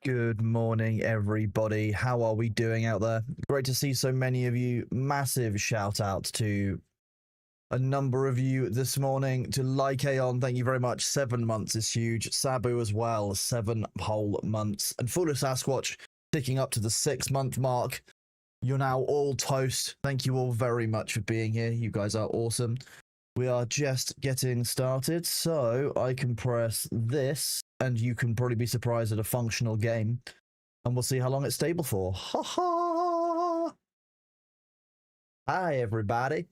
Good morning, everybody. How are we doing out there? Great to see so many of you. Massive shout out to a number of you this morning. To Lycaon, thank you very much. 7 months is huge. Sabu as well, 7 whole months. And Foolish Sasquatch ticking up to the 6-month mark. You're now all toast. Thank you all very much for being here. You guys are awesome. We are just getting started, so I can press this, and you can probably be surprised at a functional game, and we'll see how long it's stable for. Ha ha! Hi, everybody.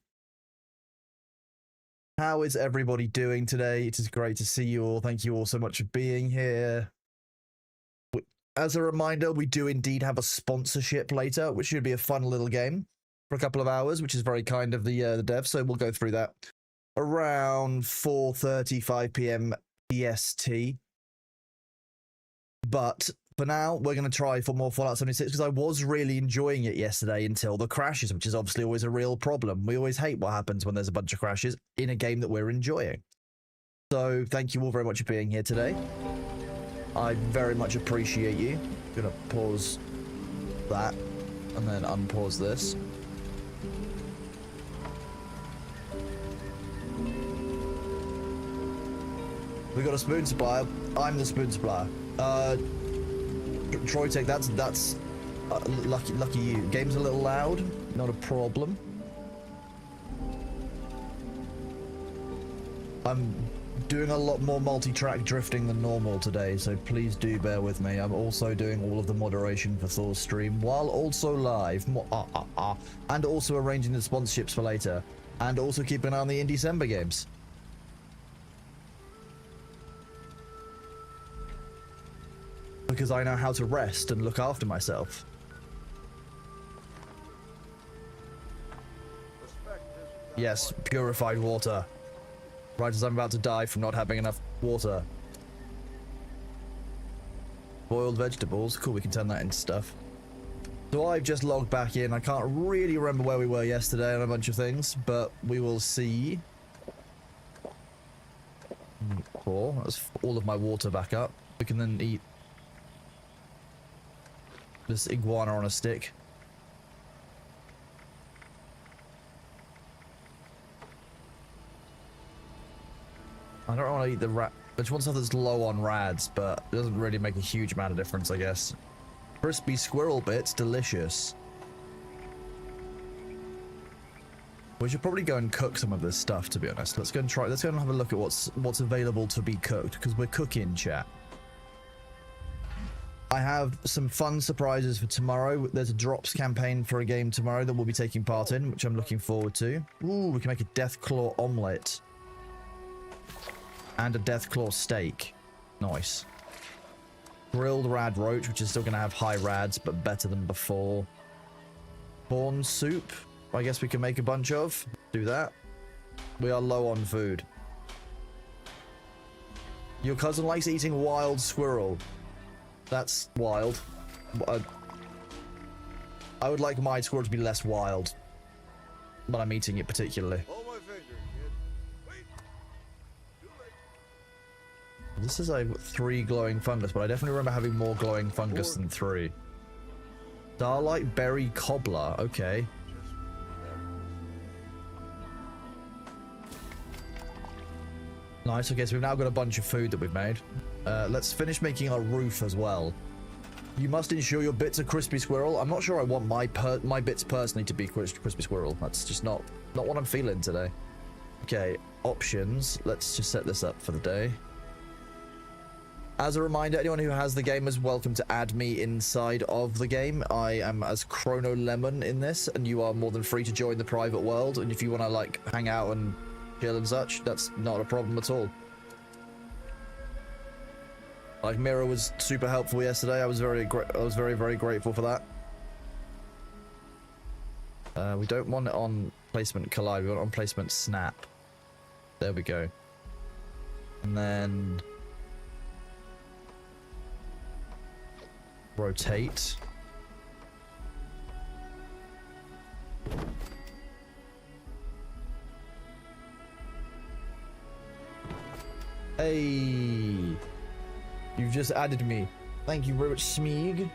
How is everybody doing today? It is great to see you all. Thank you all so much for being here. As a reminder, we do indeed have a sponsorship later, which should be a fun little game for a couple of hours, which is very kind of the devs, so we'll go through that around 4:35 p.m. PST. But for now, we're going to try for more Fallout 76 because I was really enjoying it yesterday until the crashes, which is obviously always a real problem. We always hate what happens when there's a bunch of crashes in a game that we're enjoying. So thank you all very much for being here today. I very much appreciate you. I'm going to pause that and then unpause this. We got a spoon supplier. I'm the spoon supplier. Troytech, that's lucky you. Game's a little loud, not a problem. I'm doing a lot more multi-track drifting than normal today, so please do bear with me. I'm also doing all of the moderation for Thor's stream while also live, and also arranging the sponsorships for later, and also keeping an eye on the Indecember games. Because I know how to rest and look after myself. Yes, purified water. Right as I'm about to die from not having enough water. Boiled vegetables. Cool, we can turn that into stuff. So I've just logged back in. I can't really remember where we were yesterday on a bunch of things, but we will see. Cool, that's all of my water back up. We can then eat this iguana on a stick. I don't want to eat the rat. I just want stuff that's low on rads, but it doesn't really make a huge amount of difference, I guess. Crispy squirrel bits, delicious. We should probably go and cook some of this stuff, to be honest. Let's go and try. Let's go and have a look at what's available to be cooked, because we're cooking, chat. I have some fun surprises for tomorrow. There's a drops campaign for a game tomorrow that we'll be taking part in, which I'm looking forward to. Ooh, we can make a Deathclaw omelette. And a Deathclaw steak. Nice. Grilled rad roach, which is still going to have high rads, but better than before. Corn soup, I guess we can make a bunch of. Do that. We are low on food. Your cousin likes eating wild squirrel. That's wild. I would like my squirrel to be less wild when I'm eating it particularly. This is a 3 glowing fungus, but I definitely remember having more glowing fungus than 3. Starlight berry cobbler, okay. Nice, okay, so we've now got a bunch of food that we've made. Let's finish making our roof as well. You must ensure your bits are crispy squirrel. I'm not sure I want my bits personally to be crispy squirrel. That's just not what I'm feeling today. Okay, options. Let's just set this up for the day. As a reminder, anyone who has the game is welcome to add me inside of the game. I am as Chrono Lemon in this, and you are more than free to join the private world. And if you want to like hang out and chill and such, that's not a problem at all. Like Mira was super helpful yesterday. I was very very grateful for that. We don't want it on placement collide. We want it on placement snap. There we go. And then rotate. Hey, you've just added me. Thank you very much, Smeeg.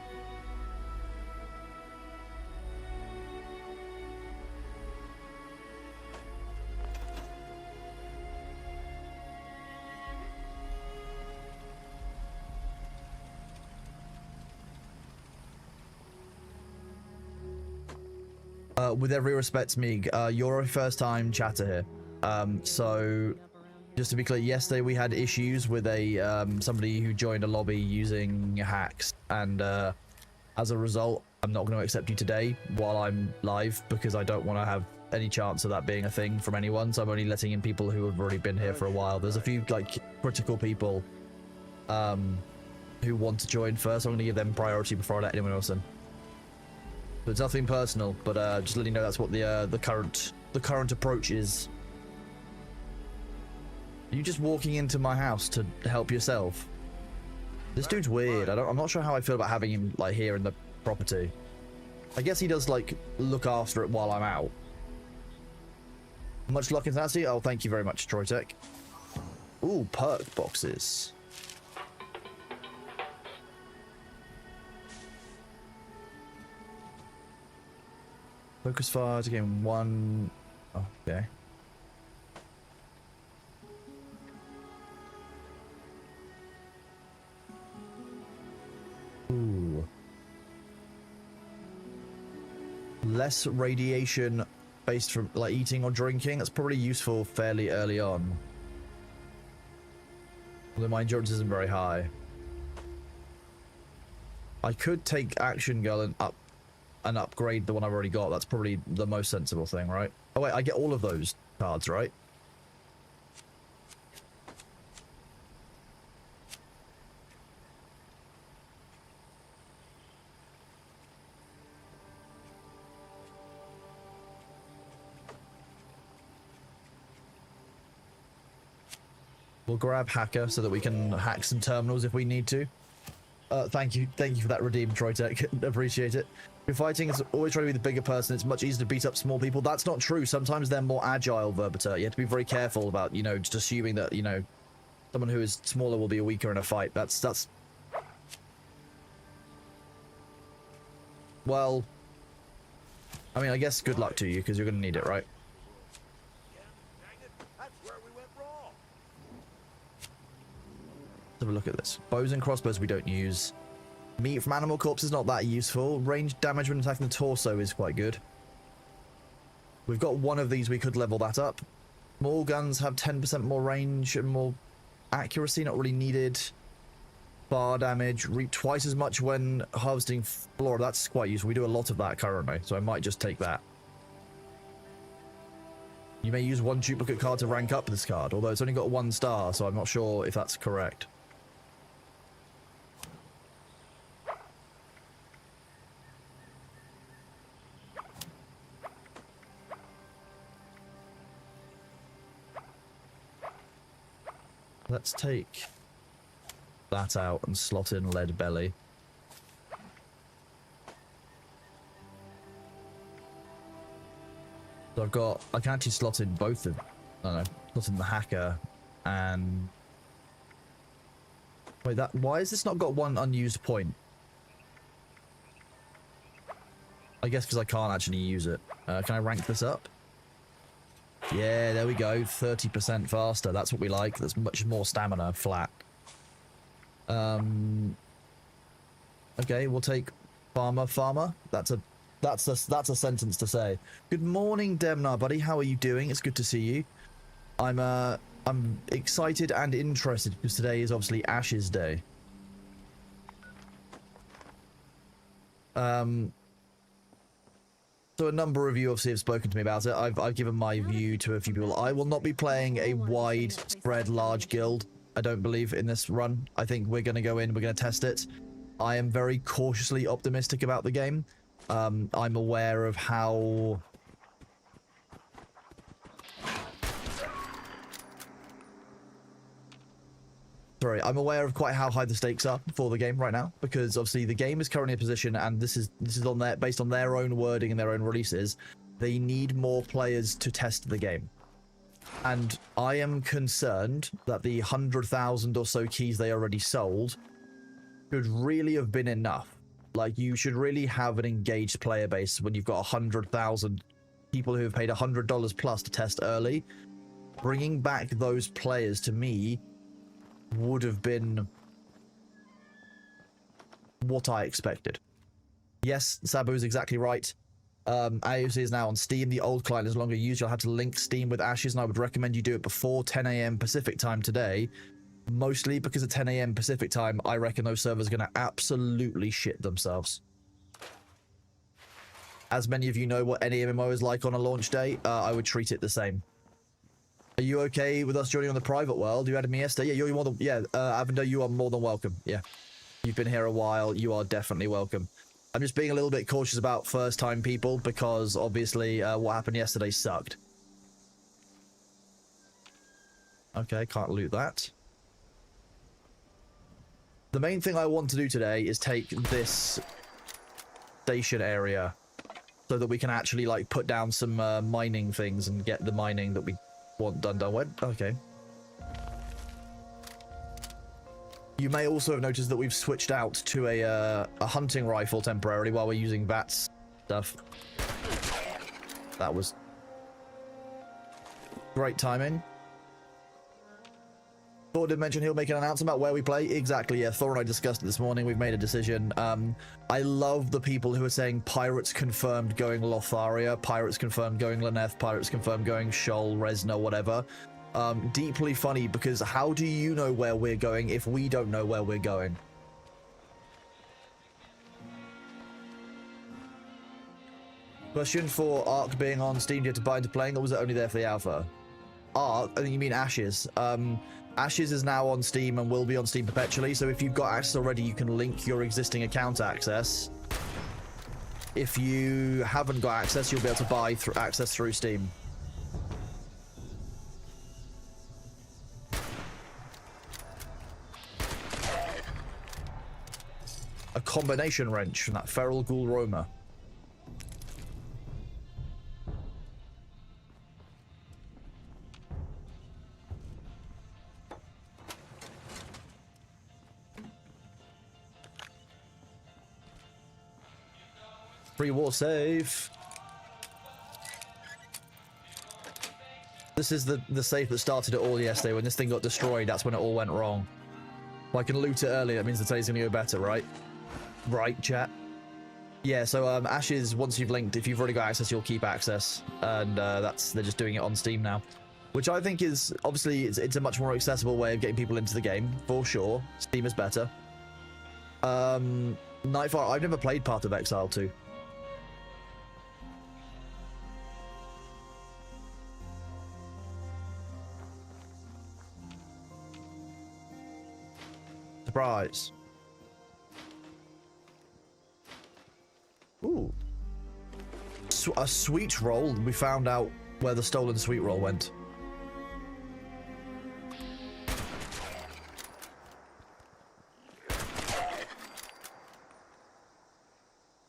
With every respect, Smeeg, you're a first-time chatter here. So just to be clear, yesterday we had issues with a somebody who joined a lobby using hacks, and as a result, I'm not going to accept you today while I'm live because I don't want to have any chance of that being a thing from anyone. So I'm only letting in people who have already been here for a while. There's a few like critical people who want to join first. I'm going to give them priority before I let anyone else in. So it's nothing personal, but just letting you know that's what the current approach is. Are you just walking into my house to help yourself? This dude's weird. I'm not sure how I feel about having him like here in the property. I guess he does like look after it while I'm out. Much luck in Fantasy. Oh, thank you very much, Troytech. Ooh, perk boxes. Focus fire to gain 1. Oh, okay. Ooh. Less radiation based from like eating or drinking. That's probably useful fairly early on. Although my endurance isn't very high. I could take Action Girl and upgrade the one I've already got. That's probably the most sensible thing, right? Oh wait, I get all of those cards, right? We'll grab Hacker so that we can hack some terminals if we need to. Thank you for that redeem, Troytech. Appreciate it. If you're fighting, it's always trying to be the bigger person. It's much easier to beat up small people. That's not true. Sometimes they're more agile, Verbiter. You have to be very careful about, you know, just assuming that, you know, someone who is smaller will be weaker in a fight. That's... Well... I mean, I guess good luck to you, because you're going to need it, right? Let's have a look at this. Bows and crossbows we don't use. Meat from animal corpse is not that useful. Range damage when attacking the torso is quite good. We've got one of these, we could level that up. Small guns have 10% more range and more accuracy, not really needed. Bar damage, reap twice as much when harvesting flora. That's quite useful. We do a lot of that currently, so I might just take that. You may use one duplicate card to rank up this card, although it's only got 1 star, so I'm not sure if that's correct. Let's take that out and slot in Lead Belly. So I can actually slot in both of them. No, slot in the Hacker and... Wait, why has this not got 1 unused point? I guess because I can't actually use it. Can I rank this up? Yeah, there we go. 30% faster. That's what we like. There's much more stamina flat. Okay, we'll take Farmer. That's a sentence to say. Good morning, Demnar, buddy. How are you doing? It's good to see you. I'm excited and interested because today is obviously Ashes Day. So a number of you obviously have spoken to me about it. I've given my view to a few people. I will not be playing a widespread large guild, I don't believe, in this run. I think we're going to go in, we're going to test it. I am very cautiously optimistic about the game. I'm aware of how... Sorry, I'm aware of quite how high the stakes are for the game right now, because obviously the game is currently in a position, and this is on their, based on their own wording and their own releases, they need more players to test the game. And I am concerned that the 100,000 or so keys they already sold should really have been enough. Like, you should really have an engaged player base when you've got 100,000 people who have paid $100 plus to test early. Bringing back those players, to me, would have been what I expected. Yes, Sabu is exactly right. AOC is now on Steam. The old client is no longer used. You'll have to link Steam with Ashes, and I would recommend you do it before 10 a.m. Pacific time today. Mostly because at 10 a.m. Pacific time, I reckon those servers are going to absolutely shit themselves. As many of you know what any MMO is like on a launch day, I would treat it the same. Are you okay with us joining on the private world? You added me yesterday. Yeah, you're more than... Yeah, Avender, you are more than welcome. Yeah. You've been here a while. You are definitely welcome. I'm just being a little bit cautious about first-time people because, obviously, what happened yesterday sucked. Okay, can't loot that. The main thing I want to do today is take this station area so that we can actually, like, put down some mining things and get the mining that we want done. Okay. You may also have noticed that we've switched out to a hunting rifle temporarily while we're using VATS stuff. That was great timing. Thor did mention he'll make an announcement about where we play. Exactly, yeah. Thor and I discussed it this morning. We've made a decision. I love the people who are saying Pirates confirmed going Lotharia, Pirates confirmed going Laneth, Pirates confirmed going Shoal, Resna, whatever. Deeply funny, because how do you know where we're going if we don't know where we're going? Question for Ark being on Steam, do you have to buy into playing, or was it only there for the alpha? Ark, I think you mean Ashes. Ashes is now on Steam and will be on Steam perpetually, so if you've got access already, you can link your existing account access. If you haven't got access, you'll be able to buy access through Steam. A combination wrench from that Feral Ghoul Roma. Pre-war save. This is the safe that started it all yesterday. When this thing got destroyed, that's when it all went wrong. If I can loot it early, that means the day's gonna go better, right? Right, chat? Yeah, so Ashes, once you've linked, if you've already got access, you'll keep access. And they're just doing it on Steam now. Which I think is, obviously, it's a much more accessible way of getting people into the game, for sure. Steam is better. Nightfire, I've never played Path of Exile 2. Surprise. Ooh. A sweet roll. We found out where the stolen sweet roll went.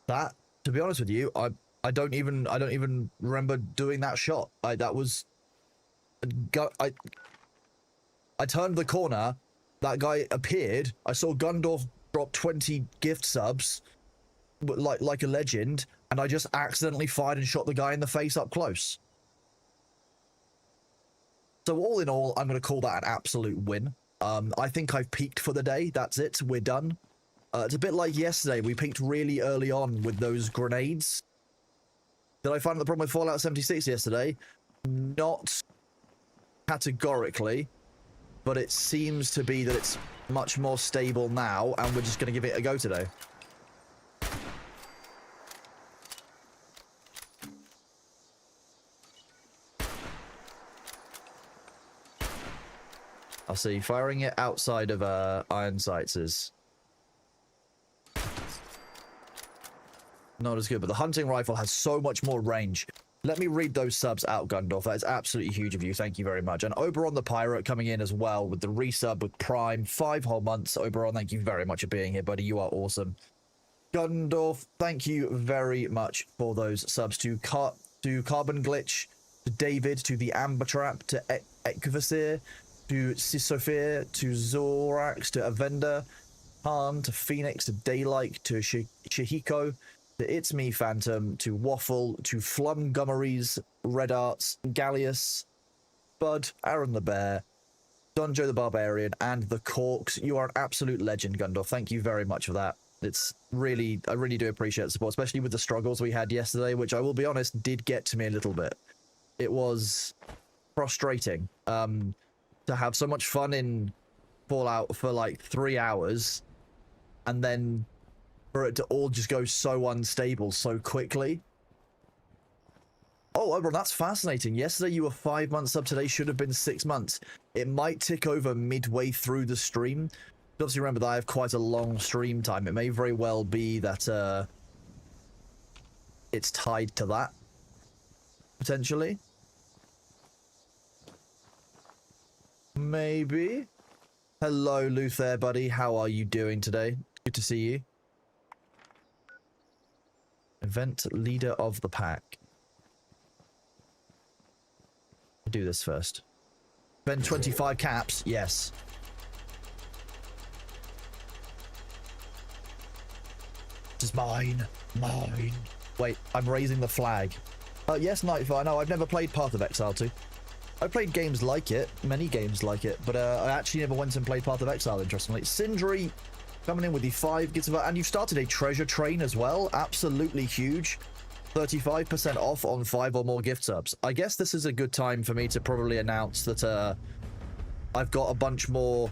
That, to be honest with you, I don't even remember doing that shot. I turned the corner. That guy appeared. I saw Gundorf drop 20 gift subs, like a legend, and I just accidentally fired and shot the guy in the face up close. So all in all, I'm going to call that an absolute win. I think I've peaked for the day. That's it. We're done. It's a bit like yesterday. We peaked really early on with those grenades. Did I find the problem with Fallout 76 yesterday? Not categorically. But it seems to be that it's much more stable now, and we're just going to give it a go today. I'll see. Firing it outside of iron sights is not as good, but the hunting rifle has so much more range. Let me read those subs out, Gundorf. That is absolutely huge of you. Thank you very much. And Oberon the Pirate coming in as well with the resub with Prime. 5 whole months. Oberon, thank you very much for being here, buddy. You are awesome. Gundorf, thank you very much for those subs to Carbon Glitch, to David, to the Amber Trap, to Ekvasir, to Sisophir, to Zorax, to Avenda, Han, to Phoenix, to Daylight, to Shihiko, to It's Me Phantom, to Waffle, to Flumgummeries, Red Arts, Gallius, Bud, Aaron the Bear, Donjo the Barbarian, and the Corks. You are an absolute legend, Gundor. Thank you very much for that. It's really, I really do appreciate the support, especially with the struggles we had yesterday, which I will be honest, did get to me a little bit. It was frustrating to have so much fun in Fallout for like 3 hours, and then for it to all just go so unstable so quickly. Oh, well, that's fascinating. Yesterday you were 5 months up, today should have been 6 months. It might tick over midway through the stream. Obviously remember that I have quite a long stream time. It may very well be that it's tied to that, potentially. Maybe. Hello, Luther, buddy. How are you doing today? Good to see you. Event leader of the pack. Do this first. Spend 25 caps. Yes. This is mine. Mine. Wait, I'm raising the flag. Yes, Nightfire. No, I've never played Path of Exile 2. I played games like it, many games like it, but I actually never went and played Path of Exile, interestingly. Sindri coming in with the 5 gifts of, and you've started a treasure train as well. Absolutely huge. 35% off on 5 or more gift subs. I guess this is a good time for me to probably announce that I've got a bunch more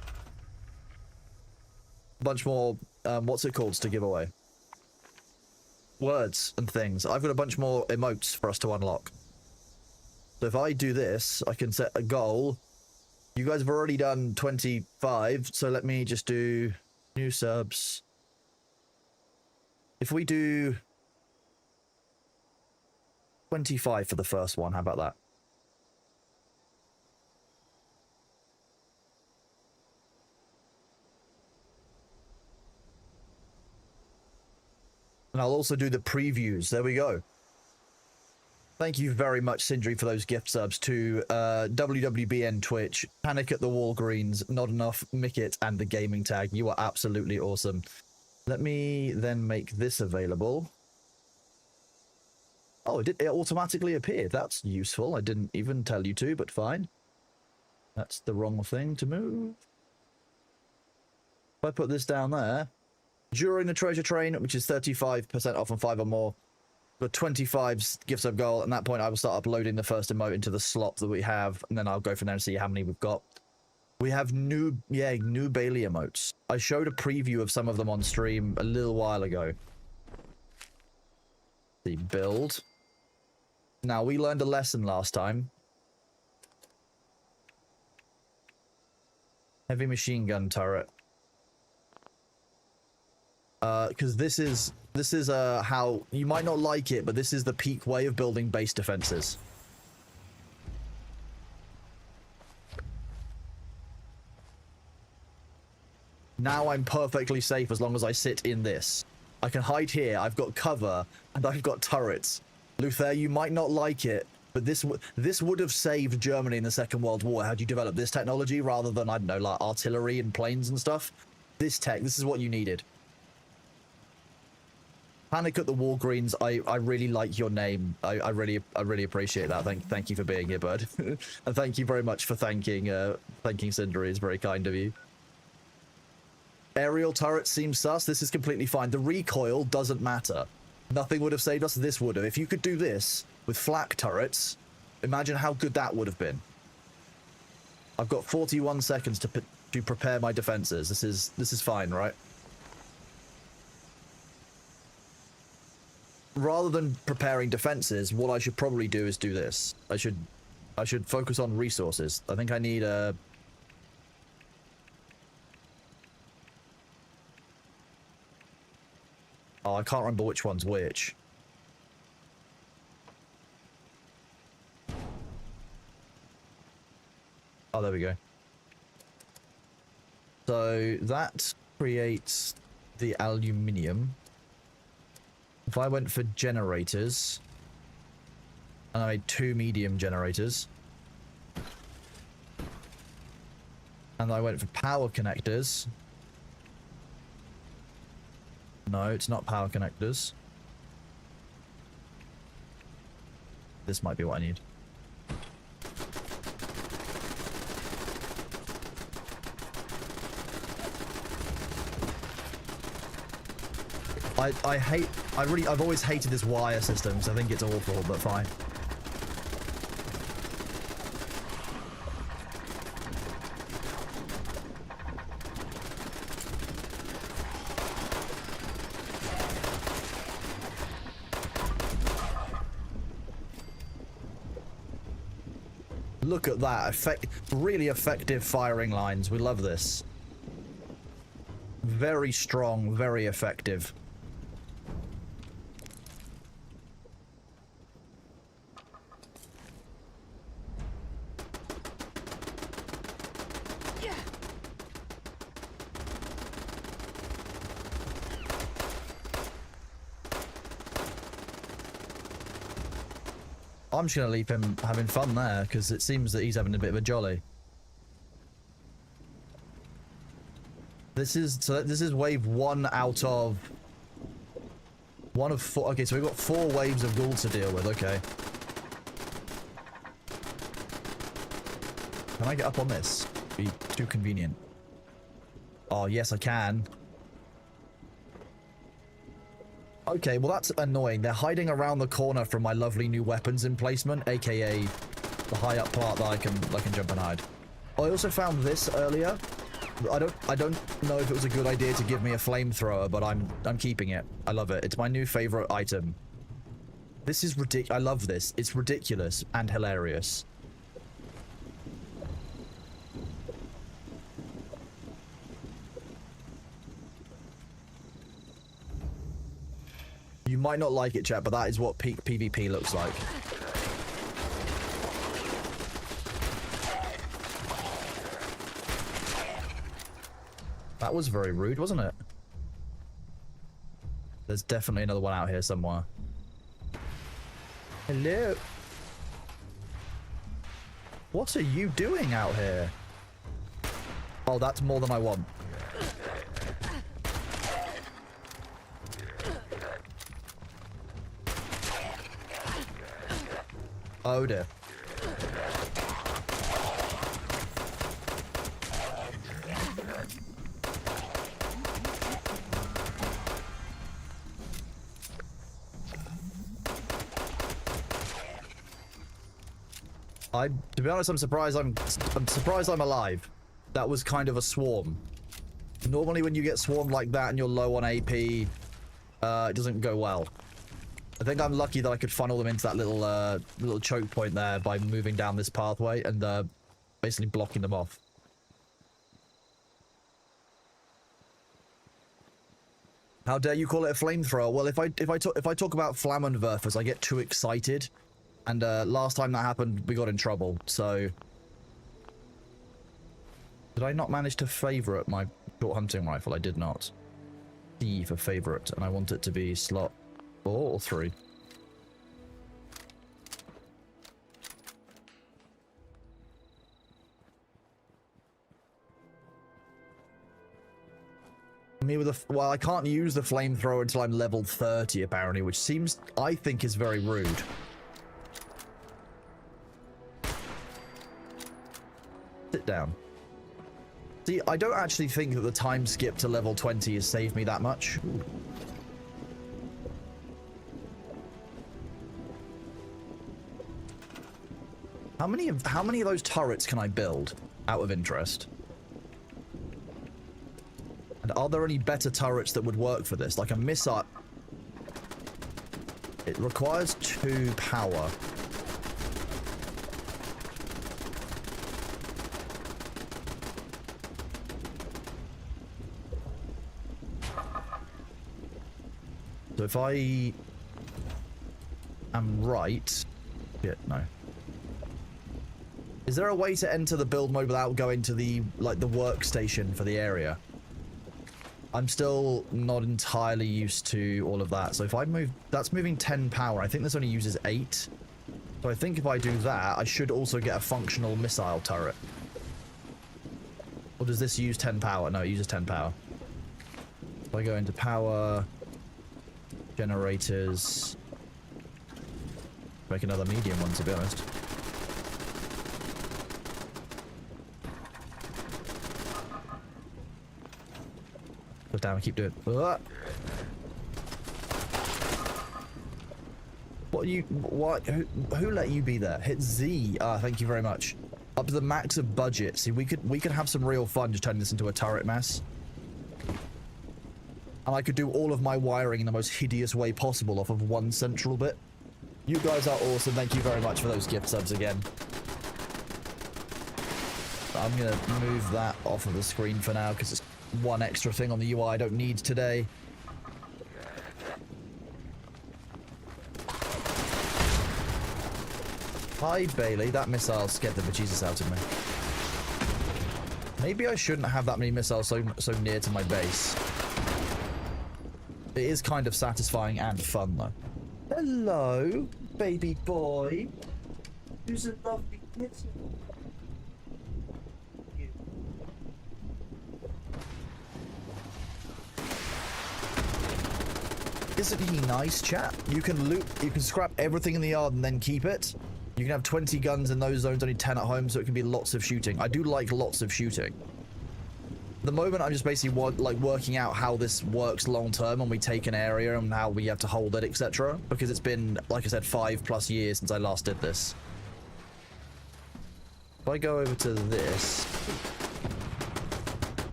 what's it called to give away? Words and things. I've got a bunch more emotes for us to unlock. So if I do this, I can set a goal. You guys have already done 25, so let me just do new subs. If we do 25 for the first one, how about that? And I'll also do the previews. There we go. Thank you very much, Sindri, for those gift subs to WWBN Twitch, Panic at the Walgreens, Not Enough, Mickit, and the Gaming Tag. You are absolutely awesome. Let me then make this available. Oh, it automatically appeared. That's useful. I didn't even tell you to, but fine. That's the wrong thing to move. If I put this down there, during the treasure train, which is 35% off on 5 or more, for 25 gift sub goal, at that point I will start uploading the first emote into the slot that we have, and then I'll go from there and see how many we've got. We have new Bailey emotes. I showed a preview of some of them on stream a little while ago. The build. Now, we learned a lesson last time. Heavy machine gun turret. Because this is how, you might not like it, but this is the peak way of building base defenses. Now I'm perfectly safe as long as I sit in this. I can hide here, I've got cover, and I've got turrets. Luther, you might not like it, but this would have saved Germany in the Second World War had you developed this technology rather than, I don't know, like artillery and planes and stuff. This is what you needed. Panic at the Walgreens, I really like your name. I really appreciate that. Thank you for being here, bud. And thank you very much for thanking Sindri. It's very kind of you. Aerial turrets seem sus. This is completely fine. The recoil doesn't matter. Nothing would have saved us. This would have. If you could do this with flak turrets, imagine how good that would have been. I've got 41 seconds to prepare my defenses. This is fine, right? Rather than preparing defenses, what I should probably do is do this. I should focus on resources. I think I need a... Oh, I can't remember which one's which. Oh, there we go. So that creates the aluminium. If I went for generators, and I made 2 medium generators, and I went for power connectors, No, it's not power connectors. This might be what I need. I've always hated this wire system, so I think it's awful, but fine. Look at that. Really effective firing lines. We love this. Very strong, very effective. I'm just going to leave him having fun there, because it seems that he's having a bit of a jolly. This is wave 1 out of... 1 of 4... Okay, so we've got 4 waves of ghouls to deal with, okay. Can I get up on this? Be too convenient. Oh, yes, I can. Okay, well that's annoying. They're hiding around the corner from my lovely new weapons emplacement, aka the high up part that I can jump and hide. I also found this earlier. I don't know if it was a good idea to give me a flamethrower, but I'm keeping it. I love it. It's my new favorite item. This is ridiculous. I love this. It's ridiculous and hilarious. You might not like it, chat, but that is what peak PvP looks like. That was very rude, wasn't it? There's definitely another one out here somewhere. Hello? What are you doing out here? Oh, that's more than I want. Oh dear. To be honest, I'm surprised I'm alive. That was kind of a swarm. Normally when you get swarmed like that and you're low on AP, it doesn't go well. I think I'm lucky that I could funnel them into that little choke point there by moving down this pathway and basically blocking them off. How dare you call it a flamethrower? Well, if I talk about Flammenwerfers, I get too excited, and last time that happened, we got in trouble. So, did I not manage to favorite my short hunting rifle? I did not. D for favorite, and I want it to be slot 4 or 3. Me with a well, I can't use the flamethrower until I'm level 30 apparently, which seems, I think, is very rude. Sit down. See, I don't actually think that the time skip to level 20 has saved me that much. How many of those turrets can I build, out of interest? And are there any better turrets that would work for this? Like a missile... It requires 2 power. So if I am right... Shit, no. Is there a way to enter the build mode without going to the, like, the workstation for the area? I'm still not entirely used to all of that. So if I move... That's moving 10 power. I think this only uses 8. So I think if I do that, I should also get a functional missile turret. Or does this use 10 power? No, it uses 10 power. If I go into power... Generators. Make another medium one, to be honest. Put down and keep doing. What you? What? Who let you be there? Hit Z. Thank you very much. Up to the max of budget. See, we could have some real fun just turning this into a turret mess. And I could do all of my wiring in the most hideous way possible off of one central bit. You guys are awesome. Thank you very much for those gift subs again. I'm going to move that off of the screen for now because it's one extra thing on the UI I don't need today. Hi, Bailey. That missile scared the bejesus out of me. Maybe I shouldn't have that many missiles so near to my base. It is kind of satisfying and fun, though. Hello, baby boy. Who's a lovely kitten? Isn't he nice, chat? You can loot, you can scrap everything in the yard and then keep it. You can have 20 guns in those zones, only 10 at home, so it can be lots of shooting. I do like lots of shooting. At the moment, I'm just basically working out how this works long term when we take an area and how we have to hold it, etc. Because it's been, like I said, 5+ years since I last did this. If I go over to this...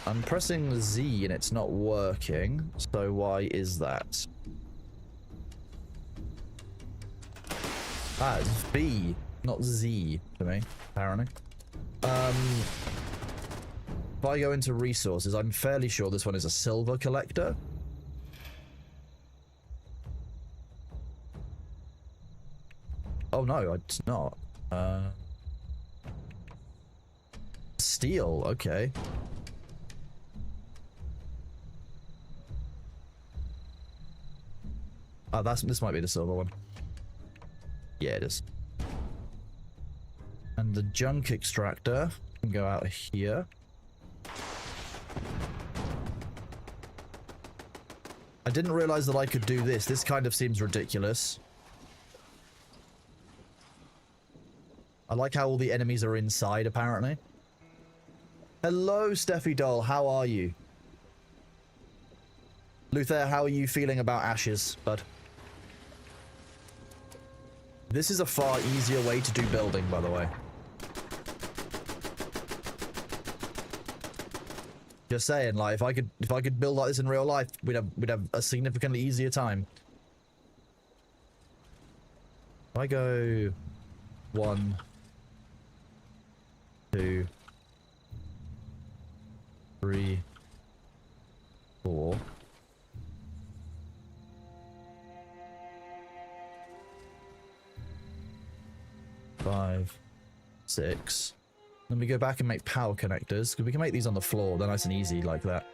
I'm pressing Z and it's not working, so why is that? Ah, it's B, not Z to me, apparently. If I go into resources, I'm fairly sure this one is a silver collector. Oh no, it's not. Steel, okay. Oh, this might be the silver one. Yeah, it is. And the junk extractor can go out here. I didn't realize that I could do this. This kind of seems ridiculous. I like how all the enemies are inside, apparently. Hello, Steffi Doll. How are you? Luther, how are you feeling about Ashes, bud? This is a far easier way to do building, by the way. Just saying, like, if I could build like this in real life, we'd have a significantly easier time. If I go 1, 2, 3, 4. 5, 6. Then we go back and make power connectors, because we can make these on the floor. They're nice and easy like that.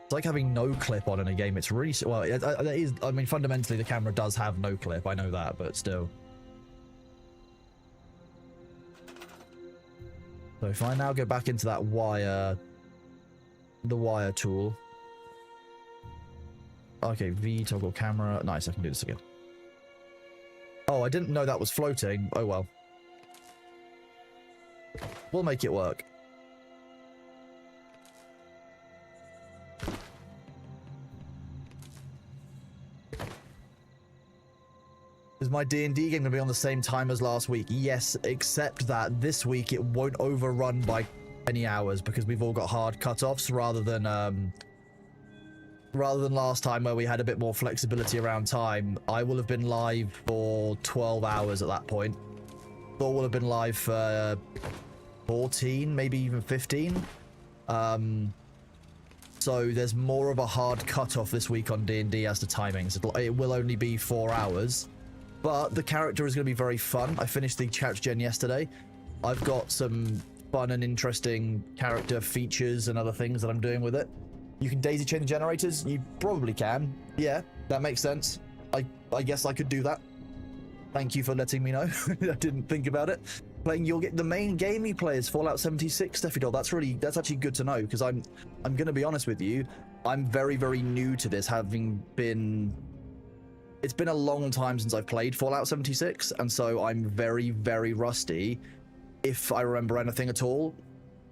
It's like having no clip on in a game. It's really, well, it is, I mean, fundamentally the camera does have no clip. I know that, but still. So if I now go back into that wire, the wire tool. Okay, V, toggle camera. Nice, I can do this again. Oh, I didn't know that was floating. Oh well. We'll make it work. Is my D&D game going to be on the same time as last week? Yes, except that this week it won't overrun by any hours because we've all got hard cutoffs rather than last time where we had a bit more flexibility around time. I will have been live for 12 hours at that point. Thor will have been live for 14, maybe even 15. So there's more of a hard cutoff this week on D&D as to timings. It will only be 4 hours. But the character is going to be very fun. I finished the character gen yesterday. I've got some fun and interesting character features and other things that I'm doing with it. You can daisy chain the generators? You probably can. Yeah, that makes sense. I guess I could do that. Thank you for letting me know. I didn't think about it. You'll get the main game you play is Fallout 76, Steffi Doll. That's actually good to know, because I'm gonna be honest with you. I'm very, very new to this, having been... It's been a long time since I've played Fallout 76, and so I'm very, very rusty, if I remember anything at all.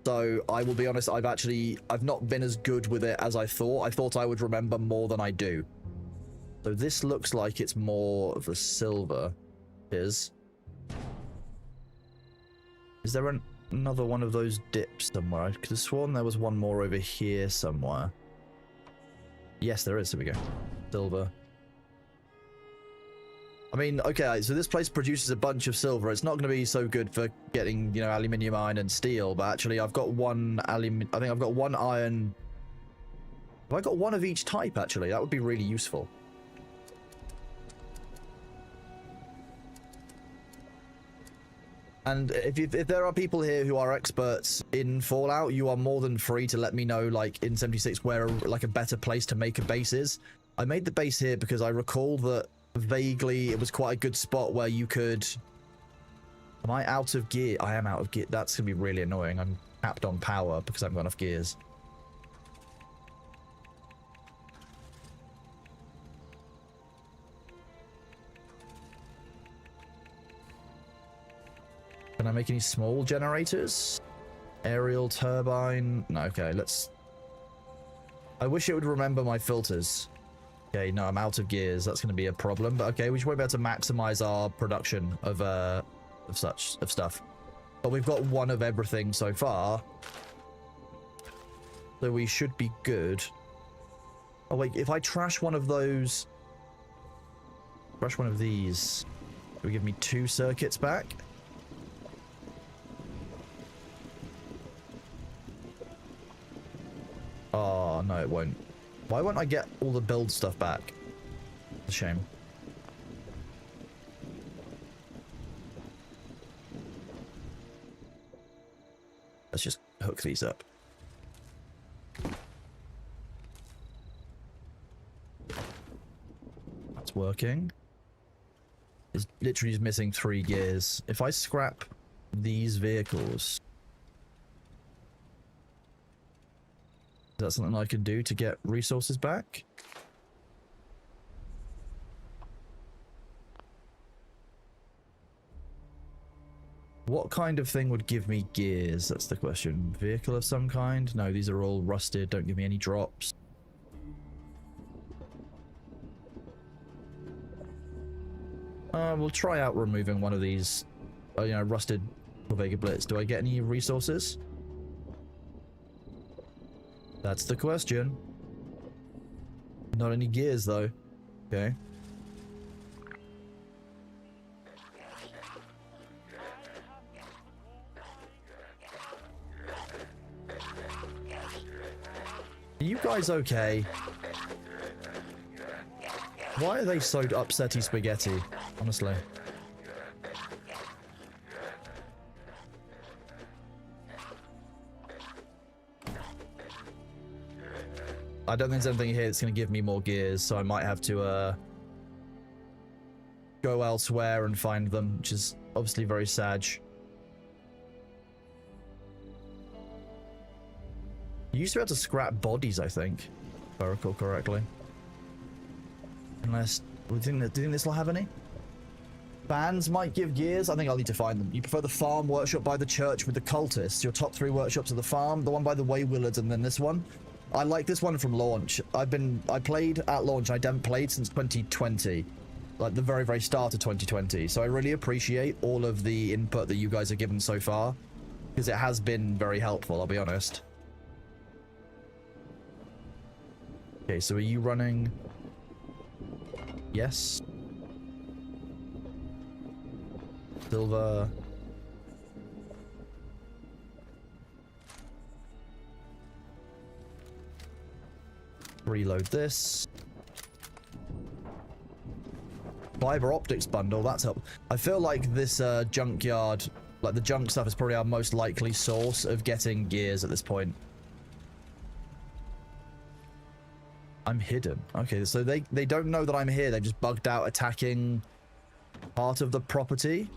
So I will be honest, I've not been as good with it as I thought. I thought I would remember more than I do. So this looks like it's more of a silver. Is there another one of those dips somewhere? I could have sworn there was one more over here somewhere. Yes, there is. Here we go. Silver. I mean, okay, so this place produces a bunch of silver. It's not going to be so good for getting, you know, aluminium, iron, and steel, but actually I've got one I think I've got one iron. Have I got one of each type, actually? That would be really useful. And if there are people here who are experts in Fallout, you are more than free to let me know, like, in 76, where, like, a better place to make a base is. I made the base here because I recall that vaguely it was quite a good spot where you could... Am I out of gear? I am out of gear. That's going to be really annoying. I'm capped on power because I haven't got enough gears. Can I make any small generators? Aerial turbine? No, okay, let's... I wish it would remember my filters. Okay, no, I'm out of gears. That's going to be a problem. But okay, we should be able to maximize our production of stuff. But we've got one of everything so far. So we should be good. Oh wait, if I trash one of those... Trash one of these... It will give me 2 circuits back. Oh, no, it won't. Why won't I get all the build stuff back? It's a shame. Let's just hook these up. That's working. It's literally just missing 3 gears. If I scrap these vehicles... Is that something I can do to get resources back? What kind of thing would give me gears? That's the question. Vehicle of some kind? No, these are all rusted. Don't give me any drops. We'll try out removing one of these, you know, rusted Vega Blitz. Do I get any resources? That's the question. Not any gears, though. Okay. Are you guys okay? Why are they so upsetty spaghetti? Honestly. I don't think there's anything here that's going to give me more gears, so I might have to go elsewhere and find them, which is obviously very sad. You used to be able to scrap bodies, I think, if I recall correctly. Unless, do you think this will have any? Bands might give gears. I think I'll need to find them. You prefer the farm workshop by the church with the cultists? Your top 3 workshops are the farm, the one by the Way Willards, and then this one. I like this one from launch. I played at launch. I haven't played since 2020, like the very, very start of 2020. So I really appreciate all of the input that you guys have given so far, because it has been very helpful, I'll be honest. Okay, so are you running? Yes. Silver. Reload this. Fiber optics bundle, that's help. I feel like this junkyard, like the junk stuff, is probably our most likely source of getting gears at this point. I'm hidden. Okay, so they don't know that I'm here. They've just bugged out attacking part of the property.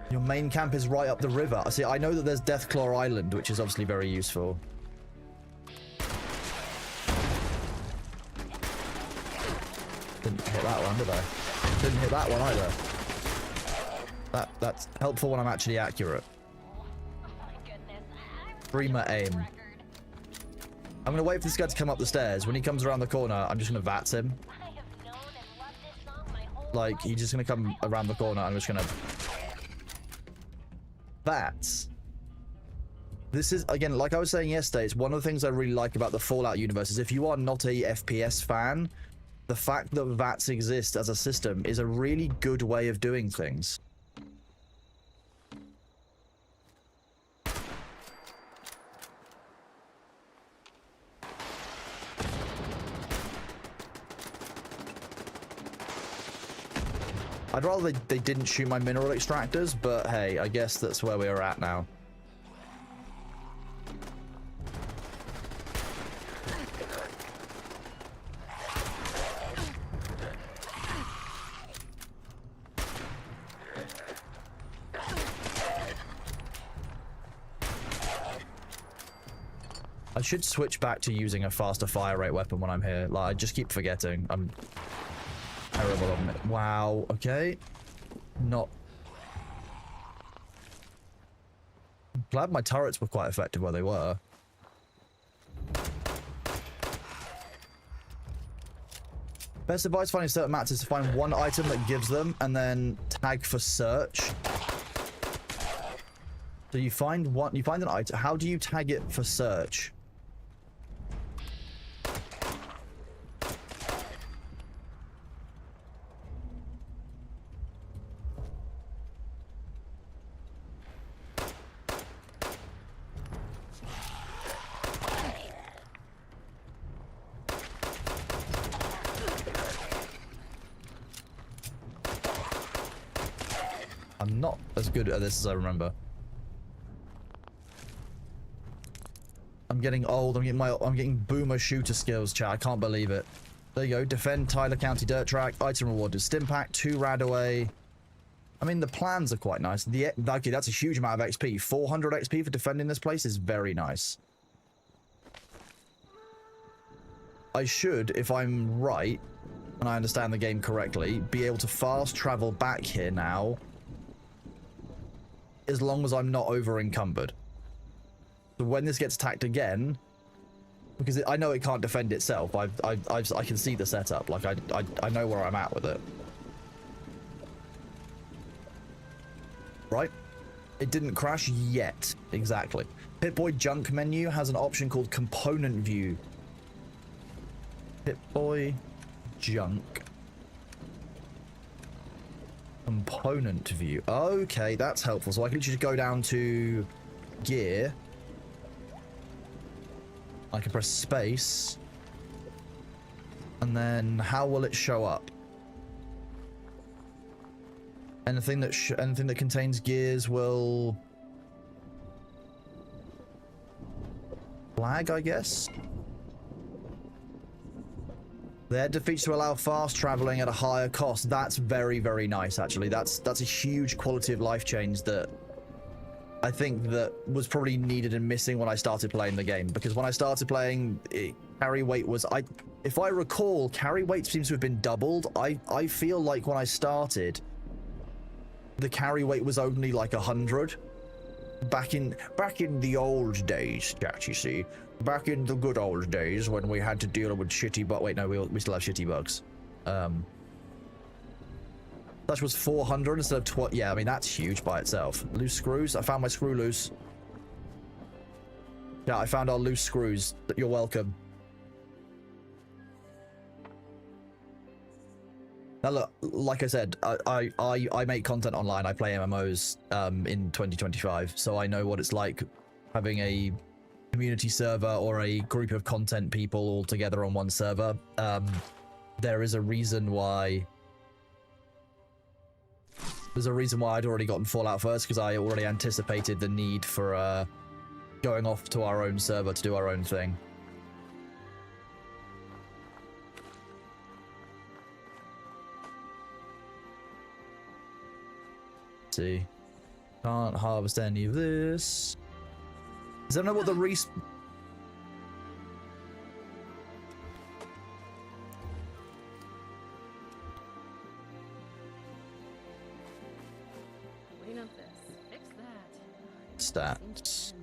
Your main camp is right up the river. See, I know that there's Deathclaw Island, which is obviously very useful. Didn't hit that one, did I? Didn't hit that one either. That's helpful when I'm actually accurate. Streamer aim. I'm gonna wait for this guy to come up the stairs. When he comes around the corner, I'm just gonna VATS him. Like, he's just gonna come around the corner. I'm just gonna VATS. This is, again, like I was saying yesterday, it's one of the things I really like about the Fallout universe is if you are not a FPS fan, the fact that VATS exist as a system is a really good way of doing things. I'd rather they didn't shoot my mineral extractors, but hey, I guess that's where we're at now. I should switch back to using a faster fire rate weapon when I'm here. Like, I just keep forgetting. I'm terrible on it. Wow, okay. Not... I'm glad my turrets were quite effective where they were. Best advice finding certain mats is to find one item that gives them and then tag for search. So you find an item. How do you tag it for search? I'm not as good at this as I remember. I'm getting old. I'm getting boomer shooter skills, chat. I can't believe it. There you go. Defend Tyler County Dirt Track. Item rewarded. Stim pack. 2 Radaway. I mean, the plans are quite nice. Okay, that's a huge amount of XP. 400 XP for defending this place is very nice. I should, if I'm right, and I understand the game correctly, be able to fast travel back here now, as long as I'm not over encumbered. So when this gets attacked again, because I know it can't defend itself, I can see the setup. Like I know where I'm at with it. Right? It didn't crash yet. Exactly. Pip-Boy junk menu has an option called component view. Pip-Boy junk component view. Okay, that's helpful. So I can literally just go down to gear. I can press space. And then how will it show up? Anything that contains gears will flag, I guess. Their defeats to allow fast traveling at a higher cost. That's very, very nice, actually. That's a huge quality of life change that I think that was probably needed and missing when I started playing the game. Because when I started playing, carry weight was... if I recall, carry weight seems to have been doubled. I feel like when I started, the carry weight was only like 100. Back in the old days, chat, you see. Back in the good old days when we had to deal with shitty but wait, no, we still have shitty bugs. That was 400 instead of 12. Yeah, I mean, that's huge by itself. Loose screws. I found my screw loose. Yeah, I found our loose screws. You're welcome. Now look, like I said, I make content online. I play MMOs in 2025, so I know what it's like having a community server or a group of content people all together on one server. There is a reason why There's a reason why I'd already gotten Fallout first, because I already anticipated the need for going off to our own server to do our own thing. Let's see. Can't harvest any of this. Does anyone know what the Clean up this. Fix that. stats?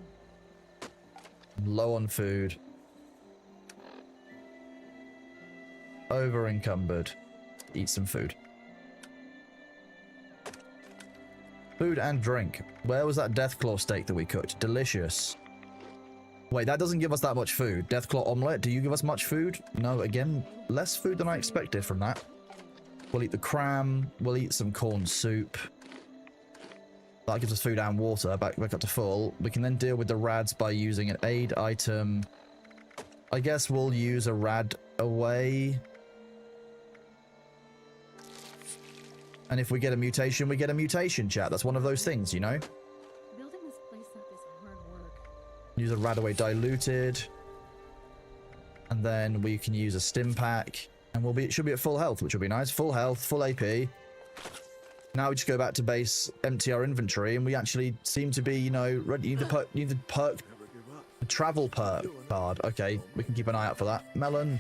Low on food. Over encumbered. Eat some food. Food and drink. Where was that Deathclaw steak that we cooked? Delicious. Wait, that doesn't give us that much food. Deathclaw omelette, do you give us much food? No, again, less food than I expected from that. We'll eat the cram. We'll eat some corn soup. That gives us food and water. Back up to full. We can then deal with the rads by using an aid item. I guess we'll use a rad away. And if we get a mutation, we get a mutation, chat. That's one of those things, you know? Building this place up is hard work. Use a rad away diluted. And then we can use a stim pack. And it should be at full health, which will be nice. Full health, full AP. Now we just go back to base, empty our inventory, and we actually seem to be, you know, ready. You need the perk, the travel perk card. Okay, we can keep an eye out for that. Melon.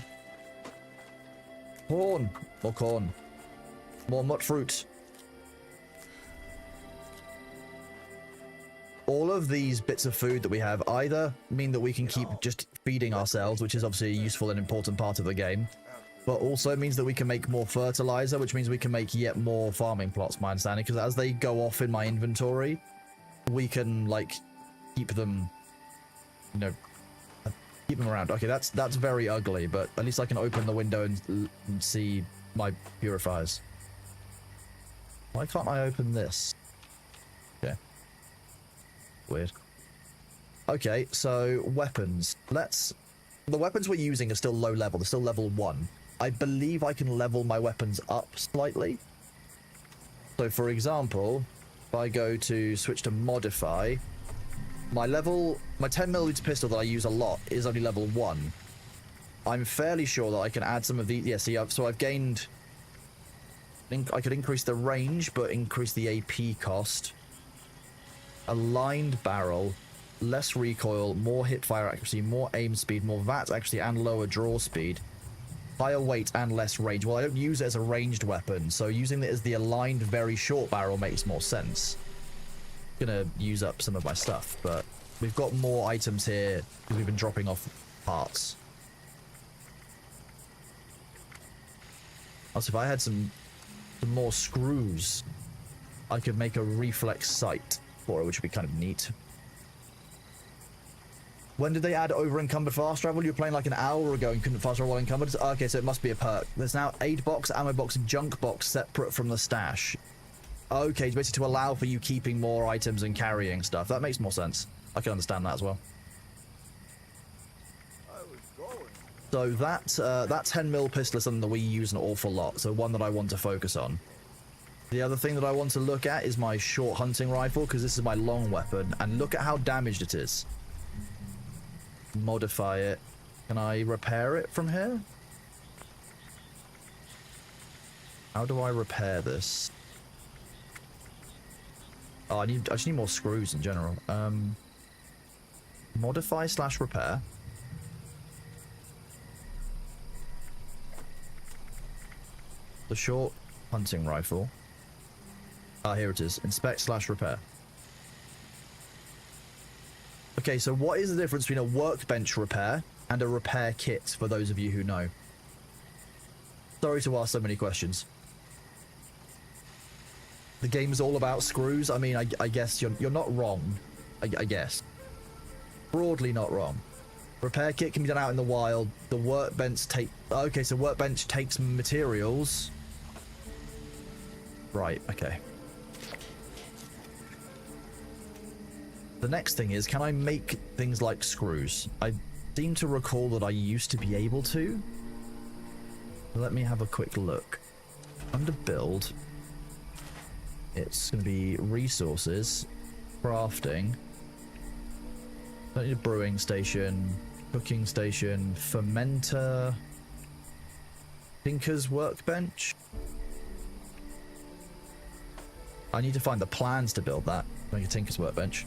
Corn. More corn. More mut fruit. All of these bits of food that we have either mean that we can keep just feeding ourselves, which is obviously a useful and important part of the game, but also means that we can make more fertilizer, which means we can make yet more farming plots, my understanding, because as they go off in my inventory, we can, like, keep them, you know, keep them around. Okay, that's very ugly, but at least I can open the window and see my purifiers. Why can't I open this? Okay. Weird. Okay, so weapons. The weapons we're using are still low level. They're still level 1. I believe I can level my weapons up slightly. So, for example, if I go to switch to modify, my 10mm pistol that I use a lot is only level 1. I'm fairly sure that I can add some of these. Yeah, see, so I've gained... I could increase the range, but increase the AP cost. Aligned barrel, less recoil, more hip fire accuracy, more aim speed, more VAT accuracy, and lower draw speed. Higher weight and less range. Well, I don't use it as a ranged weapon, so using it as the aligned very short barrel makes more sense. Gonna use up some of my stuff, but we've got more items here because we've been dropping off parts. Also, if I had some more screws, I could make a reflex sight for it, which would be kind of neat. When did they add over encumbered fast travel? You were playing like an hour ago and couldn't fast travel while encumbered. Okay, so it must be a perk. There's now aid box, ammo box, junk box separate from the stash. Okay, it's basically to allow for you keeping more items and carrying stuff. That makes more sense. I can understand that as well. So that 10mm pistol is something that we use an awful lot, so one that I want to focus on. The other thing that I want to look at is my short hunting rifle, because this is my long weapon, and look at how damaged it is. Modify it. Can I repair it from here? How do I repair this? Oh, I just need more screws in general. Modify / repair. The short hunting rifle. Ah, here it is. Inspect / repair. Okay, so what is the difference between a workbench repair and a repair kit, for those of you who know? Sorry to ask so many questions. The game's all about screws. I mean, I guess you're not wrong. I guess. Broadly not wrong. Repair kit can be done out in the wild. The workbench okay, so workbench takes materials. Right, okay. The next thing is, can I make things like screws? I seem to recall that I used to be able to. Let me have a quick look. Under build. It's going to be resources, crafting. Don't need a brewing station, cooking station, fermenter, tinker's workbench. I need to find the plans to build that. Make a tinker's workbench.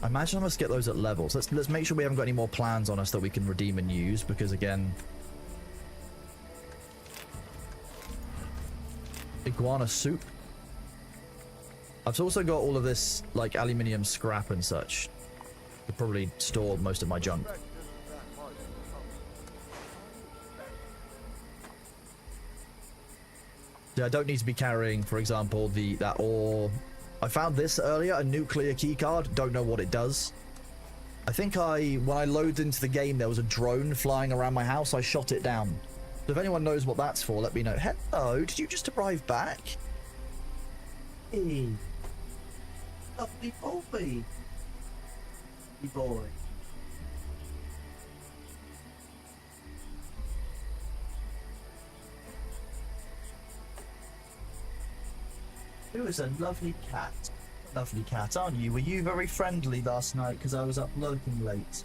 I imagine I must get those at levels. Let's make sure we haven't got any more plans on us that we can redeem and use, because again, iguana soup. I've also got all of this like aluminium scrap and such. Could probably store most of my junk. Yeah, I don't need to be carrying, for example, that ore. I found this earlier, a nuclear keycard. Don't know what it does. I think when I loaded into the game, there was a drone flying around my house. I shot it down. So if anyone knows what that's for, let me know. Hello, did you just arrive back? Hey. Lovely Bobby. Hey boy. It was a lovely cat. Lovely cat, aren't you? Were you very friendly last night because I was up lurking late?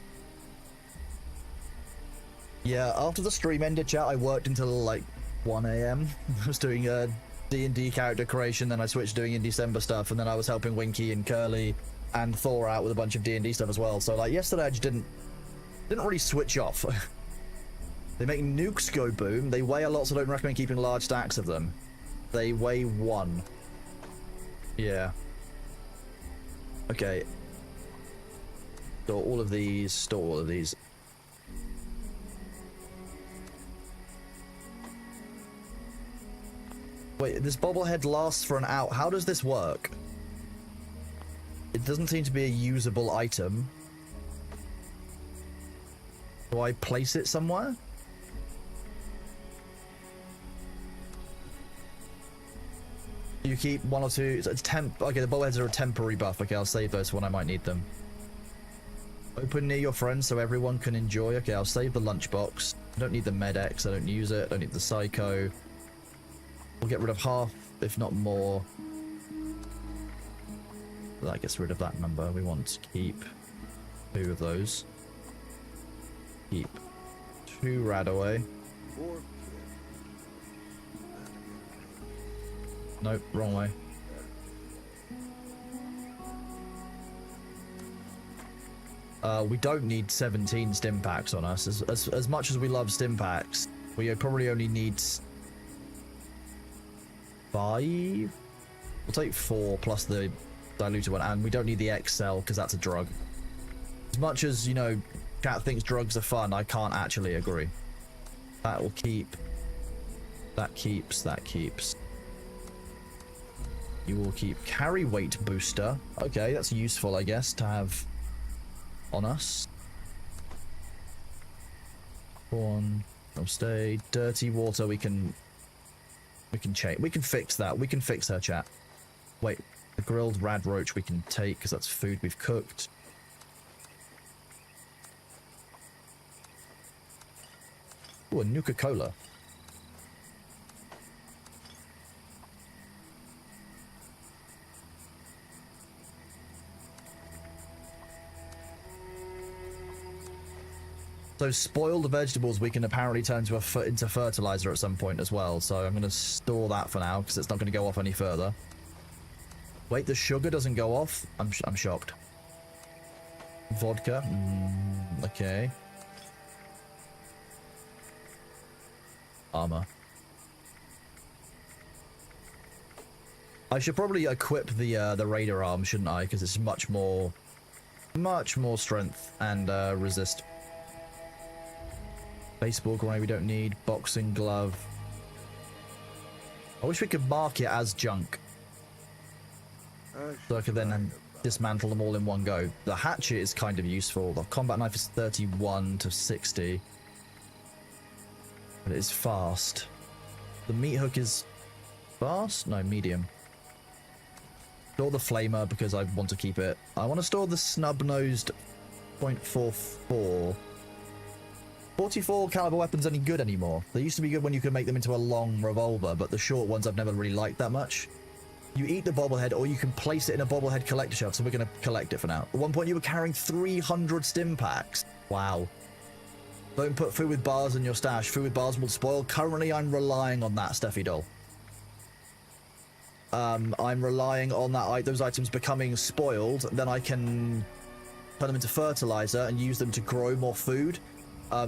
Yeah, after the stream ended, chat, I worked until like 1 AM. I was doing a D&D character creation, then I switched to doing in December stuff, and then I was helping Winky and Curly and Thor out with a bunch of D&D stuff as well. So like yesterday I just didn't really switch off. They make nukes go boom. They weigh a lot, so I don't recommend keeping large stacks of them. They weigh 1. Yeah. Okay. Store all of these. Store all of these. Wait, this bobblehead lasts for an hour. How does this work? It doesn't seem to be a usable item. Do I place it somewhere? You keep 1 or 2. It's okay, the bobbleheads are a temporary buff. Okay, I'll save those for when I might need them. Open near your friends so everyone can enjoy. Okay, I'll save the lunchbox. I don't need the Med-X. I don't use it. I don't need the Psycho. We'll get rid of half, if not more. That gets rid of that number. We want to keep 2 of those. Keep 2 Radaway. Nope, wrong way. We don't need 17 stim packs on us. As much as we love stim packs, we probably only need 5. We'll take 4 plus the diluted one, and we don't need the XL because that's a drug. As much as, you know, Cat thinks drugs are fun, I can't actually agree. That will keep. That keeps. That keeps. You will keep carry weight booster. Okay, that's useful, I guess, to have on us. One. I'll stay. Dirty water. We can change. We can fix that. We can fix her, chat. Wait, the grilled rad roach we can take because that's food we've cooked. Ooh, a Nuka-Cola. So spoiled vegetables we can apparently turn into fertilizer at some point as well. So I'm going to store that for now because it's not going to go off any further. Wait, the sugar doesn't go off? I'm shocked. Vodka? Okay. Armor. I should probably equip the Raider arm, shouldn't I? Because it's much more strength and resist. Baseball glove we don't need. Boxing glove. I wish we could mark it as junk. So I could then dismantle them all in one go. The hatchet is kind of useful. The combat knife is 31 to 60. But it is fast. The meat hook is fast? No, medium. Store the flamer because I want to keep it. I want to store the snub-nosed .44. 44 caliber weapons any good anymore? They used to be good when you could make them into a long revolver, but the short ones I've never really liked that much. You eat the bobblehead, or you can place it in a bobblehead collector shelf, so we're going to collect it for now. At one point, you were carrying 300 stim packs. Wow. Don't put food with bars in your stash. Food with bars will spoil. Currently, I'm relying on that, Steffi doll. I'm relying on that those items becoming spoiled. Then I can turn them into fertilizer and use them to grow more food.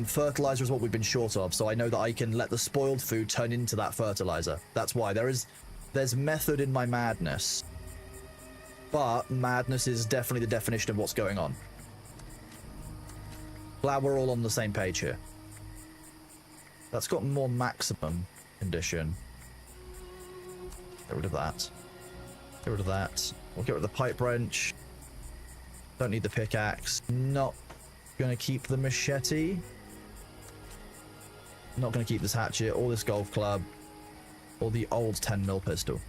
Fertilizer is what we've been short of, so I know that I can let the spoiled food turn into that fertilizer. That's why there's method in my madness, but madness is definitely the definition of what's going on. Glad we're all on the same page here. That's got more maximum condition. Get rid of that. Get rid of that. We'll get rid of the pipe wrench. Don't need the pickaxe. Not gonna keep the machete. Not gonna keep this hatchet or this golf club or the old 10mm pistol.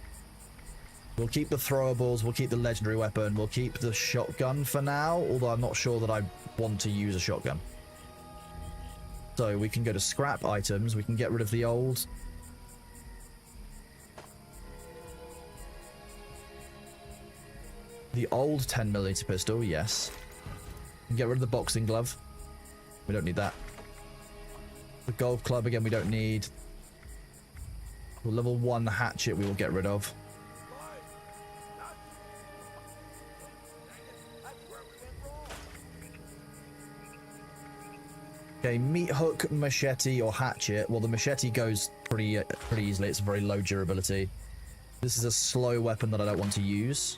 We'll keep the throwables, we'll keep the legendary weapon, we'll keep the shotgun for now, although I'm not sure that I want to use a shotgun. So we can go to scrap items, we can get rid of the old. The old 10mm pistol, yes. Get rid of the boxing glove. We don't need that. The golf club, again, we don't need. The level 1 hatchet we will get rid of. Okay, meat hook, machete, or hatchet. Well, the machete goes pretty easily. It's very low durability. This is a slow weapon that I don't want to use.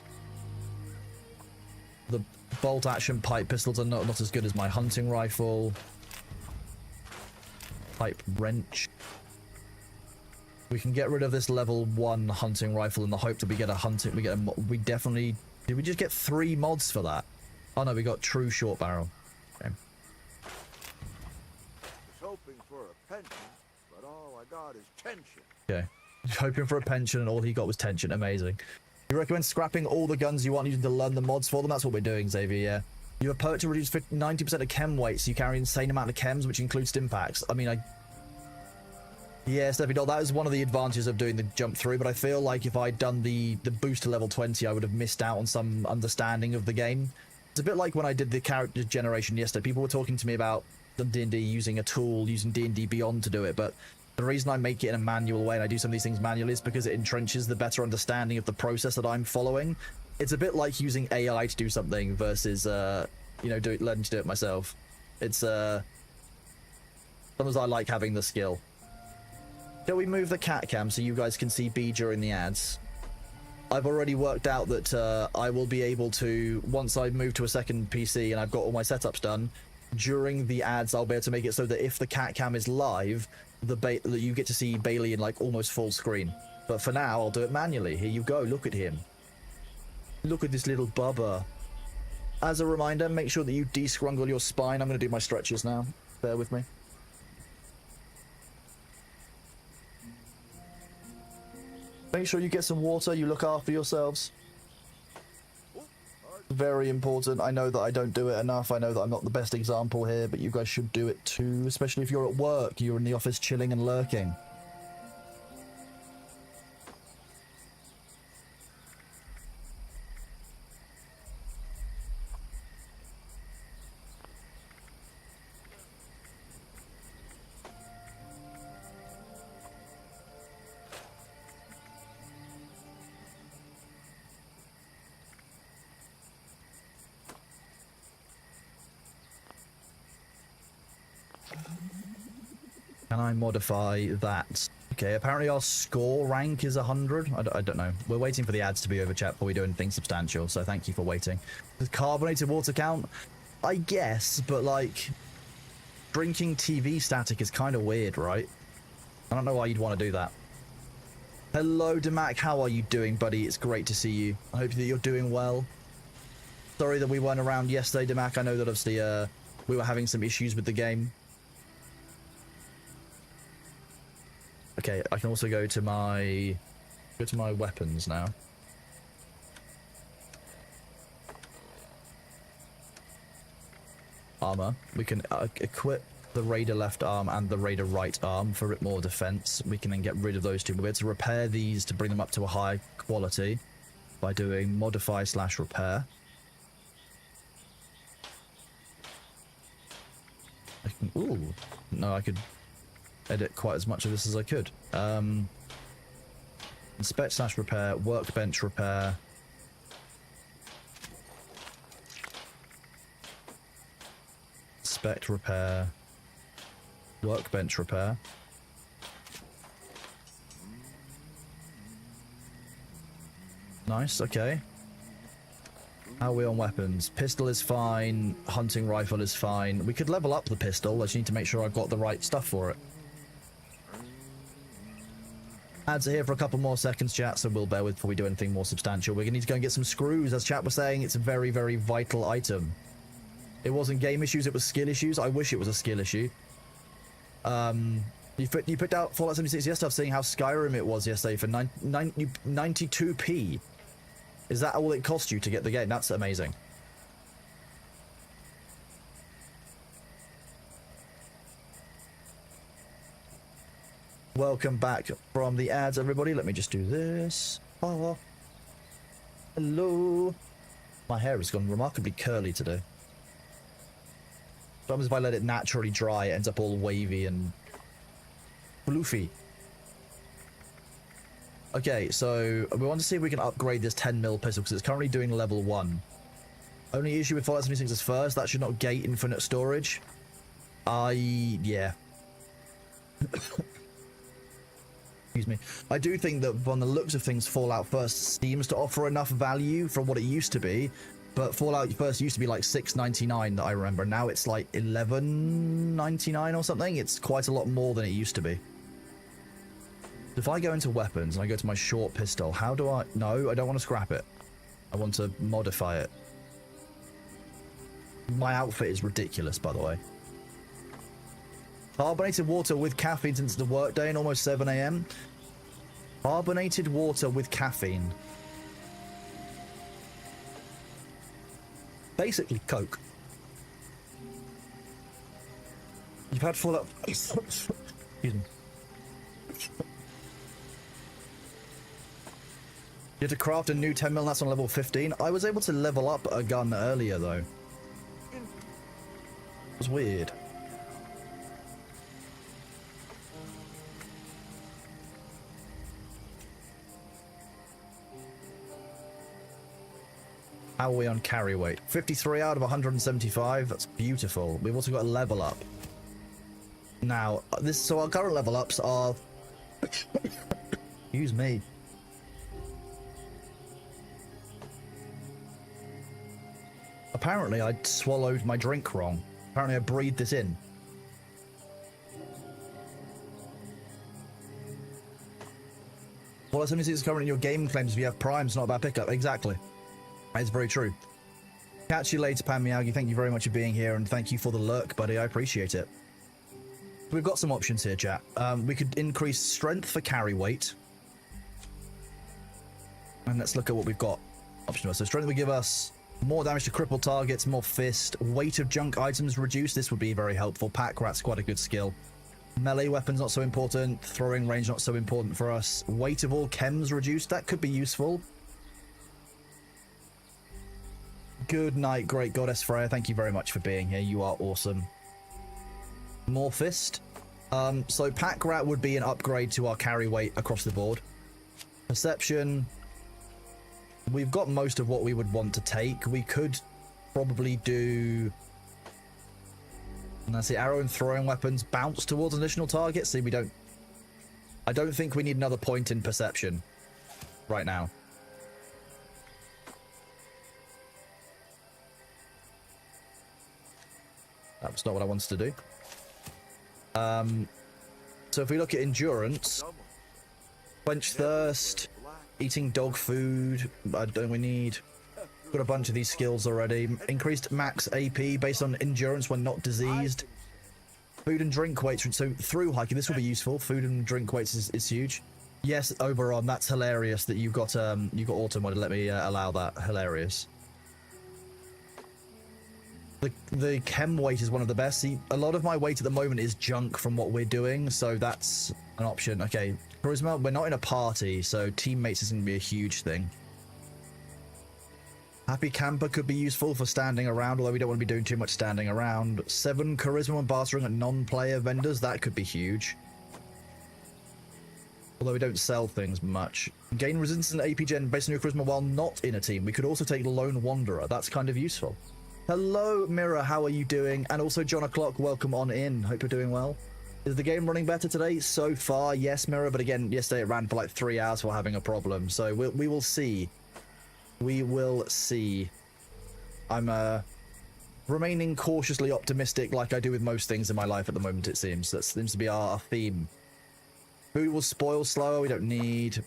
The bolt action pipe pistols are not as good as my hunting rifle. Pipe wrench. We can get rid of this level 1 hunting rifle in the hope that we get a hunting. We definitely. Did we just get 3 mods for that? Oh no, we got true short barrel. Okay. Hoping for a pension, but all I got is tension. Okay. Hoping for a pension and all he got was tension. Amazing. You recommend scrapping all the guns you want using to learn the mods for them? That's what we're doing, Xavier, yeah. You have a perk to reduce 90% of chem weight, so you carry an insane amount of chems, which includes stim packs. I mean, yeah, Steffi Doll, that is one of the advantages of doing the jump through, but I feel like if I'd done the boost to level 20, I would have missed out on some understanding of the game. It's a bit like when I did the character generation yesterday. People were talking to me about the D&D using a tool, using D&D Beyond to do it, but the reason I make it in a manual way and I do some of these things manually is because it entrenches the better understanding of the process that I'm following. It's a bit like using AI to do something versus, you know, learning to do it myself. It's, sometimes I like having the skill. Shall we move the cat cam so you guys can see B during the ads? I've already worked out that I will be able to, once I move to a second PC and I've got all my setups done, during the ads I'll be able to make it so that if the cat cam is live, that you get to see Bailey in like almost full screen. But for now, I'll do it manually. Here you go. Look at him. Look at this little bubba. As a reminder, make sure that you descrungle your spine. I'm going to do my stretches now. Bear with me. Make sure you get some water. You look after yourselves. Very important. I know that I don't do it enough. I know that I'm not the best example here, but you guys should do it too, especially if you're at work, you're in the office chilling and lurking. Can I modify that? Okay, apparently our score rank is 100. I don't know. We're waiting for the ads to be over, chat, before we do anything substantial, so thank you for waiting. Does carbonated water count? I guess, but like, drinking TV static is kind of weird, right? I don't know why you'd want to do that. Hello, Demac. How are you doing, buddy? It's great to see you. I hope that you're doing well. Sorry that we weren't around yesterday, Demac. I know that obviously we were having some issues with the game. Okay, I can also go to my weapons now. Armor. We can equip. the Raider left arm and the Raider right arm for a bit more defense. We can then get rid of those two. We'll be able to repair these to bring them up to a high quality by doing modify/repair. Ooh, no, I could edit quite as much of this as I could. Inspect/repair, workbench repair. Inspect, repair, workbench repair. Nice, okay. How are we on weapons? Pistol is fine, hunting rifle is fine. We could level up the pistol, I just need to make sure I've got the right stuff for it. Ads are here for a couple more seconds, chat, so we'll bear with before we do anything more substantial. We're going to need to go and get some screws. As chat was saying, it's a very, very vital item. It wasn't game issues, it was skill issues. I wish it was a skill issue. You picked out Fallout 76 yesterday, seeing how Skyrim it was yesterday for 92p. Is that all it cost you to get the game? That's amazing. Welcome back from the ads, everybody. Let me just do this. Oh. Hello. My hair has gone remarkably curly today. Sometimes if I let it naturally dry, it ends up all wavy and floofy. Okay, so we want to see if we can upgrade this 10mm pistol because it's currently doing level 1. Only issue with Fallout 76 is first, that should not gate infinite storage. Yeah. Excuse me. I do think that on the looks of things, Fallout First seems to offer enough value for what it used to be. But Fallout First used to be like $6.99 that I remember. Now it's like $11.99 or something. It's quite a lot more than it used to be. If I go into weapons and I go to my short pistol, how do I... No, I don't want to scrap it. I want to modify it. My outfit is ridiculous, by the way. Carbonated water with caffeine since the workday and almost 7 AM. Carbonated water with caffeine. Basically Coke. You've had Fallout... Excuse me. You had to craft a new 10mm, that's on level 15. I was able to level up a gun earlier, though. It was weird. How are we on carry weight? 53 out of 175. That's beautiful. We've also got a level up. Now, so our current level ups are... Excuse me. Apparently, I swallowed my drink wrong. Apparently, I breathed this in. Well, as soon as it's currently in your game claims if you have primes, not a bad pickup. Exactly. It's very true. Catch you later, Pan Miyagi. Thank you very much for being here, and thank you for the lurk, buddy. I appreciate it. We've got some options here, chat. We could increase strength for carry weight. And let's look at what we've got. Option. So strength will give us more damage to crippled targets, more fist. Weight of junk items reduced. This would be very helpful. Pack rat's quite a good skill. Melee weapons not so important. Throwing range not so important for us. Weight of all chems reduced. That could be useful. Good night, great goddess Freya. Thank you very much for being here. You are awesome. More fist. So pack rat would be an upgrade to our carry weight across the board. Perception. We've got most of what we would want to take. We could probably do... And that's the arrow and throwing weapons bounce towards additional targets. See, we don't... I don't think we need another point in perception right now. That's not what I wanted to do. So if we look at endurance, quench thirst, eating dog food, I don't we need. Got a bunch of these skills already. Increased max AP based on endurance when not diseased. Food and drink weights, so through hiking, this will be useful. Food and drink weights is huge. Yes, Oberon, that's hilarious that you've got auto mod. Let me allow that. Hilarious. the chem weight is one of the best. See, a lot of my weight at the moment is junk from what we're doing, so that's an option. Okay, charisma, we're not in a party, so teammates isn't going to be a huge thing. Happy camper could be useful for standing around, although we don't want to be doing too much standing around. 7 charisma and bartering at non-player vendors, that could be huge. Although we don't sell things much. Gain resistance and AP gen based on your charisma while not in a team. We could also take Lone Wanderer. That's kind of useful. Hello, Mirror. How are you doing? And also, John O'Clock, welcome on in. Hope you're doing well. Is the game running better today? So far, yes, Mirror. But again, yesterday it ran for like 3 hours while having a problem. So we will see. We will see. I'm remaining cautiously optimistic like I do with most things in my life at the moment, it seems. That seems to be our theme. Food will spoil slower. We don't need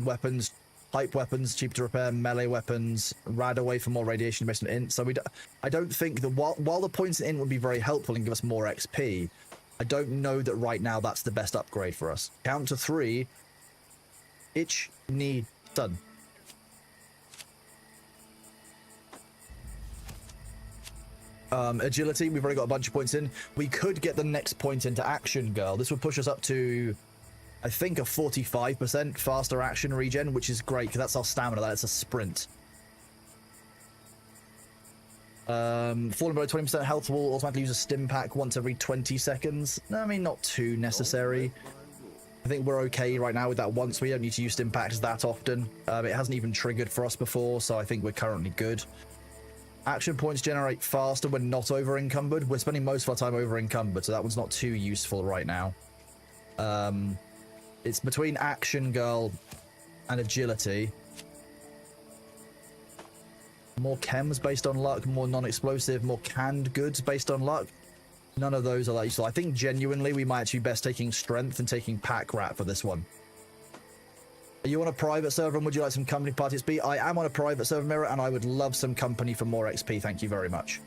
weapons. Hype weapons, cheaper to repair. Melee weapons. Rad away for more radiation based on int. So I don't think that while the points in int would be very helpful and give us more XP, I don't know that right now that's the best upgrade for us. Count to 3. Itch, knee, done. Agility, we've already got a bunch of points in. We could get the next point into Action Girl. This would push us up to, I think, a 45% faster action regen, which is great because that's our stamina. That's a sprint. Falling below 20% health will automatically use a stim pack once every 20 seconds. No, I mean, not too necessary. I think we're okay right now with that once. We don't need to use stim packs that often. It hasn't even triggered for us before, so I think we're currently good. Action points generate faster when not over encumbered. We're spending most of our time over encumbered, so that one's not too useful right now. It's between Action Girl and Agility. More chems based on luck, more non-explosive, more canned goods based on luck. None of those are that useful. I think genuinely we might actually be best taking strength and taking pack rat for this one. Are you on a private server and would you like some company party XP? I am on a private server, Mirror, and I would love some company for more XP. Thank you very much.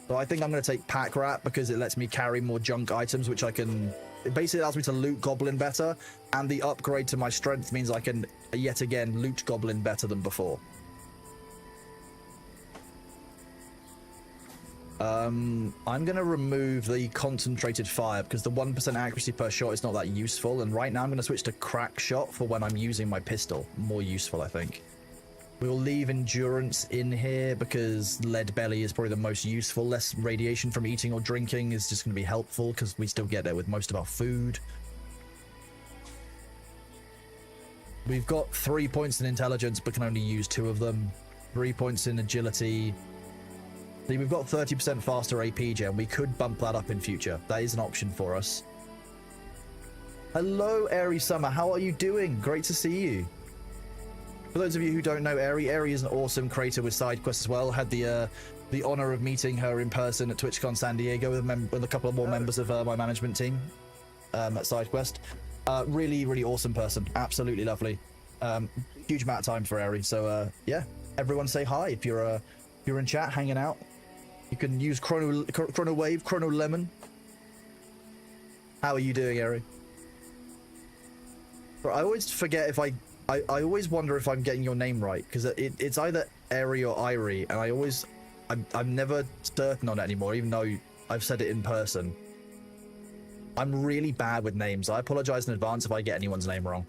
So I think I'm going to take pack rat because it lets me carry more junk items, which I can... It basically allows me to loot goblin better, and the upgrade to my strength means I can, yet again, loot goblin better than before. I'm going to remove the concentrated fire because the 1% accuracy per shot is not that useful, and right now I'm going to switch to crack shot for when I'm using my pistol. More useful, I think. We will leave endurance in here because lead belly is probably the most useful. Less radiation from eating or drinking is just going to be helpful because we still get there with most of our food. We've got 3 points in intelligence but can only use 2 of them. 3 points in agility. See, we've got 30% faster AP gen. We could bump that up in future. That is an option for us. Hello, Airy Summer. How are you doing? Great to see you. For those of you who don't know Airy is an awesome creator with side quests as well. Had the honor of meeting her in person at TwitchCon San Diego with a couple of more members of my management team at SideQuest. Really, really awesome person. Absolutely lovely. Huge amount of time for Airy. So yeah, everyone say hi if you're in chat hanging out. You can use Chrono Wave, Chrono Lemon. How are you doing, Airy? I always forget if I always wonder if I'm getting your name right because it's either Airy or Irie, and I'm never certain on it anymore, even though I've said it in person. I'm really bad with names. I apologize in advance if I get anyone's name wrong.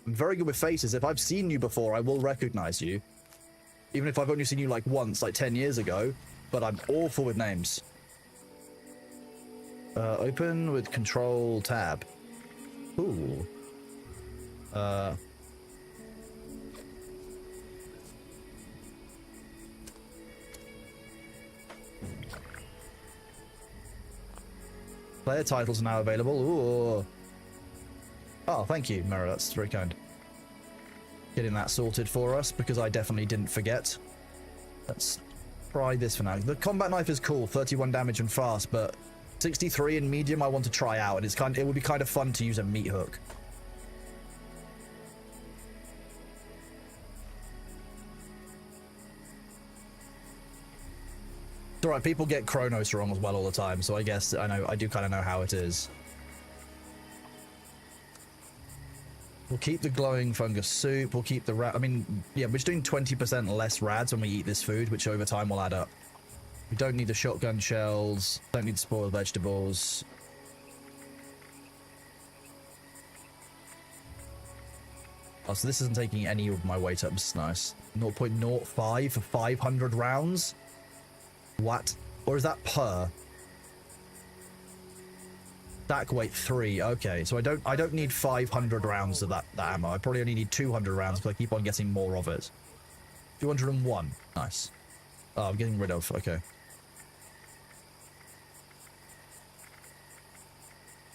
I'm very good with faces. If I've seen you before, I will recognize you. Even if I've only seen you like once, like 10 years ago, but I'm awful with names. Open with Control Tab. Ooh. Player titles are now available. Ooh. Oh, thank you, Mirror. That's very kind. Getting that sorted for us because I definitely didn't forget. Let's try this for now. The combat knife is cool, 31 damage and fast, but 63 in medium I want to try out, and it would be kind of fun to use a meat hook. It's alright, people get Chronos wrong as well all the time, so I guess I do kind of know how it is. We'll keep the glowing fungus soup. We'll keep the rat. I mean, yeah, we're just doing 20% less rads when we eat this food, which over time will add up. We don't need the shotgun shells. Don't need spoiled vegetables. Oh, so this isn't taking any of my weight up. It's nice. 0.05 for 500 rounds. What? Or is that per? Stack weight 3. Okay, so I don't need 500 rounds of that ammo. I probably only need 200 rounds because I keep on getting more of it. 201. Nice. Oh, I'm getting rid of. Okay.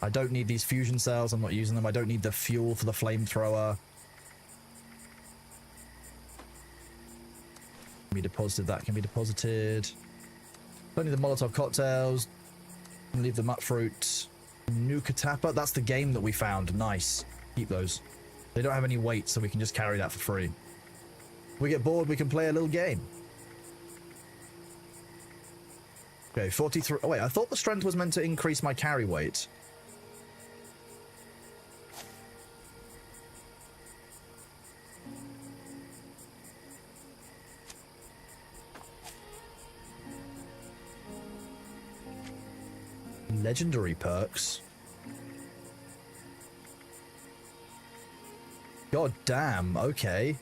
I don't need these fusion cells. I'm not using them. I don't need the fuel for the flamethrower. Can be deposited. That can be deposited. Don't need the Molotov cocktails. Leave the nut fruit. Nukatapa. That's the game that we found. Nice. Keep those. They don't have any weight, so we can just carry that for free. If we get bored, we can play a little game. Okay, 43. Oh, wait. I thought the strength was meant to increase my carry weight. Legendary perks. God damn, okay.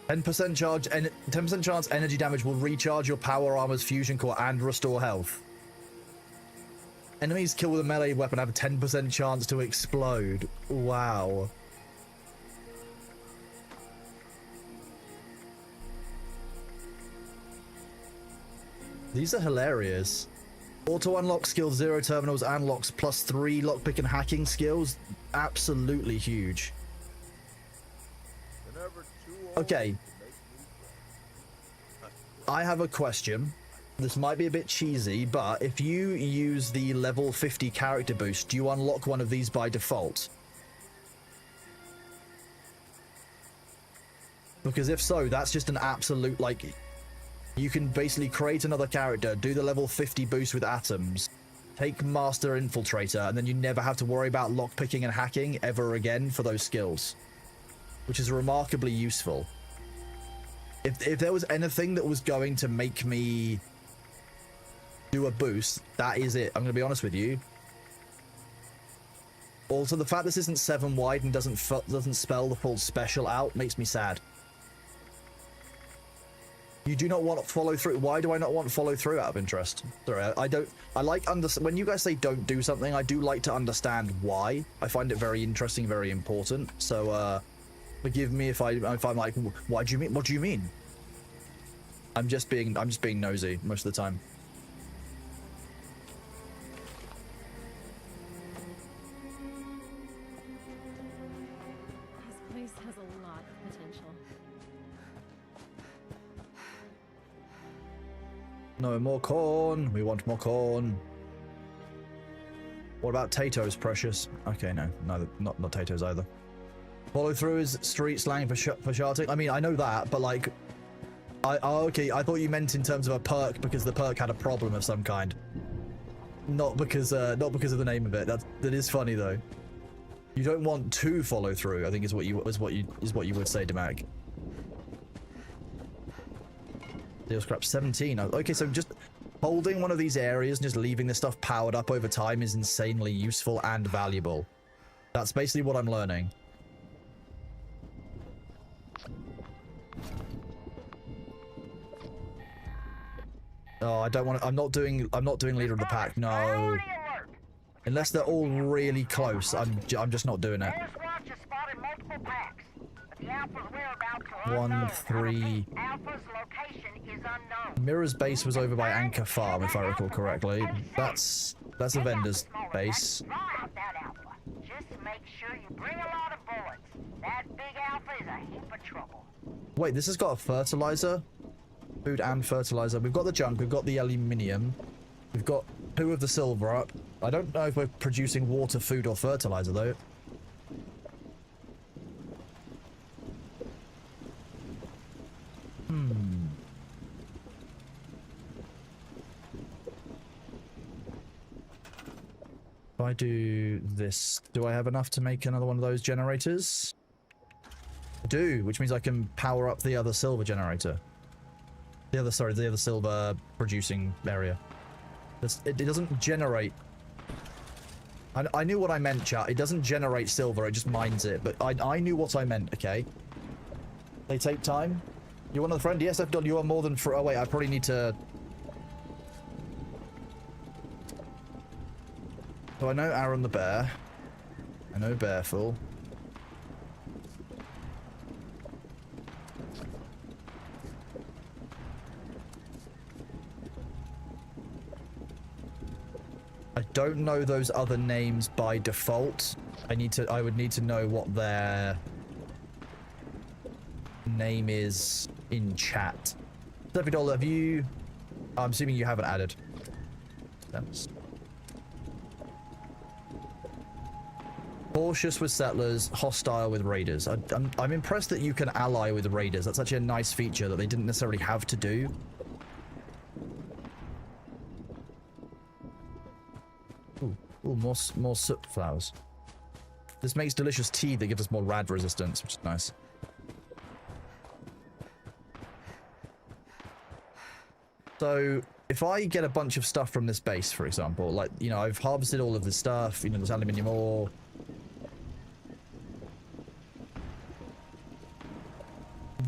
(10% charge and 10% chance energy damage will recharge your power armor's fusion core and restore health. Enemies killed with a melee weapon have a 10% chance to explode. Wow. These are hilarious. Auto unlock skills 0 terminals and locks +3 lockpick and hacking skills. Absolutely huge. Okay. I have a question. This might be a bit cheesy, but if you use the level 50 character boost, do you unlock one of these by default? Because if so, that's just an absolute, like... You can basically create another character, do the level 50 boost with atoms, take Master Infiltrator, and then you never have to worry about lockpicking and hacking ever again for those skills. Which is remarkably useful. If there was anything that was going to make me do a boost, that is it. I'm going to be honest with you. Also, the fact this isn't 7 wide and doesn't spell the full special out makes me sad. You do not want to follow through. Why do I not want follow through out of interest? Sorry, I don't. I like when you guys say don't do something, I do like to understand why. I find it very interesting, very important. So, forgive me if I'm like, what do you mean? What do you mean? I'm just being nosy most of the time. This place has a lot of potential. No more corn. We want more corn. What about potatoes, precious? Okay, no, not potatoes either. Follow through is street slang for sharding. I mean, I know that, but like, okay. I thought you meant in terms of a perk because the perk had a problem of some kind. Not because of the name of it. That is funny though. You don't want to follow through, I think is what you would say, Demac. Steel scrap 17. Okay, so just holding one of these areas and just leaving this stuff powered up over time is insanely useful and valuable. That's basically what I'm learning. Oh, I don't want to. I'm not doing leader of the pack. No. Unless they're all really close, I'm just not doing it. 1, 3. Mirror's base was over by Anchor Farm, if I recall correctly. That's a vendor's base. Wait, this has got a fertilizer? Food and fertilizer. We've got the junk, we've got the aluminium. We've got 2 of the silver up. I don't know if we're producing water, food, or fertilizer, though. If I do this, do I have enough to make another one of those generators? I do, which means I can power up the other silver generator. The other silver producing area. It doesn't generate. I knew what I meant, chat. It doesn't generate silver, it just mines it. But I knew what I meant, okay? They take time. You want another friend? Yes, I've done. You are more than for. Oh, wait, I probably need to. So I know Aaron the Bear. I know Bearful. I don't know those other names by default. I would need to know what their name is in chat. Steffi Doll, have you... I'm assuming you haven't added. That's... Cautious with settlers, hostile with raiders. I'm impressed that you can ally with raiders. That's actually a nice feature that they didn't necessarily have to do. Ooh, more soot flowers. This makes delicious tea that gives us more rad resistance, which is nice. So, if I get a bunch of stuff from this base, for example, like, you know, I've harvested all of this stuff, you know, there's aluminium ore.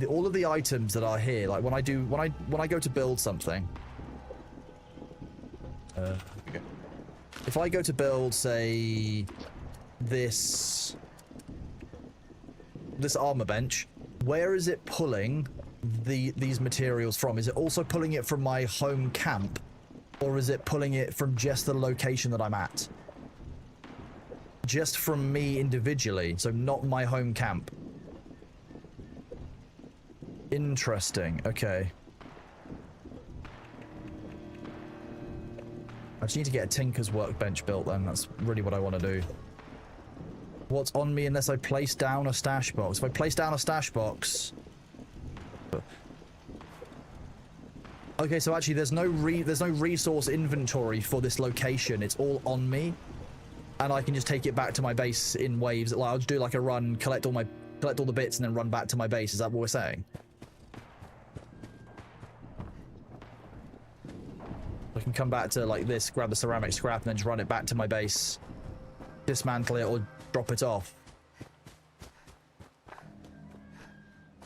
All of the items that are here, like when I go to build something, if I go to build, say, this armor bench, where is it pulling these materials from? Is it also pulling it from my home camp, or is it pulling it from just the location that I'm at? Just from me individually, so not my home camp. Interesting. Okay. I just need to get a tinker's workbench built then. That's really what I want to do. What's on me unless I place down a stash box? If I place down a stash box... Okay, so actually there's no resource inventory for this location. It's all on me. And I can just take it back to my base in waves. Like, I'll just do like a run, collect all the bits and then run back to my base. Is that what we're saying? I can come back to like this, grab the ceramic scrap, and then just run it back to my base, dismantle it, or drop it off.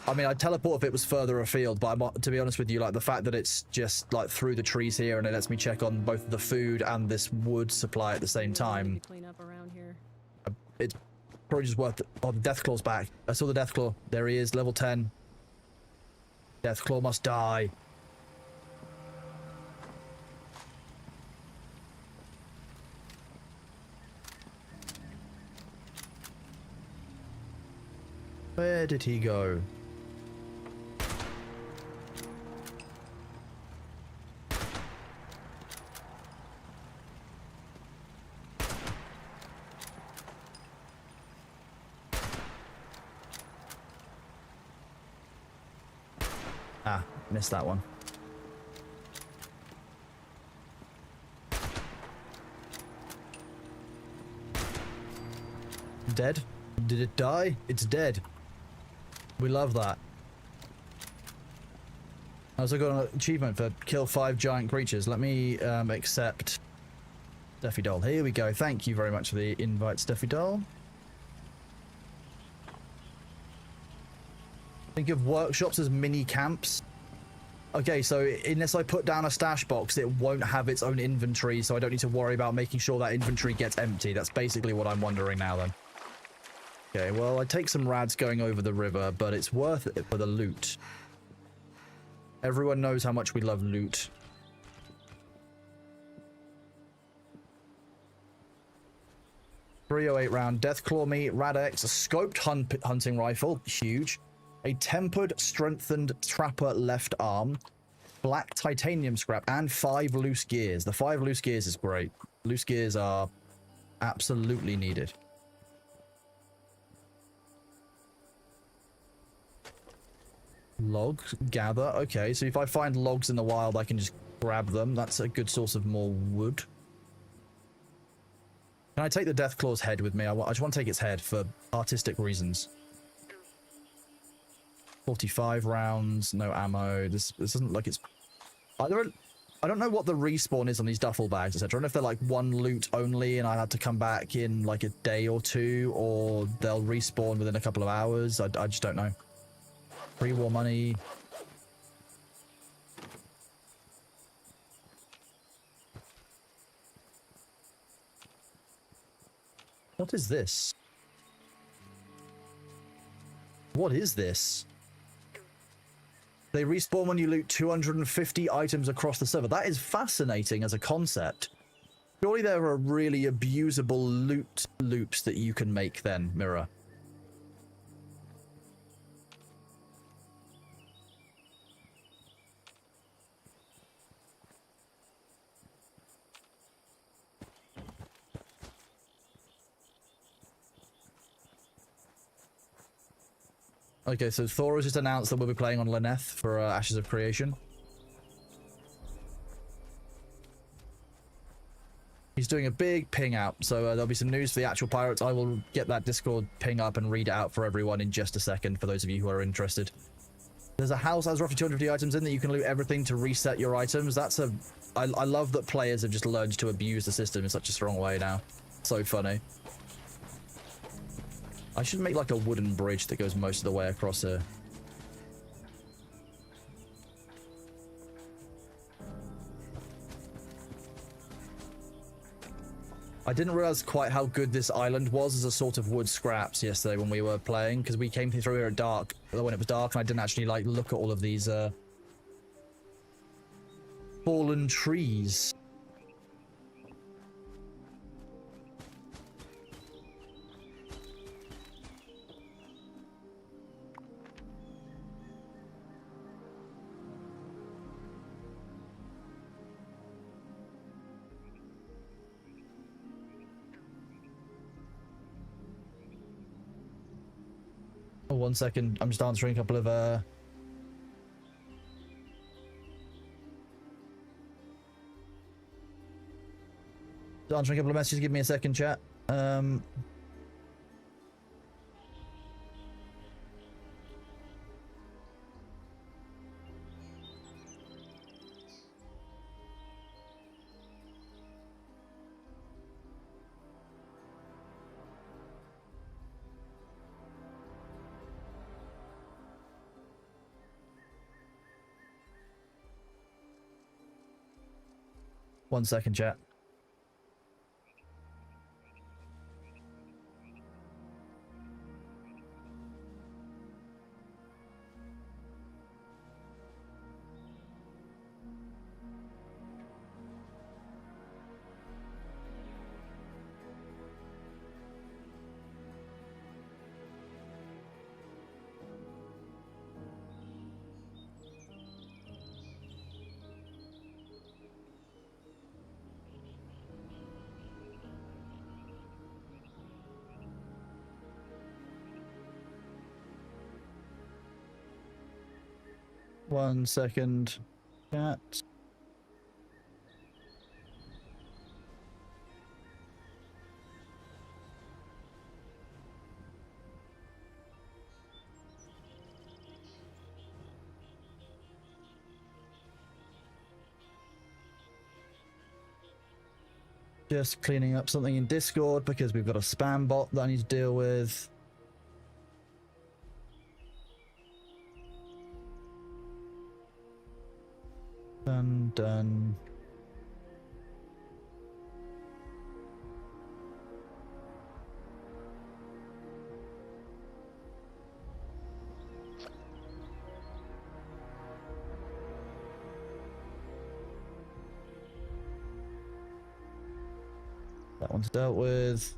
I mean, I'd teleport if it was further afield, but to be honest with you, like the fact that it's just like through the trees here and it lets me check on both the food and this wood supply at the same time. Clean up around here. It's probably just worth it. Oh, the Deathclaw's back. I saw the Deathclaw. There he is, level 10. Deathclaw must die. Where did he go? Ah, missed that one. Dead? Did it die? It's dead. We love that. I also got an achievement for kill 5 giant creatures. Let me accept Steffi Doll. Here we go. Thank you very much for the invite, Steffi Doll. Think of workshops as mini camps. Okay, so unless I put down a stash box, it won't have its own inventory, so I don't need to worry about making sure that inventory gets empty. That's basically what I'm wondering now then. Okay, well, I take some rads going over the river, but it's worth it for the loot. Everyone knows how much we love loot. .308 round Deathclaw meat, Rad-X, a scoped hunting rifle, huge. A tempered, strengthened trapper left arm, black titanium scrap, and 5 loose gears. The 5 loose gears is great. Loose gears are absolutely needed. Logs, gather. Okay, so if I find logs in the wild, I can just grab them. That's a good source of more wood. Can I take the Deathclaw's head with me? I just want to take its head for artistic reasons. 45 rounds, no ammo. This doesn't look it's... I don't know what the respawn is on these duffel bags, etc. I don't know if they're like one loot only and I had to come back in like a day or two, or they'll respawn within a couple of hours. I just don't know. Pre-war money. What is this? What is this? They respawn when you loot 250 items across the server. That is fascinating as a concept. Surely there are really abusable loot loops that you can make then, Mirror. Okay, so Thor has just announced that we'll be playing on Lenneth for Ashes of Creation. He's doing a big ping out, so there'll be some news for the actual pirates. I will get that Discord ping up and read it out for everyone in just a second for those of you who are interested. There's a house that has roughly 250 items in that you can loot everything to reset your items. That's a... I love that players have just learned to abuse the system in such a strong way now. So funny. I should make like a wooden bridge that goes most of the way across here. I didn't realize quite how good this island was as a sort of wood scraps yesterday when we were playing, because we came through here at dark, when it was dark, and I didn't actually like look at all of these fallen trees. Oh, 1 second. I'm just answering a couple of answering a couple of messages. Give me a second, chat. One second, chat. One second, chat. Just cleaning up something in Discord because we've got a spam bot that I need to deal with. Done. That one's dealt with.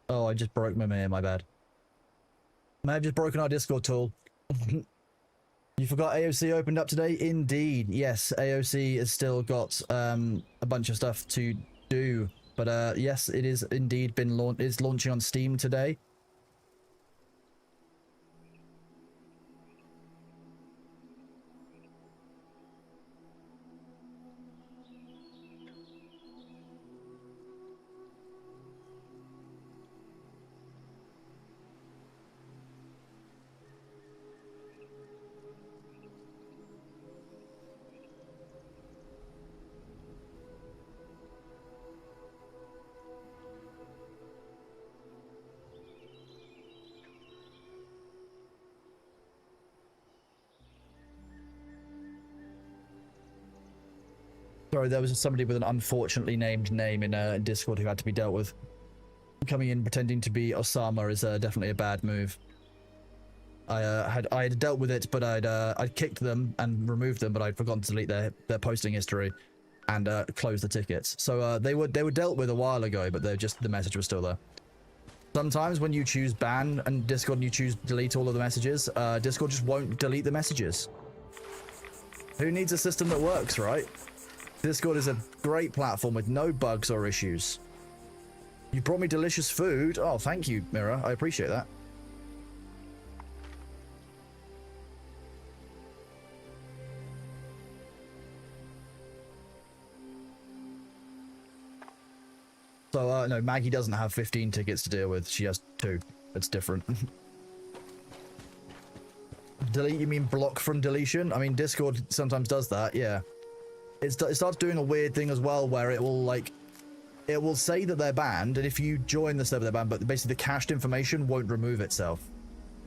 Oh, I just broke my bad. May have just broken our Discord tool. You forgot AOC opened up today? Indeed. Yes, AOC has still got a bunch of stuff to do. But yes, it is indeed it's launching on Steam today. Sorry, there was somebody with an unfortunately named name in Discord who had to be dealt with. Coming in pretending to be Osama is definitely a bad move. I had dealt with it, but I'd kicked them and removed them, but I'd forgotten to delete their posting history and close the tickets. So they were dealt with a while ago, but the message was still there. Sometimes when you choose ban and Discord and you choose delete all of the messages, Discord just won't delete the messages. Who needs a system that works, right? Discord is a great platform with no bugs or issues. You brought me delicious food. Oh, thank you, Mira. I appreciate that. So, no, Maggie doesn't have 15 tickets to deal with. She has 2. It's different. Delete, you mean block from deletion? I mean, Discord sometimes does that, yeah. It starts doing a weird thing as well where it will say that they're banned, and if you join the server they're banned, but basically the cached information won't remove itself.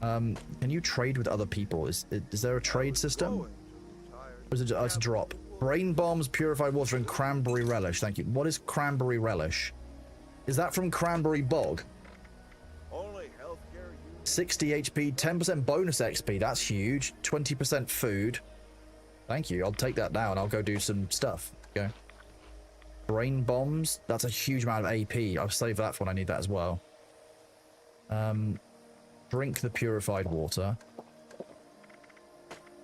Can you trade with other people? Is there a trade system? Or is it it's a drop? Brain bombs, purified water, and cranberry relish. Thank you. What is cranberry relish? Is that from Cranberry Bog? Only healthcare 60 HP, 10% bonus XP. That's huge. 20% food. Thank you. I'll take that down. I'll go do some stuff. Okay. Brain bombs. That's a huge amount of AP. I'll save that for when I need that as well. Drink the purified water.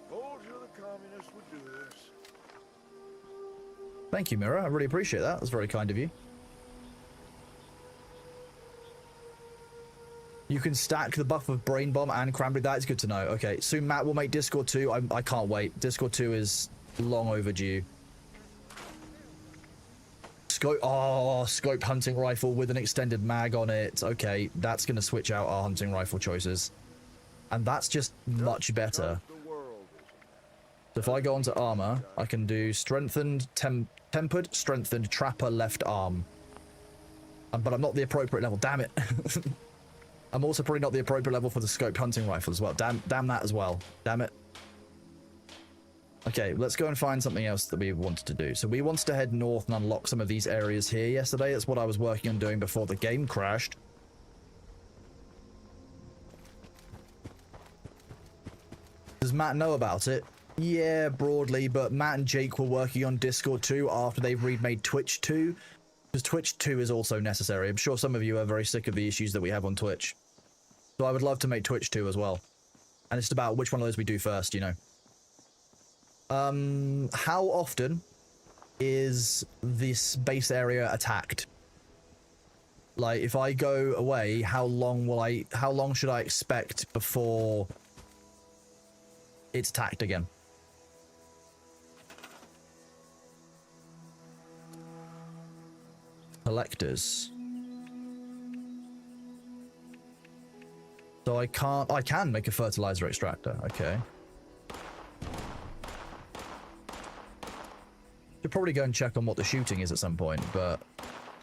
Told you the communists would do this. Thank you, Mira. I really appreciate that. That's very kind of you. You can stack the buff of Brain Bomb and Cranberry. That is good to know. Okay, soon Matt will make Discord 2. I can't wait. Discord 2 is long overdue. Scope hunting rifle with an extended mag on it. Okay, that's going to switch out our hunting rifle choices. And that's just much better. So if I go onto armor, I can do strengthened, tempered, strengthened, trapper, left arm. But I'm not the appropriate level. Damn it. I'm also probably not the appropriate level for the scoped hunting rifle as well. Damn that as well. Damn it. Okay, let's go and find something else that we wanted to do. So we wanted to head north and unlock some of these areas here yesterday. That's what I was working on doing before the game crashed. Does Matt know about it? Yeah, broadly, but Matt and Jake were working on Discord 2 after they've remade Twitch 2. Because Twitch 2 is also necessary. I'm sure some of you are very sick of the issues that we have on Twitch. So I would love to make Twitch 2 as well. And it's about which one of those we do first, you know. How often is this base area attacked? Like, if I go away, how long should I expect before it's attacked again? Collectors. So I can make a fertilizer extractor. Okay. Should probably go and check on what the shooting is at some point, but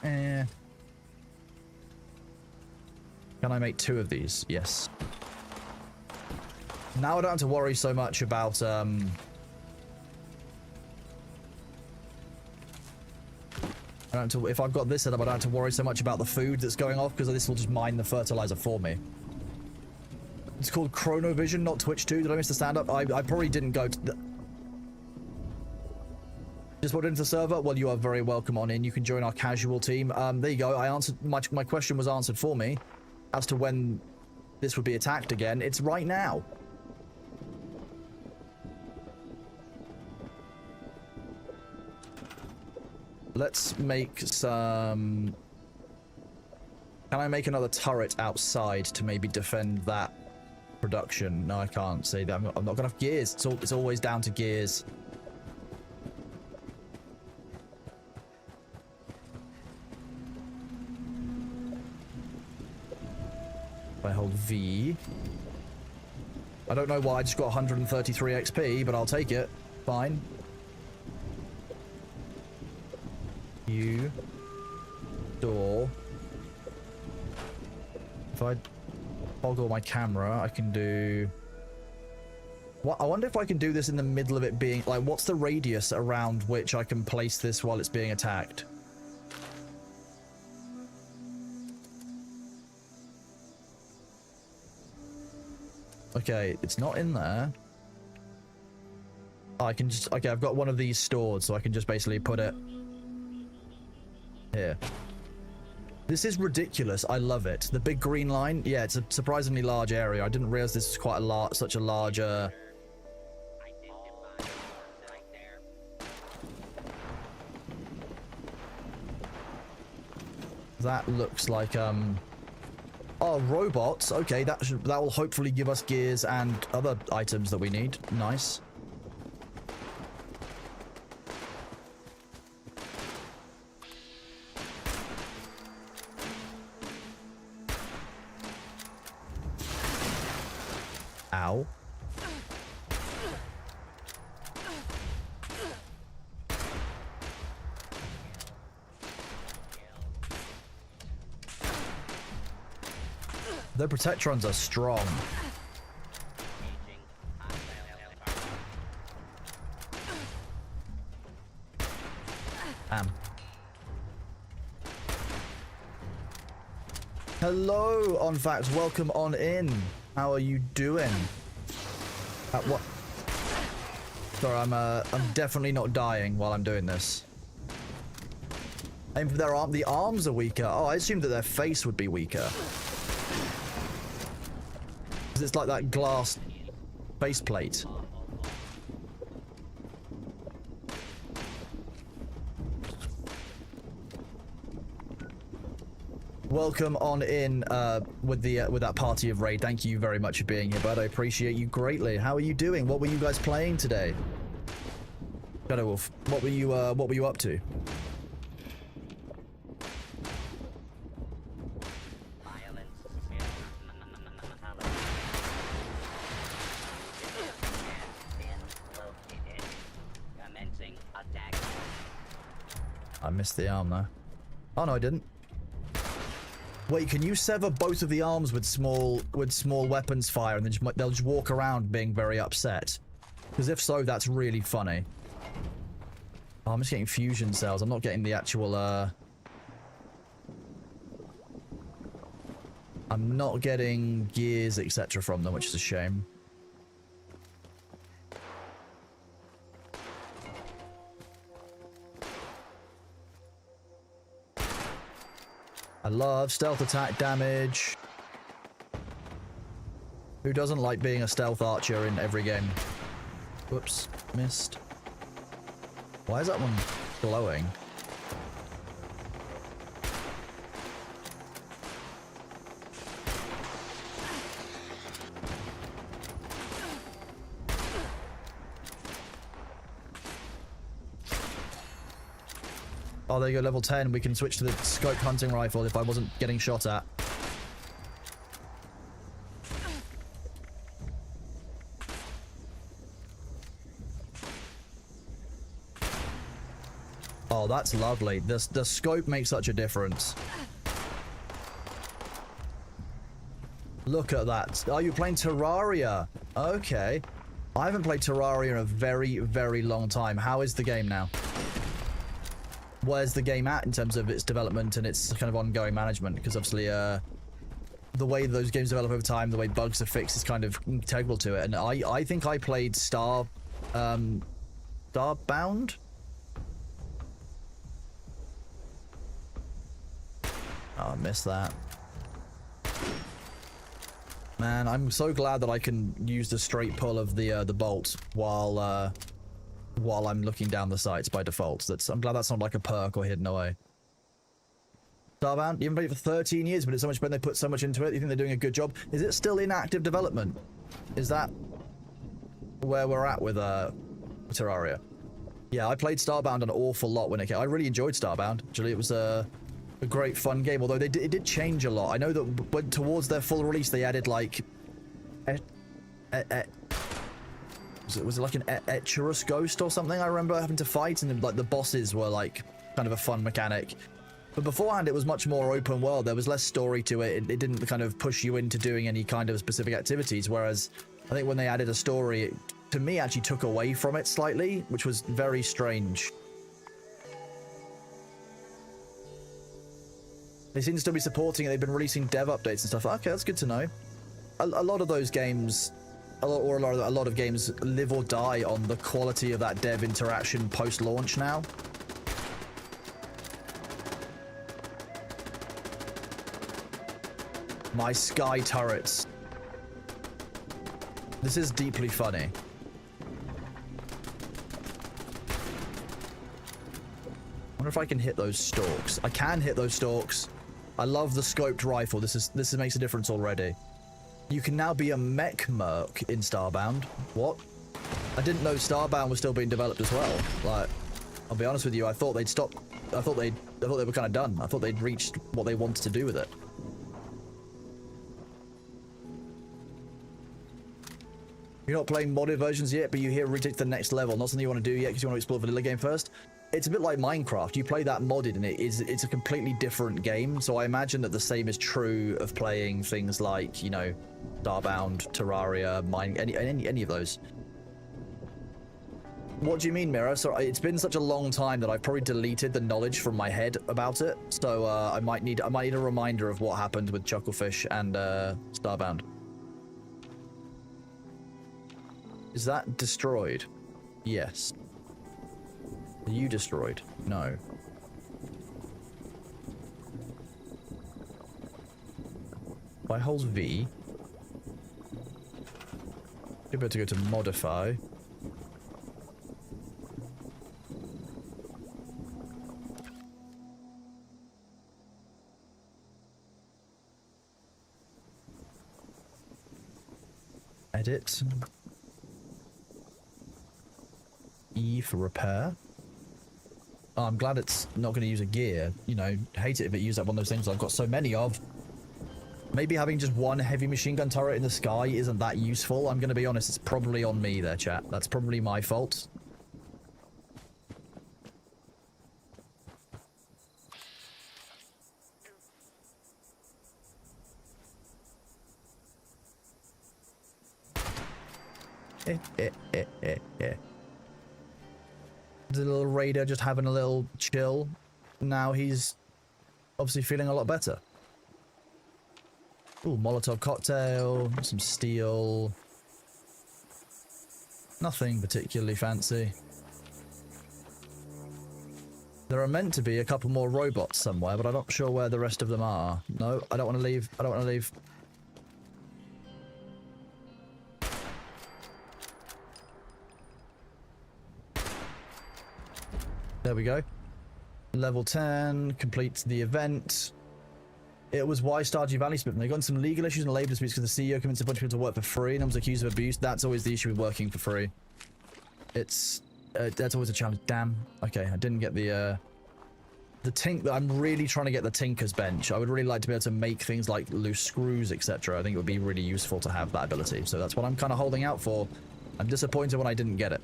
Can I make 2 of these? Yes. Now I don't have to worry so much about if I've got this set up, I don't have to worry so much about the food that's going off, because this will just mine the fertilizer for me. It's called Chronovision, not Twitch 2. Did I miss the stand-up? I probably didn't go to the... Just put into the server? Well, you are very welcome on in. You can join our casual team. There you go. I answered... My question was answered for me as to when this would be attacked again. It's right now. let's make some... Can I make another turret outside to maybe defend that production? No, I can't. See, I'm not got enough gears. It's always down to gears. If I hold V. I don't know why I just got 133 XP, but I'll take it. Fine. U. Door. If I toggle my camera, I can do... What? I wonder if I can do this in the middle of it being... Like, what's the radius around which I can place this while it's being attacked? Okay, it's not in there. I can just... Okay, I've got one of these stored, so I can just basically put it... here. This is ridiculous. I love it. The big green line. Yeah, it's a surprisingly large area. I didn't realize this was quite a such a large... That looks like, Oh, robots. Okay, that will hopefully give us gears and other items that we need. Nice. Ow. The Protectrons are strong. Hello, Onfax. Welcome on in. How are you doing? What? Sorry, I'm definitely not dying while I'm doing this. And the arms are weaker. Oh, I assumed that their face would be weaker. It's like that glass faceplate. Welcome on in with that party of raid. Thank you very much for being here, bud. I appreciate you greatly. How are you doing? What were you guys playing today? Shadow Wolf, what were you up to? I missed the arm though. Oh no, I didn't. Wait, can you sever both of the arms with small weapons fire, and then they'll just walk around being very upset? Because if so, that's really funny. Oh, I'm just getting fusion cells. I'm not getting the actual. I'm not getting gears, etc. from them, which is a shame. I love stealth attack damage. Who doesn't like being a stealth archer in every game? Whoops, missed. Why is that one glowing? Oh, there you go, level 10. We can switch to the scope hunting rifle if I wasn't getting shot at. Oh, that's lovely. The scope makes such a difference. Look at that. Are you playing Terraria? Okay. I haven't played Terraria in a very, very long time. How is the game now? Where's the game at in terms of its development and its kind of ongoing management? Because obviously, the way those games develop over time, the way bugs are fixed is kind of integral to it. And I think I played Starbound? Oh, I missed that. Man, I'm so glad that I can use the straight pull of the bolt while while I'm looking down the sites by default. I'm glad that's not like a perk or hidden away. Starbound, you haven't played it for 13 years, but it's so much better. They put so much into it. You think they're doing a good job? Is it still in active development? Is that where we're at with Terraria? Yeah, I played Starbound an awful lot when it came. I really enjoyed Starbound. Actually, it was a great fun game, although it did change a lot. I know that when towards their full release, they added like... was it like an Echerus ghost or something? I remember having to fight, and like the bosses were like kind of a fun mechanic. But beforehand, it was much more open world. There was less story to it. It didn't kind of push you into doing any kind of specific activities. Whereas I think when they added a story, it, to me, actually took away from it slightly, which was very strange. They seem to still be supporting it. They've been releasing dev updates and stuff. Okay, that's good to know. A lot of those games, a lot of games live or die on the quality of that dev interaction post-launch now. My sky turrets. This is deeply funny. I wonder if I can hit those stalks. I can hit those stalks. I love the scoped rifle. This makes a difference already. You can now be a mech merc in Starbound. What? I didn't know Starbound was still being developed as well. Like, I'll be honest with you. I thought they'd stopped. I thought they were kind of done. I thought they'd reached what they wanted to do with it. You're not playing modded versions yet, but you hear retake to the next level. Not something you want to do yet because you want to explore the vanilla game first. It's a bit like Minecraft. You play that modded and it's a completely different game. So I imagine that the same is true of playing things like, you know, Starbound, Terraria, any of those. What do you mean, Mira? So it's been such a long time that I've probably deleted the knowledge from my head about it. So I might need a reminder of what happened with Chucklefish and Starbound. Is that destroyed? Yes. Are you destroyed? No. If I hold V, you're about to go to modify. Edit. E for repair. Oh, I'm glad it's not going to use a gear. You know, hate it if it used up one of those things I've got so many of. Maybe having just one heavy machine gun turret in the sky isn't that useful. I'm going to be honest, it's probably on me there, chat. That's probably my fault. The little raider just having a little chill. Now he's obviously feeling a lot better. Ooh, Molotov cocktail, some steel. Nothing particularly fancy. There are meant to be a couple more robots somewhere, but I'm not sure where the rest of them are. No, I don't want to leave. I don't want to leave. There we go. Level 10, completes the event. It was why Stardew Valley split. They got in some legal issues and labor disputes because the CEO convinced a bunch of people to work for free and was accused of abuse. That's always the issue with working for free. It's that's always a challenge. Damn. Okay, I didn't get the I'm really trying to get the Tinker's Bench. I would really like to be able to make things like loose screws, etc. I think it would be really useful to have that ability. So that's what I'm kind of holding out for. I'm disappointed when I didn't get it.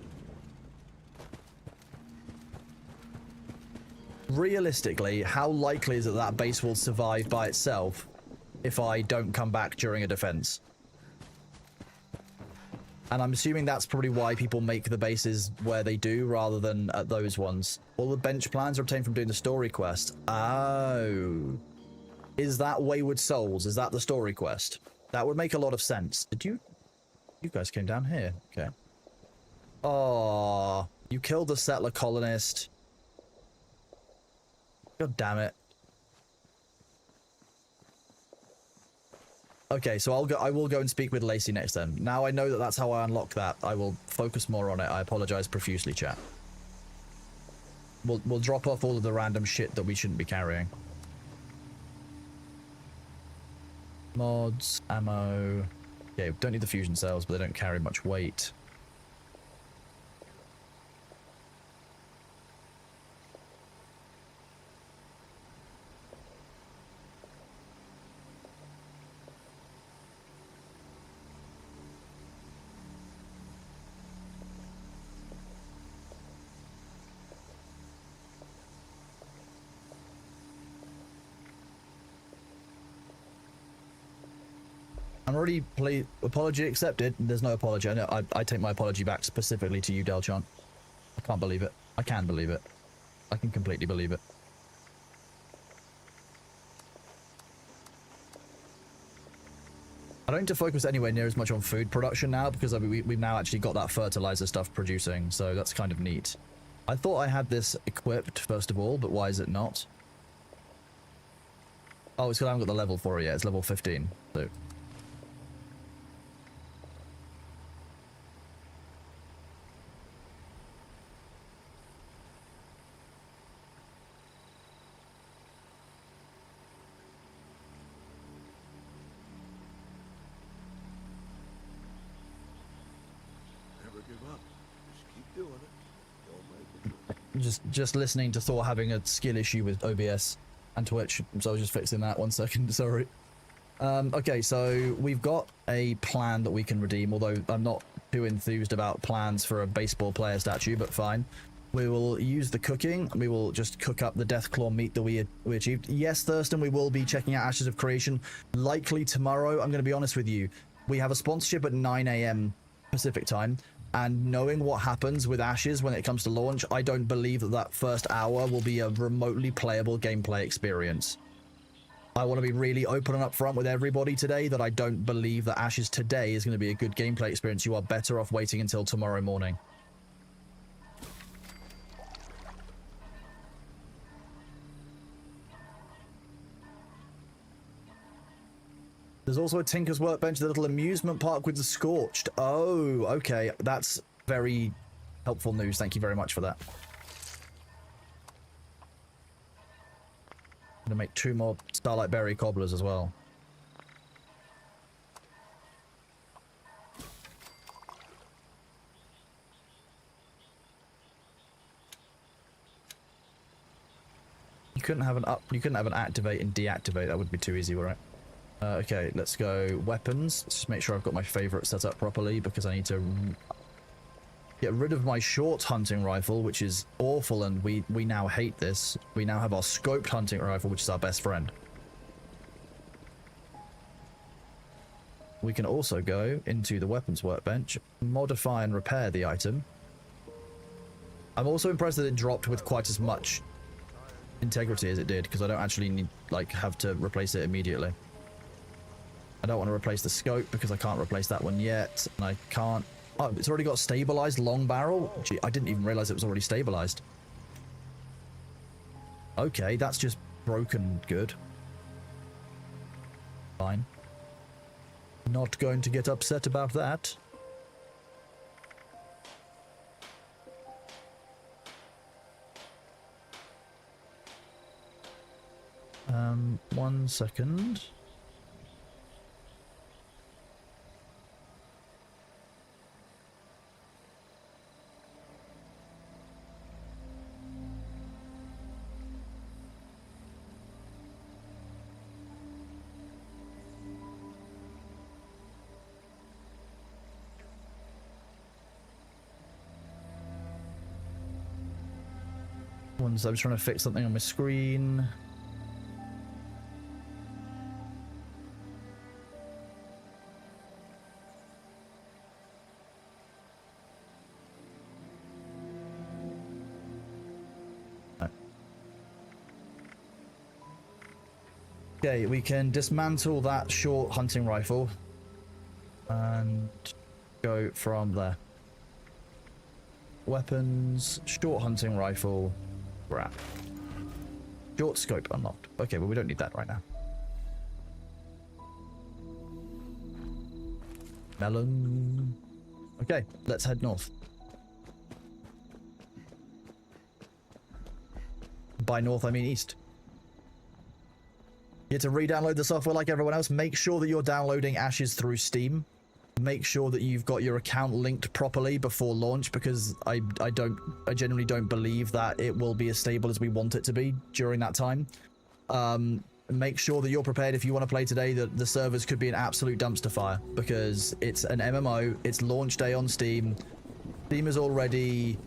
Realistically, how likely is it that base will survive by itself if I don't come back during a defense? And I'm assuming that's probably why people make the bases where they do rather than at those ones. All the bench plans are obtained from doing the story quest. Oh. Is that Wayward Souls? Is that the story quest? That would make a lot of sense. Did you... You guys came down here. Okay. Oh, you killed the settler colonist. God damn it. Okay, so I will go and speak with Lacey next then. Now I know that that's how I unlock that. I will focus more on it. I apologize profusely, chat. We'll drop off all of the random shit that we shouldn't be carrying. Mods, ammo. Okay, don't need the fusion cells, but they don't carry much weight. I'm already apology accepted. There's no apology. I take my apology back specifically to you, Delchon. I can't believe it. I can believe it. I can completely believe it. I don't need to focus anywhere near as much on food production now because we've now actually got that fertilizer stuff producing, so that's kind of neat. I thought I had this equipped first of all, but why is it not? Oh, it's because I haven't got the level for it yet. It's level 15. So. Never give up. Just keep doing it. Don't make it. Just listening to Thor having a skill issue with OBS and Twitch, so I was just fixing that 1 second. Sorry. Okay, so we've got a plan that we can redeem, although I'm not too enthused about plans for a baseball player statue, but fine. We will use the cooking. We will just cook up the Deathclaw meat that we achieved. Yes, Thurston, we will be checking out Ashes of Creation likely tomorrow. I'm going to be honest with you. We have a sponsorship at 9 AM Pacific time, and knowing what happens with Ashes when it comes to launch, I don't believe that that first hour will be a remotely playable gameplay experience. I want to be really open and upfront with everybody today that I don't believe that Ashes today is going to be a good gameplay experience. You are better off waiting until tomorrow morning. There's also a Tinker's Workbench, the little amusement park with the Scorched. Oh, okay. That's very helpful news. Thank you very much for that. I'm gonna make 2 more Starlight Berry Cobblers as well. You couldn't have an activate and deactivate. That would be too easy, right? Okay, let's go weapons. Let's just make sure I've got my favorite set up properly because I need to get rid of my short hunting rifle, which is awful, and we now hate this. We now have our scoped hunting rifle, which is our best friend. We can also go into the weapons workbench, modify and repair the item. I'm also impressed that it dropped with quite as much integrity as it did, because I don't actually need, like, have to replace it immediately. I don't want to replace the scope because I can't replace that one yet, and I can't. Oh, it's already got stabilized long barrel. Gee, I didn't even realize it was already stabilized. Okay, that's just broken good. Fine. Not going to get upset about that. One second. I was trying to fix something on my screen. Okay, we can dismantle that short hunting rifle and go from there. Weapons, short hunting rifle, grab. Short scope unlocked. Okay, well we don't need that right now. Melon. Okay, let's head north. By north, I mean east. You have to re-download the software like everyone else. Make sure that you're downloading Ashes through Steam. Make sure that you've got your account linked properly before launch, because I genuinely don't believe that it will be as stable as we want it to be during that time. Make sure that you're prepared if you want to play today, that the servers could be an absolute dumpster fire, because it's an MMO. It's launch day on Steam. Steam is already...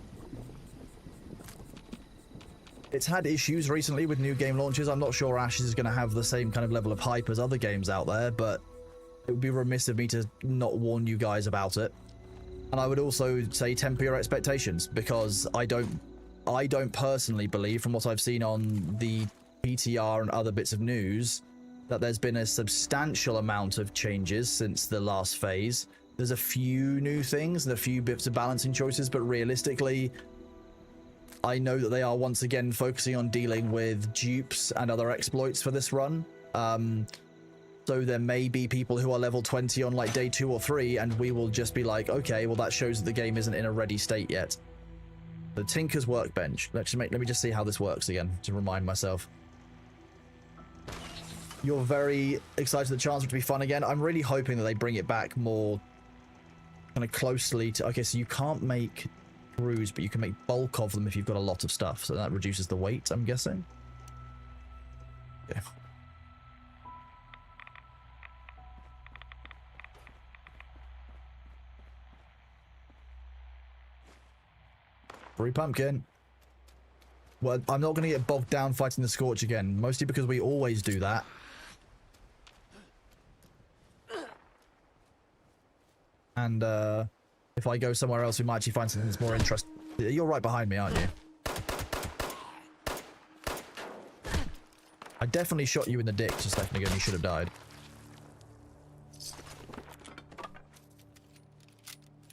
It's had issues recently with new game launches. I'm not sure Ashes is going to have the same kind of level of hype as other games out there, but it would be remiss of me to not warn you guys about it. And I would also say temper your expectations, because I don't personally believe, from what I've seen on the PTR and other bits of news, that there's been a substantial amount of changes since the last phase. There's a few new things and a few bits of balancing choices, but realistically, I know that they are once again focusing on dealing with dupes and other exploits for this run. So there may be people who are level 20 on like day 2 or 3, and we will just be like, okay, well that shows that the game isn't in a ready state yet. The Tinker's Workbench. Let me just see how this works again, to remind myself. You're very excited for the chance for it to be fun again. I'm really hoping that they bring it back more kind of closely to... Okay, so you can't make brews, but you can make bulk of them if you've got a lot of stuff, so that reduces the weight, I'm guessing. Okay. Free pumpkin. Well, I'm not going to get bogged down fighting the Scorch again, mostly because we always do that. And if I go somewhere else, we might actually find something that's more interesting. You're right behind me, aren't you? I definitely shot you in the dick just a second ago and you should have died.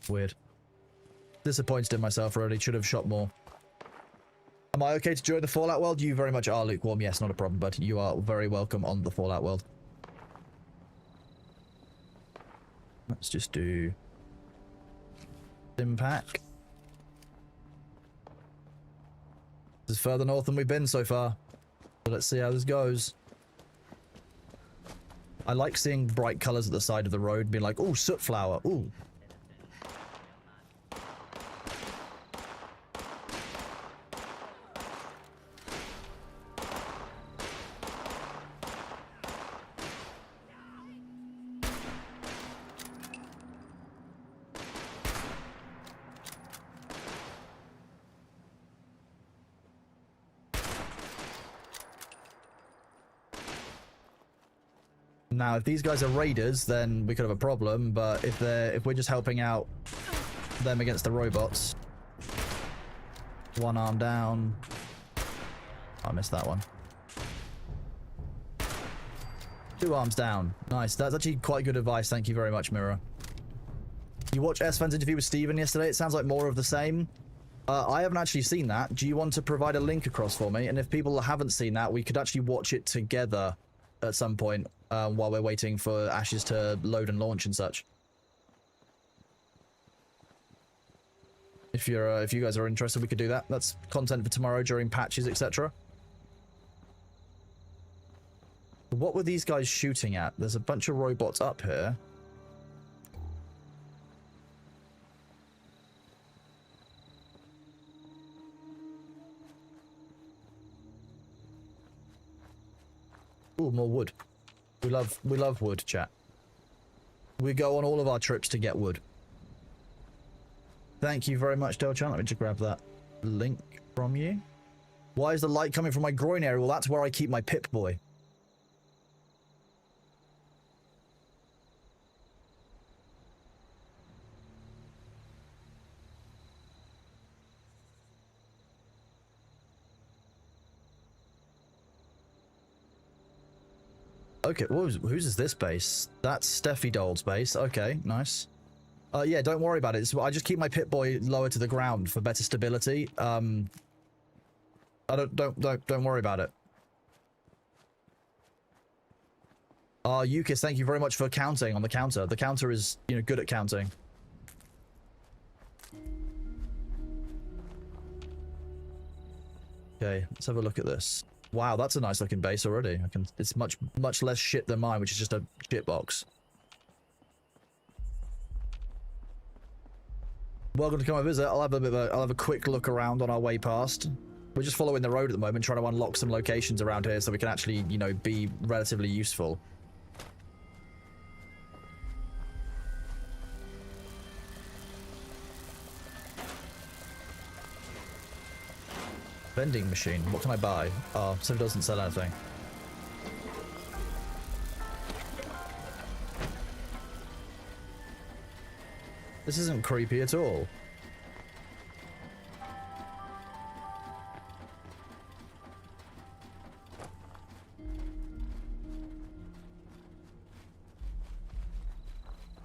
Weird. Disappointed in myself already. Should have shot more. Am I okay to join the Fallout world? You very much are, lukewarm. Yes, not a problem, but you are very welcome on the Fallout world. Let's just do... Impact. This is further north than we've been so far. So let's see how this goes. I like seeing bright colours at the side of the road, being like, ooh, soot flower, ooh. Now, if these guys are raiders, then we could have a problem, but if we're just helping out them against the robots. One arm down. I missed that one. 2 arms down. Nice. That's actually quite good advice. Thank you very much, Mirror. You watch S-Fan's interview with Steven yesterday? It sounds like more of the same. I haven't actually seen that. Do you want to provide a link across for me? And if people haven't seen that, we could actually watch it together at some point while we're waiting for Ashes to load and launch and such. If you guys are interested, we could do that. That's content for tomorrow during patches, etc. What were these guys shooting at? There's a bunch of robots up here. Ooh, more wood. We love wood, chat. We go on all of our trips to get wood. Thank you very much, Delchan. Let me just grab that link from you. Why is the light coming from my groin area? Well, that's where I keep my Pip-Boy. Okay, whose is this base? That's Steffi Dole's base. Okay, nice. Yeah, don't worry about it. I just keep my Pip-Boy lower to the ground for better stability. Don't worry about it. Yukis, thank you very much for counting on the counter. The counter is, you know, good at counting. Okay, let's have a look at this. Wow, that's a nice looking base already. It's much less shit than mine, which is just a shit box. Welcome to come and visit. I'll have a quick look around on our way past. We're just following the road at the moment, trying to unlock some locations around here so we can actually, you know, be relatively useful. Vending machine. What can I buy? Oh, so it doesn't sell anything. This isn't creepy at all.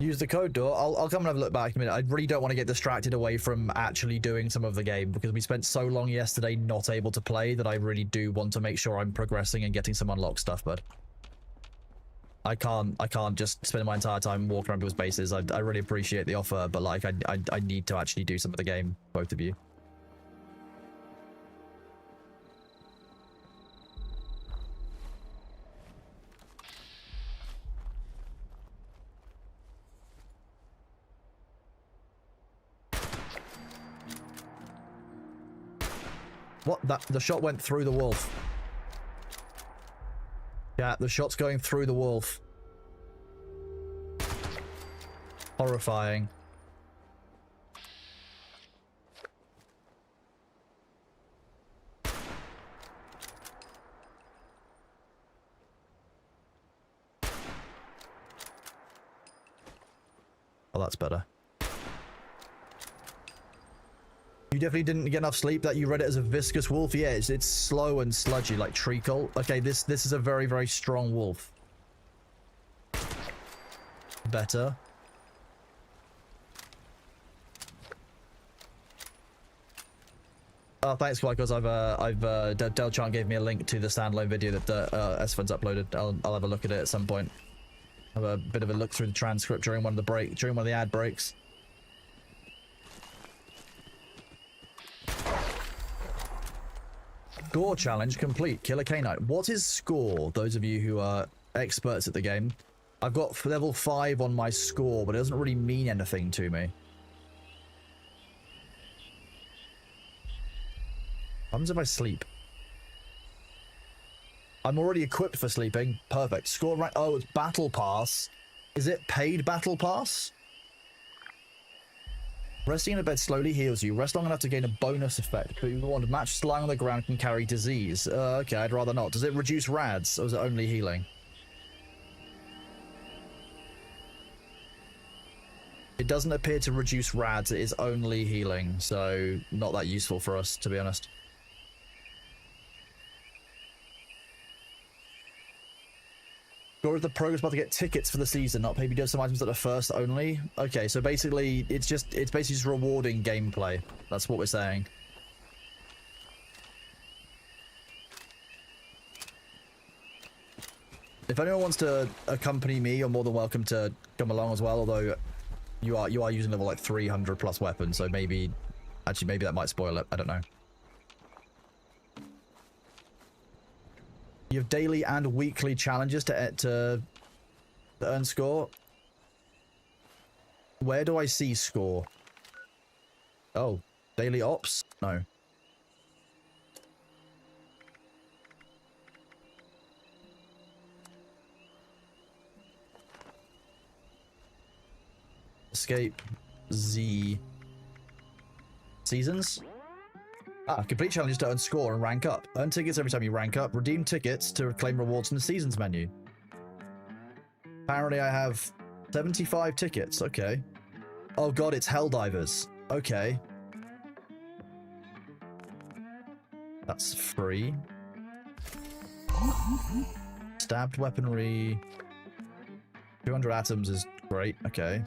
Use the code door. I'll come and have a look back in a minute. I really don't want to get distracted away from actually doing some of the game because we spent so long yesterday not able to play that I really do want to make sure I'm progressing and getting some unlocked stuff, but I can't just spend my entire time walking around people's bases. I really appreciate the offer, but like I need to actually do some of the game, both of you. What? The shot went through the wolf. Yeah, the shot's going through the wolf. Horrifying. Oh, that's better. You definitely didn't get enough sleep. That you read it as a viscous wolf. Yeah, it's slow and sludgy like treacle. Okay, this is a very, very strong wolf. Better. Oh, thanks, because Delchan gave me a link to the standalone video that Esfan's uploaded. I'll have a look at it at some point. Have a bit of a look through the transcript during one of the ad breaks. Score challenge complete. Killer Canine. What is score? Those of you who are experts at the game. I've got level 5 on my score, but it doesn't really mean anything to me. What happens if I sleep? I'm already equipped for sleeping. Perfect. Score rank. Oh, it's battle pass. Is it paid battle pass? Resting in a bed slowly heals you. Rest long enough to gain a bonus effect. But you want matches lying on the ground can carry disease. Okay, I'd rather not. Does it reduce rads, or is it only healing? It doesn't appear to reduce rads. It is only healing, so not that useful for us, to be honest. Or is the progress about to get tickets for the season, not maybe do some items that are first only? Okay, so basically it's basically just rewarding gameplay. That's what we're saying. If anyone wants to accompany me, you're more than welcome to come along as well, although you are using level like 300 plus weapons, so maybe that might spoil it. I don't know. You have daily and weekly challenges to earn score. Where do I see score? Oh, daily ops? No. Escape Z seasons. Complete challenges to earn score and rank up. Earn tickets every time you rank up. Redeem tickets to claim rewards in the seasons menu. Apparently I have 75 tickets. Okay. Oh god, it's Helldivers. Okay. That's free. Stabbed weaponry. 200 atoms is great. Okay.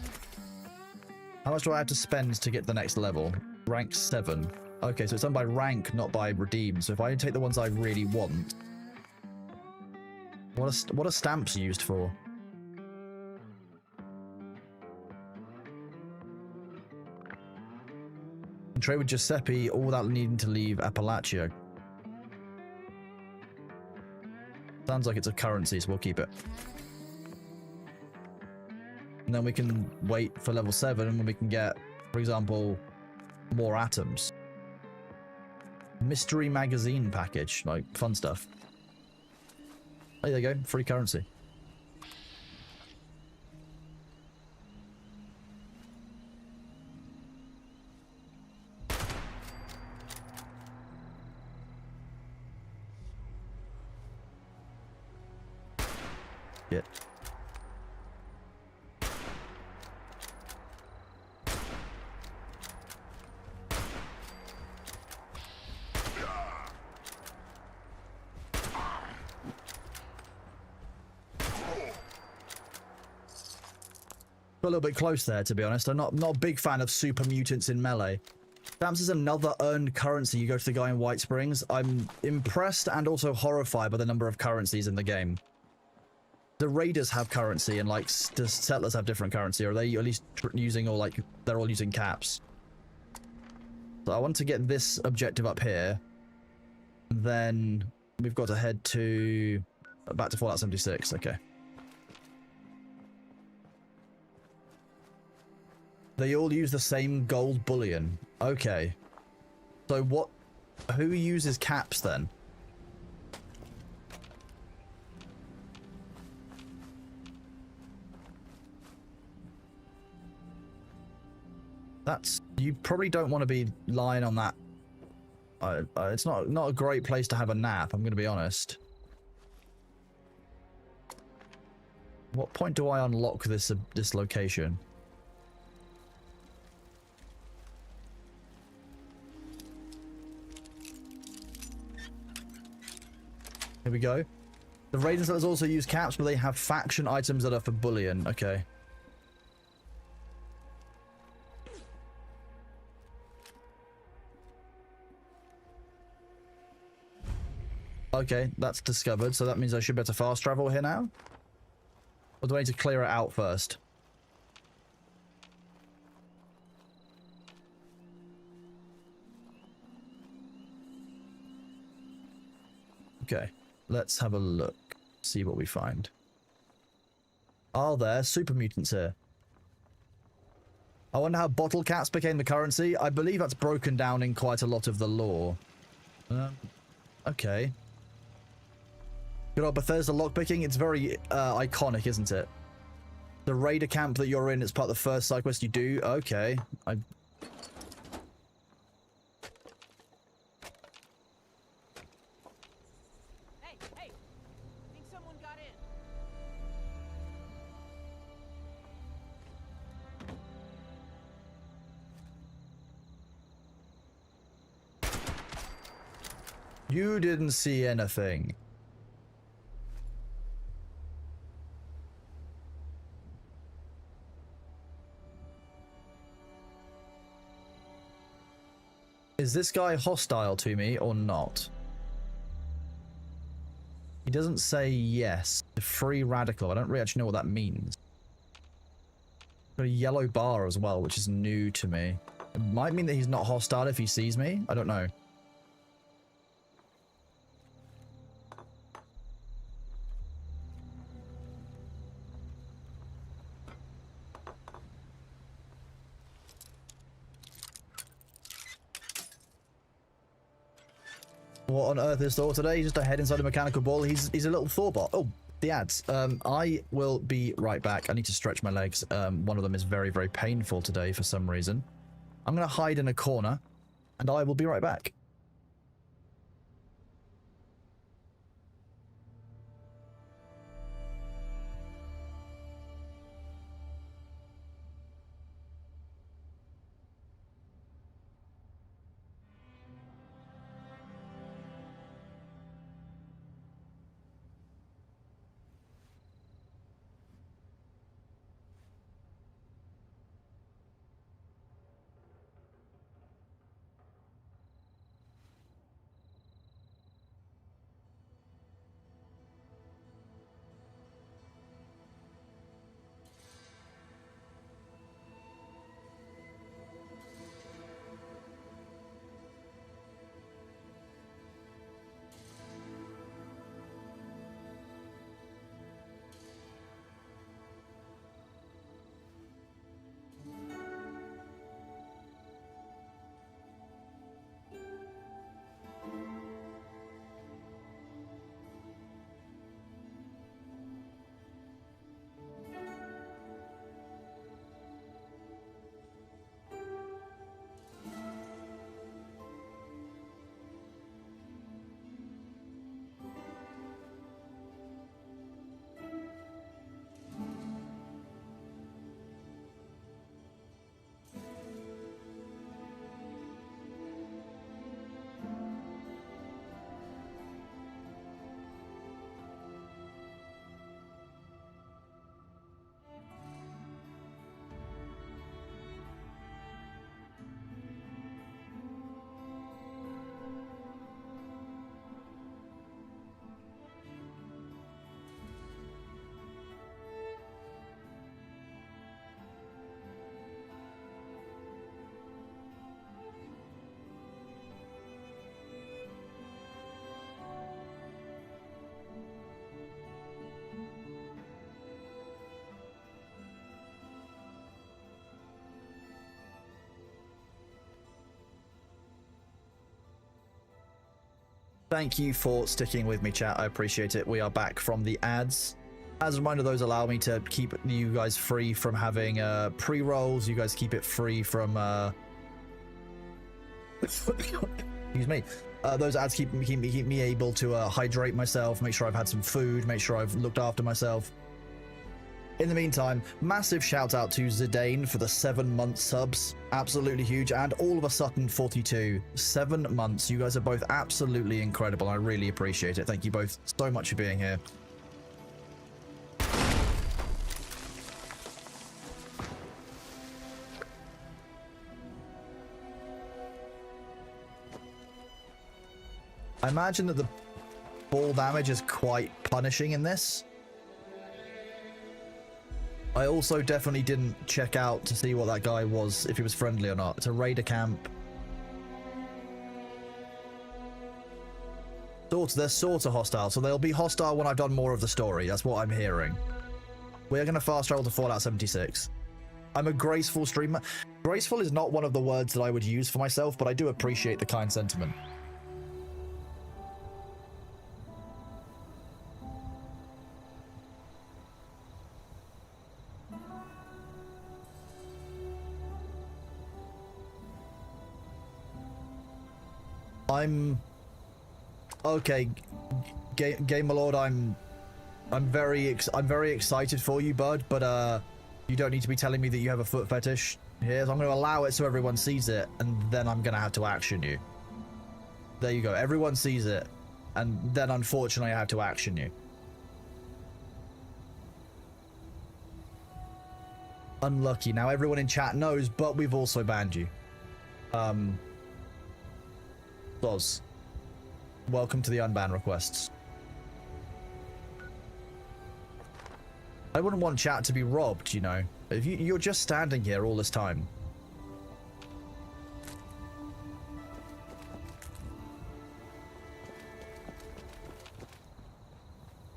How much do I have to spend to get the next level? Rank 7. Okay, so it's done by rank, not by redeem. So if I take the ones I really want, What are stamps used for? Trade with Giuseppe, all without needing to leave Appalachia. Sounds like it's a currency, so we'll keep it. And then we can wait for level 7 when we can get, for example, more atoms. Mystery magazine package, like fun stuff. Oh, there you go, free currency. Shit. Got a little bit close there, to be honest. I'm not a big fan of super mutants in melee. Stamps is another earned currency. You go to the guy in White Springs. I'm impressed and also horrified by the number of currencies in the game. The raiders have currency, and like the settlers have different currency, or are they at least using, or like they're all using caps? So I want to get this objective up here. Then we've got to head to back to Fallout 76. Okay. They all use the same gold bullion. Okay. So what? Who uses caps then? That's, you probably don't want to be lying on that. It's not a great place to have a nap, I'm going to be honest. What point do I unlock this location? Here we go. The Raiders also use caps, but they have faction items that are for bullion. Okay. Okay, that's discovered, so that means I should be able to fast travel here now? Or do I need to clear it out first? Okay, let's have a look. See what we find. Are there super mutants here? I wonder how bottle caps became the currency. I believe that's broken down in quite a lot of the lore. Okay. Good old Bethesda lockpicking. It's very iconic, isn't it? The raider camp that you're in is part of the first side quest you do. Okay. Hey, I think someone got in. You didn't see anything. Is this guy hostile to me or not? He doesn't say yes. The free radical. I don't really actually know what that means. Got a yellow bar as well, which is new to me. It might mean that he's not hostile if he sees me. I don't know. What on earth is Thor today? He's just a head inside a mechanical ball. He's a little Thorbot. Oh, the ads. I will be right back. I need to stretch my legs. One of them is very, very painful today for some reason. I'm going to hide in a corner, and I will be right back. Thank you for sticking with me, chat. I appreciate it. We are back from the ads. As a reminder, those allow me to keep you guys free from having pre-rolls. You guys keep it free from... excuse me. Those ads keep me able to hydrate myself, make sure I've had some food, make sure I've looked after myself. In the meantime, massive shout out to Zidane for the 7-month subs. Absolutely huge. And all of a sudden 42. 7 months. You guys are both absolutely incredible. I really appreciate it. Thank you both so much for being here. I imagine that the ball damage is quite punishing in this. I also definitely didn't check out to see what that guy was, if he was friendly or not. It's a raider camp. They're sort of hostile, so they'll be hostile when I've done more of the story. That's what I'm hearing. We're going to fast travel to Fallout 76. I'm a graceful streamer. Graceful is not one of the words that I would use for myself, but I do appreciate the kind sentiment. I'm okay, Game Lord. I'm very excited for you, bud. But you don't need to be telling me that you have a foot fetish here. So I'm going to allow it so everyone sees it, and then I'm going to have to action you. There you go. Everyone sees it, and then unfortunately I have to action you. Unlucky. Now everyone in chat knows, but we've also banned you. Loz, welcome to the unban requests. I wouldn't want chat to be robbed, you know. If you're just standing here all this time.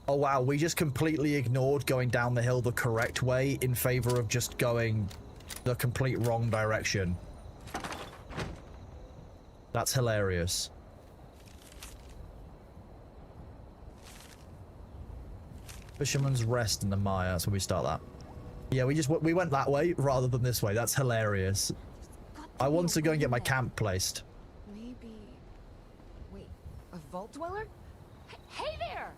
Oh wow, we just completely ignored going down the hill the correct way in favor of just going the complete wrong direction. That's hilarious. Fisherman's Rest in the mire. That's where we start that. Yeah, we went that way rather than this way. That's hilarious. I want to go and get my camp placed. Maybe... Wait, a vault dweller? Hey there!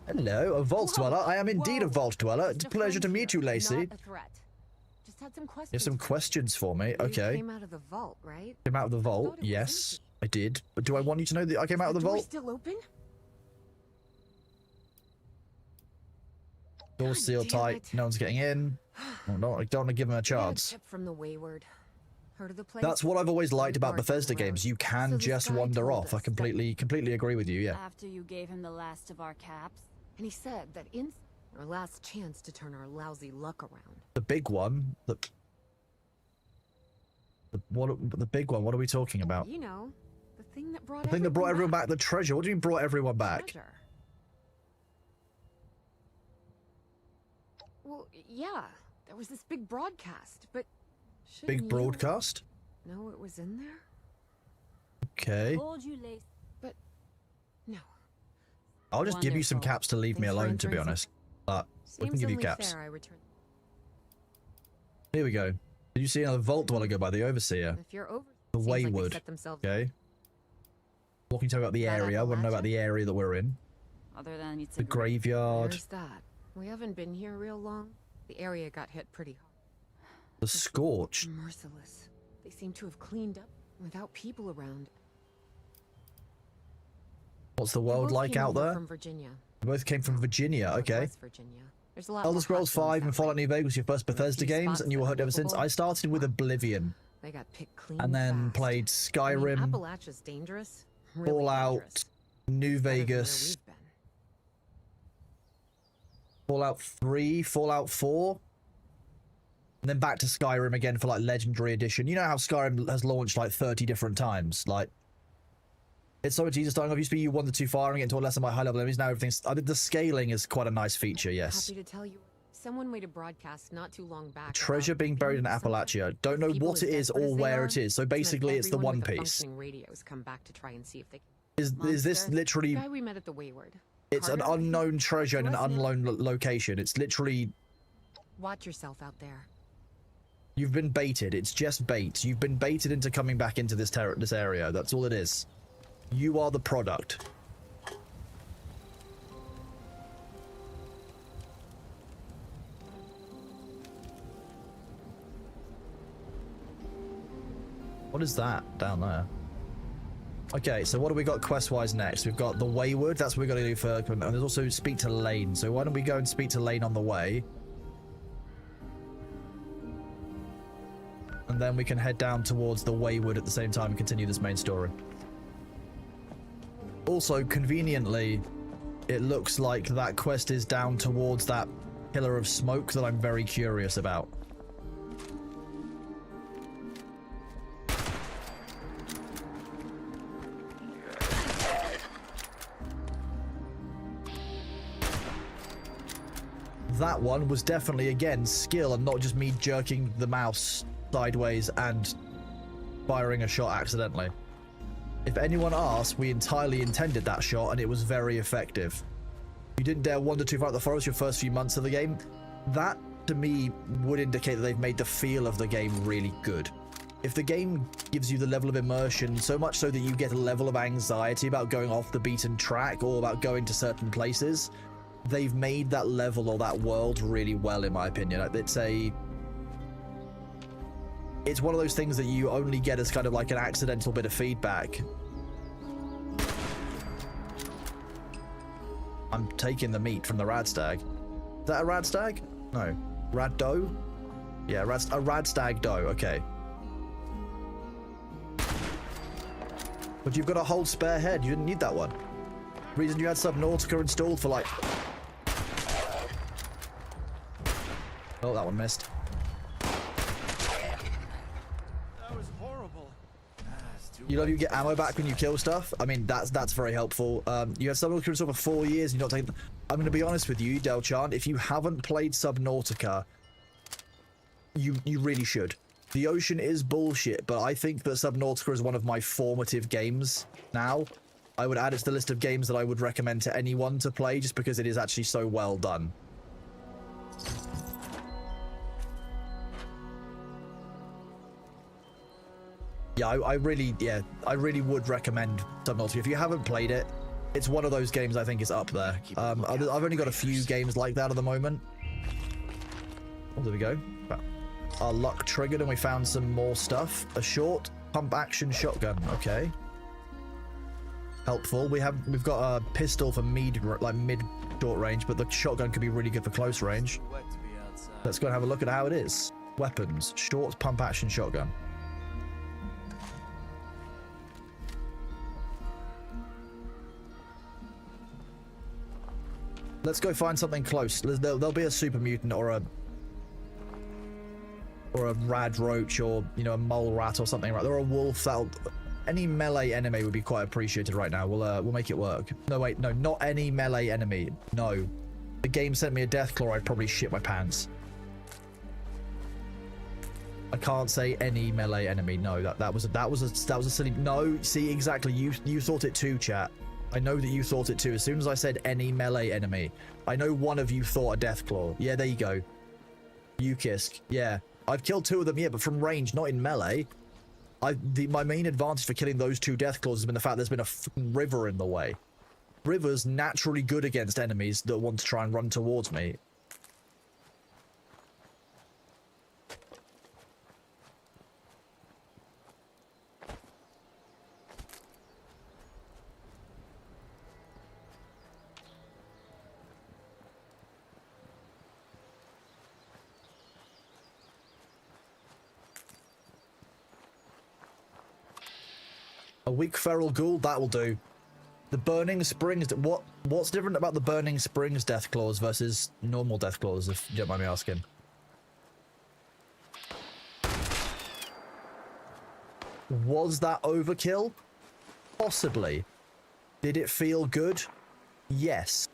Hello, a vault dweller. I am indeed a vault dweller. It's a Just a pleasure to friend meet you, here, Lacey. not a threat. Just had some questions. You have some questions for me. Okay. You came out of the vault, right? Came out of the vault. thought it was Yes, empty. I did. But do I want you to know that I came out of the door vault? still open? Door's God sealed damn tight. it. No one's getting in. I don't want to give them a I got a chance. tip from the Wayward. Heard of the place? That's what I've always liked about Guards on the Bethesda road. games. You So can this just guy wander told off. I us that- completely agree with you. Yeah. After you gave him the last of our caps? And he said that in our last chance to turn our lousy luck around. The big one. The big one. What are we talking about? You know, the thing that brought The thing that brought everyone back. The treasure. What do you mean brought everyone back? Treasure. Well, yeah, there was this big broadcast, but shouldn't Big you broadcast. know it was in there? Okay. Told you, Lace. But no. I'll just give you some Wonderful. caps to leave me Thanks for alone, to be answering honest. But we Seems can give you only caps. fair I returned. Here we go. Did you see another vault dweller go by? The Overseer. If you're over, The seems like they Wayward. set themselves Okay. Walking to about the That area. I want to know about Appalachia? the area that we're in. Other than it's The a graveyard. There's that. We haven't been here real long. The area got hit pretty hard. The Scorch. Merciless. They seem to have cleaned up without people around. What's the We world both like came out over there? From Virginia. We both came from Virginia. Okay. Northwest Virginia. There's a lot Elder more Scrolls hot zones 5 and that Fallout way. New Vegas, your first There are a Bethesda few games, spots and you that were are hooked ever since. livable. I started with Oblivion, They got picked clean and then fast. played I mean, Skyrim, Appalachia's dangerous. Really Fallout, dangerous. New Better than where Vegas, we've been. Fallout 3, Fallout 4, and then back to Skyrim again for like Legendary Edition. You know how Skyrim has launched like 30 different times. Like, it's so much easier starting off. Used to be you wander too far and get into a lesson by high level enemies. Now everything's. I think the scaling is quite a nice feature. Yes. Happy to tell you, someone made a broadcast not too long back. Treasure about being buried in somewhere. Appalachia. Don't know People what as it is desperate as or they where are, it is. So meant basically, it's the everyone One with a Piece. functioning radios come back to try and see if they. Is this Monster. literally? Guy we met at the Wayward. It's an Carter? unknown treasure in an Bless me. unknown location. It's literally. Watch yourself out there. You've been baited. It's just bait. You've been baited into coming back into this area. That's all it is. You are the product. What is that down there? Okay, so what do we got quest-wise next? We've got the Wayward. That's what we got to do for... And there's also speak to Lane. So why don't we go and speak to Lane on the way? And then we can head down towards the Wayward at the same time and continue this main story. Also, conveniently, it looks like that quest is down towards that pillar of smoke that I'm very curious about. That one was definitely, again, skill and not just me jerking the mouse sideways and firing a shot accidentally. If anyone asks, we entirely intended that shot and it was very effective. You didn't dare wander too far out the forest your first few months of the game. That, to me, would indicate that they've made the feel of the game really good. If the game gives you the level of immersion, so much so that you get a level of anxiety about going off the beaten track or about going to certain places, they've made that level or that world really well, in my opinion. It's one of those things that you only get as kind of like an accidental bit of feedback. I'm taking the meat from the Radstag. Is that a Radstag? No. Rad doe? Yeah, a Radstag doe, okay. But you've got a whole spare head. You didn't need that one. Reason you had Subnautica installed for like... Oh, that one missed. That was horrible. You know, you get ammo back when you kill stuff. I mean, that's very helpful. You have Subnautica installed for 4 years and you're not taking... I'm going to be honest with you, Delchan. If you haven't played Subnautica, you really should. The ocean is bullshit, but I think that Subnautica is one of my formative games now. I would add it to the list of games that I would recommend to anyone to play just because it is actually so well done. Yeah, I really would recommend Subnautica. If you haven't played it, it's one of those games I think is up there. I've only got a few games like that at the moment. Oh, there we go. Our luck triggered and we found some more stuff. A short pump action shotgun. Okay. Helpful. We've got a pistol for mid short range, but the shotgun could be really good for close range. Let's go and have a look at how it is. Weapons. Short pump action shotgun. Let's go find something close. There'll be a super mutant or a rad roach or, you know, a mole rat or something, right? Or a wolf. Any melee enemy would be quite appreciated right now. We'll make it work. No, wait, no, not any melee enemy. No. The game sent me a Deathclaw, I'd probably shit my pants. I can't say any melee enemy. No, that was a silly... No, see, exactly. You thought it too, chat. I know that you thought it too. As soon as I said any melee enemy, I know one of you thought a Deathclaw. Yeah, there you go. Ukisk. Yeah. I've killed 2 of them, yeah, but from range, not in melee. My main advantage for killing those 2 Deathclaws has been the fact there's been a river in the way. River's naturally good against enemies that want to try and run towards me. A weak feral ghoul, that will do. The Burning Springs, what's different about the Burning Springs Deathclaws versus normal Deathclaws, if you don't mind me asking? Was that overkill? Possibly. Did it feel good? Yes.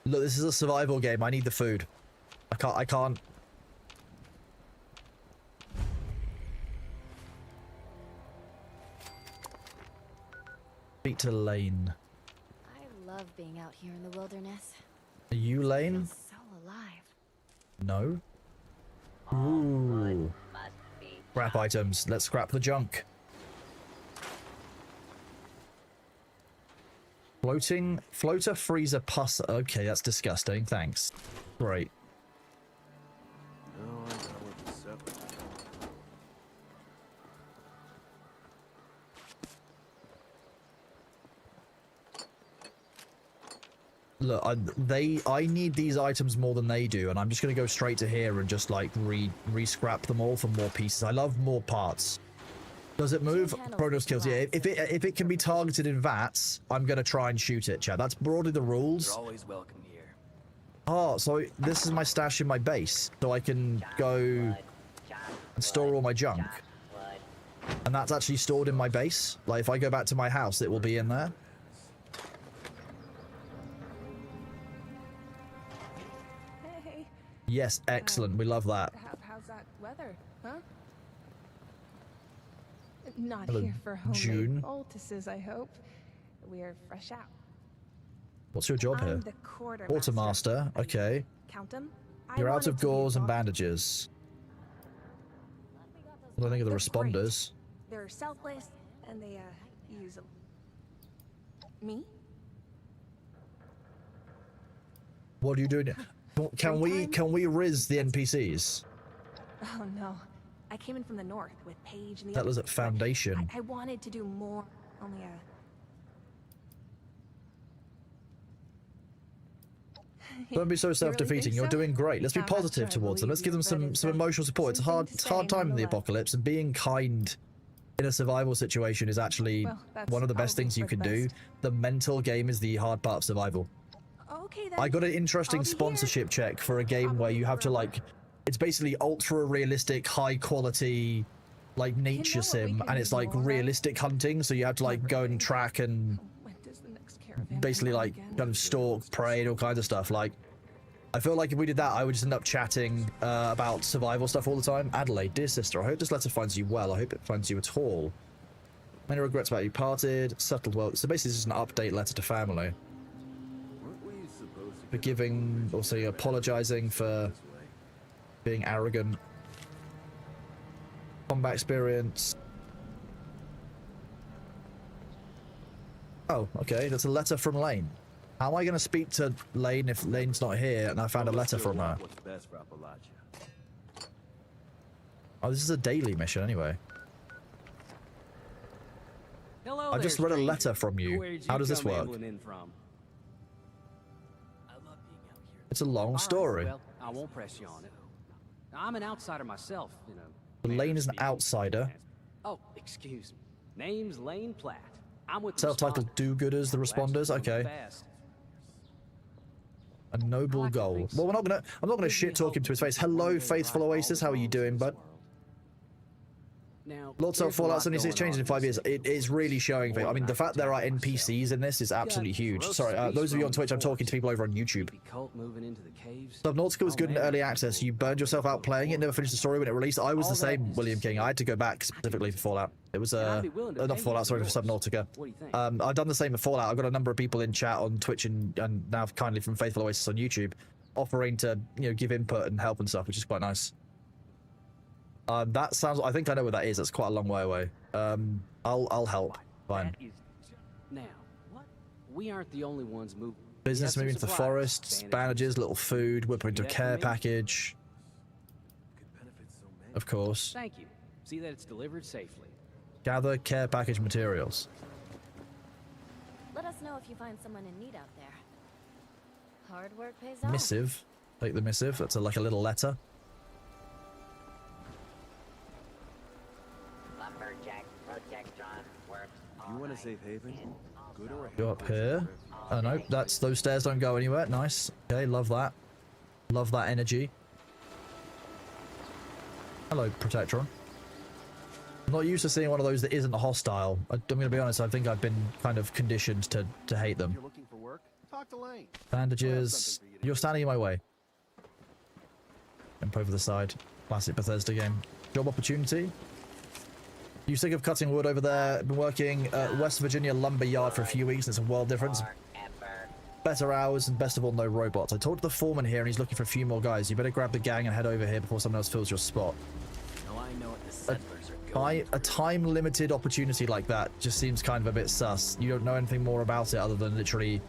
Look, this is a survival game. I need the food. I can't. Speak to Lane. I love being out here in the wilderness. Are you Lane? Feels so alive. No. Ooh. Scrap items. Let's scrap the junk. Floater freezer pus. Okay, that's disgusting. Thanks. Great. No, I'm done with the separate. Look, I need these items more than they do, and I'm just gonna go straight to here and just like re-scrap them all for more pieces. I love more parts. Does it move? Protos kills. Yeah, if it can be targeted in VATS, I'm gonna try and shoot it, Chad. That's broadly the rules. You're always welcome here. Oh, so this is my stash in my base, so I can go and store all my junk. And that's actually stored in my base. Like, if I go back to my house, it will be in there. Hey, Yes, excellent. We love that. how's that weather, huh? Not Hello, here for homemade June. poultices, I hope. We're fresh out. What's your job here? I'm the quartermaster. Quartermaster. Okay. Count 'em. You're out of wanted to be gauze and boss. bandages. What do I think of the They're great. responders? They're selfless, and they use me. What are you doing? Can we riz the NPCs? Oh no, I came in from the north with Paige and the That was others, at but Foundation. I wanted to do more. Only Don't be so self-defeating. You're doing great. Let's be I'm not positive sure I towards them. Let's give them believe you, but some it's, emotional support. It's a hard something to say time in the nonetheless. apocalypse, and being kind in a survival situation is actually Well, that's one of the best probably things you for the can do. best. The mental game is the hard part of survival. Okay then. I got an interesting I'll be here. sponsorship check for a game where you have to like, it's basically ultra realistic, high quality, like nature what we sim, can and it's do, like alright? realistic hunting. So you have to like go and track and When does the next caravan basically come like again? kind of stalk, prey, and all kinds of stuff. Like, I feel like if we did that, I would just end up chatting about survival stuff all the time. Adelaide, dear sister, I hope this letter finds you well. I hope it finds you at all. Many regrets about you parted. Settled well. So basically, it's just an update letter to family. Weren't we supposed to get Forgiving, also apologizing for this way? being arrogant. Combat experience. Oh, okay. That's a letter from Lane. How am I going to speak to Lane if Lane's not here and I found a Well, letter let's go from her? walk What's best for Appalachia? Oh, this is a daily mission anyway. Hello I there, just read a stranger. letter from you. Where'd How does this come work? ambling in from? I love being out here. It's a long All right, story. well, I won't press you on it. I'm an outsider myself, you know. But Lane is an speaking. outsider. Oh, excuse me. Name's Lane Platt. I'm with the Self-titled Responders. do-gooders, the Well, actually, responders. moving Okay. fast. A noble I like to goal. think Well, so. I'm not gonna Gives me shit talk hope him to his that face. we can one Hello, day faithful right all Oasis. the How are you wrongs doing, of bud? this world. Now, Lots there's of a lot Fallout 76 going changes on in 5 years. this It is really showing. More I mean, than the I fact can there are tell NPCs in this is absolutely huge. ferocious Sorry, beast those of you on roaming Twitch, I'm talking to forest. people over on YouTube. Creepy cult moving into the caves. Subnautica was Oh, good in man, early that's access. cool. You burned yourself out playing it, never finished the story when it released. I was All the that same, is William to King. say, I had to go back specifically for Fallout. It was, And I'd be willing to not pay Fallout, you sorry, for for yours. Subnautica. What do you think? I've done the same with Fallout. I've got a number of people in chat on Twitch and now kindly from Faithful Oasis on YouTube offering to, give input and help and stuff, which is quite nice. That sounds, I think I know where that is. That's quite a long way away. I'll help. Fine. That is... Now, what? We aren't the only ones moving. Business We have moving to some the supplies, forests, bandages, little food, whip into a Need that care from me? package, Could benefit so many. of course. Thank you. See that it's delivered safely. Gather care package materials. Let us know if you find someone in need out there. Hard work pays off. Missive. Take the missive. That's like a little letter. Lumberjack Protectron works. If you want a safe haven, good or a Go up here. Oh no, those stairs don't go anywhere. Nice. Okay, love that. Love that energy. Hello, Protectron. I'm not used to seeing one of those that isn't hostile. I'm gonna be honest, I think I've been kind of conditioned to hate them. You're looking for work? Talk Talk to Lane. Bandages. something for you to You're do. standing in my way. Jump over the side. Classic Bethesda game. Job opportunity. You sick of cutting wood over there? Been working at West Virginia lumber yard for a few weeks. It's a world difference. Forever. Better hours and best of all, no robots. I talked to the foreman here and he's looking for a few more guys. You better grab the gang and head over here before someone else fills your spot. Now I know what the settlers are going A time-limited opportunity like that just seems kind of a bit sus. You don't know anything more about it other than literally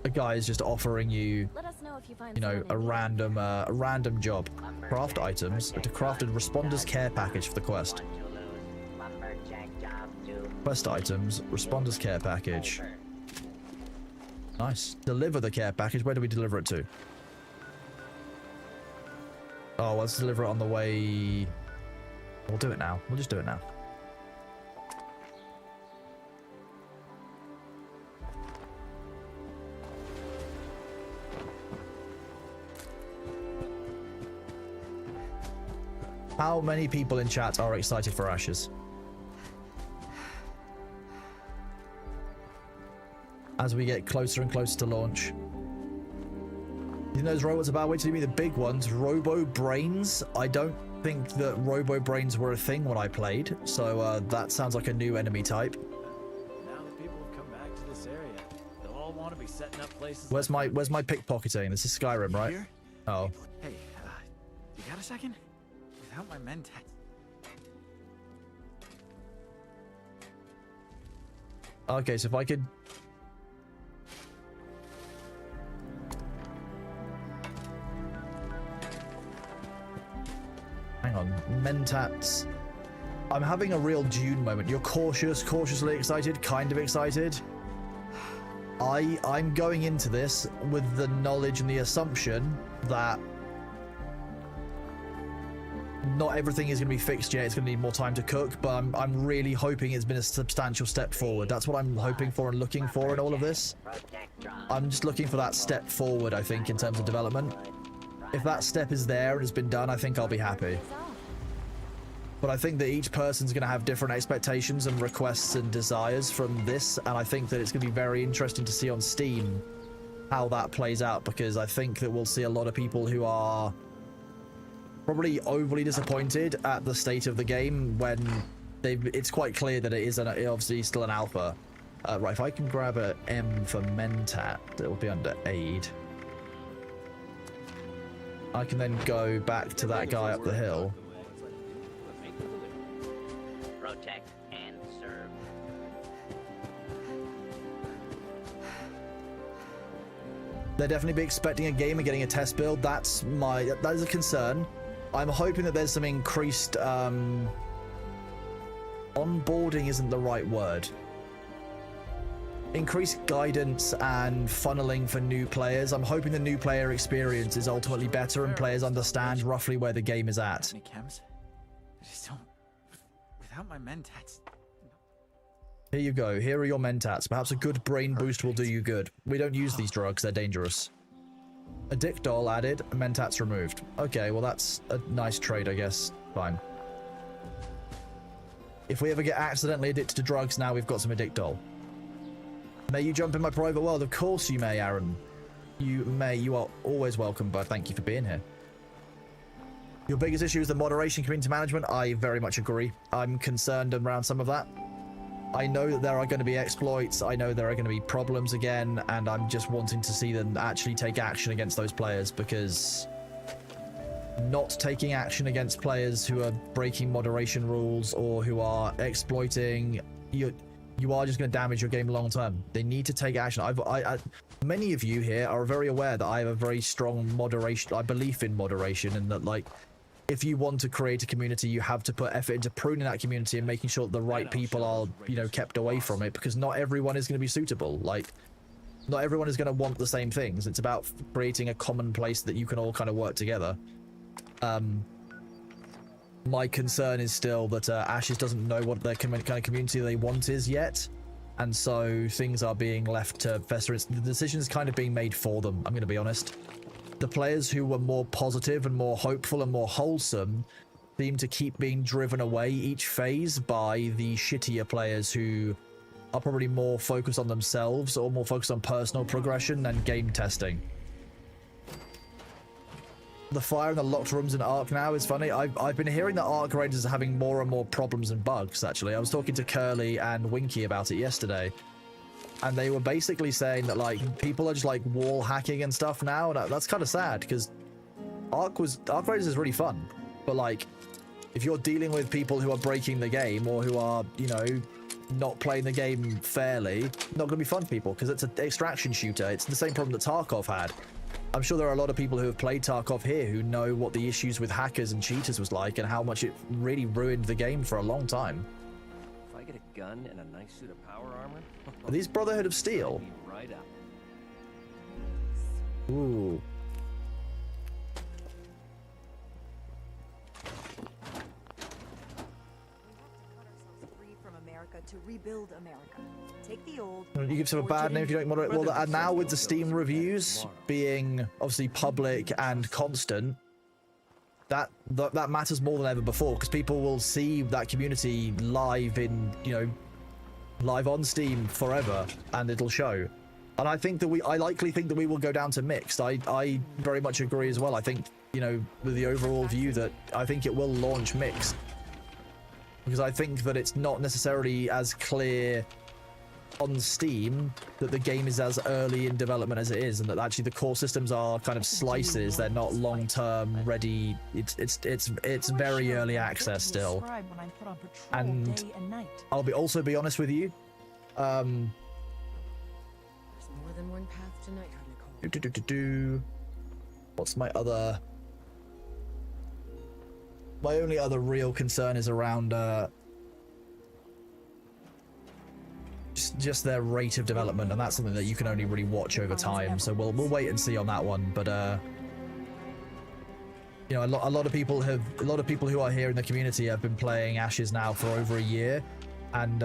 a guy is just offering you, Let us know if you find you know, someone in need. a random job. Craft items to craft a responders care package for the quest. Want to lose. Lumberjack job to Quest items, responders care package. over. Nice. Deliver the care package. Where do we deliver it to? Oh, let's deliver it on the way. We'll do it now. We'll just do it now. How many people in chat are excited for Ashes? As we get closer and closer to launch. You know those robots about? Wait till you meet the big ones. Robo Brains? I don't think that Robo Brains were a thing when I played, so that sounds like a new enemy type. Now that people have come back to this area, they'll all want to be setting up places. Where's my pickpocketing? This is Skyrim, right? Here? Oh. Hey, you got a second? Without my mentat. Okay, so if I could... Hang on. Mentats. I'm having a real Dune moment. You're cautious, cautiously excited, kind of excited. I'm going into this with the knowledge and the assumption that not everything is going to be fixed yet. It's going to need more time to cook, but I'm really hoping it's been a substantial step forward. That's what I'm hoping for and looking for in all of this. Protect drone. I'm just looking for that step forward, I think, in terms of development. If that step is there and has been done, I think I'll be happy. But I think that each person's going to have different expectations and requests and desires from this, and I think that it's going to be very interesting to see on Steam how that plays out, because I think that we'll see a lot of people who are probably overly disappointed at the state of the game when it's quite clear that it is obviously still an alpha. Right, if I can grab a M for Mentat, it will be under aid. I can then go back to that guy up the hill. Protect and serve. They'll definitely be expecting a game and getting a test build. That is a concern. I'm hoping that there's some increased onboarding isn't the right word. Increased guidance and funneling for new players. I'm hoping the new player experience is ultimately better and players understand roughly where the game is at. Any chems? I just don't. Without my mentats. Here you go. Here are your mentats. Perhaps a good brain boost will do you good. We don't use these drugs. They're dangerous. A dick doll added, mentats removed. Okay, well that's a nice trade, I guess. Fine. If we ever get accidentally addicted to drugs, now we've got some addict doll. May you jump in my private world? Of course you may, Aaron. You may. You are always welcome, but thank you for being here. Your biggest issue is the moderation, community management. I very much agree. I'm concerned around some of that. I know that there are going to be exploits. I know there are going to be problems again, and I'm just wanting to see them actually take action against those players, because not taking action against players who are breaking moderation rules or who are exploiting, you are just going to damage your game long term. They need to take action. Many of you here are very aware that I have a very strong belief in moderation, and that, like, if you want to create a community, you have to put effort into pruning that community and making sure that the right people are, you know, kept away from it, because not everyone is going to be suitable. Like, not everyone is going to want the same things. It's about creating a common place that you can all kind of work together. My concern is still that Ashes doesn't know what the kind of community they want is yet, and so things are being left to fester. The decision is kind of being made for them, I'm going to be honest. The players who were more positive and more hopeful and more wholesome seem to keep being driven away each phase by the shittier players who are probably more focused on themselves or more focused on personal progression than game testing. The fire in the locked rooms in Ark now is funny. I've been hearing that Ark Rangers are having more and more problems and bugs, actually. I was talking to Curly and Winky about it yesterday, and they were basically saying that, like, people are just, like, wall hacking and stuff now, and that's kind of sad, because Ark Rangers is really fun, but, like, if you're dealing with people who are breaking the game or who are, you know, not playing the game fairly, not going to be fun for people, because it's an extraction shooter. It's the same problem that Tarkov had. I'm sure there are a lot of people who have played Tarkov here who know what the issues with hackers and cheaters was like and how much it really ruined the game for a long time. If I get a gun and a nice suit of power armor, Are these Brotherhood of Steel? sign me right up. Ooh. Free from America to rebuild America. Take the old. You give yourself a bad name if you don't moderate. Well, and now with the Steam reviews being obviously public and constant, that matters more than ever before, because people will see that community live in, you know, live on Steam forever, and it'll show. And I think that I likely think that we will go down to mixed. I very much agree as well. I think, you know, with the overall view that I think it will launch mixed, because I think that it's not necessarily as clear on Steam that the game is as early in development as it is, and that actually the core systems are kind of slices. They're not long-term ready. It's very early access still. And I'll also be honest with you. There's more than one path to knighthood, Nicole. What's my other? My only other real concern is around just their rate of development, and that's something that you can only really watch over time. So we'll wait and see on that one. But you know, a lot of people who are here in the community have been playing Ashes now for over a year, and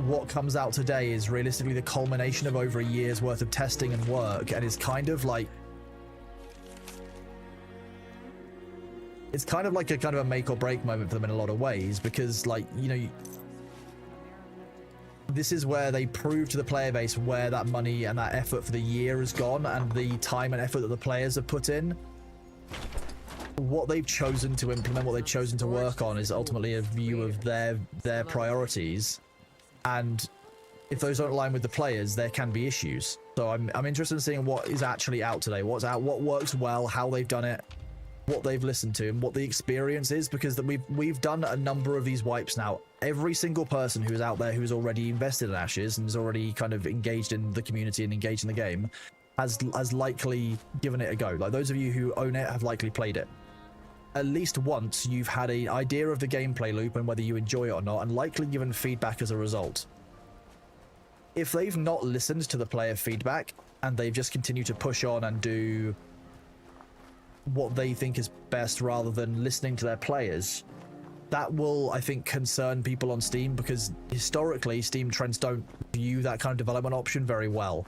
what comes out today is realistically the culmination of over a year's worth of testing and work, and it's kind of like a make or break moment for them in a lot of ways, because, like, you know, this is where they prove to the player base where that money and that effort for the year has gone, and the time and effort that the players have put in. What they've chosen to implement, what they've chosen to work on, is ultimately a view of their priorities, and if those don't align with the players, there can be issues. So I'm interested in seeing what is actually out today, what's out, what works well, how they've done it, what they've listened to, and what the experience is, because we've done a number of these wipes now. Every single person who is out there who's already invested in Ashes and is already kind of engaged in the community and engaged in the game has likely given it a go. Like, those of you who own it have likely played it. At least once you've had an idea of the gameplay loop and whether you enjoy it or not, and likely given feedback as a result. If they've not listened to the player feedback and they've just continued to push on and do what they think is best rather than listening to their players, that will, I think, concern people on Steam, because historically Steam trends don't view that kind of development option very well.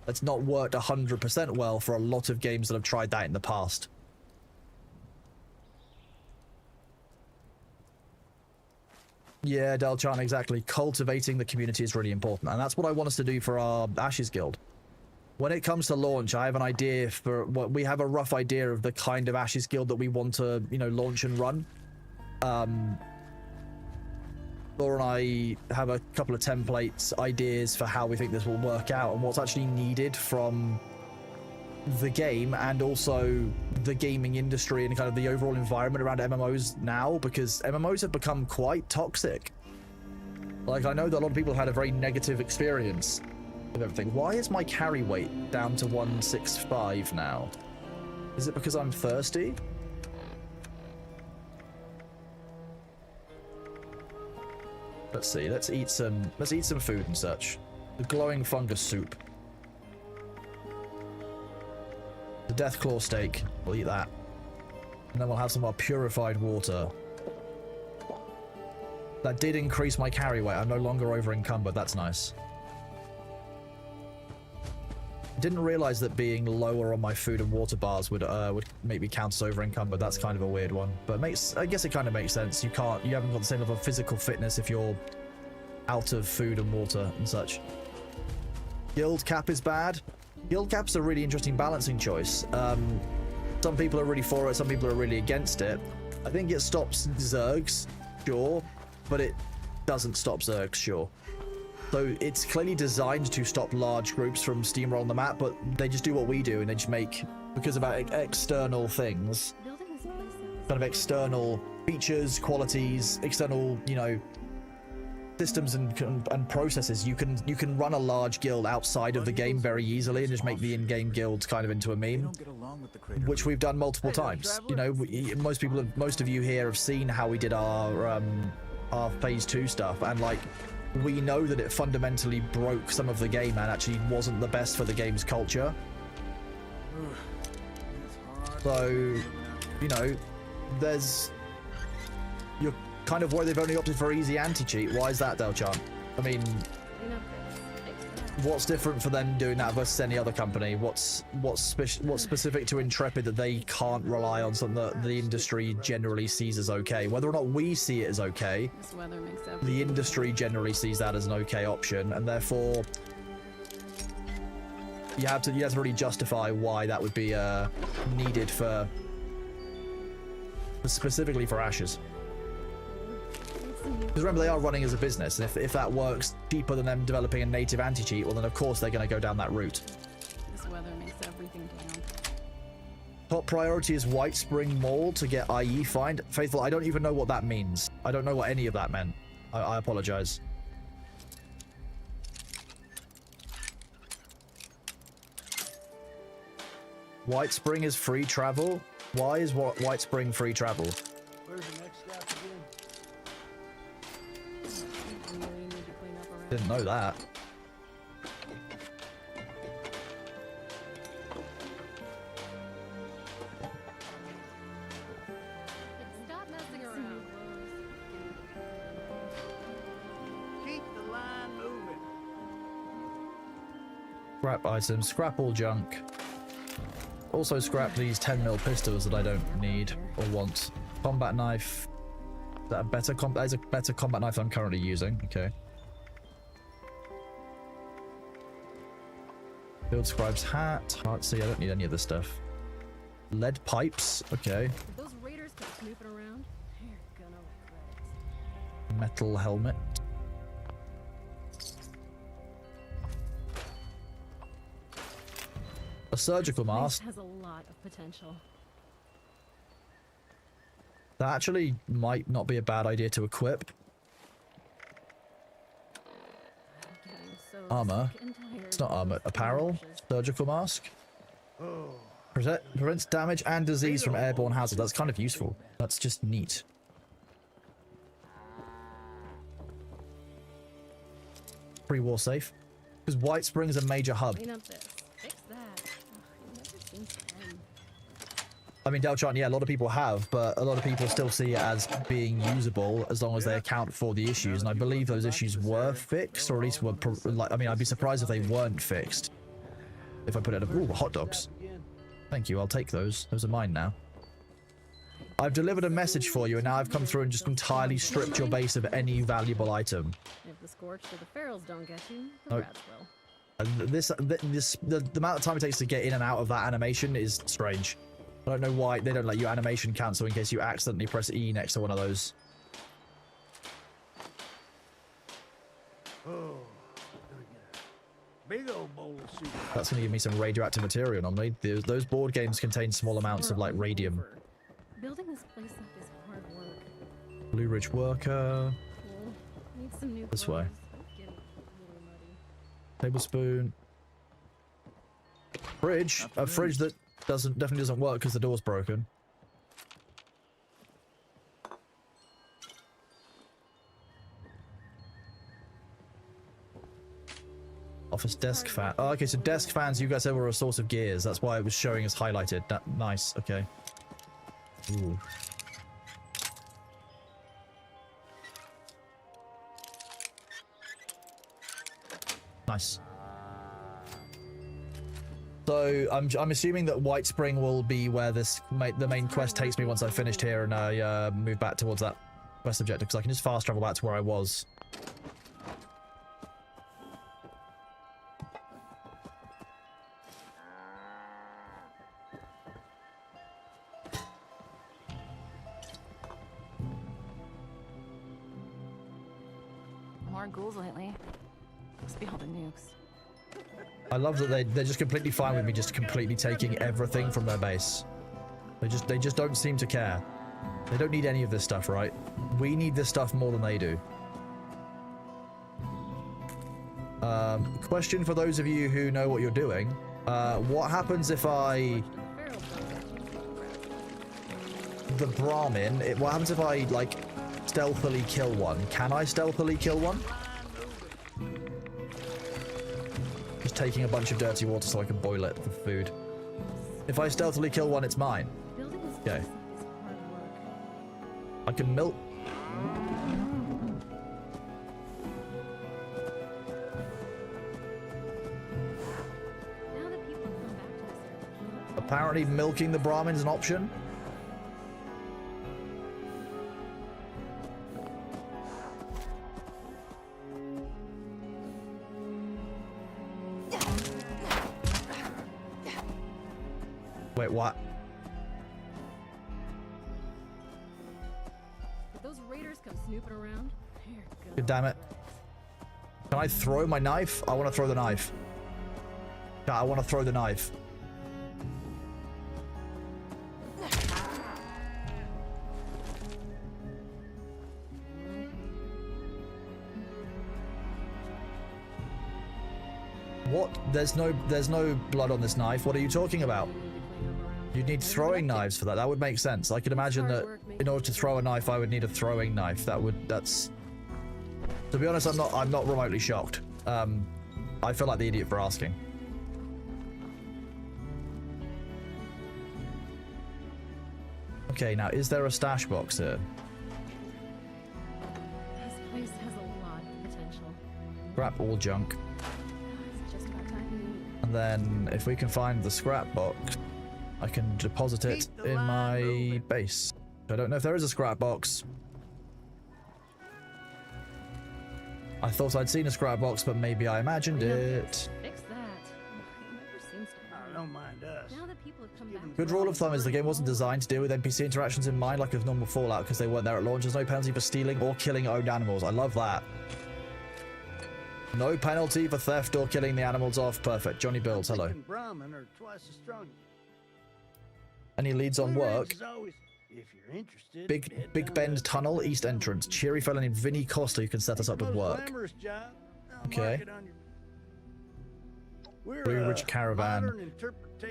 It's not worked 100% well for a lot of games that have tried that in the past. Yeah, Delchan, exactly. Cultivating the community is really important, and that's what I want us to do for our Ashes Guild. When it comes to launch, I have an idea for what we have a rough idea of the kind of Ashes Guild that we want to, you know, launch and run. Laura and I have a couple of templates, ideas for how we think this will work out and what's actually needed from the game and also the gaming industry and kind of the overall environment around MMOs now, because MMOs have become quite toxic. Like, I know that a lot of people had a very negative experience with everything. Why is my carry weight down to 165 now? Is it because I'm thirsty? Let's see. Let's eat some food and such. The glowing fungus soup. The Deathclaw steak. We'll eat that. And then we'll have some more purified water. That did increase my carry weight. I'm no longer over encumbered. That's nice. I didn't realize that being lower on my food and water bars would make me count as over encumbered. That's kind of a weird one, but I guess it kind of makes sense. You haven't got the same level of physical fitness if you're out of food and water and such. Guild cap is bad. Guild cap's a really interesting balancing choice. Some people are really for it, some people are really against it. I think it stops Zergs, sure, but it doesn't stop Zergs, sure. So it's clearly designed to stop large groups from steamrolling the map, but they just do what we do, and they just make, because of external things, kind of external features, qualities, external, you know, systems and processes, you can run a large guild outside of the game very easily and just make the in-game guild kind of into a meme, which we've done multiple times. You know, most of you here have seen how we did our phase 2 stuff, and like, we know that it fundamentally broke some of the game and actually wasn't the best for the game's culture. So, you know, you're kind of worried they've only opted for easy anti-cheat. Why is that, Delchan? I mean, what's different for them doing that versus any other company? What's specific to Intrepid that they can't rely on something that the industry generally sees as okay? Whether or not we see it as okay, the industry generally sees that as an okay option, and therefore you have to really justify why that would be needed for specifically for Ashes. Because remember, they are running as a business, and if that works cheaper than them developing a native anti-cheat, well then of course they're going to go down that route. This weather makes everything down. Top priority is White Spring Mall to get IE fined. Faithful, I don't even know what that means. I don't know what any of that meant. I apologize. White Spring is free travel? Why is White Spring free travel? Where's the next step again? Didn't know that. Stop messing around. Keep the line moving. Scrap items, scrap all junk. Also scrap these 10mm pistols that I don't need or want. Combat knife. That is a better combat knife I'm currently using. Okay. Field scribe's hat. Heart see, I don't need any of this stuff. Lead pipes. Okay. If those raiders kept snooping around, they're gonna regret it. Metal helmet. A surgical This place mask. has a lot of potential. That actually might not be a bad idea to equip. I'm getting so Armor. sick and tired It's not of armor. those Apparel. skirmishes. Surgical mask. Prevents damage and disease from airborne hazard. That's kind of useful. That's just neat. Pre-war safe. Because White Spring is a major hub. Clean up this. Fix that. Ugh, it never seems to end. I mean, Delchan, yeah, a lot of people have, but a lot of people still see it as being usable as long as they account for the issues. And I believe those issues were fixed, or at least were, like, I mean, I'd be surprised if they weren't fixed. If I put it, ooh, hot dogs. Thank you, I'll take those. Those are mine now. I've delivered a message for you, and now I've come through and just entirely stripped your base of any valuable item. If the Scorched or the Ferals don't get you, the Nope. rats will. And the amount of time it takes to get in and out of that animation is strange. I don't know why they don't let you animation cancel in case you accidentally press E next to one of those. Oh, big old bowl of soup. That's going to give me some radioactive material normally. Those board games contain small amounts of like We're all radium. over. Building this place up is hard work. Blue Ridge Worker. Cool. Need some new This way. clothes. I'm getting a little muddy. Tablespoon. Fridge. A fridge that definitely doesn't work because the door's broken. Office desk fan. Oh, okay, so desk fans, you guys said were a source of gears. That's why it was showing as highlighted. Nice, okay. Ooh. Nice. So I'm assuming that White Spring will be where the main quest takes me once I've finished here and I move back towards that quest objective, because I can just fast travel back to where I was. more ghouls lately. Must be all the nukes. I love that they're just completely fine with me just completely taking everything from their base. They just don't seem to care. They don't need any of this stuff, right? We need this stuff more than they do. Question for those of you who know what you're doing. What happens if I... The Brahmin, what happens if I, like, stealthily kill one? Can I stealthily kill one? Just taking a bunch of dirty water so I can boil it for food. If I stealthily kill one, it's mine. Okay. I can milk. Apparently milking the Brahmin is an option. Wait, what? If those raiders come snooping around, they're gonna God damn it. Can I throw my knife? I want to throw the knife. Yeah, I want to throw the knife. What? There's no blood on this knife. What are you talking about? You'd need throwing knives for that. That would make sense. I could imagine that in order to throw a knife, I would need a throwing knife. That's... To be honest, I'm not remotely shocked. I feel like the idiot for asking. Okay, now is there a stash box here? This place has a lot of potential. Scrap all junk. It's just about time. And then if we can find the scrap box, I can deposit it in my base. I don't know if there is a scrap box. I thought I'd seen a scrap box, but maybe I imagined it. Fix that. It never seems to end. Don't mind us. Now that people have come back. Good rule of thumb is the game wasn't designed to deal with NPC interactions in mind like a normal Fallout because they weren't there at launch. There's no penalty for stealing or killing owned animals. I love that. No penalty for theft or killing the animals off. Perfect. Johnny Builds, hello. Brahmin are twice as strong. Any leads on work? If you're interested, Big Bend Tunnel, East Entrance. Cheery fellow named Vinny Costa who can set us up with work. Okay. Blue Ridge Caravan.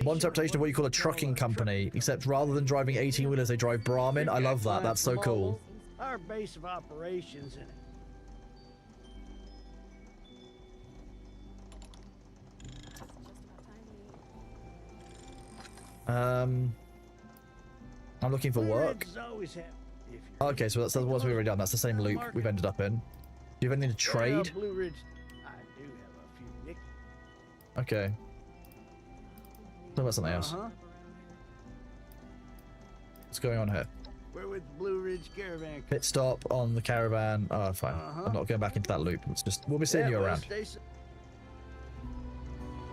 One interpretation of what you call a trucking company, except rather than driving 18-wheelers, they drive Brahmin. I love that. That's so cool. Our base of operations in it. I'm looking for work. Okay, so that's what we've already done. That's the same loop we've ended up in. Do you have anything to trade? Blue Ridge. I do have a few nick. Okay. What about something else? What's going on here? We're with Blue Ridge Caravan. Pit stop on the caravan. Oh, fine. I'm not going back into that loop. It's just we'll be seeing you around.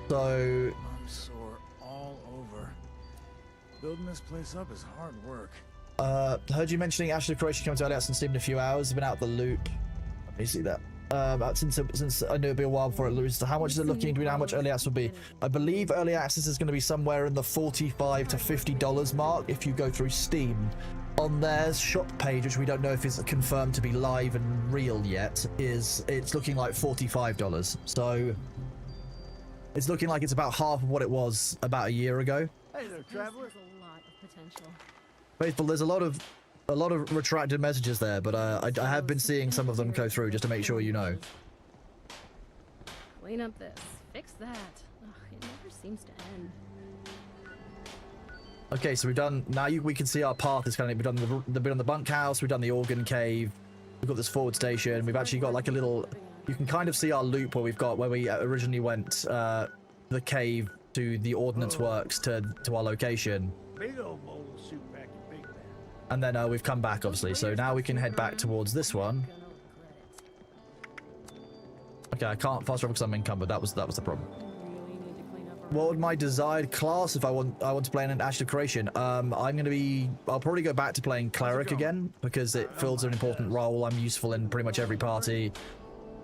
So I'm sore all over. Building this place up is hard work. heard you mentioning Ashley Croatia coming to early access and Steam in a few hours. Been out the loop. Let me see that. Since I knew it'd be a while before it loses. So how much is it looking? Do we know how much early access will be? I believe early access is going to be somewhere in the $45 to $50 mark if you go through Steam. On their shop page, which we don't know if is confirmed to be live and real yet, it's looking like $45. So it's looking like it's about half of what it was about a year ago. Hey there, traveler. There's a lot of potential. Faithful, there's a lot of retracted messages there, but I have been seeing some of them go through just to make sure you know. Clean up this. Fix that. Ugh, it never seems to end. Okay, so we've done. Now we can see our path is kind of. We've done the bit on the bunkhouse. We've done the organ cave. We've got this forward station. We've actually got like a little. You can kind of see our loop where we originally went. The cave to the ordnance works to our location. Big old bowl of soup back in Big Bend. And then we've come back, obviously. So now we can head back towards this one. Okay, I can't fast travel because I'm encumbered. That was the problem. What would my desired class if I want to play an Ashley Creation? I'll probably go back to playing cleric again because it fills an important role. I'm useful in pretty much every party.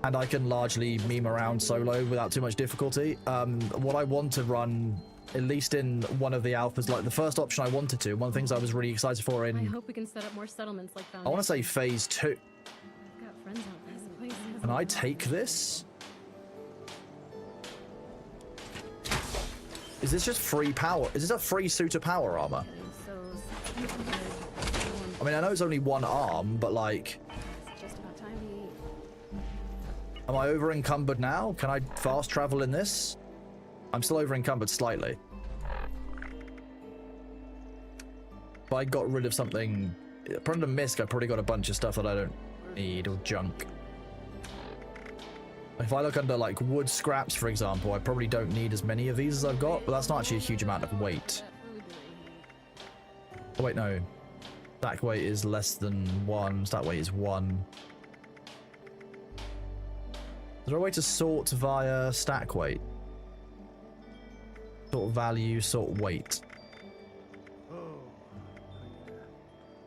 and I can largely meme around solo without too much difficulty. What I want to run, at least in one of the alphas, like the first option I wanted to, one of the things I was really excited for I in, hope we can set up more settlements like Foundation. I want to say phase 2. I've got friends out there. This place has Can a I lot. take this? Is this just free power? Is this a free suit of power armor? Getting so sick and tired of I mean, I know it's only one arm, but like, It's just about time to eat. am I over encumbered now? Can I fast travel in this? I'm still over encumbered slightly. If I got rid of something, from the Misk, I probably got a bunch of stuff that I don't need, or junk. If I look under like wood scraps, for example, I probably don't need as many of these as I've got, but that's not actually a huge amount of weight. Oh wait, no. Stack weight is less than 1. Stack weight is 1. Is there a way to sort via stack weight? Sort value, sort weight. Oh,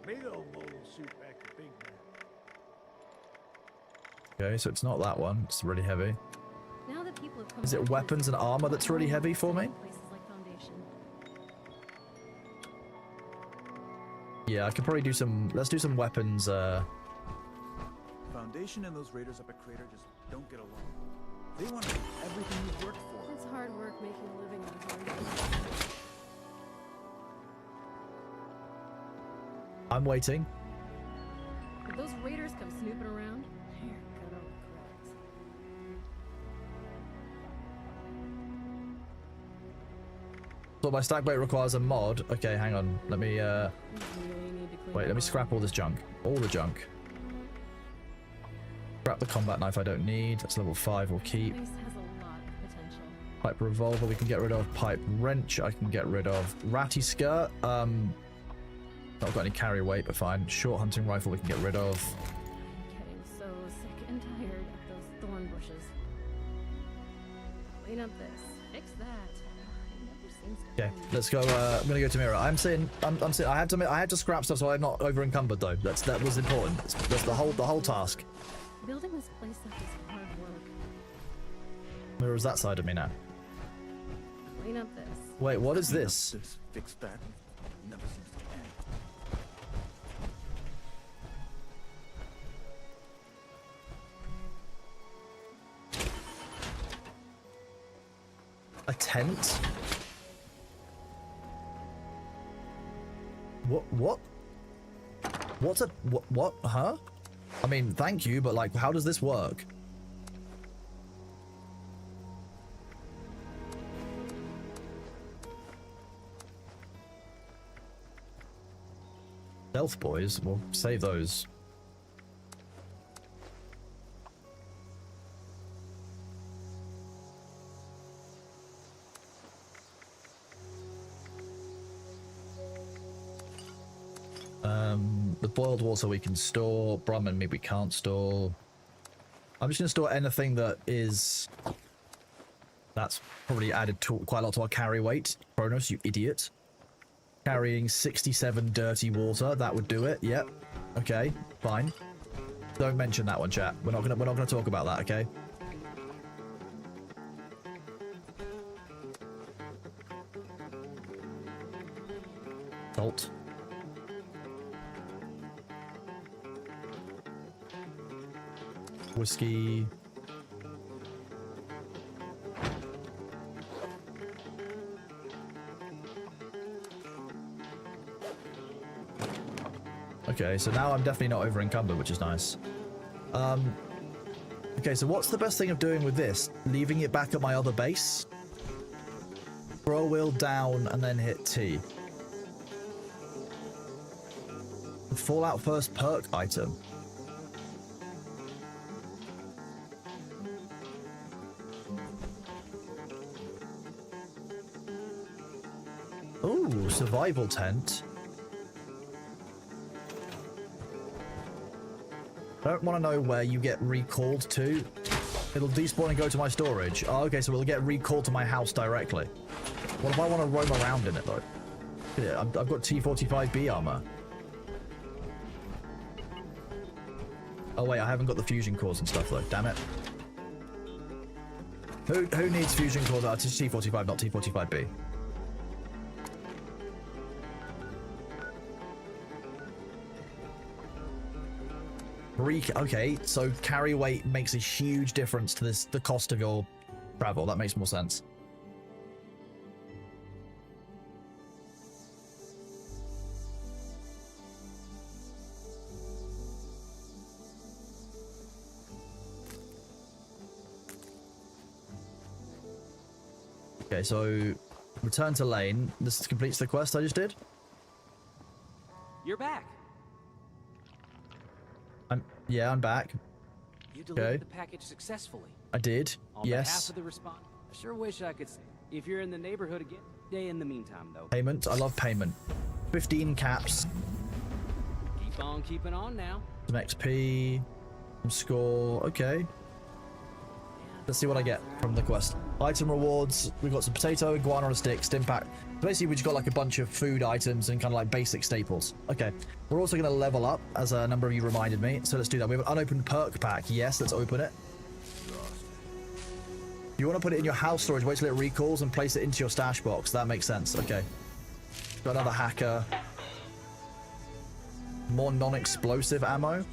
maybe I'll mold suit back to big man. Okay, so it's not that one. It's really heavy. Now that people have come Is it back to weapons and armor that's really heavy for me? places like Foundation. Yeah, I could probably do some. Let's do some weapons. Foundation and those raiders up at Crater just don't get along. They want everything you've worked for. It's hard work making a living on hard. I'm waiting. If those raiders come snooping around, they're gonna regret it. So my stack weight requires a mod. Okay, hang on. Let me We really need to clean wait. Let up me our- scrap all this junk. All the junk. Scrap the combat knife I don't need. That's level 5. We'll keep. This place has a lot of potential. Pipe revolver we can get rid of. Pipe wrench I can get rid of. Ratty skirt. Not got any carry weight, but fine. Short hunting rifle we can get rid of. I'm getting so sick and tired of those thorn bushes. Clean up this. Fix that. It never seems to Okay, end. let's go. I'm gonna go to Mira. I'm saying I had to scrap stuff so I'm not over encumbered though. That was important. That's the whole task. Building this place up is hard work. Mira's that side of me now. Clean up this. Wait, what is this? This, fix that. Never seems to end. A tent? What? What's a what? Huh? I mean, thank you, but like, how does this work? Stealth boys, we'll save those. The boiled water we can store. Brahmin meat we can't store. I'm just gonna store anything that is. That's probably added to quite a lot to our carry weight. Kronos, you idiot. Carrying 67 dirty water, that would do it. Yep. Okay, fine. Don't mention that one, chat. We're not gonna talk about that, okay? Salt. Whiskey. Okay, so now I'm definitely not over encumbered, which is nice. Okay, so what's the best thing of doing with this? Leaving it back at my other base? Throw wheel down and then hit T. Fallout first perk item. Ooh, survival tent. I don't want to know where you get recalled to. It'll despawn and go to my storage. Oh, okay, so it'll get recalled to my house directly. What if I want to roam around in it, though? Yeah, I've got T-45B armor. Oh wait, I haven't got the fusion cores and stuff though. Damn it. Who needs fusion cores? It's T45, not T45B. Okay, so carry weight makes a huge difference to the cost of your travel. That makes more sense. Okay, so return to lane. This completes the quest I just did. You're back. I'm back. You delivered the package successfully. I did. On behalf of the respond, I sure wish I could. If you're in the neighborhood again, stay in the meantime, though. Payment. I love payment. 15 caps. Keep on keeping on now. Some XP. Some score. Okay. Let's see what I get from the quest. Item rewards. We've got some potato, iguana on a stick, stim pack. So basically, we just got like a bunch of food items and kind of like basic staples. Okay. We're also going to level up, as a number of you reminded me. So let's do that. We have an unopened perk pack. Yes, let's open it. You want to put it in your house storage, wait till it recalls and place it into your stash box. That makes sense. Okay. Got another hacker. More non-explosive ammo.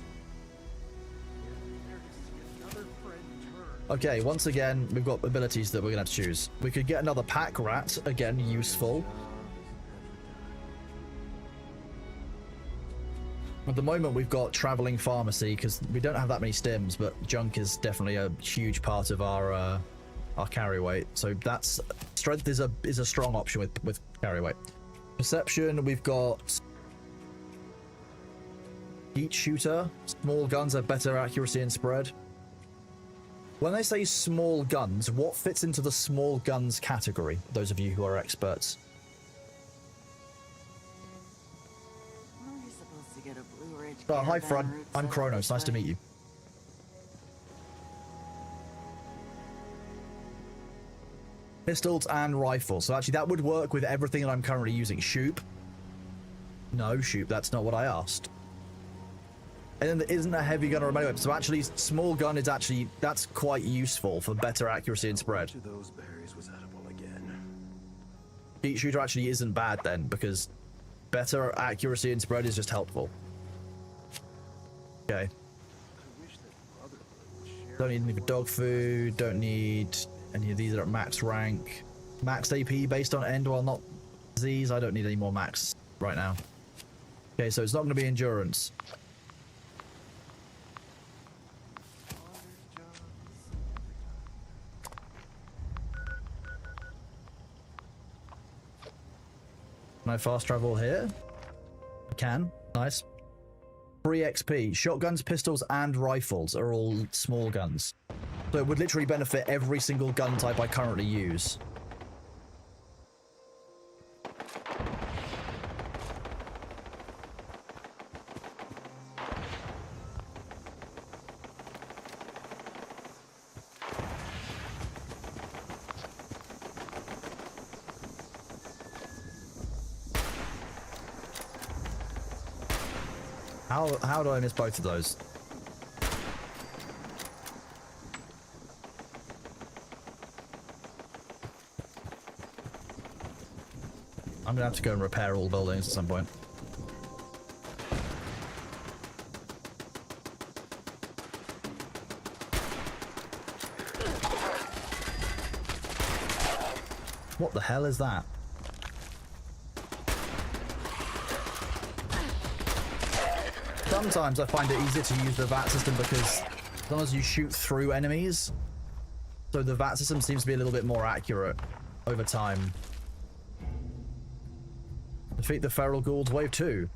Okay, once again, we've got abilities that we're going to have to choose. We could get another pack rat. Again, useful. At the moment, we've got traveling pharmacy because we don't have that many stims, but junk is definitely a huge part of our carry weight. So that's strength is a strong option with carry weight. Perception, we've got heat shooter. Small guns have better accuracy and spread. When they say small guns, what fits into the small guns category? Those of you who are experts. Oh, hi, Fred. I'm Kronos. Nice to meet you. Pistols and rifles. So actually, that would work with everything that I'm currently using. Shoop. No, Shoop. That's not what I asked. And then there isn't a heavy gun or a melee weapon. So actually, small gun is actually, that's quite useful for better accuracy and spread. Those berries was edible again. Heat shooter actually isn't bad then, because better accuracy and spread is just helpful. Okay. Don't need any dog food. Don't need any of these that are at max rank. Max AP based on end while not disease. I don't need any more max right now. Okay, so it's not going to be endurance. Can I fast travel here? I can. Nice. Free XP. Shotguns, pistols, and rifles are all small guns. So it would literally benefit every single gun type I currently use. How do I miss both of those? I'm gonna have to go and repair all buildings at some point. What the hell is that? Sometimes I find it easier to use the VAT system because as long as you shoot through enemies, so the VAT system seems to be a little bit more accurate over time. Defeat the Feral Ghouls, Wave 2.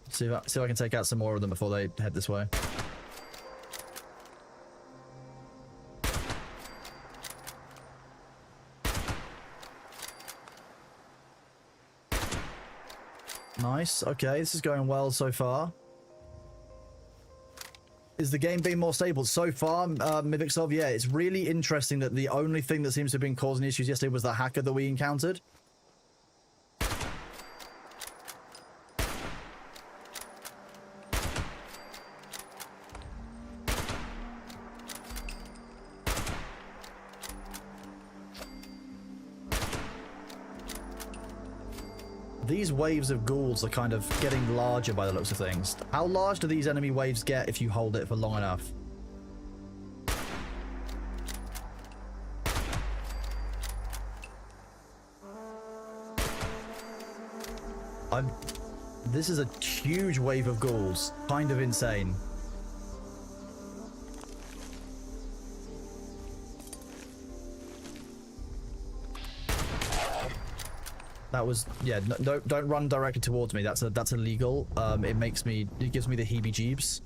See if I can take out some more of them before they head this way. Nice. Okay, this is going well so far. Is the game being more stable? So far, Mivixov, yeah, it's really interesting that the only thing that seems to have been causing issues yesterday was the hacker that we encountered. These waves of ghouls are kind of getting larger by the looks of things. How large do these enemy waves get if you hold it for long enough? This is a huge wave of ghouls. Kind of insane. That was, yeah, no, don't run directly towards me. That's illegal. It gives me the heebie-jeebs,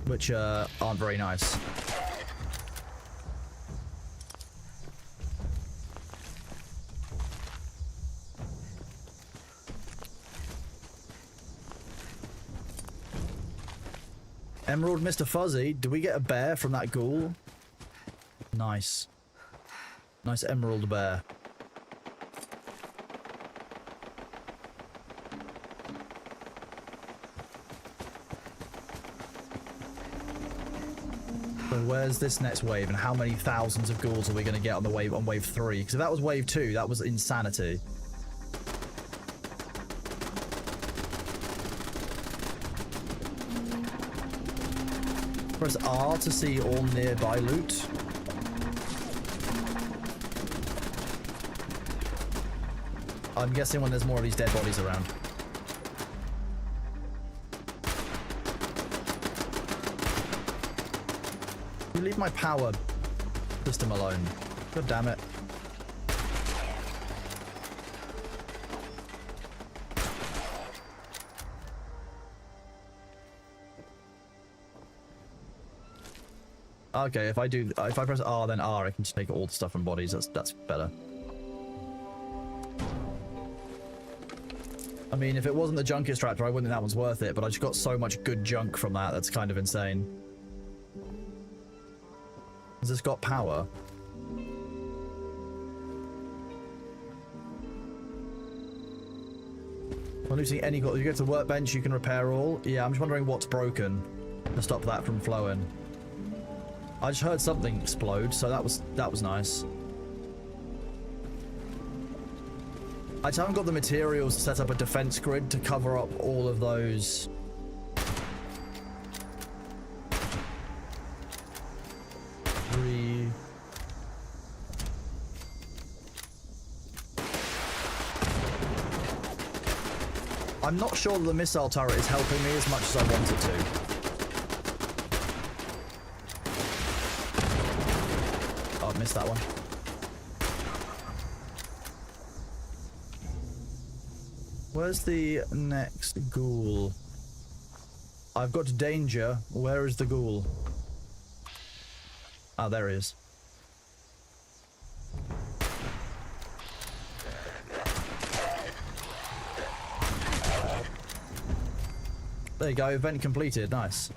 which aren't very nice. Emerald Mr. Fuzzy, do we get a bear from that ghoul? Nice. Nice emerald bear. So where's this next wave, and how many thousands of ghouls are we going to get on wave 3? Because if that was wave 2, that was insanity. Press R to see all nearby loot. I'm guessing when there's more of these dead bodies around. You leave my power system alone. God damn it. Okay, if I press R then R, I can just take all the stuff from bodies. That's better. I mean, if it wasn't the junk extractor, I wouldn't think that one's worth it, but I just got so much good junk from that. That's kind of insane. Has this got power? I'm losing any. You go to the workbench, you can repair all. Yeah, I'm just wondering what's broken to stop that from flowing. I just heard something explode, so that was nice. I just haven't got the materials to set up a defense grid to cover up all of those. I'm not sure the missile turret is helping me as much as I want it to. Oh, I missed that one. Where's the next ghoul? I've got danger. Where is the ghoul? Ah, there he is. There you go, event completed, nice.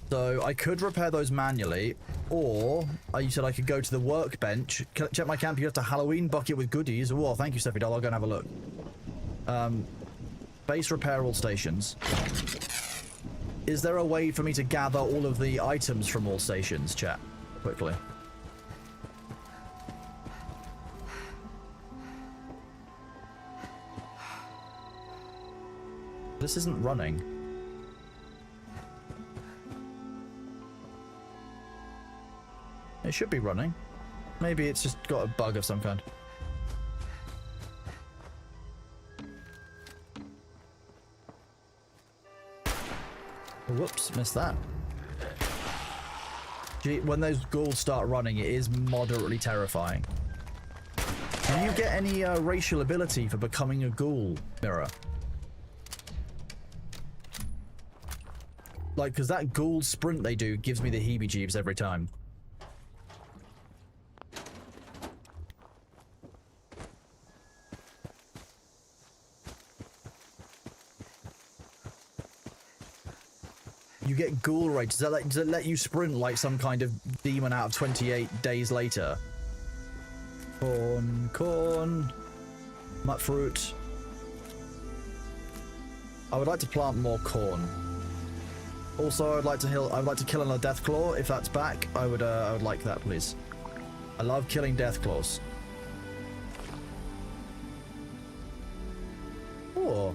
So I could repair those manually, or you said I could go to the workbench. Check my camp, you got a Halloween bucket with goodies. Oh, thank you, Steffi Doll, I'll go and have a look. Base repair all stations. Is there a way for me to gather all of the items from all stations, chat? Quickly. This isn't running. It should be running. Maybe it's just got a bug of some kind. Whoops, missed that. Gee, when those ghouls start running, it is moderately terrifying. Can you get any racial ability for becoming a ghoul, Mirror? Like, because that ghoul sprint they do gives me the heebie-jeebs every time. You get ghoul rage. Does it let you sprint like some kind of demon out of 28 days later? Corn. Nut fruit. I would like to plant more corn. Also, I'd like to kill another Deathclaw. If that's back, I would like that, please. I love killing Deathclaws. Oh.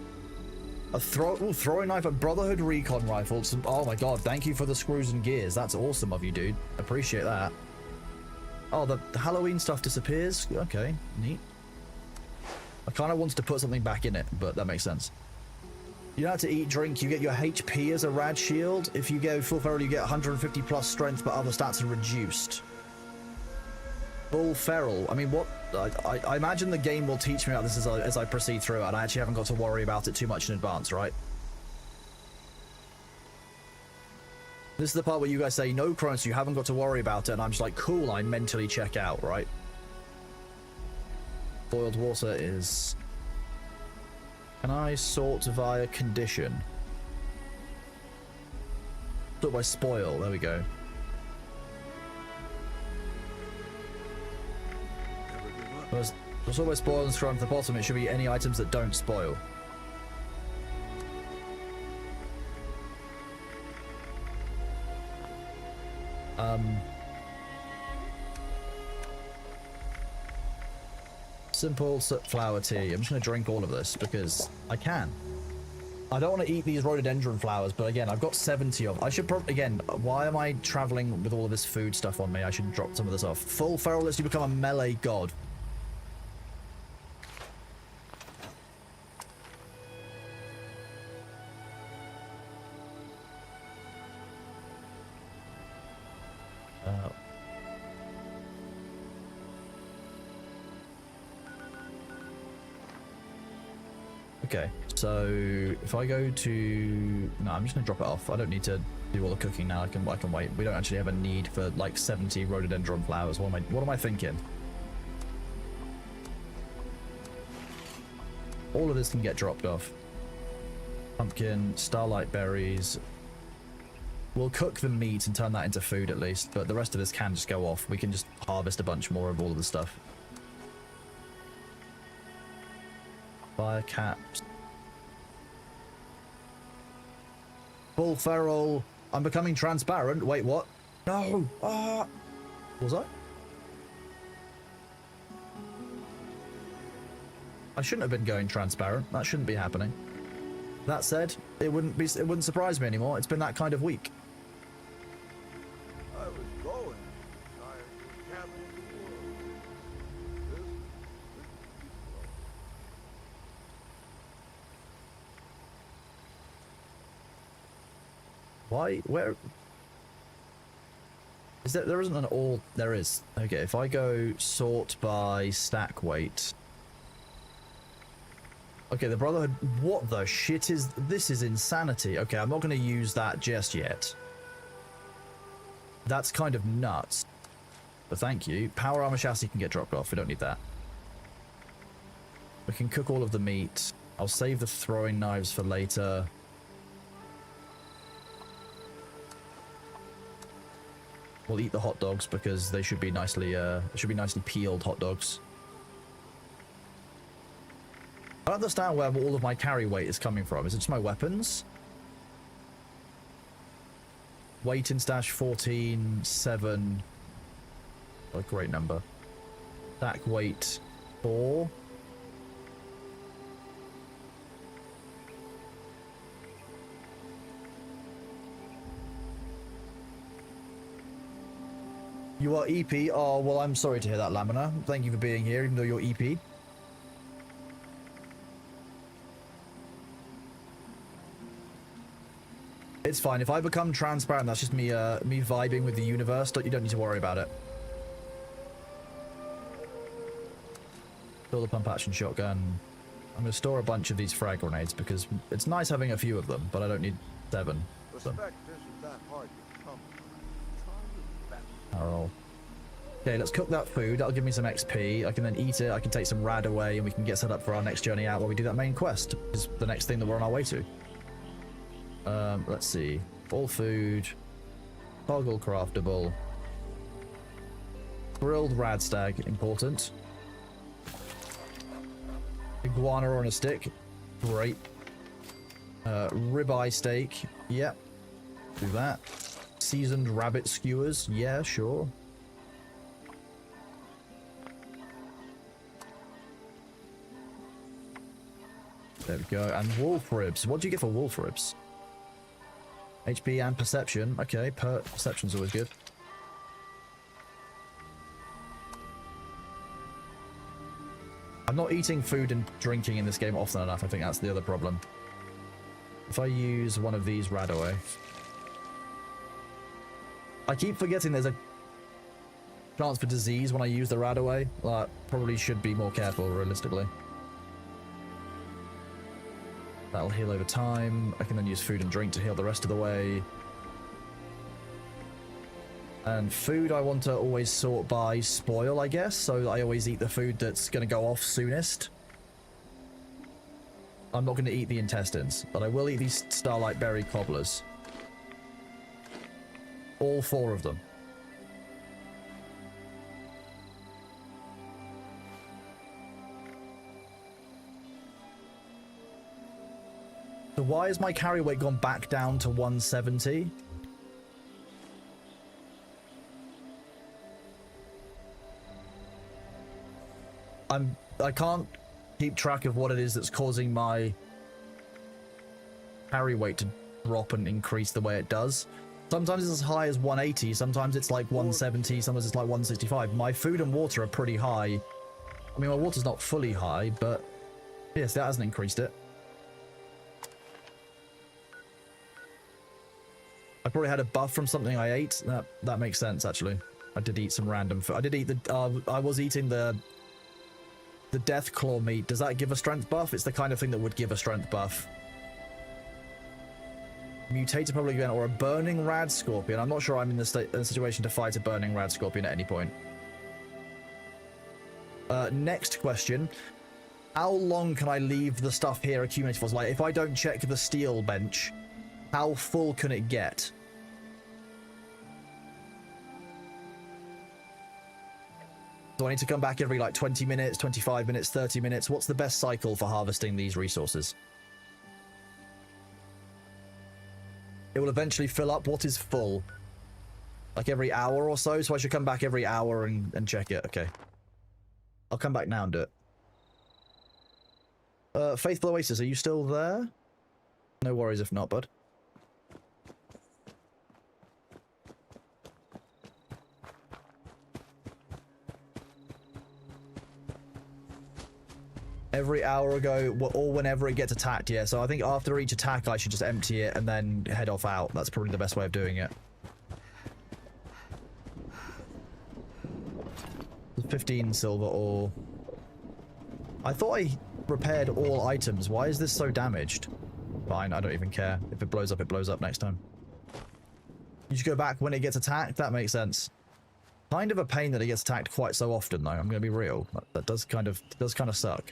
A throwing knife at Brotherhood Recon rifle. Oh my god, thank you for the screws and gears. That's awesome of you, dude. Appreciate that. Oh, the Halloween stuff disappears? Okay, neat. I kind of wanted to put something back in it, but that makes sense. You don't have to eat, drink. You get your HP as a rad shield. If you go full feral, you get 150 plus strength, but other stats are reduced. Full feral. I mean, what? I imagine the game will teach me about this as I proceed through it, and I actually haven't got to worry about it too much in advance, right? This is the part where you guys say, no, Kronos, you haven't got to worry about it, and I'm just like, cool, I mentally check out, right? Boiled water is... Can I sort via condition? Sort by spoil, there we go. Sort by spoil and scroll to the bottom, it should be any items that don't spoil. Simple flower tea. I'm just going to drink all of this because I can. I don't want to eat these rhododendron flowers, but again, I've got 70 of them. I should probably, again, why am I traveling with all of this food stuff on me? I should drop some of this off. Full feral lets you become a melee god. Okay, so if I go to... No, I'm just going to drop it off. I don't need to do all the cooking now. I can wait. We don't actually have a need for like 70 rhododendron flowers. What am I thinking? All of this can get dropped off. Pumpkin, starlight berries. We'll cook the meat and turn that into food at least, but the rest of this can just go off. We can just harvest a bunch more of all of the stuff. Fire caps. Full feral. I'm becoming transparent. Wait, what? No. Was I? I shouldn't have been going transparent. That shouldn't be happening. That said, it wouldn't surprise me anymore. It's been that kind of week. I was going. I can't leave the world. Why? Where? Is there isn't an all... There is. Okay, if I go sort by stack weight... Okay, the Brotherhood... What the shit is... This is insanity. Okay, I'm not going to use that just yet. That's kind of nuts. But thank you. Power armor chassis can get dropped off. We don't need that. We can cook all of the meat. I'll save the throwing knives for later. We'll eat the hot dogs because they should be nicely peeled hot dogs. I don't understand where all of my carry weight is coming from. Is it just my weapons? Weight in stash 14, 7. What a great number. Stack weight 4. You are EP? Oh, well, I'm sorry to hear that, Lamina. Thank you for being here, even though you're EP. It's fine. If I become transparent, that's just me me vibing with the universe. You don't need to worry about it. Fill the pump action shotgun. I'm going to store a bunch of these frag grenades because it's nice having a few of them, but I don't need 7. Respect isn't that hard to come. Roll. Okay, let's cook that food. That'll give me some XP. I can then eat it. I can take some rad away, and we can get set up for our next journey out where we do that main quest. Is the next thing that we're on our way to. Let's see. All food. Toggle craftable. Grilled radstag, important. Iguana on a stick. Great. Ribeye steak. Yep. Do that. Seasoned rabbit skewers. Yeah, sure. There we go. And wolf ribs. What do you get for wolf ribs? HP and perception. Okay, perception's always good. I'm not eating food and drinking in this game often enough. I think that's the other problem. If I use one of these Radaway. I keep forgetting there's a chance for disease when I use the Radaway. Probably should be more careful, realistically. That'll heal over time. I can then use food and drink to heal the rest of the way. And food I want to always sort by spoil, I guess. So I always eat the food that's going to go off soonest. I'm not going to eat the intestines, but I will eat these Starlight Berry Cobblers. All 4 of them. So why has my carry weight gone back down to 170? I can't keep track of what it is that's causing my carry weight to drop and increase the way it does. Sometimes it's as high as 180, sometimes it's like 170, sometimes it's like 165. My food and water are pretty high. I mean, my water's not fully high, but yes, that hasn't increased it. I probably had a buff from something I ate. That makes sense, actually. I did eat some random food. I did eat the... I was eating the death claw meat. Does that give a strength buff? It's the kind of thing that would give a strength buff. Mutated public event or a burning rad scorpion. I'm not sure I'm in the situation to fight a burning rad scorpion at any point. Next question. How long can I leave the stuff here accumulated for? Like, if I don't check the steel bench, how full can it get? Do I need to come back every like 20 minutes, 25 minutes, 30 minutes? What's the best cycle for harvesting these resources? It will eventually fill up. What is full? Like every hour or so? So I should come back every hour and check it. Okay. I'll come back now and do it. Faithful Oasis, are you still there? No worries if not, bud. Every hour ago, or whenever it gets attacked, yeah. So I think after each attack, I should just empty it and then head off out. That's probably the best way of doing it. 15 silver ore. I thought I repaired all items. Why is this so damaged? Fine, I don't even care. If it blows up next time. You should go back when it gets attacked? That makes sense. Kind of a pain that it gets attacked quite so often, though. I'm going to be real. That does kind of suck.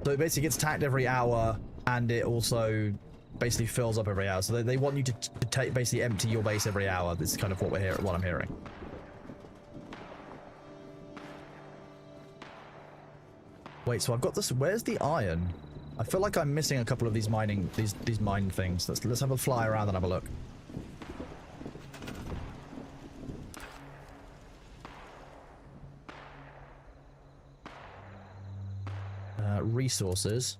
So it basically gets attacked every hour, and it also basically fills up every hour. So they want you to basically empty your base every hour. This is kind of what I'm hearing. Wait, so I've got this. Where's the iron? I feel like I'm missing a couple of these mining these mine things. Let's have a fly around and have a look. Resources,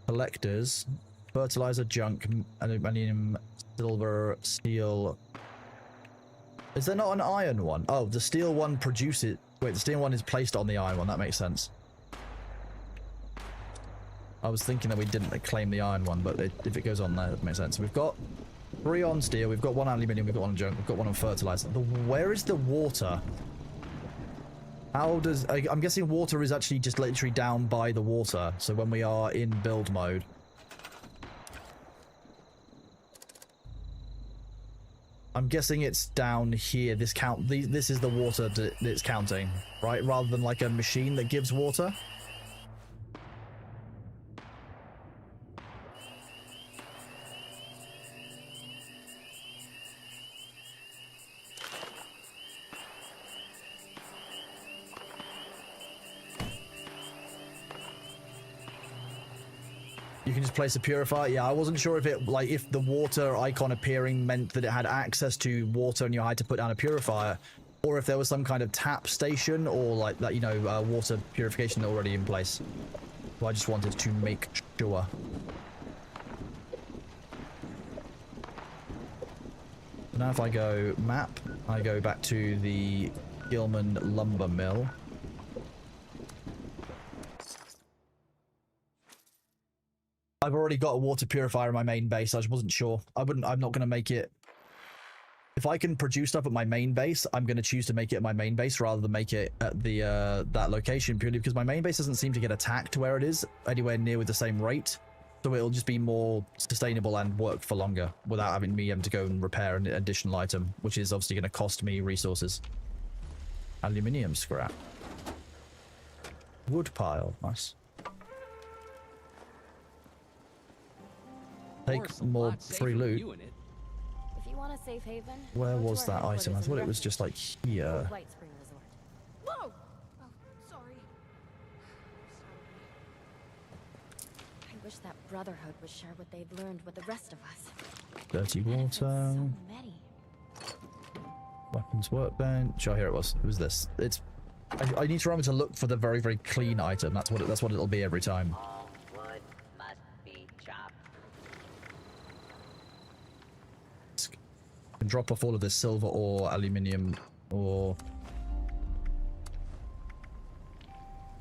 collectors, fertilizer, junk, aluminium, silver, steel. Is there not an iron one? Oh, the steel one produces. Wait, the steel one is placed on the iron one. That makes sense. I was thinking that we didn't claim the iron one, but if it goes on there, that makes sense. We've got 3 on steel. We've got 1 on aluminium. We've got 1 on junk. We've got 1 on fertilizer. Where is the water? How does... I'm guessing water is actually just literally down by the water. So when we are in build mode. I'm guessing it's down here. This is the water that it's counting, right? Rather than like a machine that gives water. You can just place a purifier. Yeah, I wasn't sure if it, like, if the water icon appearing meant that it had access to water and you had to put down a purifier, or if there was some kind of tap station or like that, you know, water purification already in place. So I just wanted to make sure. Now if I go map, I go back to the Gilman Lumber Mill. I've already got a water purifier in my main base. I just wasn't sure. I'm not going to make it. If I can produce stuff at my main base, I'm going to choose to make it at my main base rather than make it at the that location, purely because my main base doesn't seem to get attacked where it is anywhere near with the same rate. So it'll just be more sustainable and work for longer without having to go and repair an additional item, which is obviously going to cost me resources. Aluminium scrap. Wood pile. Nice. Take more free loot. If you want a safe haven, Where go to was our that headquarters item? I in thought it Red was just like here. White Spring Resort. Whoa! Oh, sorry. I wish that Brotherhood would share what they've learned with the rest of us. Dirty Benefits water. So many. Weapons workbench. Oh, here it was. Who's this? It's. I need to remember to look for the very, very clean item. That's what it'll be every time. All wood must be chopped. Can drop off all of this silver or aluminium or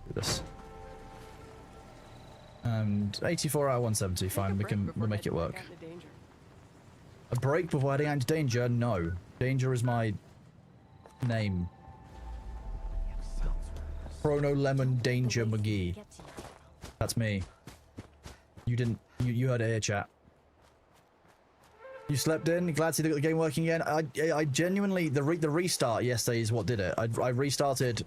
do this. And 84 out of 170. Fine. We'll make it work. A break before heading out into danger? No. Danger is my name. Chrono Lemon Danger McGee. That's me. You didn't. You heard it here, chat. You slept in. Glad to see the game working again. I genuinely the restart yesterday is what did it. I restarted.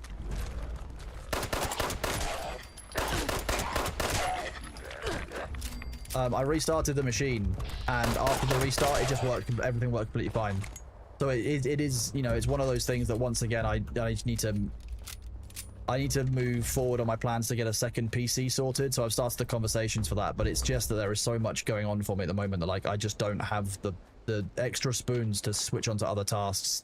I restarted the machine, and after the restart, it just worked. Everything worked completely fine. So it is, you know, it's one of those things that once again I just need to move forward on my plans to get a second PC sorted. So I've started the conversations for that, but it's just that there is so much going on for me at the moment that like I just don't have the extra spoons to switch onto other tasks.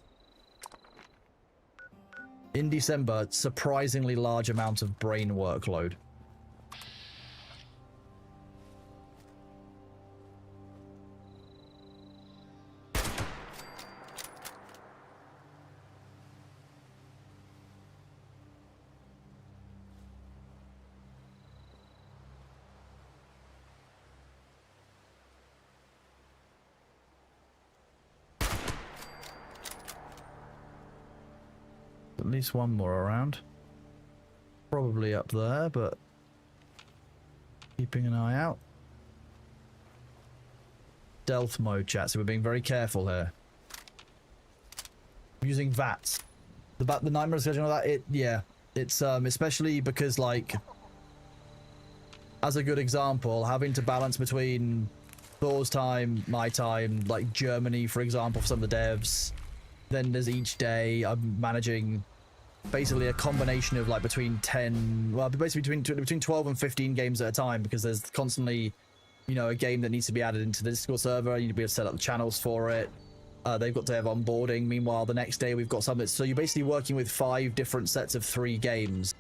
In December, surprisingly large amount of brain workload. At least one more around. Probably up there, but keeping an eye out. Stealth mode, chat, so we're being very careful here. I'm using VATS. The Nightmare schedule, that it's especially because like as a good example, having to balance between Thor's time, my time, like Germany, for example, for some of the devs. Then there's each day I'm managing basically a combination of like between 12 and 15 games at a time, because there's constantly, you know, a game that needs to be added into the Discord server. You need to be able to set up the channels for it. They've got to have onboarding. Meanwhile, the next day we've got something. So you're basically working with 5 different sets of 3 games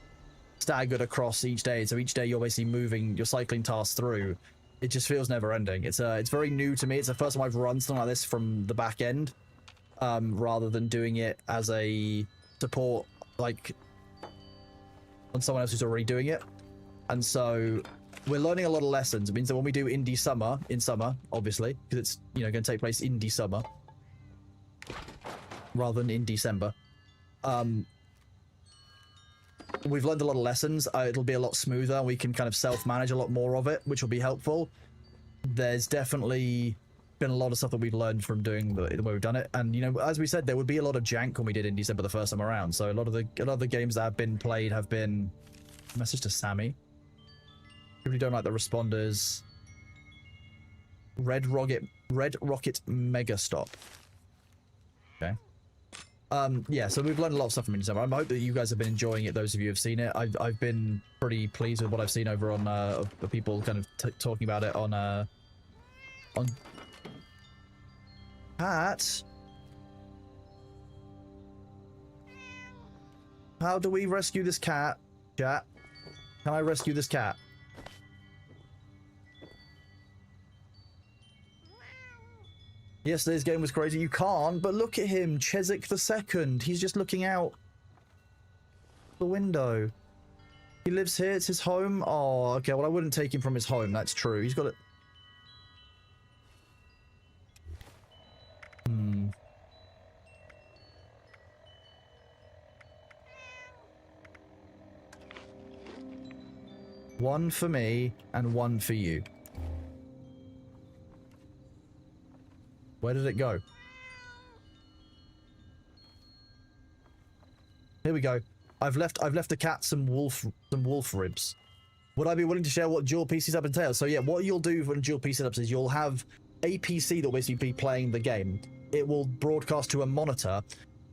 staggered across each day. So each day you're basically you're cycling tasks through. It just feels never ending. It's very new to me. It's the first time I've run something like this from the back end, rather than doing it as a support, like on someone else who's already doing it. And so we're learning a lot of lessons. It means that when we do in summer, obviously, because it's, you know, going to take place in summer rather than in December. We've learned a lot of lessons. It'll be a lot smoother. We can kind of self-manage a lot more of it, which will be helpful. There's definitely been a lot of stuff that we've learned from doing the way we've done it. And, you know, as we said, there would be a lot of jank when we did in December the first time around. So a lot of the games that have been played have been... Message to Sammy. Really don't like the responders. Red Rocket Mega Stop. Okay. Yeah, so we've learned a lot of stuff from December. I hope that you guys have been enjoying it, those of you who have seen it. I've been pretty pleased with what I've seen over on the people kind of talking about it on Pat. How do we rescue this cat? Chat. Can I rescue this cat? Yesterday's game was crazy. You can't, but look at him, Cheswick the Second. He's just looking out the window. He lives here. It's his home. Oh, okay. Well, I wouldn't take him from his home. That's true. He's got it. One for me and one for you. Where did it go? Here we go. I've left the cat some wolf ribs. Would I be willing to share what dual PC setup entails? So yeah, what you'll do for dual PC setups is you'll have a PC that will basically be playing the game. It will broadcast to a monitor,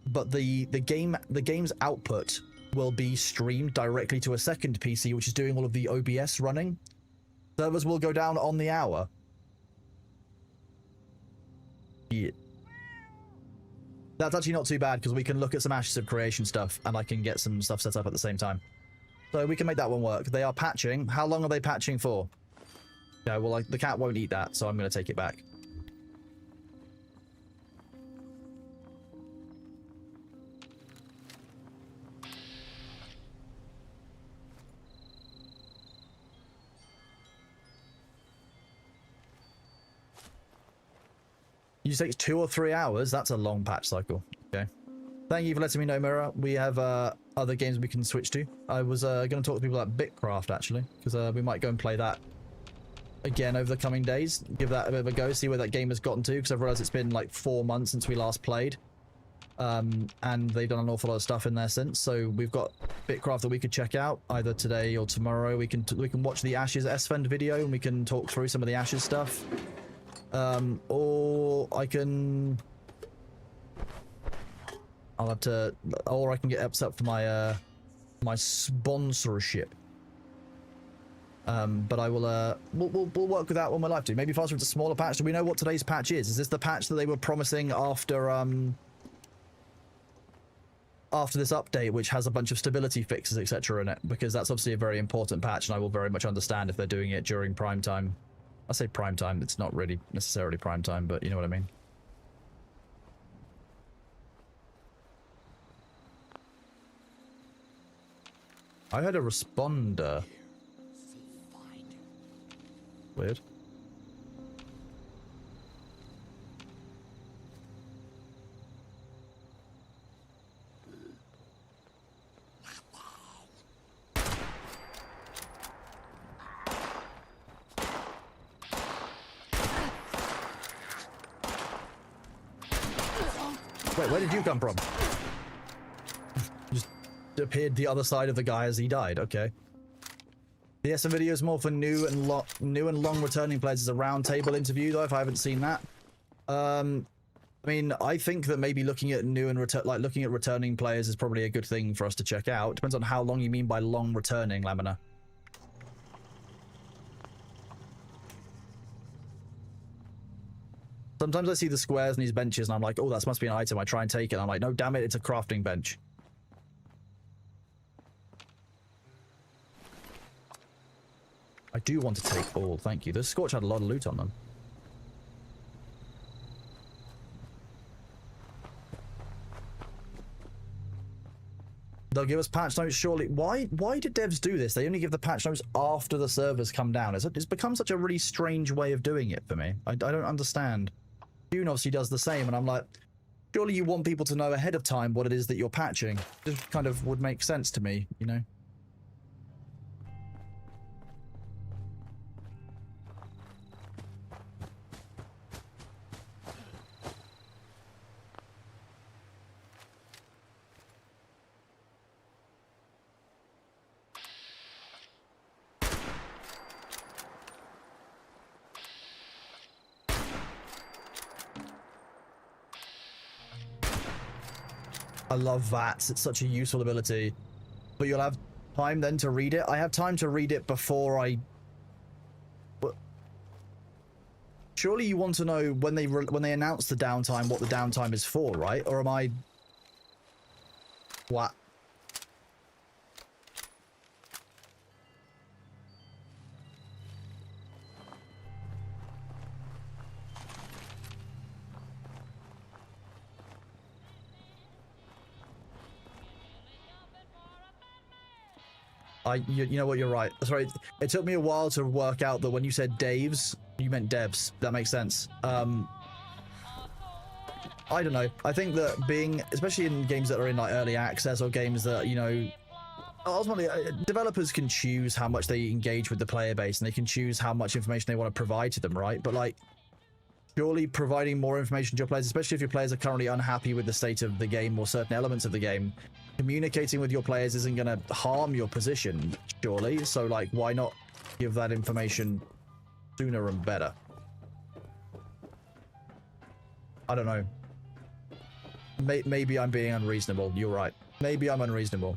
but the game's output will be streamed directly to a second PC, which is doing all of the OBS running. Servers will go down on the hour. Yeah. That's actually not too bad, because we can look at some Ashes of Creation stuff, and I can get some stuff set up at the same time. So we can make that one work. They are patching. How long are they patching for? Yeah, well, the cat won't eat that, so I'm going to take it back. You say it's 2 or 3 hours? That's a long patch cycle. Okay. Thank you for letting me know, Mirror. We have other games we can switch to. I was going to talk to people about Bitcraft, actually, because we might go and play that again over the coming days. Give that a bit of a go, see where that game has gotten to, because I've realized it's been like 4 months since we last played. And they've done an awful lot of stuff in there since. So we've got Bitcraft that we could check out either today or tomorrow. We can watch the Ashes Esfand video, and we can talk through some of the Ashes stuff. Or I can... I'll have to... Or I can get ups up for my, my sponsorship. But I will, we'll work with that when we're live to. Maybe faster with a smaller patch. Do we know what today's patch is? Is this the patch that they were promising after, after this update, which has a bunch of stability fixes, etc. in it? Because that's obviously a very important patch, and I will very much understand if they're doing it during prime time. I say prime time, it's not really necessarily prime time, but you know what I mean. I heard a responder. Weird. Wait, where did you come from? Just appeared the other side of the guy as he died. Okay. The SM video is more for new and long returning players as a round table interview, though. If I haven't seen that, I mean, I think that maybe looking at new and looking at returning players is probably a good thing for us to check out. Depends on how long you mean by long returning, Lamina. Sometimes I see the squares in these benches and I'm like, oh, that must be an item. I try and take it. And I'm like, no, damn it, it's a crafting bench. I do want to take all, thank you. The Scorch had a lot of loot on them. They'll give us patch notes, surely. Why do devs do this? They only give the patch notes after the servers come down. It's become such a really strange way of doing it for me. I don't understand. Dune obviously does the same, and I'm like, surely you want people to know ahead of time what it is that you're patching. It just kind of would make sense to me, you know? I love VATS. It's such a useful ability. But you'll have time then to read it. I have time to read it before I... But surely you want to know when they announce the downtime, what the downtime is for, right? Or am I... What? You know what, you're right. Sorry, it took me a while to work out that when you said Daves, you meant devs. That makes sense. I don't know. I think that being, especially in games that are in like early access or games that, you know, ultimately developers can choose how much they engage with the player base and they can choose how much information they want to provide to them, right? But like, surely providing more information to your players, especially if your players are currently unhappy with the state of the game or certain elements of the game, communicating with your players isn't going to harm your position, surely. So like, why not give that information sooner and better? I don't know. Maybe I'm being unreasonable. You're right. Maybe I'm unreasonable.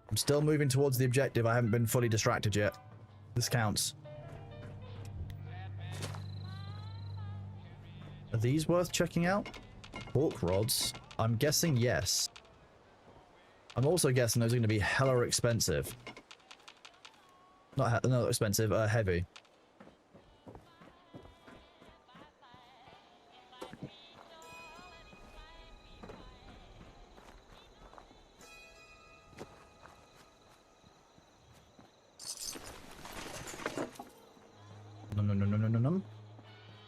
I'm still moving towards the objective. I haven't been fully distracted yet. This counts. Are these worth checking out? Pork rods? I'm guessing yes. I'm also guessing those are going to be hella expensive. Not expensive, heavy. No.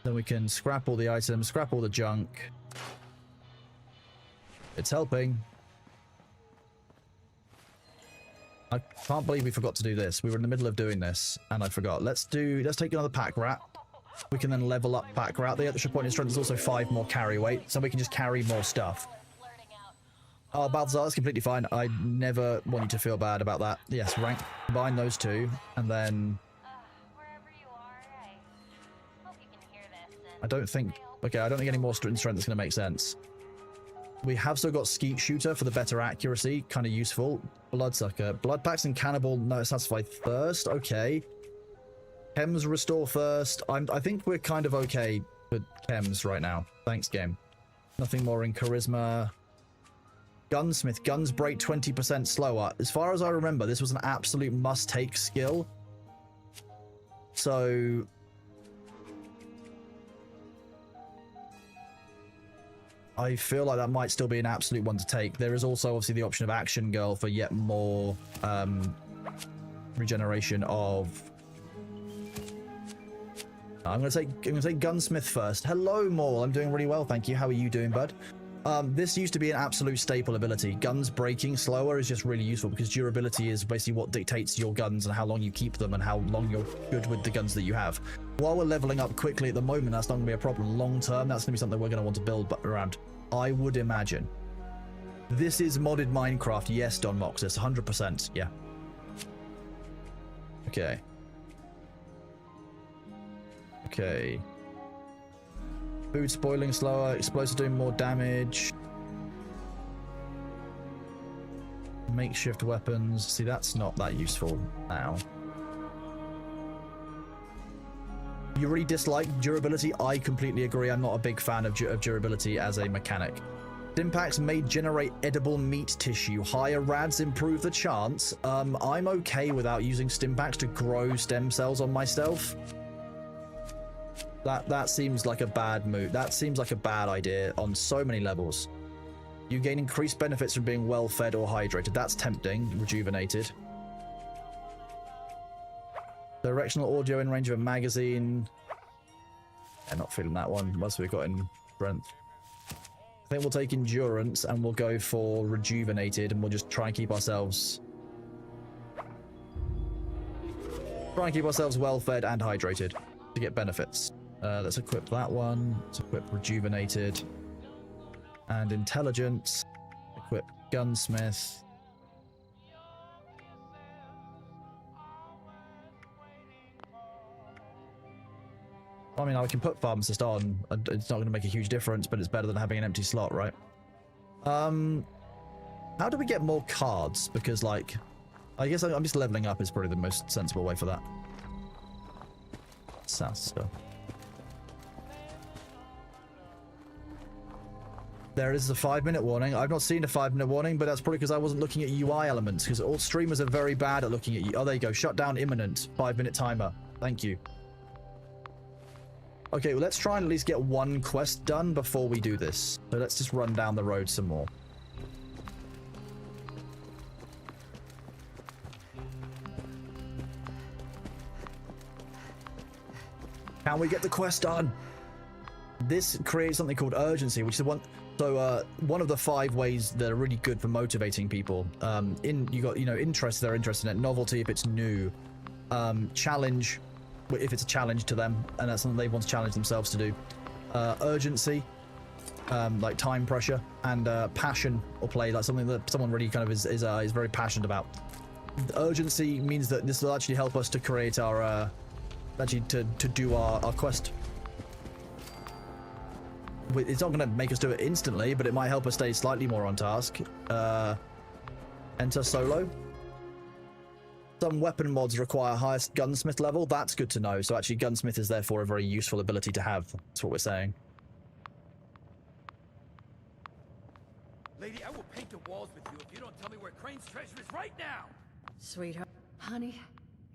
Then we can scrap all the items, scrap all the junk. It's helping. I can't believe we forgot to do this. We were in the middle of doing this, and I forgot. Let's take another pack rat. We can then level up pack rat. The extra point in strength is also 5 more carry weight, so we can just carry more stuff. Oh, Balthazar, that's completely fine. I never want you to feel bad about that. Yes, rank, combine those two, and then... I don't think any more strength is going to make sense. We have still got Skeet Shooter for the better accuracy, kind of useful. Bloodsucker. Blood Packs and Cannibal, no, satisfy thirst, okay. Chems restore thirst. I think we're kind of okay with Chems right now. Thanks, game. Nothing more in Charisma. Gunsmith. Guns break 20% slower. As far as I remember, this was an absolute must-take skill. So... I feel like that might still be an absolute one to take. There is also obviously the option of Action Girl for yet more regeneration of... I'm gonna take Gunsmith first. Hello, Maul. I'm doing really well, thank you. How are you doing, bud? This used to be an absolute staple ability. Guns breaking slower is just really useful because durability is basically what dictates your guns and how long you keep them and how long you're good with the guns that you have. While we're leveling up quickly at the moment, that's not going to be a problem. Long term, that's going to be something we're going to want to build around, I would imagine. This is modded Minecraft. Yes, Don Moxis, 100%. Yeah. Okay. Okay. Food spoiling slower, explosives doing more damage. Makeshift weapons. See, that's not that useful now. You really dislike durability? I completely agree. I'm not a big fan of durability as a mechanic. Stimpaks may generate edible meat tissue. Higher rads improve the chance. I'm okay without using Stimpaks to grow stem cells on myself. That seems like a bad move. That seems like a bad idea on so many levels. You gain increased benefits from being well fed or hydrated. That's tempting. Rejuvenated. Directional audio in range of a magazine. Yeah, not feeling that one. What else have we got in strength? I think we'll take endurance and we'll go for rejuvenated and we'll just try and keep ourselves... Try and keep ourselves well fed and hydrated to get benefits. Let's equip that one. Let's equip rejuvenated. And intelligence. Equip gunsmith. I mean, I can put pharmacist on. It's not going to make a huge difference, but it's better than having an empty slot, right? How do we get more cards? Because, like, I guess I'm just leveling up is probably the most sensible way for that. South stuff. There is a 5-minute warning. I've not seen a 5-minute warning, but that's probably because I wasn't looking at UI elements, because all streamers are very bad at looking at you. Oh, there you go. Shutdown imminent. 5-minute timer. Thank you. Okay, well, let's try and at least get one quest done before we do this. So let's just run down the road some more. Can we get the quest done? This creates something called urgency, which is one. So one of the 5 ways that are really good for motivating people. You got, you know, interest, they're interested in it. Novelty, if it's new. Challenge, if it's a challenge to them, and that's something they want to challenge themselves to do. Urgency, like time pressure, and passion or play, like something that someone really kind of is very passionate about. Urgency means that this will actually help us to create our to do our quest. It's not going to make us do it instantly, but it might help us stay slightly more on task. Enter solo. Some weapon mods require highest gunsmith level. That's good to know. So actually gunsmith is therefore a very useful ability to have. That's what we're saying. Lady, I will paint the walls with you if you don't tell me where Crane's treasure is right now! Sweetheart. Honey,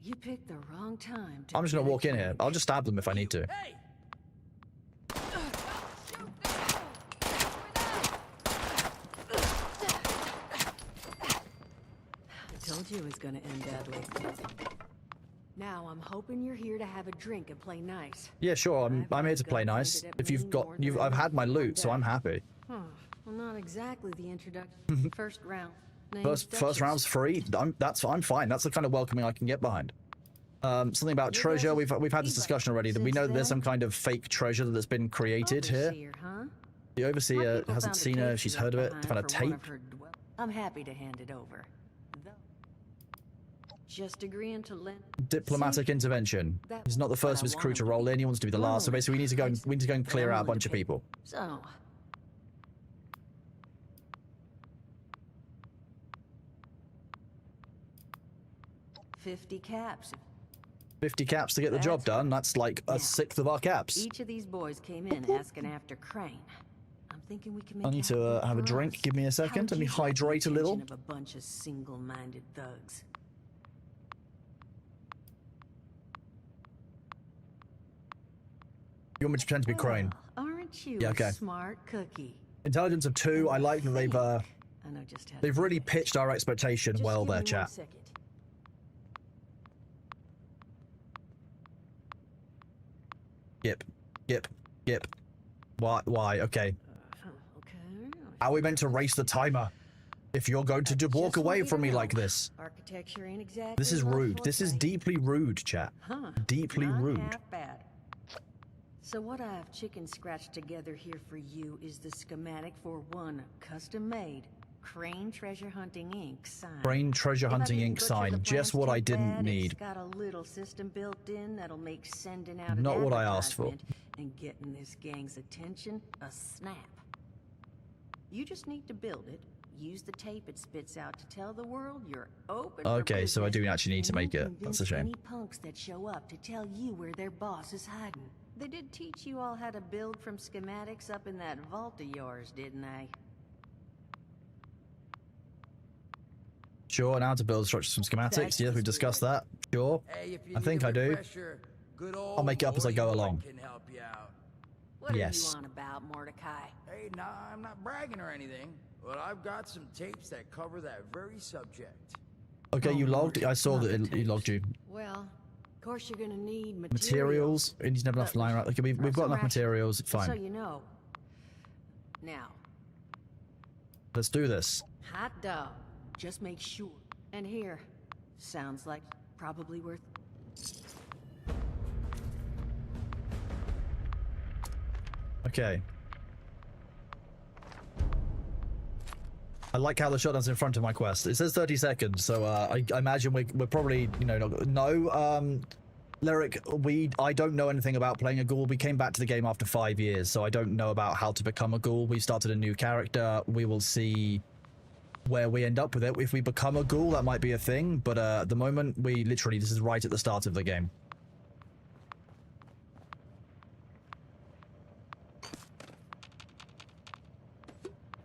you picked the wrong time. I'm just going to walk in here. I'll just stab them if I need to. Hey! I told you it was gonna end badly. Now I'm hoping you're here to have a drink and play nice. Yeah, sure. I'm here to play nice. If I've had my loot, so I'm happy. Well, not exactly the introduction. First round. First round's free. I'm fine. That's the kind of welcoming I can get behind. Something about treasure. We've had this discussion already. That we know that there's some kind of fake treasure that's been created here. The overseer hasn't seen her. She's heard of it. Found a tape. I'm happy to hand it over. Just agreeing to lend. Diplomatic intervention. He's not the first of his crew to roll in. He wants to be the last. So basically, we need to go and clear out a bunch of people. So. 50 caps. 50 caps to get the job done. That's like a sixth of our caps. Each of these boys came in asking after Crane. I'm thinking we can make I need to have a drink. Give me a second. Let me hydrate a little. Of a bunch of single-minded thugs. You want me to pretend to be Crane? Aren't you yeah, okay. a smart cookie? Intelligence of 2. I like that they've really pitched our expectation well there, chat. Yep. Why? Okay. How are we meant to race the timer? If you're going to walk away from me like this. Architecture ain't exactly. This is rude. This is deeply rude, chat. Deeply rude. Half bad. So what I've chicken scratched together here for you is the schematic for one custom-made Crane Treasure Hunting Inc. sign. Crane Treasure Hunting Inc. sign. Just what I didn't need. It's got a little system built in that'll make sending out not what I asked for. And getting this gang's attention a snap. You just need to build it. Use the tape it spits out to tell the world you're open. Okay, so I do actually need to make it. That's a shame. Any punks that show up to tell you where their boss is hiding. They did teach you all how to build from schematics up in that vault of yours, didn't they? Sure, now to build structures from schematics. Yes, we've discussed that. Sure. Hey, if you I think I do. I'll make it up as I go along. Can help you out. What yes. are you on about, Mordecai? Hey, nah, I'm not bragging or anything, but I've got some tapes that cover that very subject. Okay, you logged. I saw that it logged you. Well, of course you're gonna need materials. It needs to have enough lying around. Okay, we've got enough materials. Fine. So you know. Now. Let's do this. Hot dog. Just make sure. And here. Sounds like probably worth. Okay. I like how the shotgun's in front of my quest. It says 30 seconds, so I imagine we're probably, you know, Lyric, I don't know anything about playing a ghoul. We came back to the game after 5 years, so I don't know about how to become a ghoul. We started a new character. We will see where we end up with it. If we become a ghoul, that might be a thing, but at the moment, this is right at the start of the game.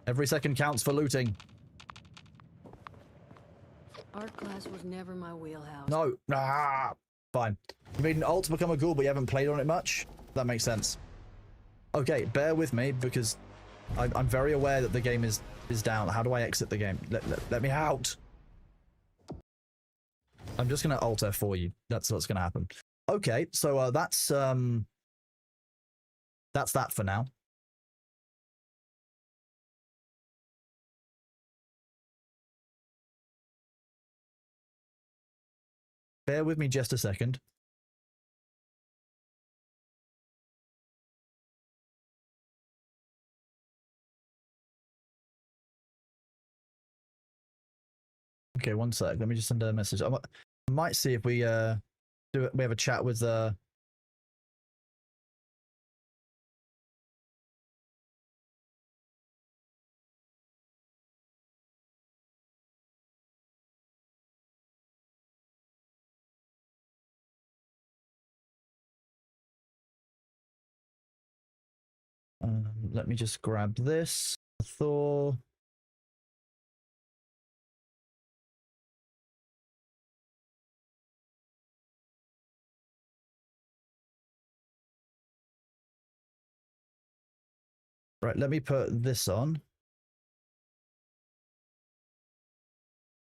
Every second counts for looting. Art class was never my wheelhouse. No. Ah, fine. You made an alt to become a ghoul, but you haven't played on it much? That makes sense. Okay, bear with me, because I'm very aware that the game is down. How do I exit the game? Let me out. I'm just going to alter for you. That's what's going to happen. Okay, so that's that for now. Bear with me just a second. Okay, one sec. Let me just send a message. I might see if we have a chat with let me just grab this. Thor. Right, let me put this on.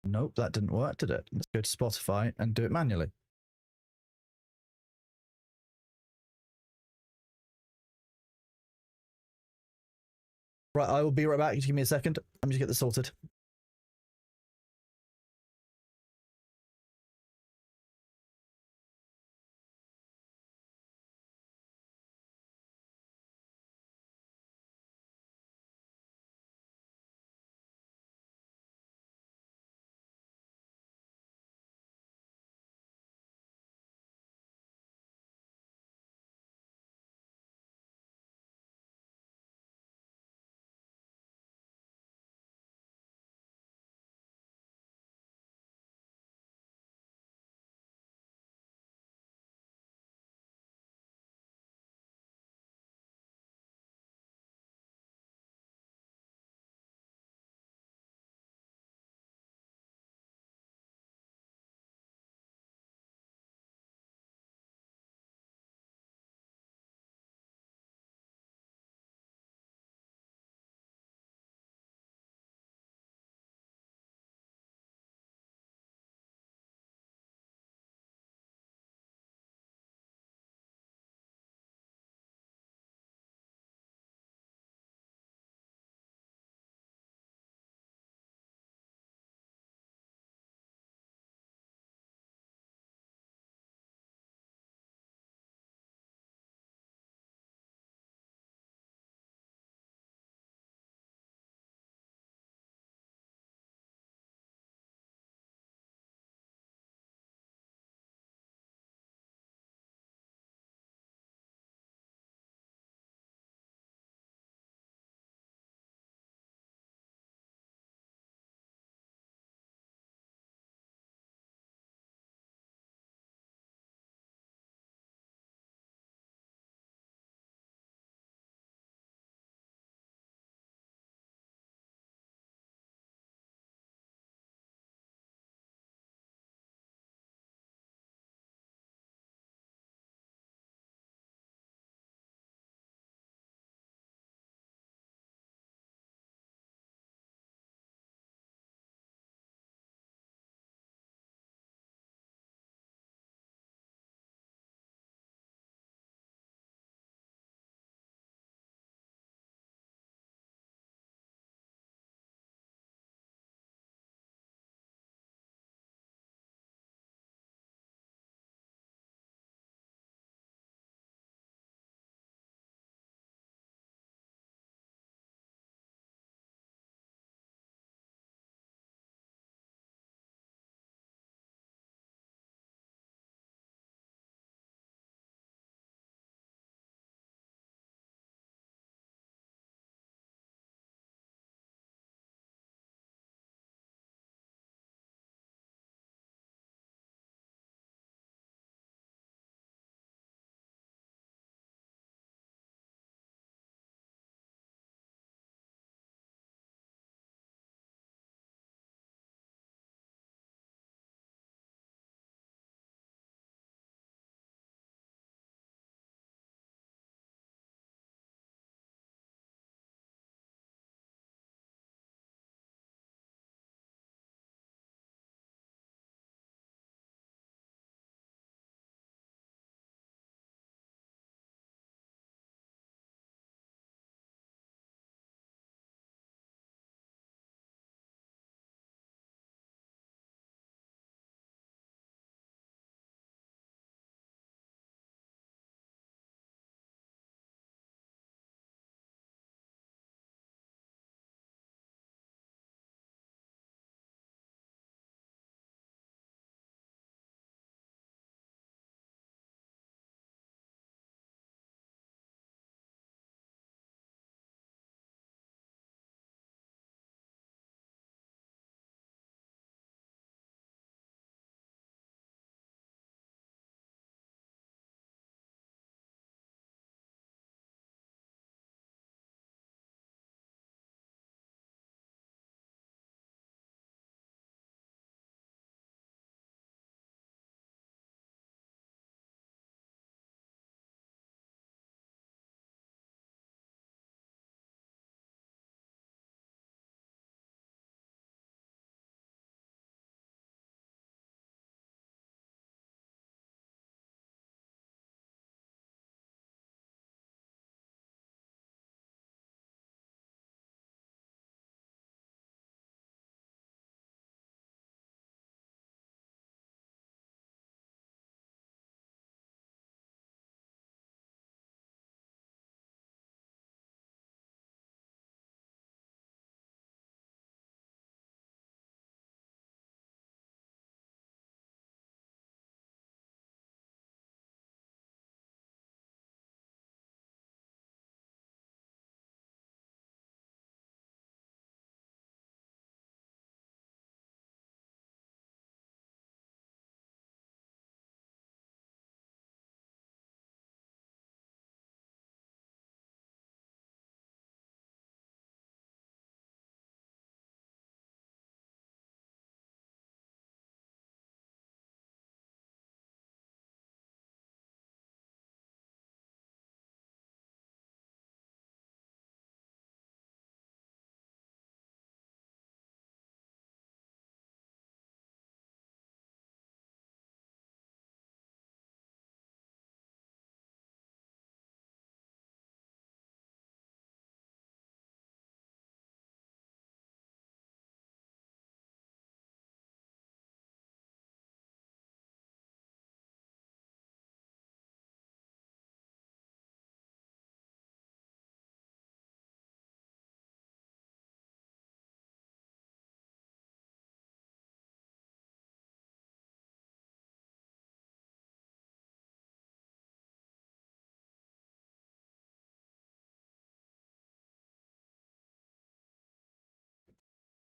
Nope, that didn't work, did it? Let's go to Spotify and do it manually. Right, I will be right back. Just give me a second. Let me just get this sorted.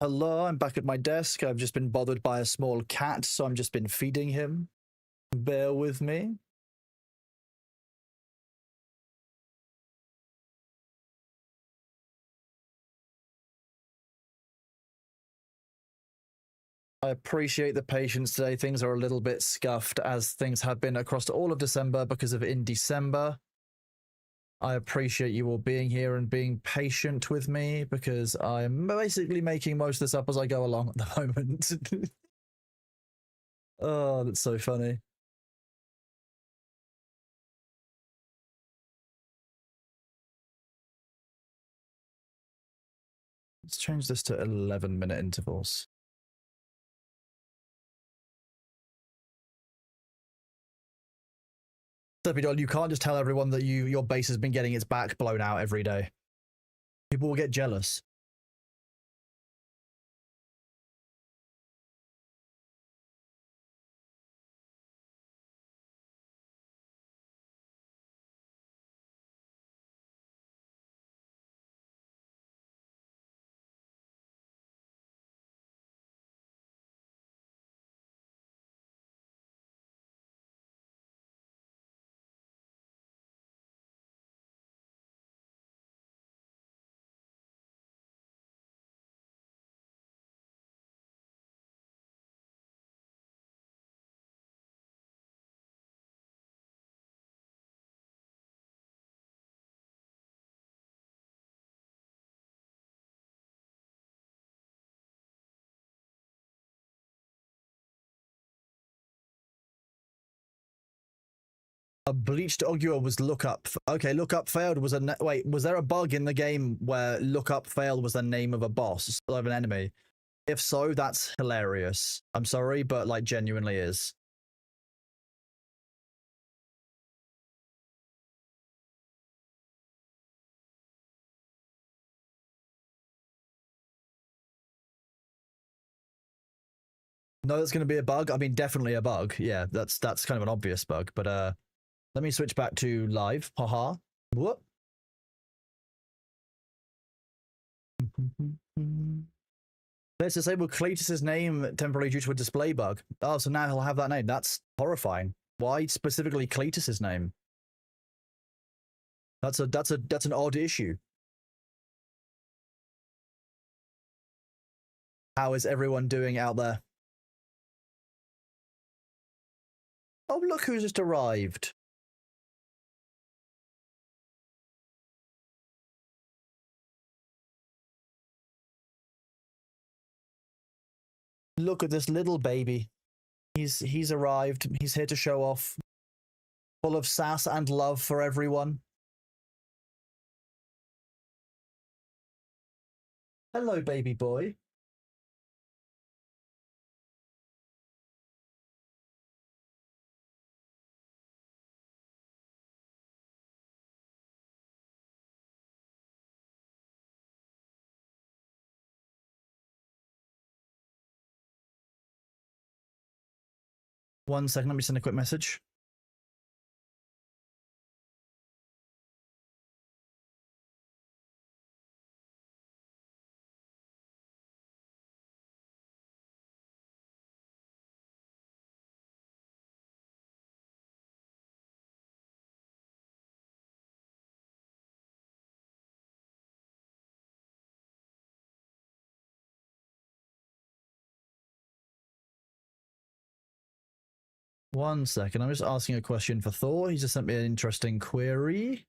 Hello, I'm back at my desk. I've just been bothered by a small cat, so I've just been feeding him. Bear with me. I appreciate the patience today. Things are a little bit scuffed, as things have been across all of December because of In December. I appreciate you all being here and being patient with me, because I'm basically making most of this up as I go along at the moment. Oh, that's so funny. Let's change this to 11-minute intervals. Sepidol, you can't just tell everyone that your base has been getting its back blown out every day. People will get jealous. A bleached Ogure was lookup. Okay, lookup failed was a wait. Was there a bug in the game where lookup failed was the name of a boss of an enemy? If so, that's hilarious. I'm sorry, but like genuinely is. No, that's going to be a bug. I mean, definitely a bug. Yeah, that's kind of an obvious bug. But let me switch back to live. Haha. Whoop. Let's disable Cletus's name temporarily due to a display bug. Oh, so now he'll have that name. That's horrifying. Why specifically Cletus's name? That's an odd issue. How is everyone doing out there? Oh, look who's just arrived. Look at this little baby. He's arrived. He's here to show off. Full of sass and love for everyone. Hello, baby boy. One second, let me send a quick message. One second, I'm just asking a question for Thor. He's just sent me an interesting query.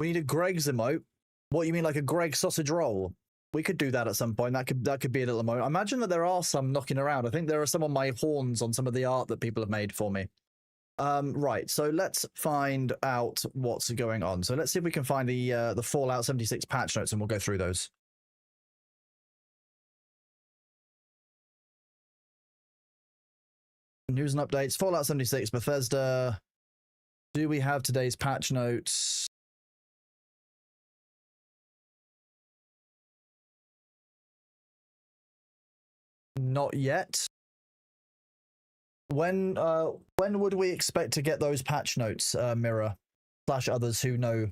We need a Greg's emote. What, you mean like a Greg sausage roll? We could do that at some point. That could be a little emote. I imagine that there are some knocking around. I think there are some on my horns on some of the art that people have made for me. Right, so let's find out what's going on. So let's see if we can find the Fallout 76 patch notes, and we'll go through those. News and updates. Fallout 76, Bethesda. Do we have today's patch notes? Not yet. When would we expect to get those patch notes, Mirror / others who know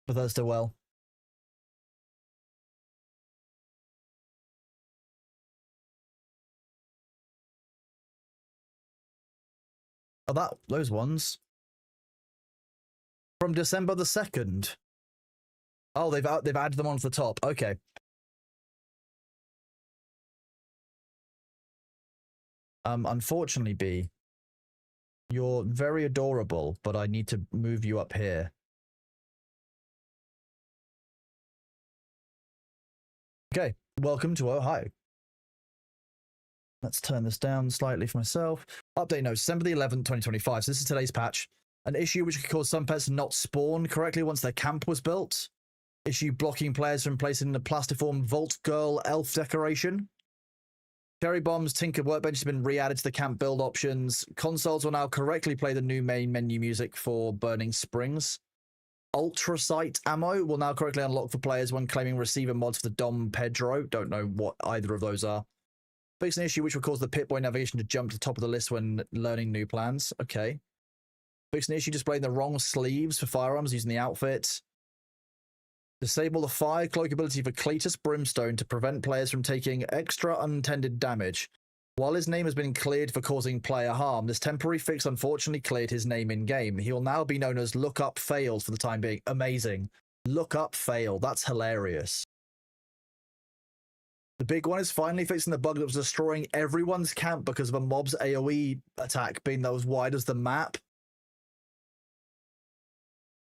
Bethesda well? Oh, those ones from December the 2nd. Oh, they've added them onto the top. Okay. Unfortunately, B, you're very adorable, but I need to move you up here. Okay, welcome to Ohio. Let's turn this down slightly for myself. Update notes, December the 11th, 2025. So this is today's patch. An issue which could cause some pets to not spawn correctly once their camp was built. Issue blocking players from placing the plastiform Vault Girl elf decoration. Cherry Bomb's Tinker Workbench has been re-added to the camp build options. Consoles will now correctly play the new main menu music for Burning Springs. Ultrasight ammo will now correctly unlock for players when claiming receiver mods for the Dom Pedro. Don't know what either of those are. Fix an issue which will cause the Pip-Boy navigation to jump to the top of the list when learning new plans. Okay. Fix an issue displaying the wrong sleeves for firearms using the outfit. Disable the fire cloak ability for Cletus Brimstone to prevent players from taking extra unintended damage. While his name has been cleared for causing player harm, this temporary fix unfortunately cleared his name in-game. He will now be known as Lookup Failed for the time being. Amazing. Lookup Failed. That's hilarious. The big one is finally fixing the bug that was destroying everyone's camp because of a mob's AoE attack being that was wide as the map.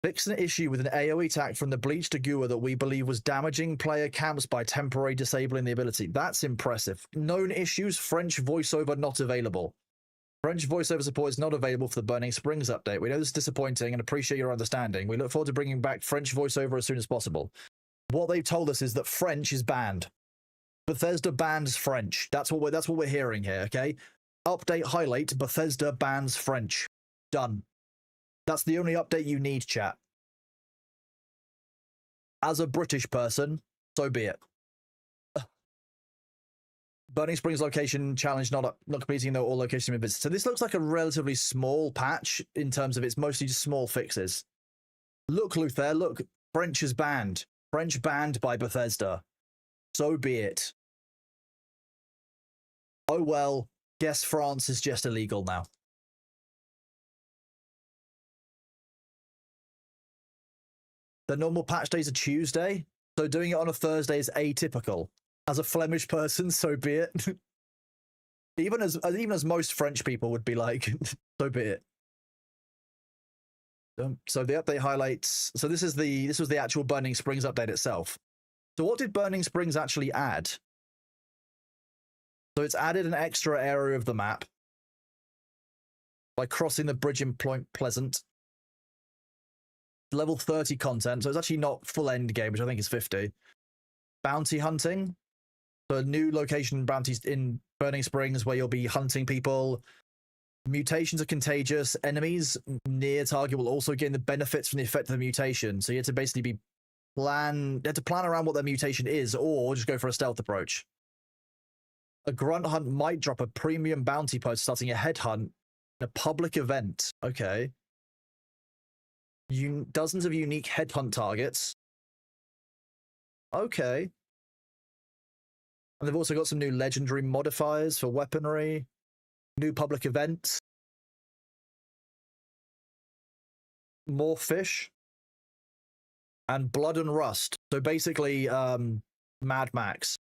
Fix an issue with an AoE attack from the Bleach Dagua that we believe was damaging player camps by temporarily disabling the ability. That's impressive. Known issues, French voiceover not available. French voiceover support is not available for the Burning Springs update. We know this is disappointing and appreciate your understanding. We look forward to bringing back French voiceover as soon as possible. What they've told us is that French is banned. Bethesda bans French. That's what we're hearing here, okay? Update highlight, Bethesda bans French. Done. That's the only update you need, chat. As a British person, so be it. Burning Springs location challenge not completing though all locations have been visited. So this looks like a relatively small patch in terms of it's mostly just small fixes. Look, Luther, look, French is banned. French banned by Bethesda. So be it. Oh well, guess France is just illegal now. The normal patch days are Tuesday, so doing it on a Thursday is atypical. As a Flemish person, so be it. even as most French people would be like, so be it. So the update highlights. So this was the actual Burning Springs update itself. So what did Burning Springs actually add? So it's added an extra area of the map by crossing the bridge in Point Pleasant. Level 30 content, so it's actually not full end game, which I think is 50. Bounty hunting. So new location bounties in Burning Springs where you'll be hunting people. Mutations are contagious. Enemies near target will also gain the benefits from the effect of the mutation. So you have to basically plan around what their mutation is, or just go for a stealth approach. A grunt hunt might drop a premium bounty post starting a headhunt in a public event. Okay. Dozens of unique headhunt targets. Okay. And they've also got some new legendary modifiers for weaponry. New public events. More fish. And blood and rust. So basically, Mad Max.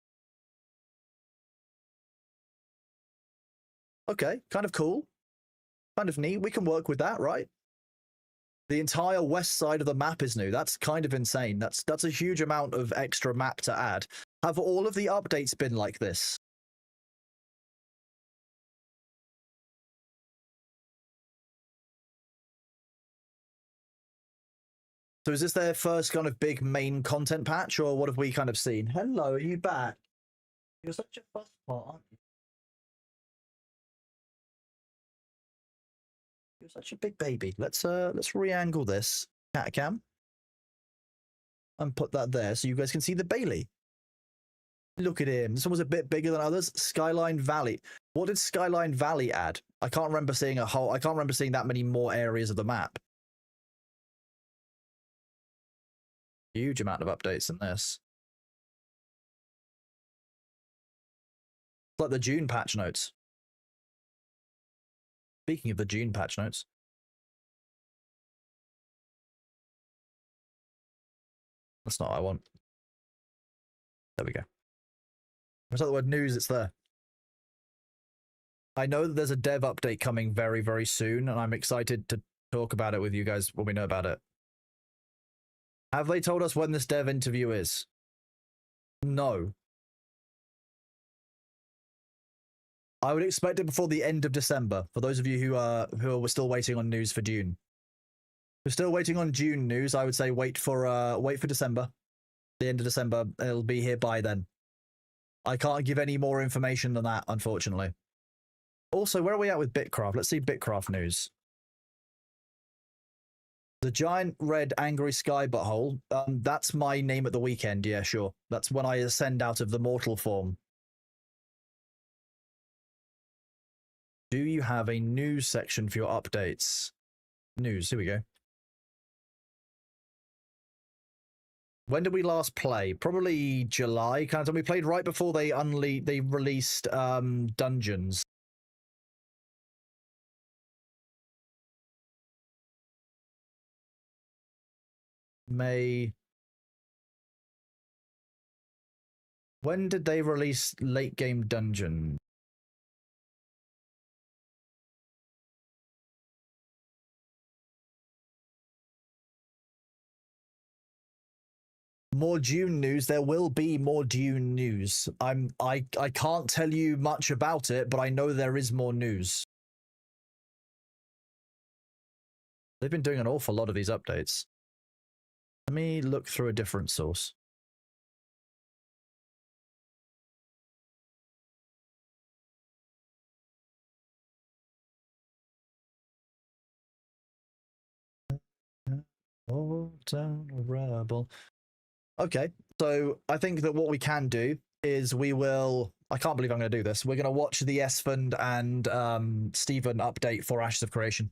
Okay, kind of cool. Kind of neat. We can work with that, right? The entire west side of the map is new. That's kind of insane. That's a huge amount of extra map to add. Have all of the updates been like this? So is this their first kind of big main content patch, or what have we kind of seen? Hello, are you back? You're such a fuss pot, aren't you? You're such a big baby. Let's re-angle this cat cam and put that there so you guys can see the Bailey. Look at him. This one was a bit bigger than others. Skyline Valley. What did Skyline Valley add? I can't remember seeing that many more areas of the map. Huge amount of updates in this. It's like the June patch notes. Speaking of the June patch notes. That's not what I want. There we go. It's not the word news, it's there. I know that there's a dev update coming very, very soon, and I'm excited to talk about it with you guys when we know about it. Have they told us when this dev interview is? No. I would expect it before the end of December, for those of you who are still waiting on news for June. If you're still waiting on June news, I would say wait for December. The end of December, it'll be here by then. I can't give any more information than that, unfortunately. Also, where are we at with Bitcraft? Let's see Bitcraft news. The giant red angry sky butthole. That's my name at the weekend. Yeah, sure. That's when I ascend out of the mortal form. Do you have a news section for your updates? News. Here we go. When did we last play? Probably July kind of time. We played right before they released Dungeons. May. When did they release late game Dungeon? More Dune news. There will be more Dune news. I can't tell you much about it, but I know there is more news. They've been doing an awful lot of these updates. Let me look through a different source. Oh, down a rebel. Okay, so I think that what we can do is we will... I can't believe I'm going to do this. We're going to watch the Esfand and Stephen update for Ashes of Creation.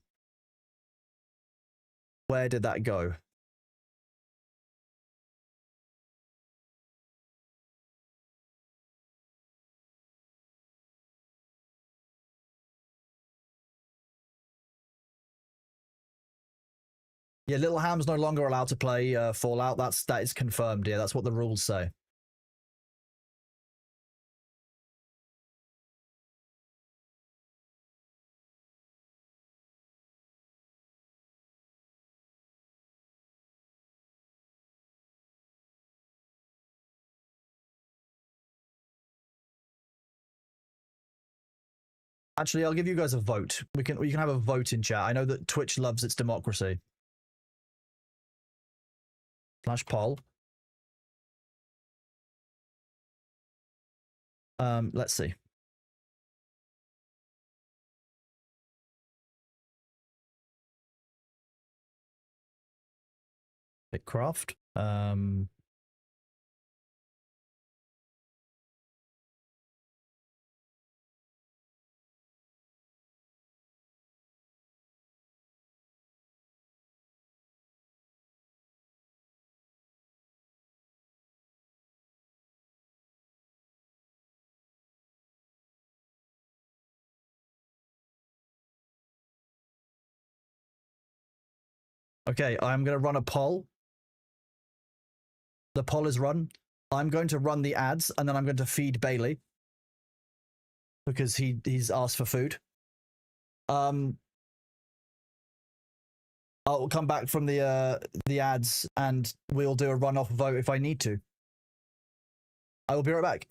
Where did that go? Yeah, Little Ham's no longer allowed to play Fallout. That is confirmed. Yeah, that's what the rules say. Actually, I'll give you guys a vote. We can have a vote in chat. I know that Twitch loves its democracy. Flash poll. Let's see. Bitcraft. Okay, I'm going to run a poll. The poll is run. I'm going to run the ads, and then I'm going to feed Bailey. Because he's asked for food. I'll come back from the ads and we'll do a runoff vote if I need to. I will be right back.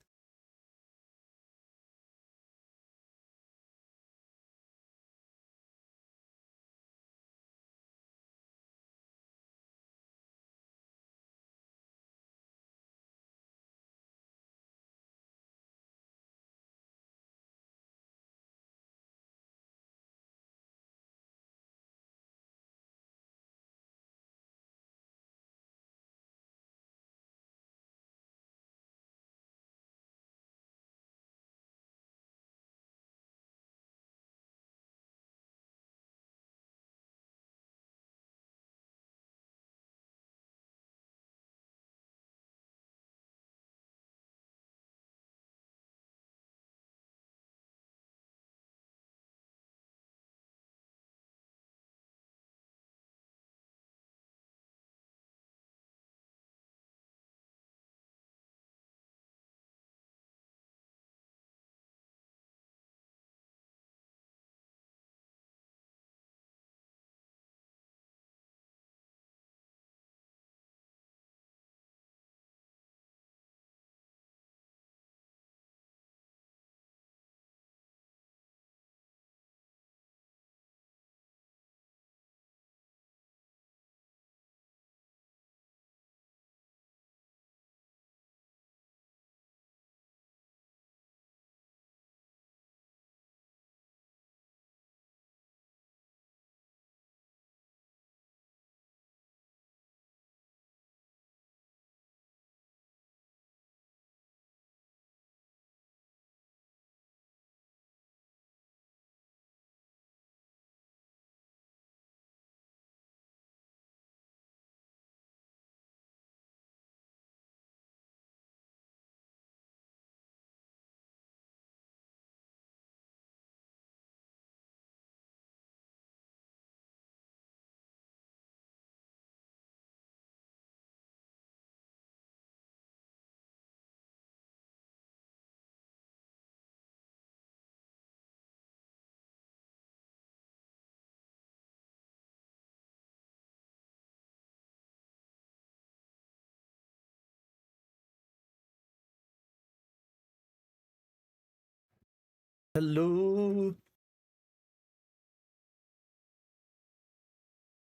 Hello.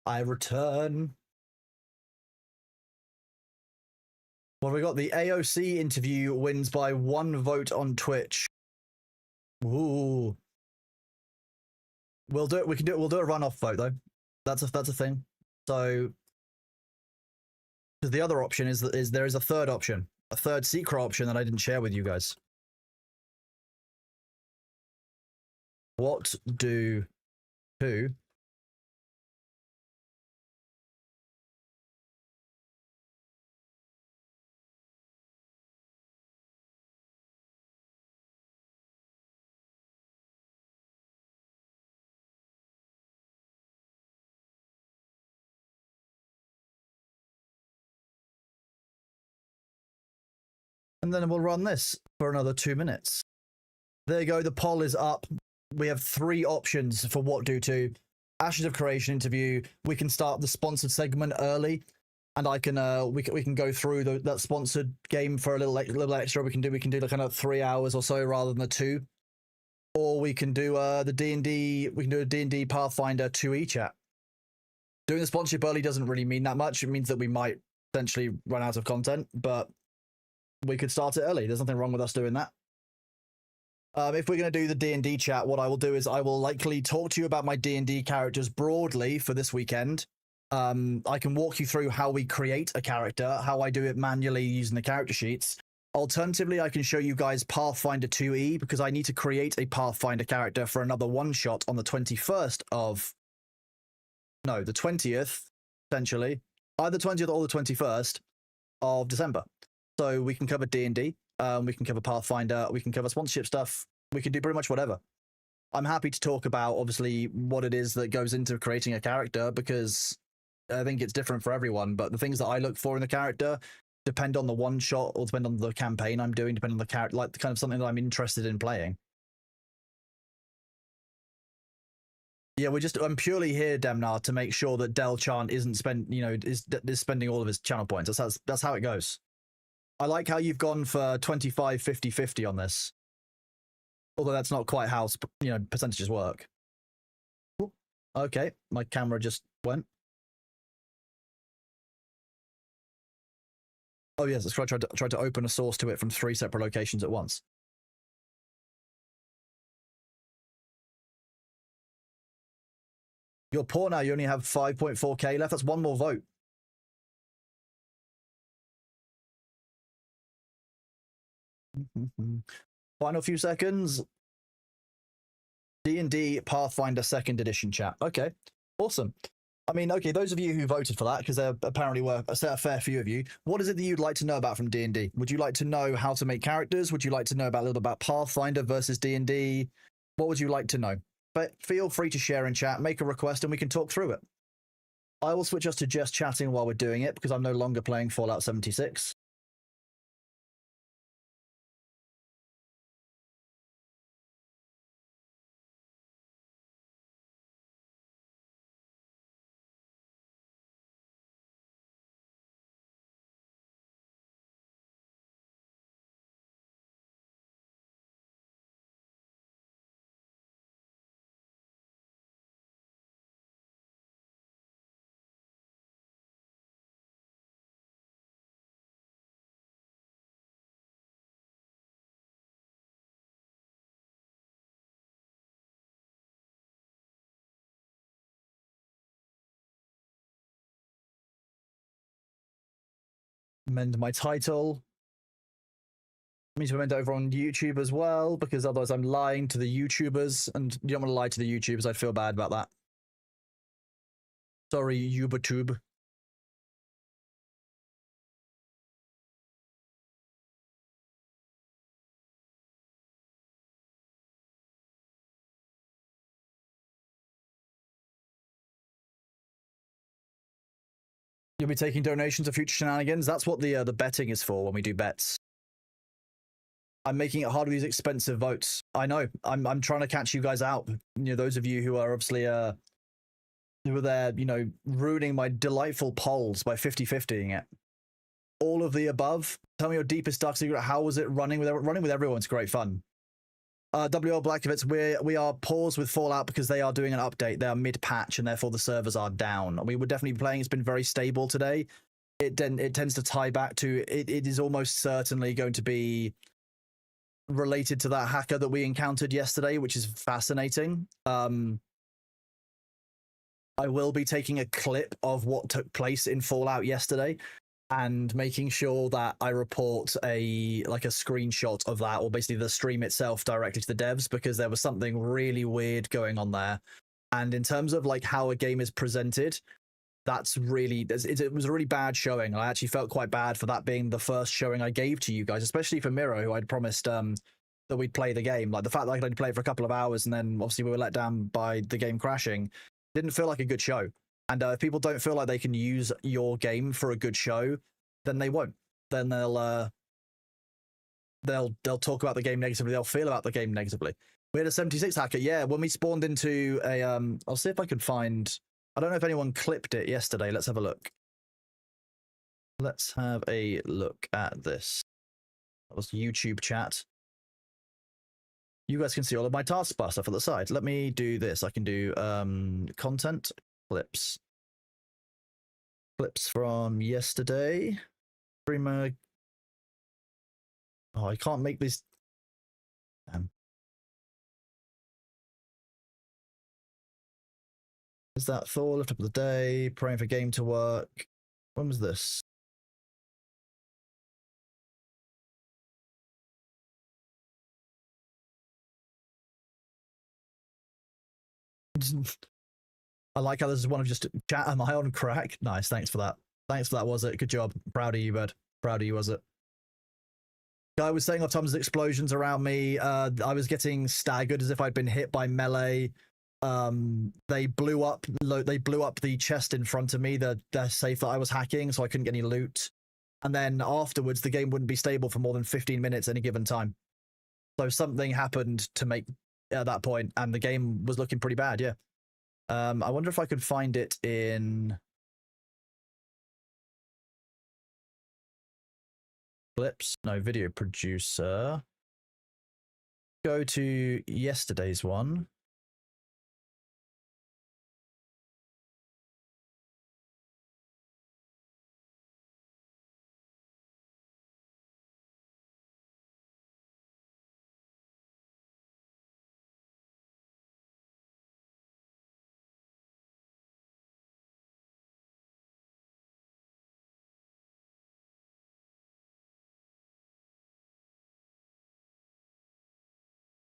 I return. Well, we got the AOC interview wins by 1 vote on Twitch. Ooh. We'll do it. We'll do a runoff vote though. That's a thing. So the other option is that there is a third option, a third secret option that I didn't share with you guys. What do who? And then we'll run this for another 2 minutes. There you go. The poll is up. We have 3 options for what do to. Ashes of Creation interview. We can start the sponsored segment early, and I can we can go through that sponsored game for a little extra. We can do like kind of 3 hours or so rather than the 2, or we can do the D&D. We can do a D&D Pathfinder 2e chat. Doing the sponsorship early doesn't really mean that much. It means that we might potentially run out of content, but we could start it early. There's nothing wrong with us doing that. If we're going to do the D&D chat, what I will do is I will likely talk to you about my D&D characters broadly for this weekend. I can walk you through how we create a character, how I do it manually using the character sheets. Alternatively, I can show you guys Pathfinder 2e because I need to create a Pathfinder character for another one-shot on the 21st of... No, the 20th, essentially. Either 20th or the 21st of December. So we can cover D&D, we can cover Pathfinder, we can cover sponsorship stuff, we can do pretty much whatever. I'm happy to talk about, obviously, what it is that goes into creating a character, because I think it's different for everyone, but the things that I look for in the character depend on the one-shot, or depend on the campaign I'm doing, depend on the character, like kind of something that I'm interested in playing. Yeah, I'm purely here, Demnar, to make sure that Del Chant isn't is spending all of his channel points. That's how it goes. I like how you've gone for 25, 50, 50 on this. Although that's not quite how percentages work. Ooh, okay, my camera just went. Oh yes, let's try to open a source to it from 3 separate locations at once. You're poor now. You only have 5.4k left. That's 1 more vote. Final few seconds. D&D Pathfinder 2nd edition chat. Okay, awesome. I mean, okay, those of you who voted for that, because there apparently were a fair few of you, what is it that you'd like to know about from D&D? Would you like to know how to make characters? Would you like to know about a little bit about Pathfinder versus D&D? What would you like to know? But feel free to share in chat, make a request, and we can talk through it. I will switch us to just chatting while we're doing it, because I'm no longer playing Fallout 76. Amend my title. I need to amend it over on YouTube as well, because otherwise I'm lying to the YouTubers, and you don't want to lie to the YouTubers. I'd feel bad about that. Sorry, YouTube. You'll be taking donations of future shenanigans. That's what the betting is for when we do bets. I'm making it hard with these expensive votes. I know. I'm trying to catch you guys out. Those of you who are obviously who are there, ruining my delightful polls by 50-50ing it. All of the above. Tell me your deepest dark secret. How was it running with everyone? It's great fun. WL Blackovitz, we are paused with Fallout because they are doing an update. They are mid-patch and therefore the servers are down. We would definitely be playing. It's been very stable today. It tends to tie back to it is almost certainly going to be related to that hacker that we encountered yesterday, which is fascinating. I will be taking a clip of what took place in Fallout yesterday and making sure that I report a screenshot of that, or basically the stream itself, directly to the devs, because there was something really weird going on there. And in terms of how a game is presented, it was a really bad showing. I actually felt quite bad for that being the first showing I gave to you guys, especially for Miro, who I'd promised that we'd play the game. The fact that I could only play it for a couple of hours and then obviously we were let down by the game crashing didn't feel like a good show. And if people don't feel like they can use your game for a good show, then they won't. Then they'll talk about the game negatively. They'll feel about the game negatively. We had a 76 hacker. Yeah, when we spawned into a I'll see if I can find. I don't know if anyone clipped it yesterday. Let's have a look. Let's have a look at this. That was YouTube chat. You guys can see all of my taskbar stuff at the side. Let me do this. I can do content clips. Clips from yesterday. Streamer. Oh, I can't make this. Damn. Is that Thor? Lift up of the day. Praying for game to work. When was this? I like how this is one of just chat. Am I on crack? Nice. Thanks for that. Thanks for that. Was it? Good job. Proud of you, bud. Proud of you. Was it? Guy was saying off Tom's explosions around me. I was getting staggered as if I'd been hit by melee. They blew up the chest in front of me, the safe that I was hacking, so I couldn't get any loot. And then afterwards, the game wouldn't be stable for more than 15 minutes any given time. So something happened to make at that point, and the game was looking pretty bad. Yeah. I wonder if I could find it in clips. No, video producer. Go to yesterday's one.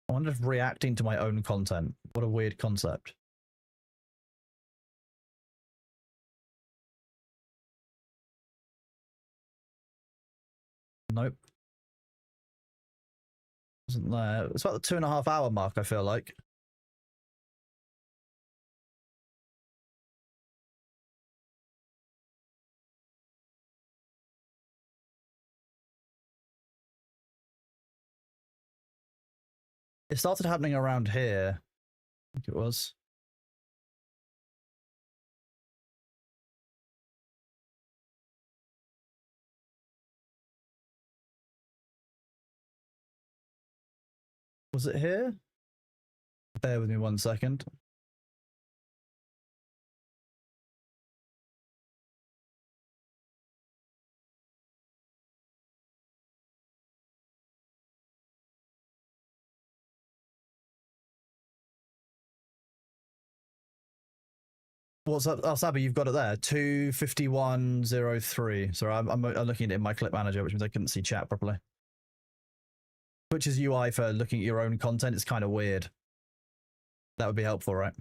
I wonder if reacting to my own content. What a weird concept. Nope. Wasn't there. It's about the 2.5 hour mark, I feel like. It started happening around here. I think it was. Was it here? Bear with me 1 second. What's up? Oh, Sabby, you've got it there. 25103. Sorry, I'm looking at it in my clip manager, which means I couldn't see chat properly. Twitch's UI for looking at your own content is kind of weird. That would be helpful, right?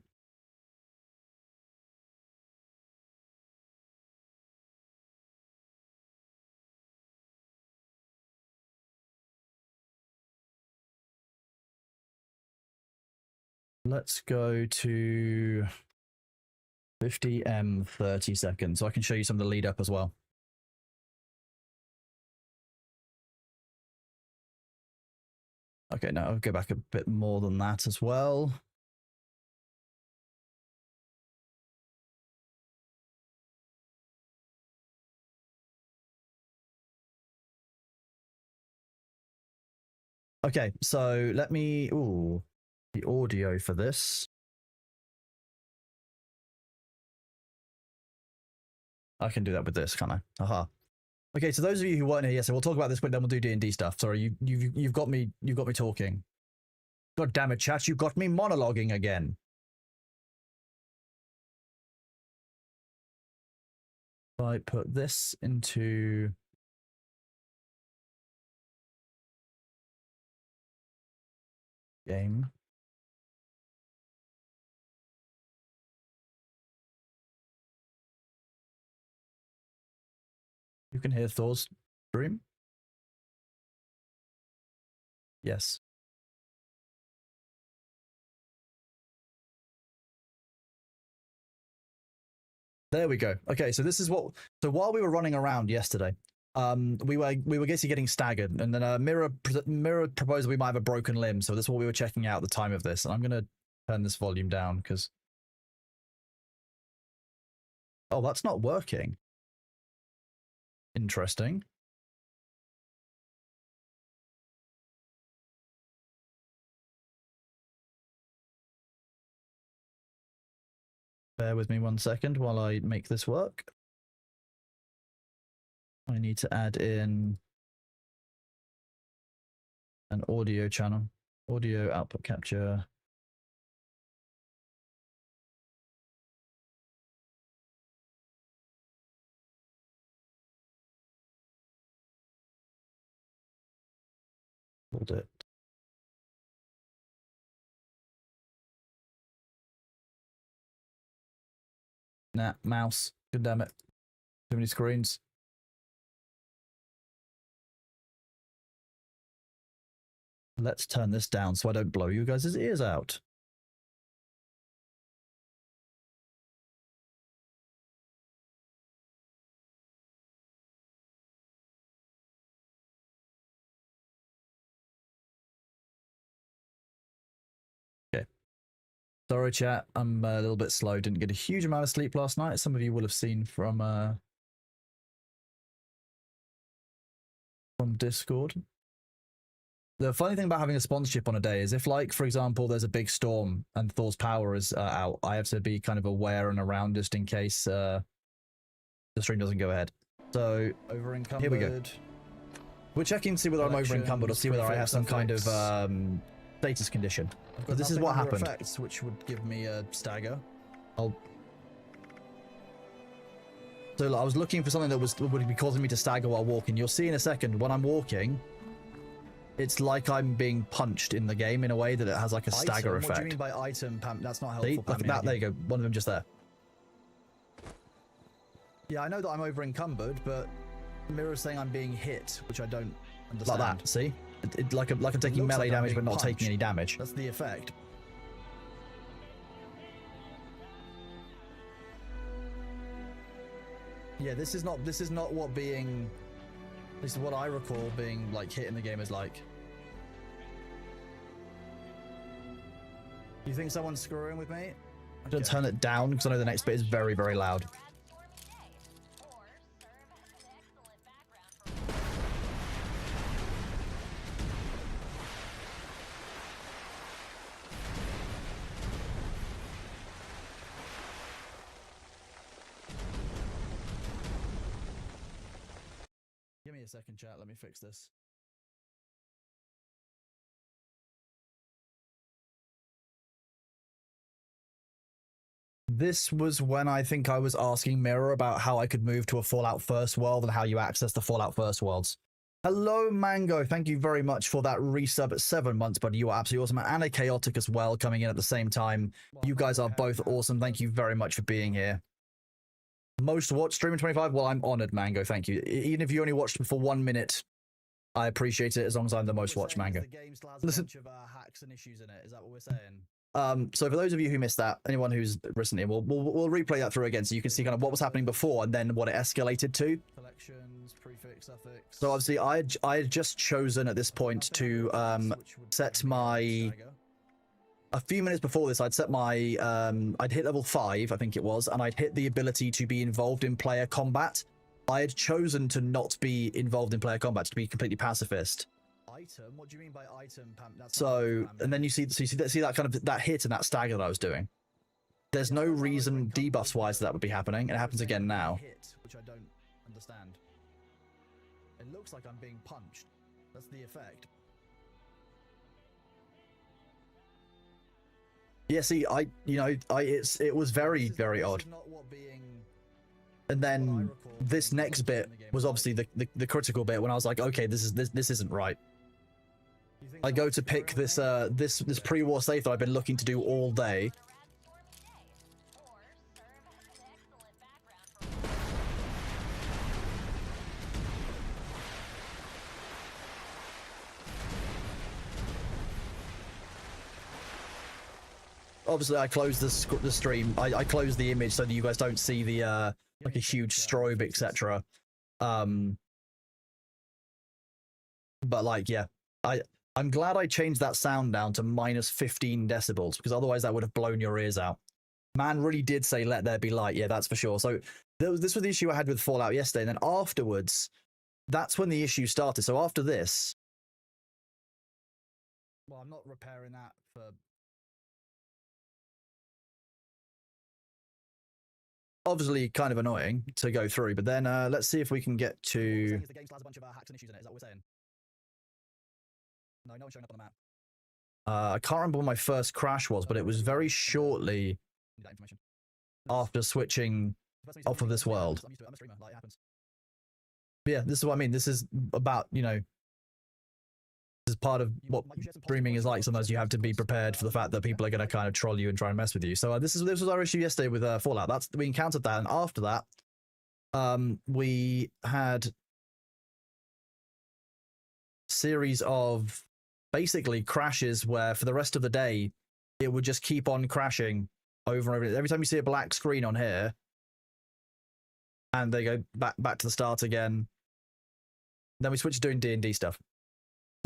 Let's go to 50M 30 seconds, so I can show you some of the lead up as well. Okay, now I'll go back a bit more than that as well. Okay, so let me, the audio for this. I can do that with this, can't I? Aha. Okay, so those of you who weren't here yesterday, we'll talk about this, but then we'll do D&D stuff. Sorry, you've got me talking. God damn it, chat! You got me monologuing again. If I put this into game. You can hear Thor's stream? Yes. There we go. Okay, so this is what. So while we were running around yesterday, we were basically getting staggered, and then Mirror proposed we might have a broken limb. So that's what we were checking out at the time of this. And I'm gonna turn this volume down because. Oh, that's not working. Interesting. Bear with me 1 second while I make this work. I need to add in an audio channel, audio output capture. Hold it. Nah, mouse. God damn it. Too many screens. Let's turn this down so I don't blow you guys' ears out. Okay. Sorry, chat. I'm a little bit slow. Didn't get a huge amount of sleep last night. Some of you will have seen from Discord. The funny thing about having a sponsorship on a day is if, like, for example, there's a big storm and Thor's power is out, I have to be kind of aware and around just in case the stream doesn't go ahead. So, over encumbered. Here we go. We're checking to see whether I'm over encumbered or see whether I have some kind of status condition. But this is what happened. Effects, which would give me a stagger. So I was looking for something that would be causing me to stagger while walking. You'll see in a second when I'm walking. It's like I'm being punched in the game in a way that it has like a stagger effect. What do you mean by item, Pam? That's not helpful. See, look at that. There you go. One of them just there. Yeah, I know that I'm over encumbered, but Mirror's saying I'm being hit, which I don't understand. Like that. See, like I'm taking melee damage, but not taking any damage. That's the effect. Yeah, this is not what being. This is what I recall being like hit in the game is like. You think someone's screwing with me? I'm gonna turn it down because I know the next bit is very, very loud. Give me a second, chat. Let me fix this. This was when I think I was asking Mirror about how I could move to a Fallout First World and how you access the Fallout First Worlds. Hello, Mango. Thank you very much for that resub at 7 months, buddy. You are absolutely awesome. And a Chaotic as well coming in at the same time. You guys are both awesome. Thank you very much for being here. Most watched stream in 25? Well, I'm honored, Mango. Thank you. Even if you only watched for 1 minute, I appreciate it as long as I'm the most watched, Mango. Listen. Hacks and issues in it. Is that what we're saying? So for those of you who missed that, anyone who's listening, we'll replay that through again so you can see kind of what was happening before and then what it escalated to. Collections, prefix, suffix. So obviously I had just chosen at this point to set my. A few minutes before this, I'd set my, I'd hit level 5, I think it was, and I'd hit the ability to be involved in player combat. I had chosen to not be involved in player combat, to be completely pacifist. Item? What do you mean by item, Pam? So, and then you see that kind of, that hit and that stagger that I was doing. There's no reason debuffs-wise that would be happening, and it happens again now. Hit, which I don't understand. It looks like I'm being punched. That's the effect. Yeah, see, it was very, very odd. And then this next bit was obviously the critical bit when I was like, okay, this isn't right. I go to pick this this pre-war safe that I've been looking to do all day. Obviously, I closed the stream. I closed the image so that you guys don't see the like a huge strobe, etc. But like, yeah, I'm glad I changed that sound down to minus 15 decibels because otherwise that would have blown your ears out. Man really did say "Let there be light." Yeah, that's for sure. So this was the issue I had with Fallout yesterday, and then afterwards, that's when the issue started. So after this, well, I'm not repairing that for. Obviously kind of annoying to go through, but then let's see if we can get to. The game still has a bunch of hacks and issues in it. Is that what we're saying? No one's showing up on the map. I can't remember when my first crash was, but it was very shortly after switching off of this world. But yeah, this is what I mean. This is about, this is part of what streaming is like. Sometimes you have to be prepared for the fact that people are going to kind of troll you and try and mess with you. So this was our issue yesterday with Fallout. We encountered that, and after that, we had series of basically crashes where for the rest of the day it would just keep on crashing over and over. Every time you see a black screen on here, and they go back to the start again. Then we switch to doing D&D stuff.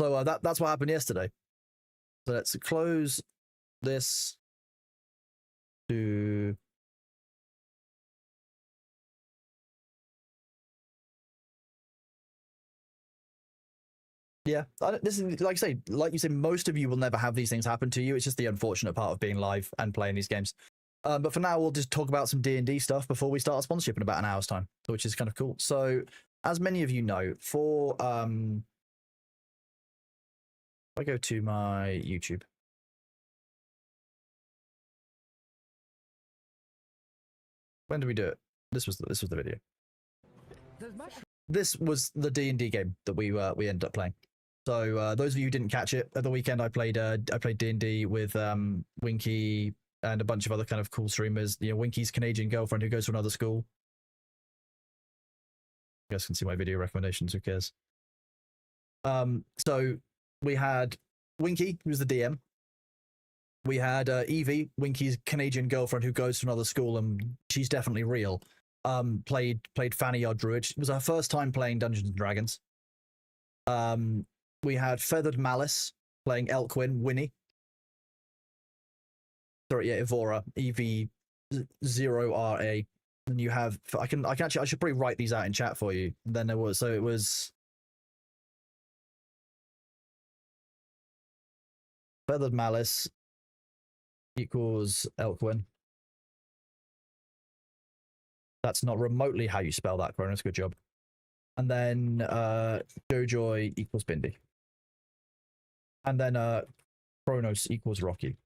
So that's what happened yesterday. So let's close this. to yeah, this is like I say, like you say, most of you will never have these things happen to you. It's just the unfortunate part of being live and playing these games. But for now, we'll just talk about some D&D stuff before we start our sponsorship in about an hour's time, which is kind of cool. So, as many of you know, for if I go to my YouTube. When did we do it? This was the video. This was the D&D game that we ended up playing. So those of you who didn't catch it, at the weekend I played D&D with Winky and a bunch of other kind of cool streamers. You know, Winky's Canadian girlfriend who goes to another school. You guys can see my video recommendations. Who cares? So we had Winky, who's the DM. We had Evie, Winky's Canadian girlfriend who goes to another school, and she's definitely real. Played Fanny, our druid. It was her first time playing Dungeons and Dragons. We had Feathered Malice playing Elkwyn, Winnie. Sorry, yeah, Evora, EV0RA. And you have, I should probably write these out in chat for you. Then it was Feathered Malice equals Elkwyn. That's not remotely how you spell that, Kronos. Good job. And then Jojoy equals Bindi. And then Kronos equals Rocky.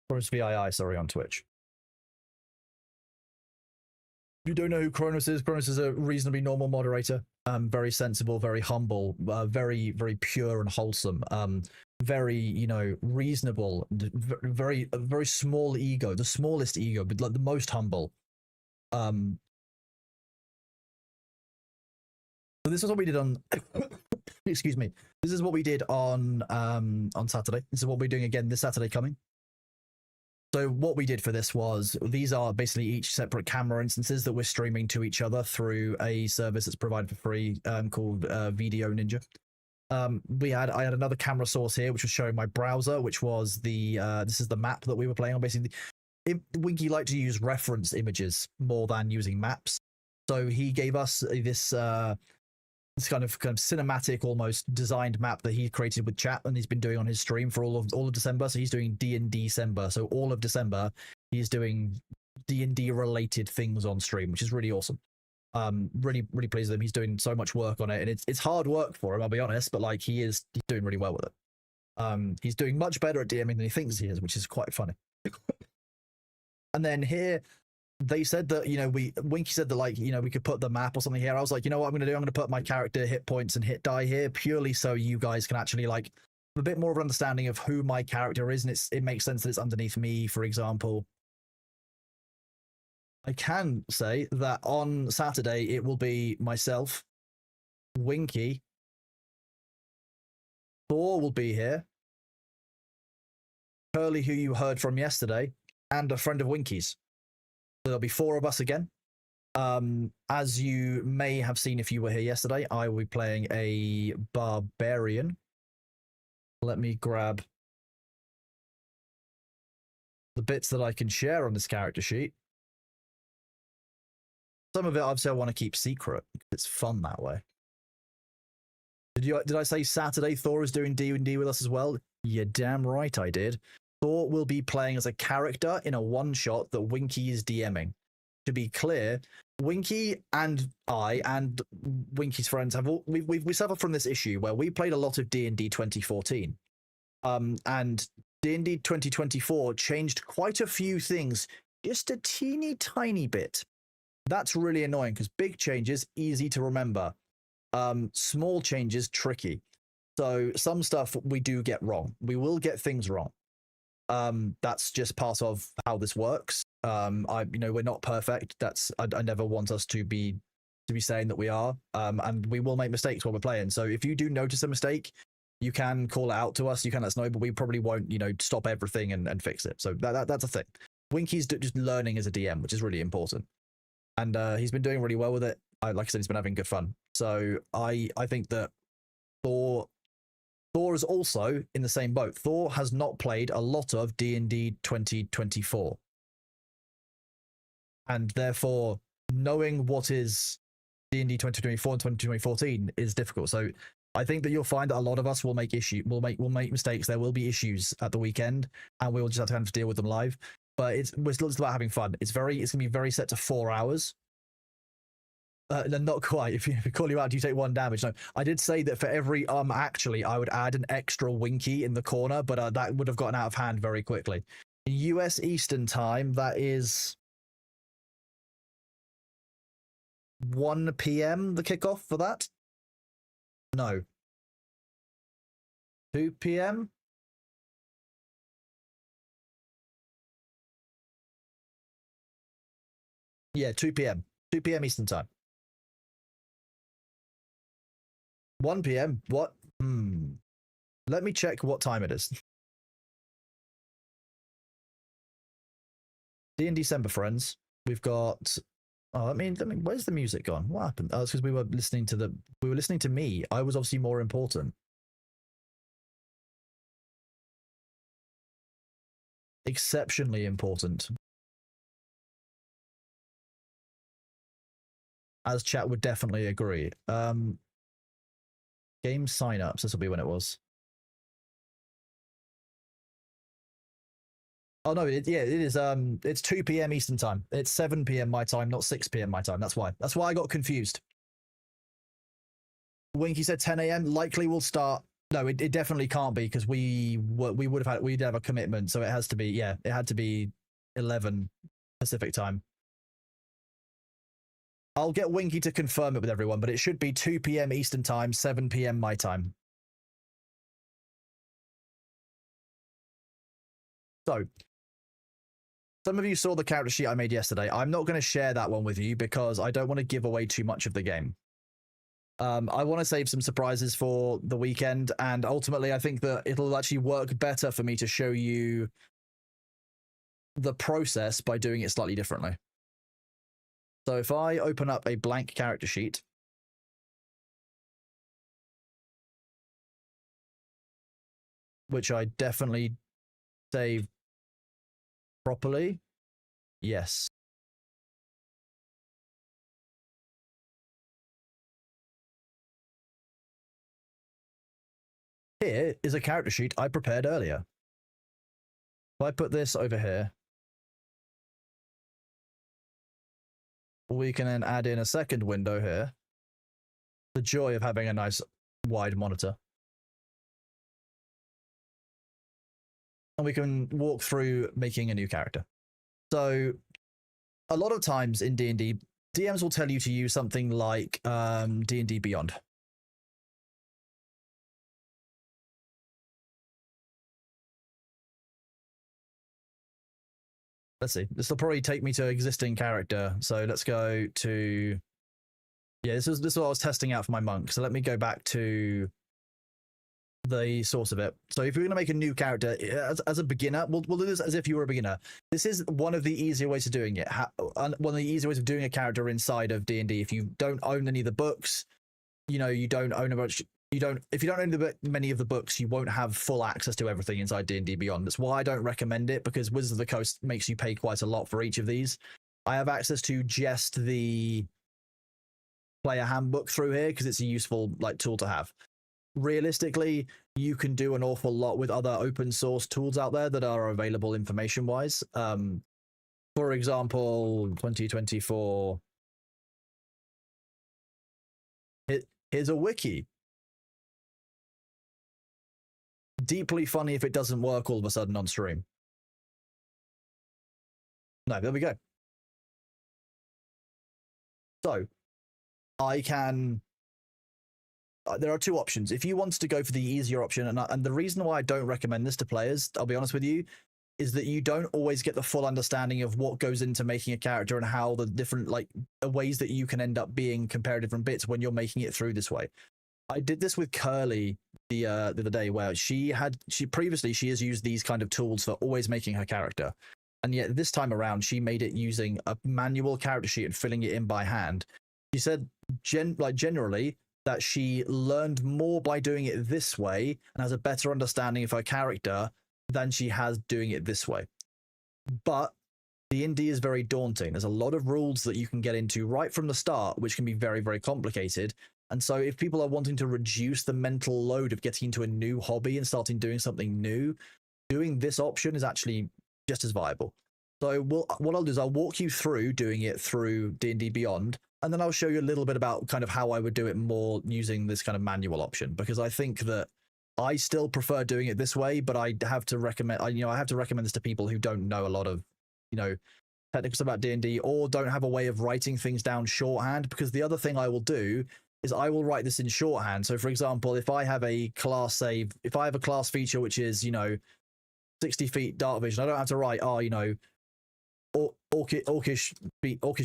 Kronos VII, sorry, on Twitch. If you don't know who Kronos is a reasonably normal moderator. Very sensible, very humble, very, very pure and wholesome. Very, you know, reasonable, very small ego, the smallest ego, but like the most humble. So this is what we did on excuse me. This is what we did on Saturday. This is what we're doing again this Saturday coming. So what we did for this was, these are basically each separate camera instances that we're streaming to each other through a service that's provided for free called Video Ninja. I had another camera source here, which was showing my browser, which was this is the map that we were playing on. Basically, Winky liked to use reference images more than using maps. So he gave us this kind of cinematic, almost designed map that he created with chat, and he's been doing on his stream for all of December. So he's doing D&D December. So all of December, he's doing D&D related things on stream, which is really awesome. Really pleased with him. He's doing so much work on it, and it's hard work for him, I'll be honest, but like he's doing really well with it. He's doing much better at DMing than he thinks he is, which is quite funny. And then here they said that, you know, Winky said that, like, you know, we could put the map or something here. I was like, you know what I'm going to do? I'm going to put my character hit points and hit die here, purely so you guys can actually like have a bit more of an understanding of who my character is, and it makes sense that it's underneath me, for example. I can say that on Saturday it will be myself, Winky, Thor will be here, Curly, who you heard from yesterday, and a friend of Winky's. So there'll be 4 of us again. As you may have seen if you were here yesterday, I will be playing a barbarian. Let me grab the bits that I can share on this character sheet. Some of it, obviously, I want to keep secret. It's fun that way. Did I say Saturday Thor is doing D&D with us as well? You're damn right I did. Thor will be playing as a character in a one-shot that Winky is DMing. To be clear, Winky and I and Winky's friends we suffer from this issue where we played a lot of D&D 2014. And D&D 2024 changed quite a few things, just a teeny tiny bit. That's really annoying because big changes, easy to remember. Small changes, tricky. So some stuff we do get wrong. We will get things wrong. That's just part of how this works. We're not perfect. I never want us to be saying that we are. And we will make mistakes while we're playing. So if you do notice a mistake, you can call it out to us. You can let us know, but we probably won't, stop everything and fix it. So that's a thing. Winky's just learning as a DM, which is really important. And he's been doing really well with it. Like I said, he's been having good fun. So I think that Thor is also in the same boat. Thor has not played a lot of D&D 2024. and therefore knowing what is D&D 2024 and 2014 is difficult. So I think that you'll find that a lot of us will make mistakes. There will be issues at the weekend, and we'll just have to kind of deal with them live. But we're still just about having fun. It's gonna be very set to 4 hours. No, not quite. If you call you out, you take 1 damage. No, I did say that for every actually, I would add an extra Winky in the corner, but that would have gotten out of hand very quickly. US Eastern Time, that is 1 p.m. the kickoff for that. No. 2 p.m. Yeah, 2 p.m. 2 p.m. Eastern Time. 1 p.m. What? Let me check what time it is. D&D December, friends. We've got. Oh, let me. Where's the music gone? What happened? Oh, it's because we were listening to me. I was obviously more important. Exceptionally important. As chat would definitely agree. Game signups. This will be when it was. Oh no, it is. It's 2 p.m. Eastern Time. It's 7 p.m. my time, not 6 p.m. my time. That's why I got confused. Winky said 10 a.m. Likely will start. No, it definitely can't be, because we'd have a commitment, so it has to be. Yeah, it had to be 11 Pacific time. I'll get Winky to confirm it with everyone, but it should be 2 p.m. Eastern Time, 7 p.m. my time. So, some of you saw the character sheet I made yesterday. I'm not going to share that one with you because I don't want to give away too much of the game. I want to save some surprises for the weekend, and ultimately I think that it'll actually work better for me to show you the process by doing it slightly differently. So if I open up a blank character sheet, which I definitely saved properly, yes. Here is a character sheet I prepared earlier. If I put this over here, we can then add in a second window here. The joy of having a nice wide monitor. And we can walk through making a new character. So a lot of times in D&D, DMs will tell you to use something like D&D Beyond. Let's see. This will probably take me to existing character. So let's go to. Yeah, this is what I was testing out for my monk. So let me go back to the source of it. So if you're going to make a new character as a beginner, we'll do this as if you were a beginner. This is one of the easier ways of doing it. One of the easier ways of doing a character inside of D&D. If you don't own any of the books, you don't own a bunch. If you don't own many of the books, you won't have full access to everything inside D&D Beyond. That's why I don't recommend it, because Wizards of the Coast makes you pay quite a lot for each of these. I have access to just the player handbook through here because it's a useful tool to have. Realistically, you can do an awful lot with other open source tools out there that are available information wise. For example, 2024. Here's a wiki. Deeply funny if it doesn't work all of a sudden on stream. No, there we go. So, I can. There are two options. If you want to go for the easier option, and the reason why I don't recommend this to players, I'll be honest with you, is that you don't always get the full understanding of what goes into making a character and how the different ways that you can end up being compare different bits when you're making it through this way. I did this with Curly the other day, where she previously has used these kind of tools for always making her character, and yet this time around she made it using a manual character sheet and filling it in by hand. She said generally that she learned more by doing it this way and has a better understanding of her character than she has doing it this way. But D&D is very daunting. There's a lot of rules that you can get into right from the start, which can be very, very complicated. And so if people are wanting to reduce the mental load of getting into a new hobby and starting doing something new, doing this option is actually just as viable. So what I'll do is I'll walk you through doing it through D&D Beyond, and then I'll show you a little bit about kind of how I would do it more using this kind of manual option, because I think that I still prefer doing it this way, but I have to recommend, I have to recommend this to people who don't know a lot of, technical stuff about D&D, or don't have a way of writing things down shorthand, because the other thing I will do is I will write this in shorthand. So for example, if I have a class save, if I have a class feature which is, 60 feet dark vision, I don't have to write, orcish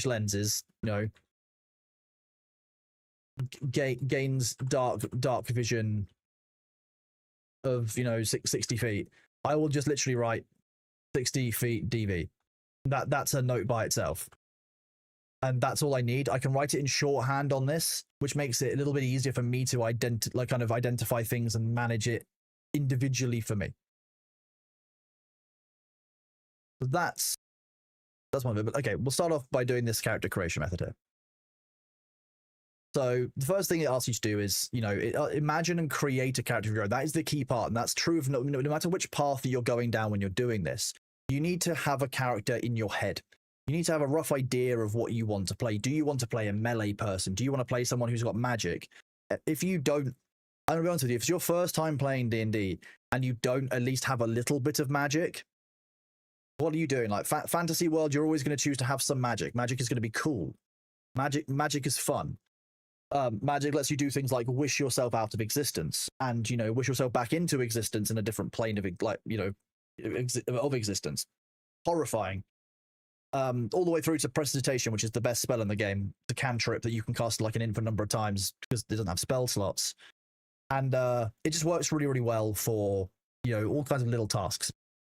lenses, gains dark vision of 60 feet. I will just literally write 60 feet DV. That's a note by itself, and that's all I need. I can write it in shorthand on this, which makes it a little bit easier for me to identify things and manage it individually for me. So that's one of it. But okay, we'll start off by doing this character creation method here. So the first thing it asks you to do is, imagine and create a character of your own. That is the key part, and that's true of no matter which path that you're going down when you're doing this. You need to have a character in your head. You need to have a rough idea of what you want to play. Do you want to play a melee person? Do you want to play someone who's got magic? If you don't, I'm gonna be honest with you, if it's your first time playing D&D and you don't at least have a little bit of magic, what are you doing? Like fantasy world, you're always going to choose to have some magic. Magic is going to be cool. Magic is fun. Magic lets you do things like wish yourself out of existence, and wish yourself back into existence in a different plane of of existence. Horrifying. All the way through to prestidigitation, which is the best spell in the game, the cantrip that you can cast like an infinite number of times because it doesn't have spell slots, and it just works really, really well for all kinds of little tasks.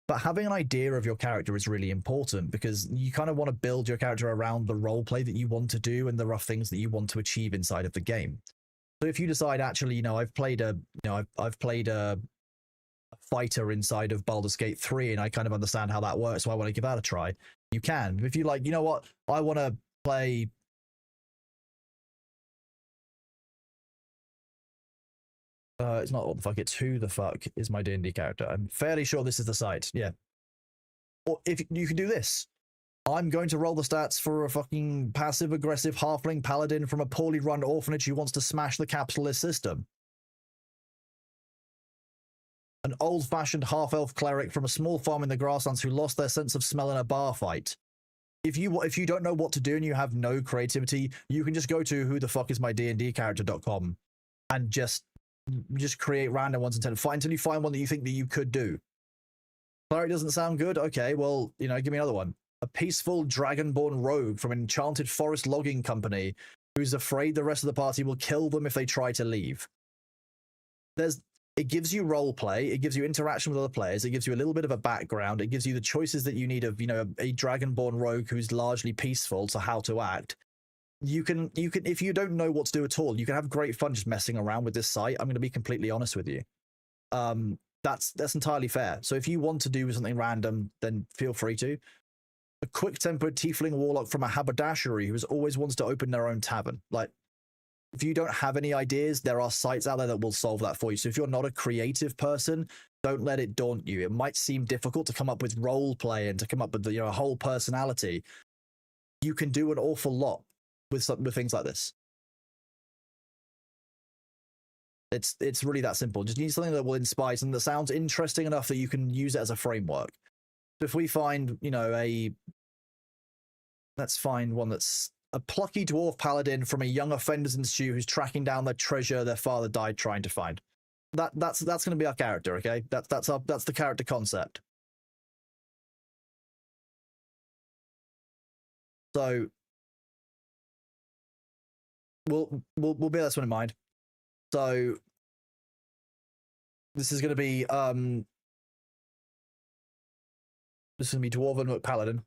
But having an idea of your character is really important, because you kind of want to build your character around the role play that you want to do and the rough things that you want to achieve inside of the game. So if you decide, actually, I've played a fighter inside of Baldur's Gate 3 and I kind of understand how that works, so I want to give that a try, you can. If you like, what, I want to play it's not what the fuck, it's who the fuck is my D&D character. I'm fairly sure this is the site. Yeah. Or if you can do this, I'm going to roll the stats for a fucking passive aggressive halfling paladin from a poorly run orphanage who wants to smash the capitalist system. An old-fashioned half-elf cleric from a small farm in the grasslands who lost their sense of smell in a bar fight. If you don't know what to do and you have no creativity, you can just go to whothefuckismydndcharacter.com and just create random ones until you find one that you think that you could do. Cleric doesn't sound good? Okay, well, give me another one. A peaceful dragonborn rogue from an enchanted forest logging company who's afraid the rest of the party will kill them if they try to leave. It gives you role play, it gives you interaction with other players, it gives you a little bit of a background, it gives you the choices that you need of, a dragonborn rogue who's largely peaceful, so how to act. You can, if you don't know what to do at all, you can have great fun just messing around with this site. I'm going to be completely honest with you. That's entirely fair. So if you want to do something random, then feel free to. A quick-tempered tiefling warlock from a haberdashery who has always wants to open their own tavern. Like, if you don't have any ideas, there are sites out there that will solve that for you. So if you're not a creative person, don't let it daunt you. It might seem difficult to come up with role play and to come up with a whole personality. You can do an awful lot with things like this. It's really that simple. Just need something that will inspire, something that sounds interesting enough that you can use it as a framework. So if we find, let's find one that's a plucky dwarf paladin from a young offenders institute who's tracking down the treasure their father died trying to find. That's going to be our character, okay? That's the character concept. So we'll bear this one in mind. So this is going to be Dwarven Paladin.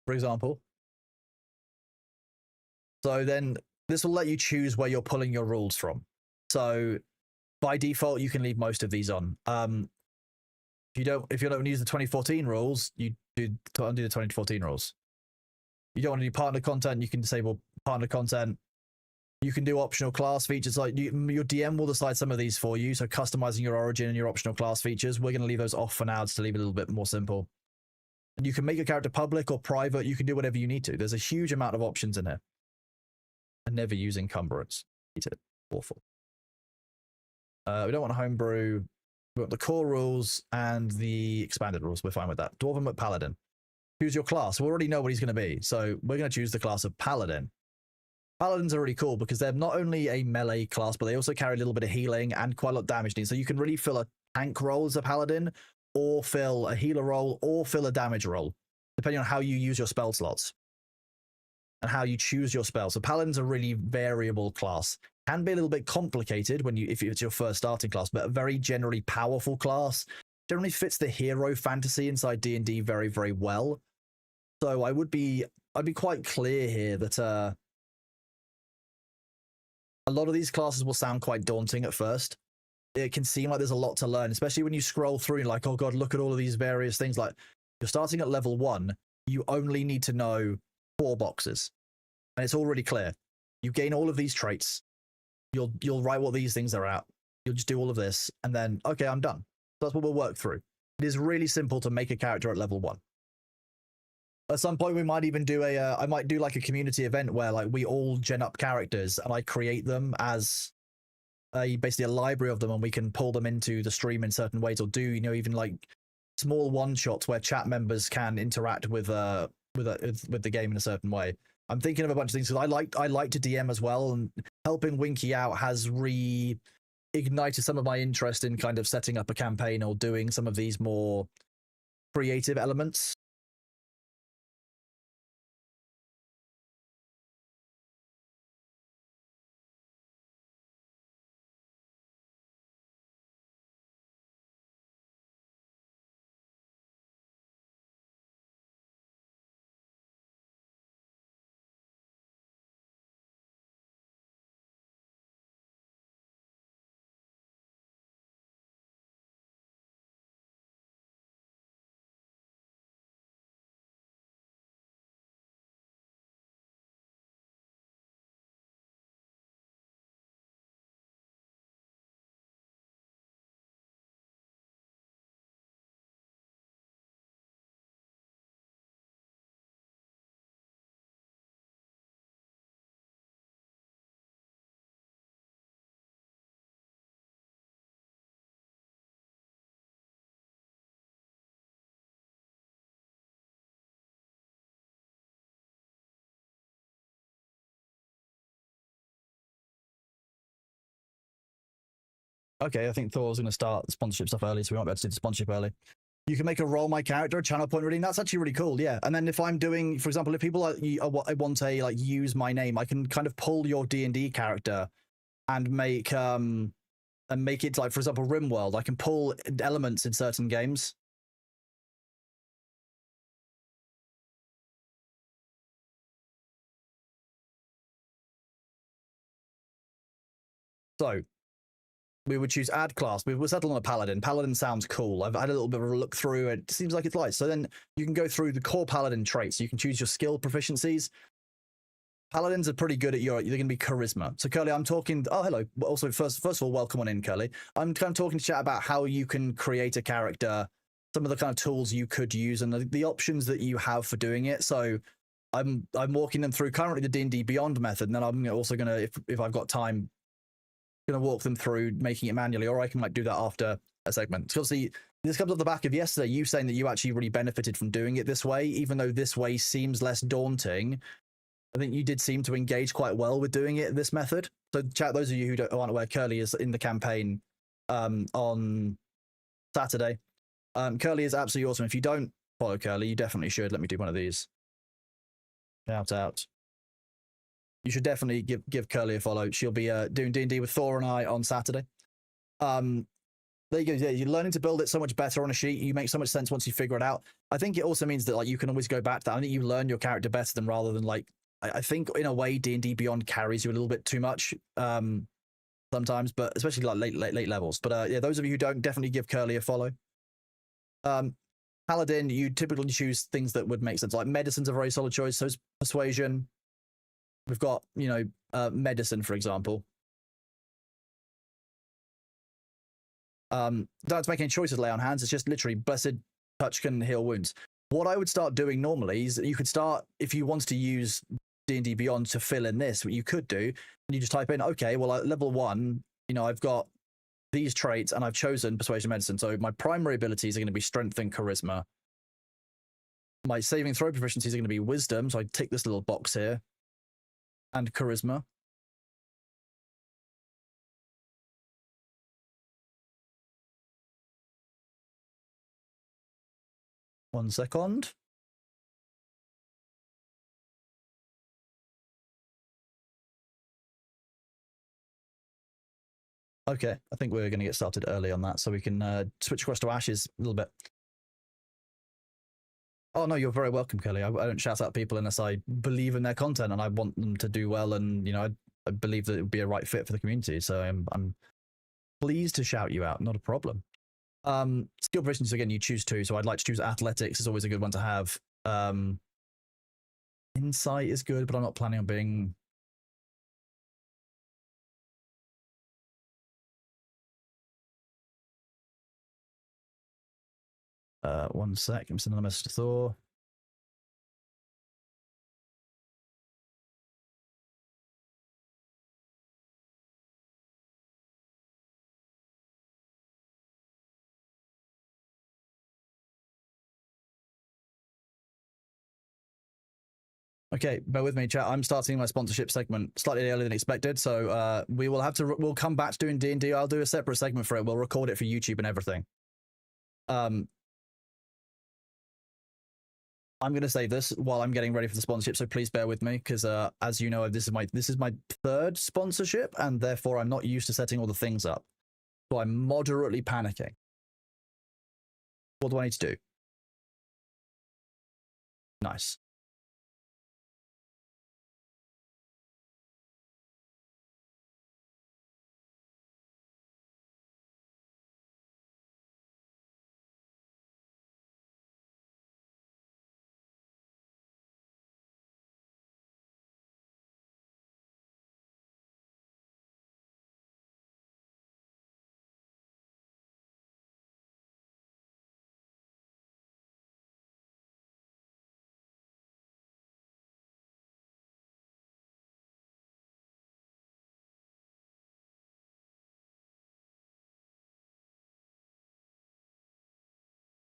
For example. So then this will let you choose where you're pulling your rules from. So by default, you can leave most of these on. If you don't use the 2014 rules, you undo the 2014 rules. You don't want to do partner content, you can disable partner content. You can do optional class features, like your DM will decide some of these for you. So customizing your origin and your optional class features, we're going to leave those off for now just to leave it a little bit more simple. And you can make your character public or private. You can do whatever you need to. There's a huge amount of options in here. And never use encumbrance. Hate it. Awful. We don't want homebrew. We want the core rules and the expanded rules. We're fine with that. Dwarven Paladin. Choose your class. We already know what he's going to be. So we're going to choose the class of Paladin. Paladins are really cool because they're not only a melee class, but they also carry a little bit of healing and quite a lot of damage needs. So you can really fill a tank role as a Paladin, or fill a healer role, or fill a damage role, depending on how you use your spell slots and how you choose your spells. So Paladins are a really variable class. Can be a little bit complicated if it's your first starting class, but a very generally powerful class. Generally fits the hero fantasy inside D&D very, very well. So I'd be quite clear here that a lot of these classes will sound quite daunting at first. It can seem like there's a lot to learn, especially when you scroll through and like, oh god, look at all of these various things. Like, you're starting at level 1, you only need to know 4 boxes, and it's all really clear. You gain all of these traits. You'll write what these things are at. You'll just do all of this, and then okay, I'm done. So that's what we'll work through. It is really simple to make a character at level 1. At some point, we might even do I might do like a community event where like we all gen up characters and I create them as basically a library of them, and we can pull them into the stream in certain ways, or do, even like small one-shots where chat members can interact with the game in a certain way. I'm thinking of a bunch of things because I like to DM as well, and helping Winky out has reignited some of my interest in kind of setting up a campaign or doing some of these more creative elements. Okay, I think Thor's going to start the sponsorship stuff early, so we might be able to do the sponsorship early. You can make a roll my character, a channel point reading. That's actually really cool, yeah. And then if I'm doing, for example, if people want to like use my name, I can kind of pull your D&D character and make it like, for example, RimWorld. I can pull elements in certain games. So we would choose add class. We will settle on a Paladin. Paladin sounds cool. I've had a little bit of a look through it. It seems like it's light. So then you can go through the core Paladin traits. You can choose your skill proficiencies. Paladins are pretty good at they're going to be charisma. So Curly, I'm talking, oh, hello. Also, first of all, welcome on in, Curly. I'm kind of talking to chat about how you can create a character, some of the kind of tools you could use and the options that you have for doing it. So I'm walking them through currently the D&D Beyond method. And then I'm also going to, if I've got time, going to walk them through making it manually, or I can like do that after a segment. So obviously this comes off the back of yesterday, you saying that you actually really benefited from doing it this way, even though this way seems less daunting. I think you did seem to engage quite well with doing it this method. So chat, those of you who aren't aware, Curly is in the campaign on Saturday. Curly is absolutely awesome. If you don't follow Curly, you definitely should. Let me do one of these. Shout out. You should definitely give Curly a follow. She'll be doing D&D with Thor and I on Saturday. There you go. Yeah, you're learning to build it so much better on a sheet. You make so much sense once you figure it out. I think it also means that like you can always go back to that. I think you learn your character better than rather than like, I think in a way D&D Beyond carries you a little bit too much. sometimes, but especially like late levels. But yeah, those of you who don't, definitely give Curly a follow. Paladin, you typically choose things that would make sense. Like medicine's a very solid choice. So is persuasion. We've got, medicine, for example. Don't have to make any choices, lay on hands. It's just literally blessed touch can heal wounds. What I would start doing normally is you could start, if you wanted to use D&D Beyond to fill in this, what you could do, and you just type in, okay, well, at level 1, I've got these traits and I've chosen persuasion medicine. So my primary abilities are going to be strength and charisma. My saving throw proficiencies are going to be wisdom. So I tick this little box here, and charisma. One second. Okay, I think we're going to get started early on that, so we can switch across to Ashes a little bit. Oh, no, you're very welcome, Kelly. I don't shout out people unless I believe in their content and I want them to do well, and, I believe that it would be a right fit for the community, so I'm pleased to shout you out, not a problem. Skill proficiencies, again, you choose 2, so I'd like to choose athletics. It's always a good one to have. Insight is good, but I'm not planning on being... one sec, I'm sending a message to Thor. Okay, bear with me, chat. I'm starting my sponsorship segment slightly earlier than expected, so we'll come back to doing D&D. I'll do a separate segment for it. We'll record it for YouTube and everything. I'm going to say this while I'm getting ready for the sponsorship, so please bear with me, because as you know, this is my 3rd sponsorship, and therefore I'm not used to setting all the things up. So I'm moderately panicking. What do I need to do? Nice.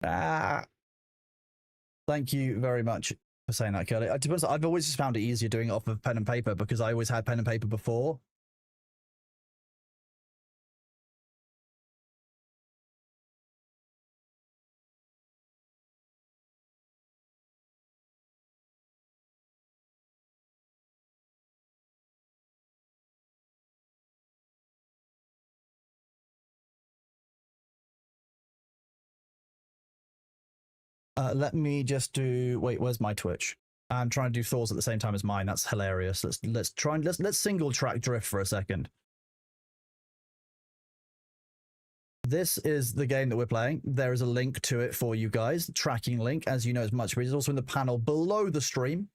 Thank you very much for saying that, Curly. To be honest, I've always just found it easier doing it off of pen and paper because I always had pen and paper before. Let me just do. Wait, where's my Twitch? I'm trying to do Thor's at the same time as mine. That's hilarious. Let's try and let's single track drift for a second. This is the game that we're playing. There is a link to it for you guys. Tracking link, as you know, is much. It's also in the panel below the stream.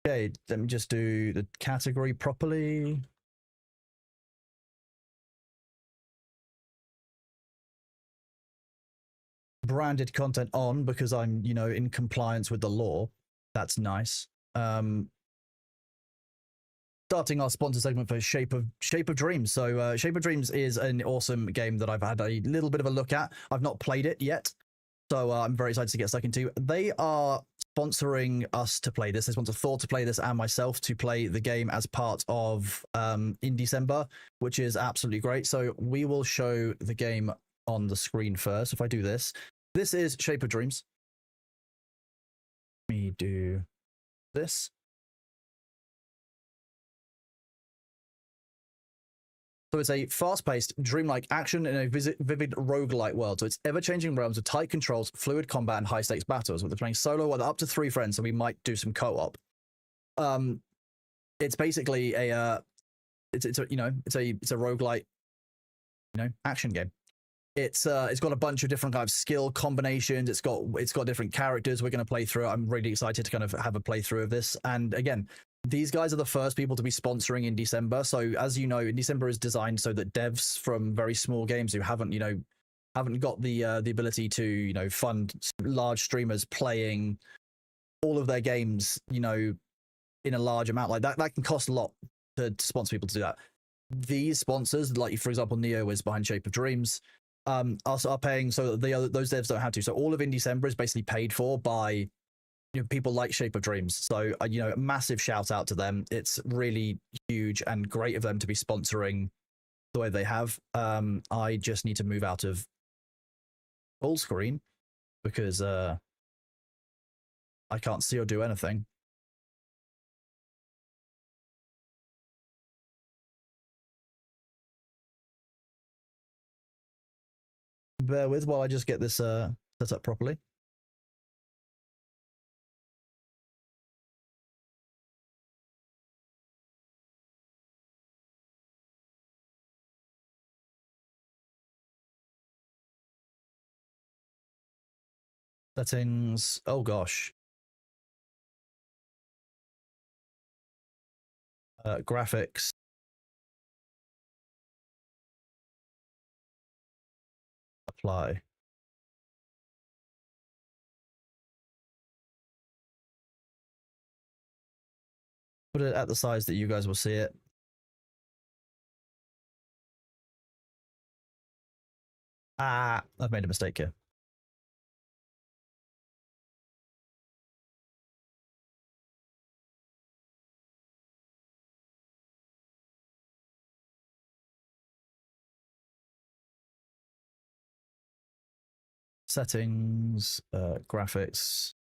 Okay, let me just do the category properly. Branded content on because I'm, in compliance with the law. That's nice. Starting our sponsor segment for Shape of Dreams. So Shape of Dreams is an awesome game that I've had a little bit of a look at. I've not played it yet, so I'm very excited to get stuck into. They are sponsoring us to play this. They sponsor Thor to play this and myself to play the game as part of in December, which is absolutely great. So we will show the game on the screen first. If I do this, this is Shape of Dreams. Let me do this. So it's a fast-paced, dreamlike action in a vivid roguelite world. So it's ever-changing realms with tight controls, fluid combat, and high-stakes battles. Whether playing solo or up to 3 friends, so we might do some co-op. It's basically a it's a roguelite, action game. It's got a bunch of different kind of skill combinations. It's got different characters we're going to play through. I'm really excited to kind of have a playthrough of this. And again, these guys are the first people to be sponsoring in December. So as you know, December is designed so that devs from very small games who haven't got the ability to, fund large streamers playing all of their games, in a large amount like that can cost a lot to sponsor people to do that. These sponsors, like for example, Neo is behind Shape of Dreams, are paying so that those devs don't have to. So all of Indecember is basically paid for by people like Shape of Dreams. So a massive shout out to them. It's really huge and great of them to be sponsoring the way they have. I just need to move out of full screen because I can't see or do anything. Bear with while I just get this set up properly. Settings. Oh gosh. Graphics. Apply. Put it at the size that you guys will see it. I've made a mistake here. Settings, graphics.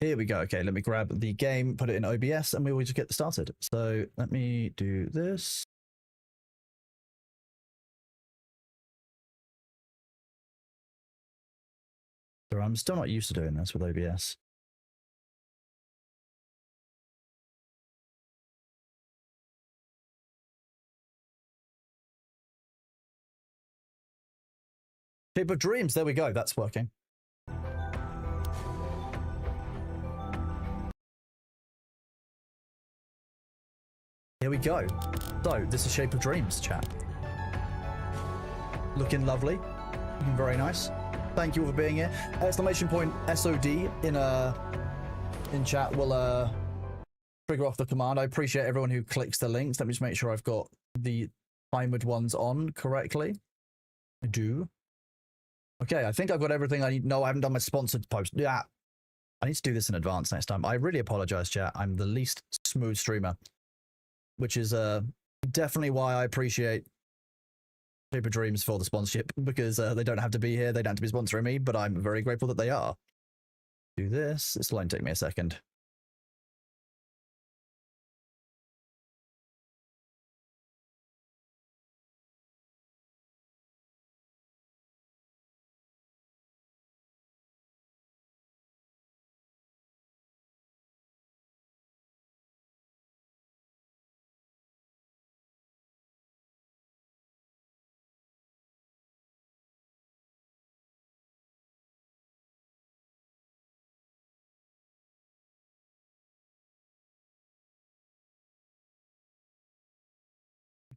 Here we go. Okay, let me grab the game, put it in OBS, and we will just get started. So let me do this. So I'm still not used to doing this with OBS. Shape of Dreams, there we go, that's working. Here we go. So, this is Shape of Dreams, chat. Looking lovely, looking very nice. Thank you all for being here. Exclamation point SOD in chat will trigger off the command. I appreciate everyone who clicks the links. Let me just make sure I've got the timed ones on correctly. I do. Okay, I think I've got everything I need. No, I haven't done my sponsored post. Yeah, I need to do this in advance next time. I really apologize, chat. I'm the least smooth streamer, which is definitely why I appreciate Shape of Dreams for the sponsorship, because they don't have to be here. They don't have to be sponsoring me, but I'm very grateful that they are. Do this. This will only take me a second.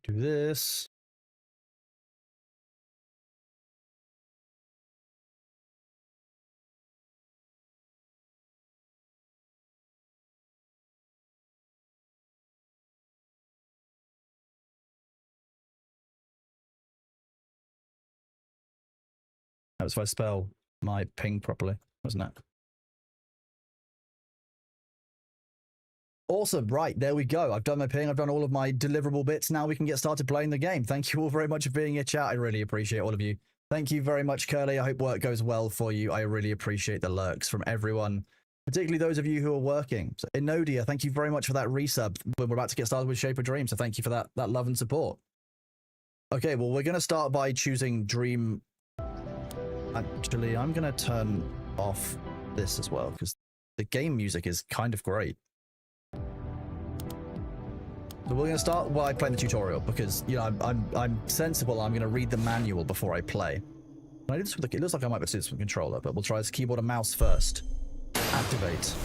Do this. That was if I spell my ping properly, wasn't it? Awesome. Right, there we go. I've done my ping. I've done all of my deliverable bits. Now we can get started playing the game. Thank you all very much for being here, chat. I really appreciate all of you. Thank you very much, Curly. I hope work goes well for you. I really appreciate the lurks from everyone. particularly those of you who are working. So, Enodia, thank you very much for that resub. We're about to get started with Shape of Dream, so thank you for that love and support. Okay, well, we're going to start by choosing Dream. Actually, I'm going to turn off this as well, because the game music is kind of great. So we're going to start by playing the tutorial, because, you know, I'm sensible. I'm going to read the manual before I play. When I do this with it looks like I might be able to do this with a controller, but we'll try this keyboard and mouse first. Activate.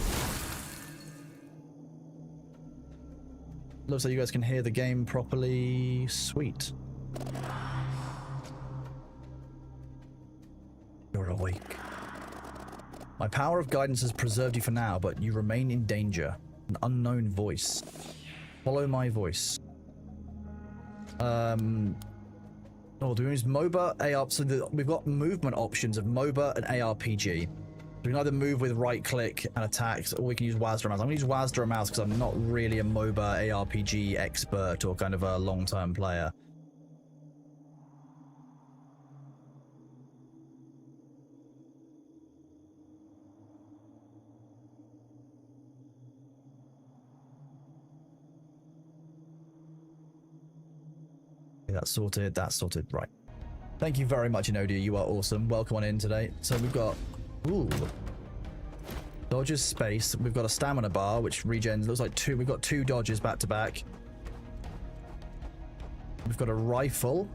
Looks like you guys can hear the game properly. Sweet. You're awake. My power of guidance has preserved you for now, but you remain in danger. An unknown voice. Follow my voice. Oh, do we use MOBA, AR? So we've got movement options of MOBA and ARPG. We can either move with right click and attacks, or we can use WASD mouse. I'm going to use WASD mouse because I'm not really a MOBA ARPG expert or kind of a long-term player. That's sorted, right. Thank you very much, Enodia, you are awesome. Welcome on in today. So we've got, ooh, dodges space. We've got a stamina bar, which regens, looks like two, we've got 2 dodges back to back. We've got a rifle.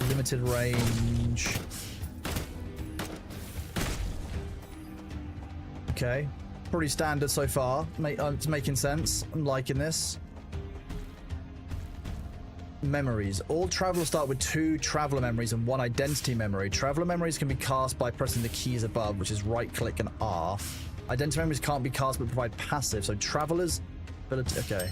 Limited range. Okay. Pretty standard so far. It's making sense. I'm liking this. Memories. All travelers start with 2 traveler memories and 1 identity memory. Traveler memories can be cast by pressing the keys above, which is right click and R. Identity memories can't be cast but provide passive. So travelers ability. Okay.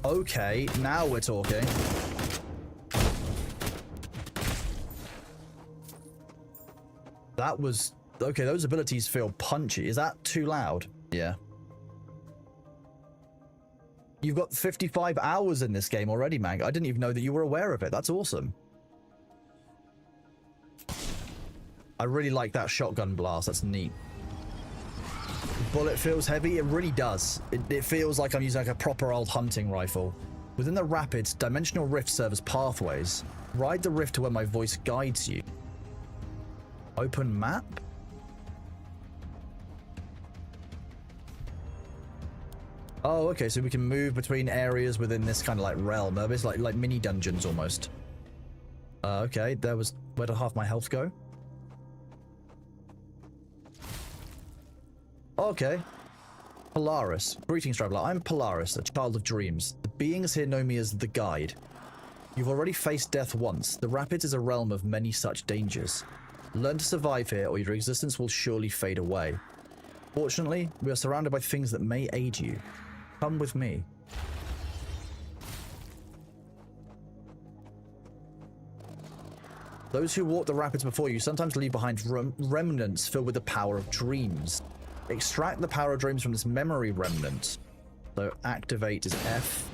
Okay, now we're talking. That was... Okay, those abilities feel punchy. Is that too loud? Yeah. You've got 55 hours in this game already, man. I didn't even know that you were aware of it. That's awesome. I really like that shotgun blast. That's neat. Bullet feels heavy. It really does. It feels like I'm using like a proper old hunting rifle. Within the rapids, dimensional rifts serve as pathways. Ride the rift to where my voice guides you. Open map? Oh, okay, so we can move between areas within this kind of like realm. It's like mini dungeons almost. Okay, there was... Where did half my health go? Okay. Polaris. Greetings, traveler. I'm Polaris, a child of dreams. The beings here know me as the Guide. You've already faced death once. The Rapids is a realm of many such dangers. Learn to survive here, or your existence will surely fade away. Fortunately, we are surrounded by things that may aid you. Come with me. Those who walk the rapids before you sometimes leave behind remnants filled with the power of dreams. Extract the power of dreams from this memory remnant. So activate is F.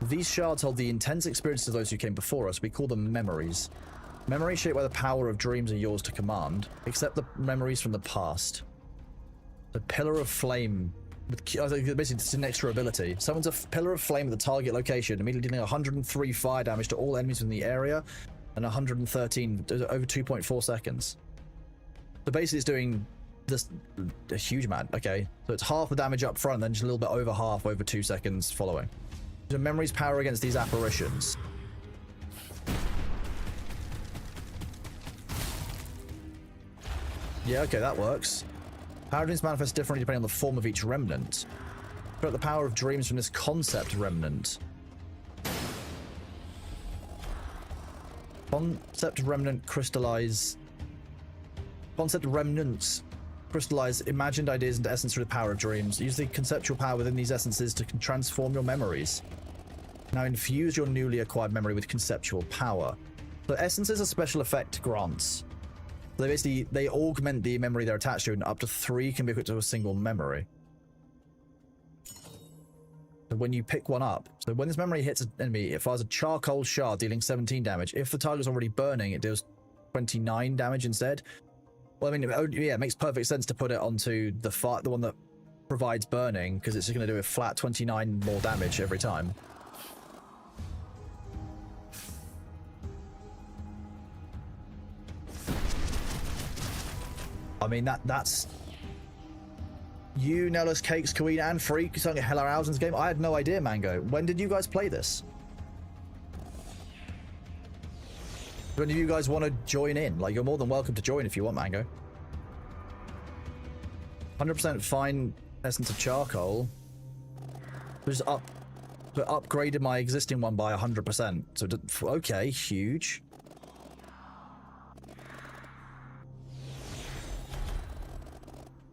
These shards hold the intense experiences of those who came before us. We call them memories. Memories shaped by the power of dreams are yours to command. Accept the memories from the past. The Pillar of Flame. Basically, it's an extra ability. Summons a pillar of flame at the target location, immediately dealing 103 fire damage to all enemies in the area, and 113 over 2.4 seconds. So basically, it's doing this a huge amount. Okay, so it's half the damage up front, then just a little bit over half over 2 seconds following. So memories power against these apparitions. Yeah, okay, that works. Power dreams manifest differently depending on the form of each remnant. Extract the power of dreams from this concept remnant. Concept remnant crystallize. Concept remnants crystallize imagined ideas into essence through the power of dreams. Use the conceptual power within these essences to transform your memories. Now infuse your newly acquired memory with conceptual power. So essence is a special effect grants. They augment the memory they're attached to, and up to 3 can be equipped to a single memory. So when you pick one up, so when this memory hits an enemy, it fires a charcoal shard dealing 17 damage. If the target's already burning, it deals 29 damage instead. Well, I mean, yeah, it makes perfect sense to put it onto the one that provides burning, because it's just going to do a flat 29 more damage every time. I mean, that's... You, Nellis, Cakes, Queen, and Freak selling Hellerhausen's game. I had no idea, Mango. When did you guys play this? Do any of you guys want to join in? Like, you're more than welcome to join if you want, Mango. 100% fine essence of charcoal. Just upgraded my existing one by 100%. So, okay, huge.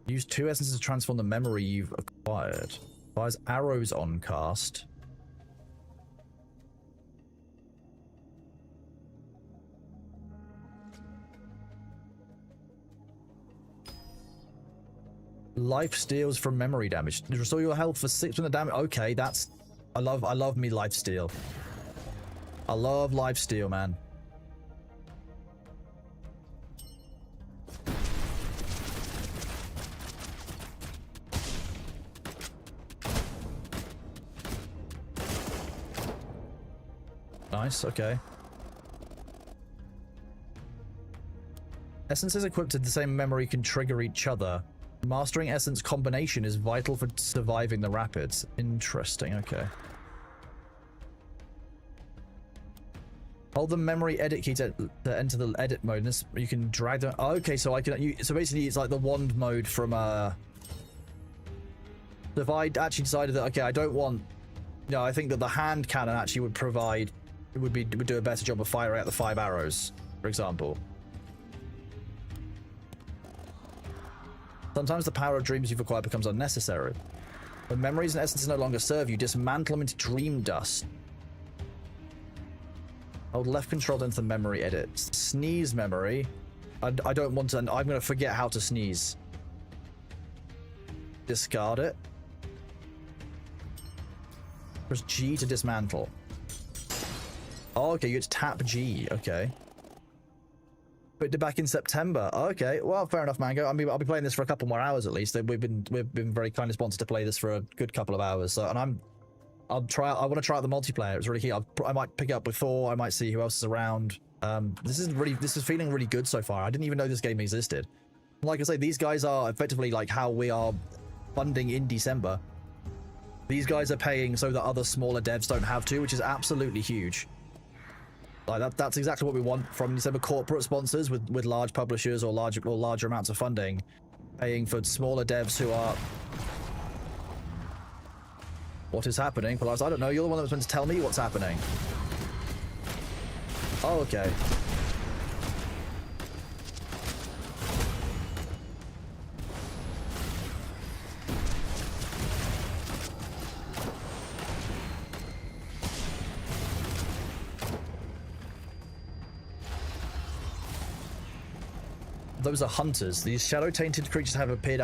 Use 2 essences to transform the memory you've acquired. Fires arrows on cast. Life steals from memory damage. Restore your health for 6% damage. Okay, that's... I love me life steal. I love life steal, man. Nice, okay. Essences equipped to the same memory can trigger each other. Mastering essence combination is vital for surviving the rapids. Interesting, okay. Hold the memory edit key to enter the edit mode. This, you can drag them. Oh, okay, so I can. So basically, it's like the wand mode from. So if I actually decided that, okay, I don't want. No, I think that the hand cannon actually would provide. It would do a better job of firing out the 5 arrows, for example. Sometimes the power of dreams you've acquired becomes unnecessary. When memories and essences no longer serve you, dismantle them into dream dust. Hold left control to enter the memory edit. Sneeze memory. I don't want to. I'm going to forget how to sneeze. Discard it. Press G to dismantle. Oh, okay, you get to tap G. Okay. Put it back in September. Okay, well, fair enough, Mango. I mean, I'll be playing this for a couple more hours at least. We've been very kindly sponsored to play this for a good couple of hours. So, and I want to try out the multiplayer. It's really key. I might pick it up with Thor. I might see who else is around. This is feeling really good so far. I didn't even know this game existed. Like I say, these guys are effectively like how we are funding in December. These guys are paying so that other smaller devs don't have to, which is absolutely huge. Like that's exactly what we want from December. Corporate sponsors with large publishers or larger amounts of funding, paying for smaller devs who are. What is happening? Polaris, I don't know. You're the one that was meant to tell me what's happening. Oh, okay. Those are hunters. These shadow-tainted creatures have appeared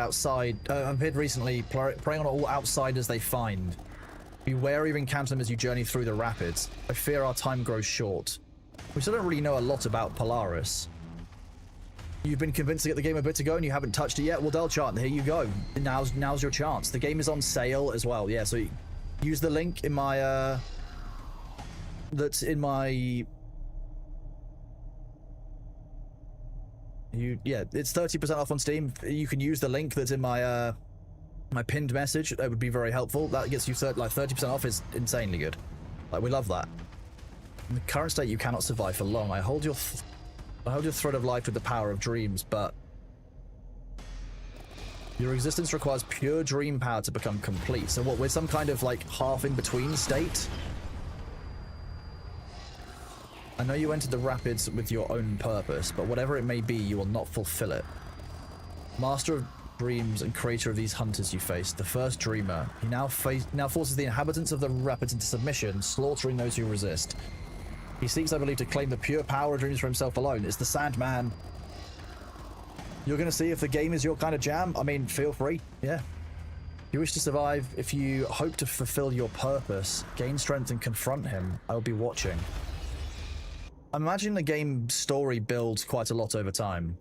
recently, preying on all outsiders they find. Be wary of encountering them as you journey through the rapids. I fear our time grows short. We still don't really know a lot about Polaris. You've been convinced to get the game a bit ago and you haven't touched it yet? Well, Delchant, here you go. Now's your chance. The game is on sale as well. Yeah, so use the link in my that's in my. Yeah, it's 30% off on Steam. You can use the link that's in my my pinned message. That would be very helpful. That gets you like 30% off is insanely good. Like, we love that. In the current state, you cannot survive for long. I hold your thread of life with the power of dreams, but your existence requires pure dream power to become complete. So what, we're some kind of like half in between state? I know you entered the rapids with your own purpose, but whatever it may be, you will not fulfill it. Master of dreams and creator of these hunters you faced, the first dreamer. He now forces the inhabitants of the rapids into submission, slaughtering those who resist. He seeks, I believe, to claim the pure power of dreams for himself alone. It's the Sandman. You're going to see if the game is your kind of jam. I mean, feel free. Yeah. If you wish to survive, if you hope to fulfill your purpose, gain strength and confront him, I will be watching. I imagine the game story builds quite a lot over time.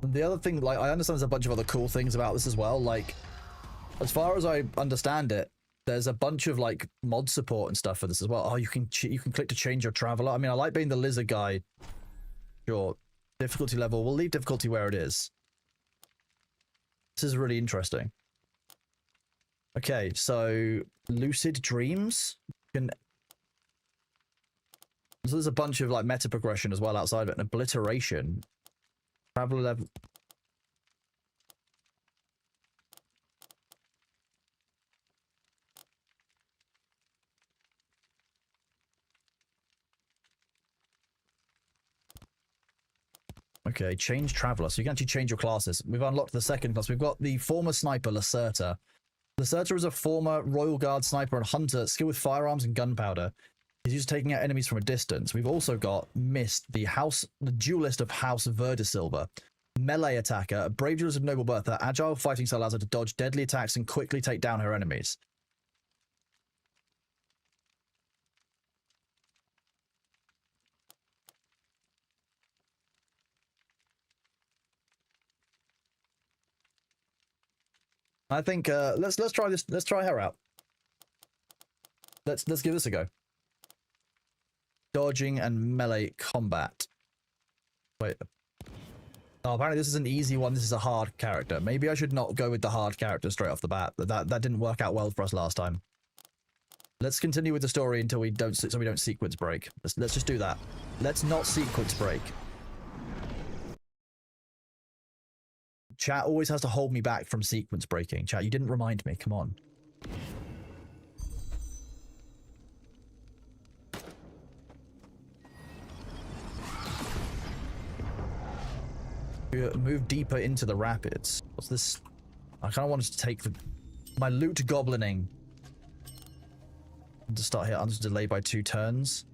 The other thing, like, I understand there's a bunch of other cool things about this as well. Like, as far as I understand it, there's a bunch of like mod support and stuff for this as well. Oh, you can click to change your traveler. I mean, I like being the lizard guy. Sure. Difficulty level. We'll leave difficulty where it is. This is really interesting. Okay, so lucid dreams can. So there's a bunch of like meta progression as well outside of it. An obliteration. Traveler level. Okay, change traveler. So you can actually change your classes. We've unlocked the second class. We've got the former sniper, Lacerta. Lacerta is a former Royal Guard sniper and hunter, skilled with firearms and gunpowder. He's used to taking out enemies from a distance. We've also got Mist, the duelist of House Verdesilva. Melee attacker, a brave duelist of noble birth. Her agile fighting style allows her to dodge deadly attacks and quickly take down her enemies. I think let's try this. Let's try her out. Let's give this a go. Dodging and melee combat. Wait. Oh, apparently this is an easy one. This is a hard character. Maybe I should not go with the hard character straight off the bat. That didn't work out well for us last time. Let's continue with the story until we don't sequence break. Let's just do that. Let's not sequence break. Chat always has to hold me back from sequence breaking. Chat, you didn't remind me. Come on. Move deeper into the rapids. What's this? I kind of wanted to take my loot goblining. To start here, I'm just delayed by 2 turns.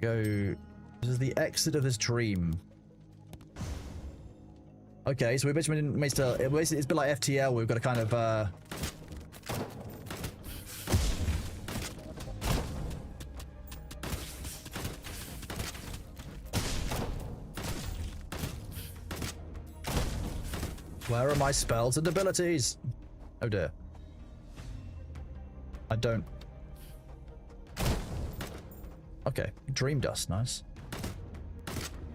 Go. This is the exit of this dream. Okay, so we basically it's a bit like FTL. We've got to kind of where are my spells and abilities? Oh dear. I don't. Okay, dream dust, nice.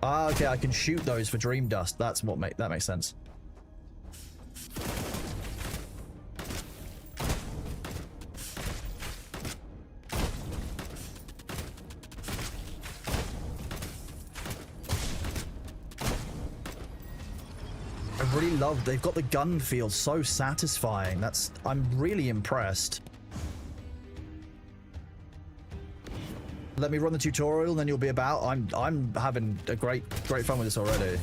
Ah, okay, I can shoot those for dream dust. That's what that makes sense. I really love, they've got the gun feel so satisfying. I'm really impressed. Let me run the tutorial, and then you'll be about. I'm having a great fun with this already.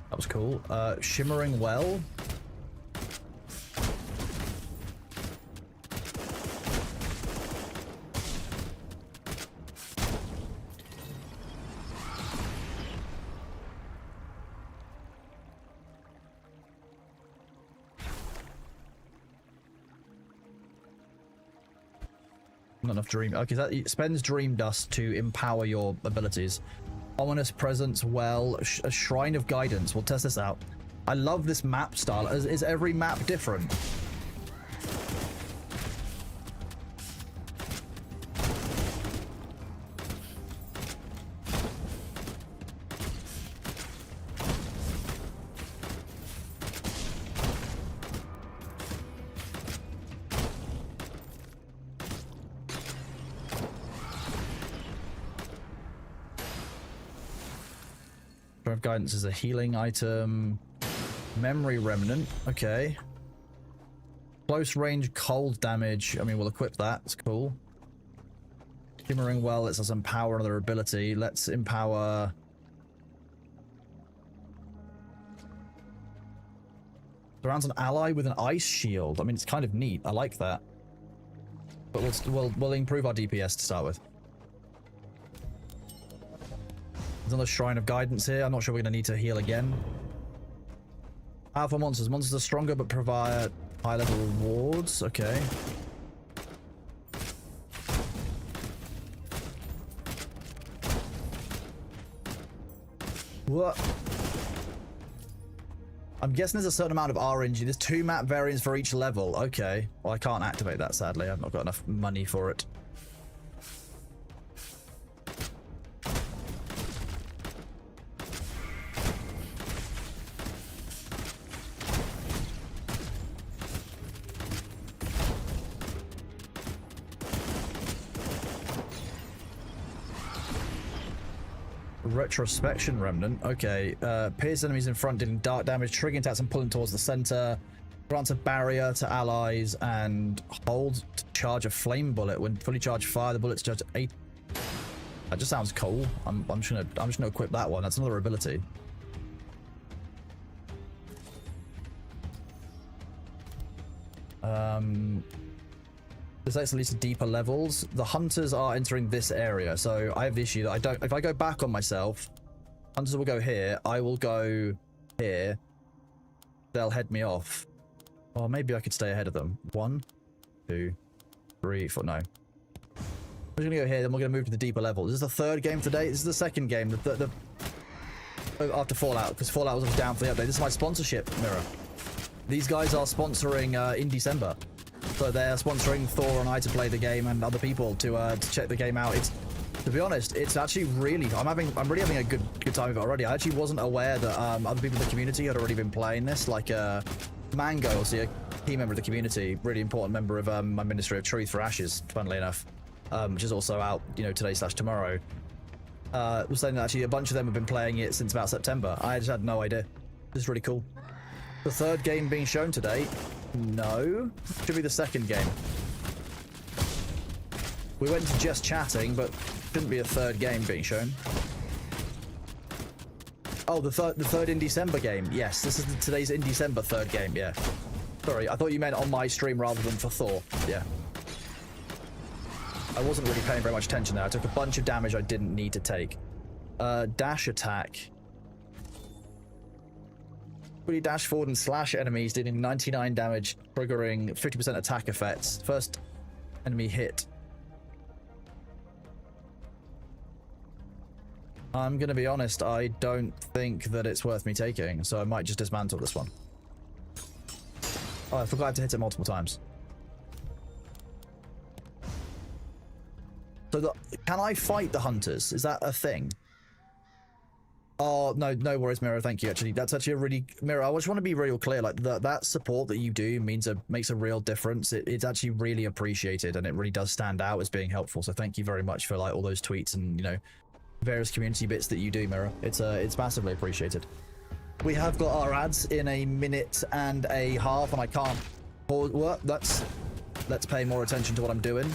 That was cool. Shimmering Well. Not enough dream. Okay, that spends dream dust to empower your abilities. Ominous presence. Well, a shrine of guidance. We'll test this out. I love this map style. Is every map different? of Guidance is a healing item. Memory Remnant. Okay. Close range cold damage. I mean, we'll equip that. It's cool. Shimmering Well lets us empower another ability. Let's empower... Surrounds an ally with an ice shield. I mean, it's kind of neat. I like that. But we'll improve our DPS to start with. There's another Shrine of Guidance here. I'm not sure we're going to need to heal again. Powerful monsters. Monsters are stronger but provide high-level rewards. Okay. What? I'm guessing there's a certain amount of RNG. There's 2 map variants for each level. Okay. Well, I can't activate that, sadly. I've not got enough money for it. Retrospection Remnant. Okay. Pierce enemies in front, dealing dark damage, triggering attacks and pulling towards the center. Grants a barrier to allies and hold to charge a flame bullet. When fully charged, fire the bullets charge 8. That just sounds cool. I'm just gonna equip that one. That's another ability. This actually leads to deeper levels. The hunters are entering this area, so I have the issue that I don't... If I go back on myself, hunters will go here, I will go here. They'll head me off. Or maybe I could stay ahead of them. 1, 2, 3, 4, no. We're gonna go here, then we're gonna move to the deeper levels. This is the 3rd game today. This is the 2nd game. After Fallout, because Fallout was down for the update. This is my sponsorship, Mirror. These guys are sponsoring in December. So they're sponsoring Thor and I to play the game and other people to check the game out. It's, to be honest, it's actually really... I'm really having a good time with it already. I actually wasn't aware that other people in the community had already been playing this. Like Mango, obviously a key member of the community, really important member of my Ministry of Truth for Ashes, funnily enough, which is also out, you know, today/tomorrow. Was saying that actually a bunch of them have been playing it since about September. I just had no idea. This is really cool. The 3rd game being shown today. No, should be the 2nd game. We went to just chatting, but shouldn't be a 3rd game being shown. Oh, the third in December game. Yes, this is today's in December 3rd game. Yeah. Sorry, I thought you meant on my stream rather than for Thor. Yeah. I wasn't really paying very much attention there. I took a bunch of damage I didn't need to take. Dash attack. Quickly dash forward and slash enemies, dealing 99 damage, triggering 50% attack effects. First enemy hit. I'm gonna be honest, I don't think that it's worth me taking, so I might just dismantle this one. Oh, I forgot to hit it multiple times. So can I fight the hunters? Is that a thing? Oh, no worries, Mirror. Thank you. Actually, that's actually a really... Mirror, I just want to be real clear. Like, that support that you do makes a real difference. It's actually really appreciated, and it really does stand out as being helpful. So thank you very much for, like, all those tweets and, you know, various community bits that you do, Mirror. It's massively appreciated. We have got our ads in 1.5 minutes, and I can't pause. What? Let's pay more attention to what I'm doing.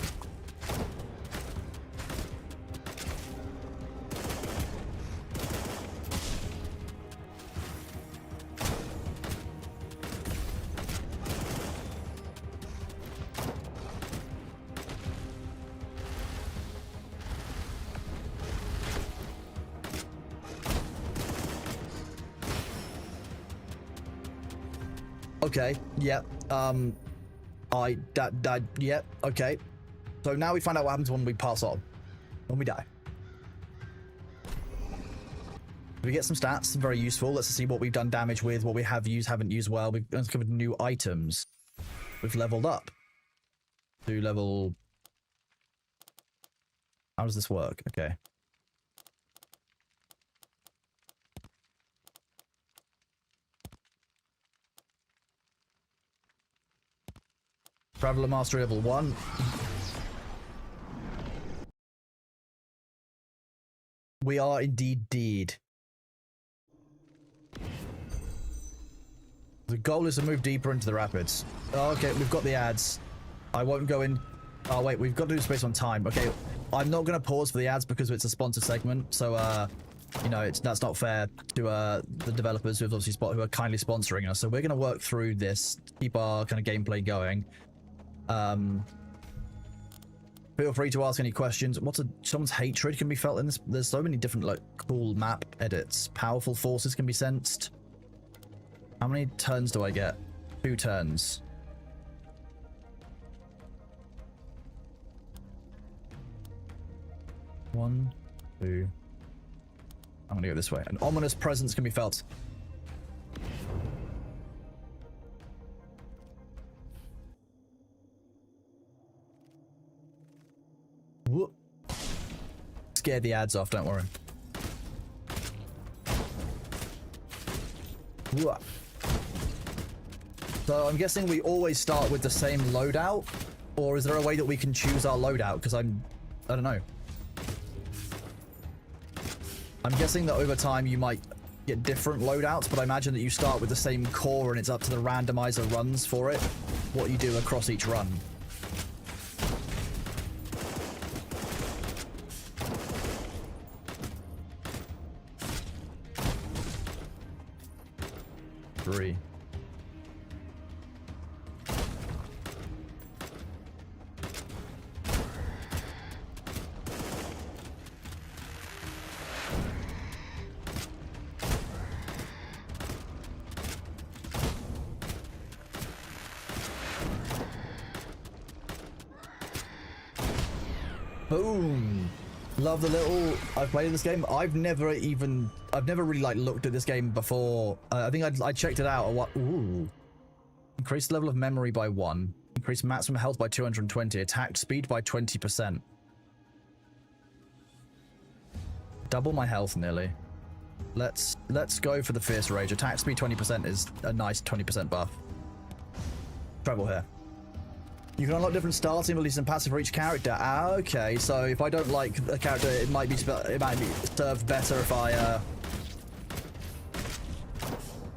Okay, yep, yep, okay. So now we find out what happens when we pass on. When we die. We get some stats, very useful. Let's see what we've done damage with, what we have used, haven't used well. We've uncovered new items. We've leveled up. To level... How does this work? Okay. Traveler Mastery level 1. We are indeed. The goal is to move deeper into the rapids. Oh, okay, we've got the ads. I won't go in. Oh, wait, we've got to do space on time. Okay, I'm not going to pause for the ads because it's a sponsored segment. So, you know, that's not fair to the developers who have obviously who are kindly sponsoring us. So we're going to work through this, keep our kind of gameplay going. Feel free to ask any questions. Someone's hatred can be felt in this? There's so many different like cool map edits. Powerful forces can be sensed. How many turns do I get? 2 turns. One, two. I'm gonna go this way. An ominous presence can be felt. Whoop. Scare the ads off, don't worry. Whoop. So I'm guessing we always start with the same loadout, or is there a way that we can choose our loadout? Because I don't know. I'm guessing that over time you might get different loadouts, but I imagine that you start with the same core and it's up to the randomizer runs for it, what you do across each run. Three. Boom. Love the little. I've played this game. I've never really like looked at this game before. I think I checked it out. Ooh. Increased level of memory by 1. Increased maximum health by 220. Attack speed by 20%. Double my health nearly. Let's go for the Fierce Rage. Attack speed 20% is a nice 20% buff. Travel here. You can unlock different starting abilities and passive for each character. Ah, okay. So if I don't like a character, it might be served better if I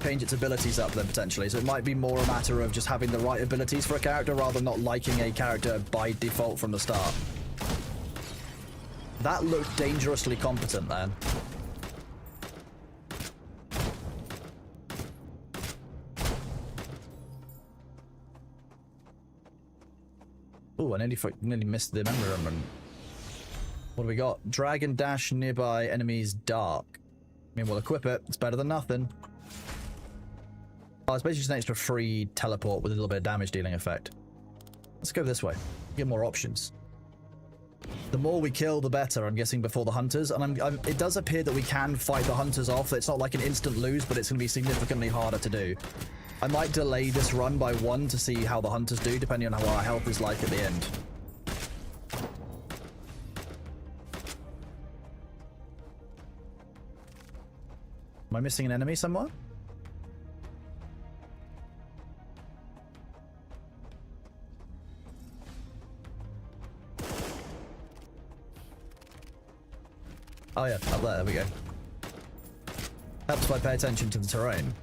change its abilities up then potentially. So it might be more a matter of just having the right abilities for a character rather than not liking a character by default from the start. That looked dangerously competent then. Ooh, I nearly missed the memory run. What do we got? Dragon dash nearby enemies dark. I mean, we'll equip it. It's better than nothing. Oh, it's basically just an extra free teleport with a little bit of damage dealing effect. Let's go this way. Get more options. The more we kill, the better, I'm guessing, before the hunters. And it does appear that we can fight the hunters off. It's not like an instant lose, but it's going to be significantly harder to do. I might delay this run by 1 to see how the hunters do, depending on how our health is like at the end. Am I missing an enemy somewhere? Oh yeah, up there we go. Helps if I pay attention to the terrain.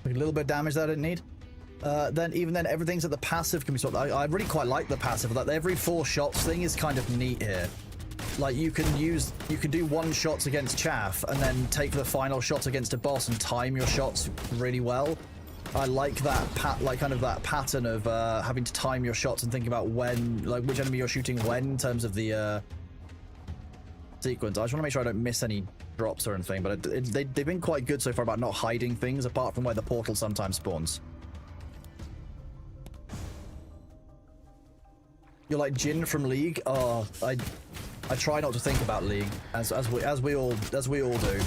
A little bit of damage that I didn't need. Even then, everything's at the passive can be swapped. I really quite like the passive. Like every 4 shots thing is kind of neat here. Like you can do 1 shots against chaff and then take the final shot against a boss and time your shots really well. I like that that pattern of having to time your shots and think about when, like which enemy you're shooting when in terms of the sequence. I just want to make sure I don't miss any drops or anything, but they've been quite good so far about not hiding things apart from where the portal sometimes spawns. You're like Jin from League. Oh, I try not to think about League as we all do.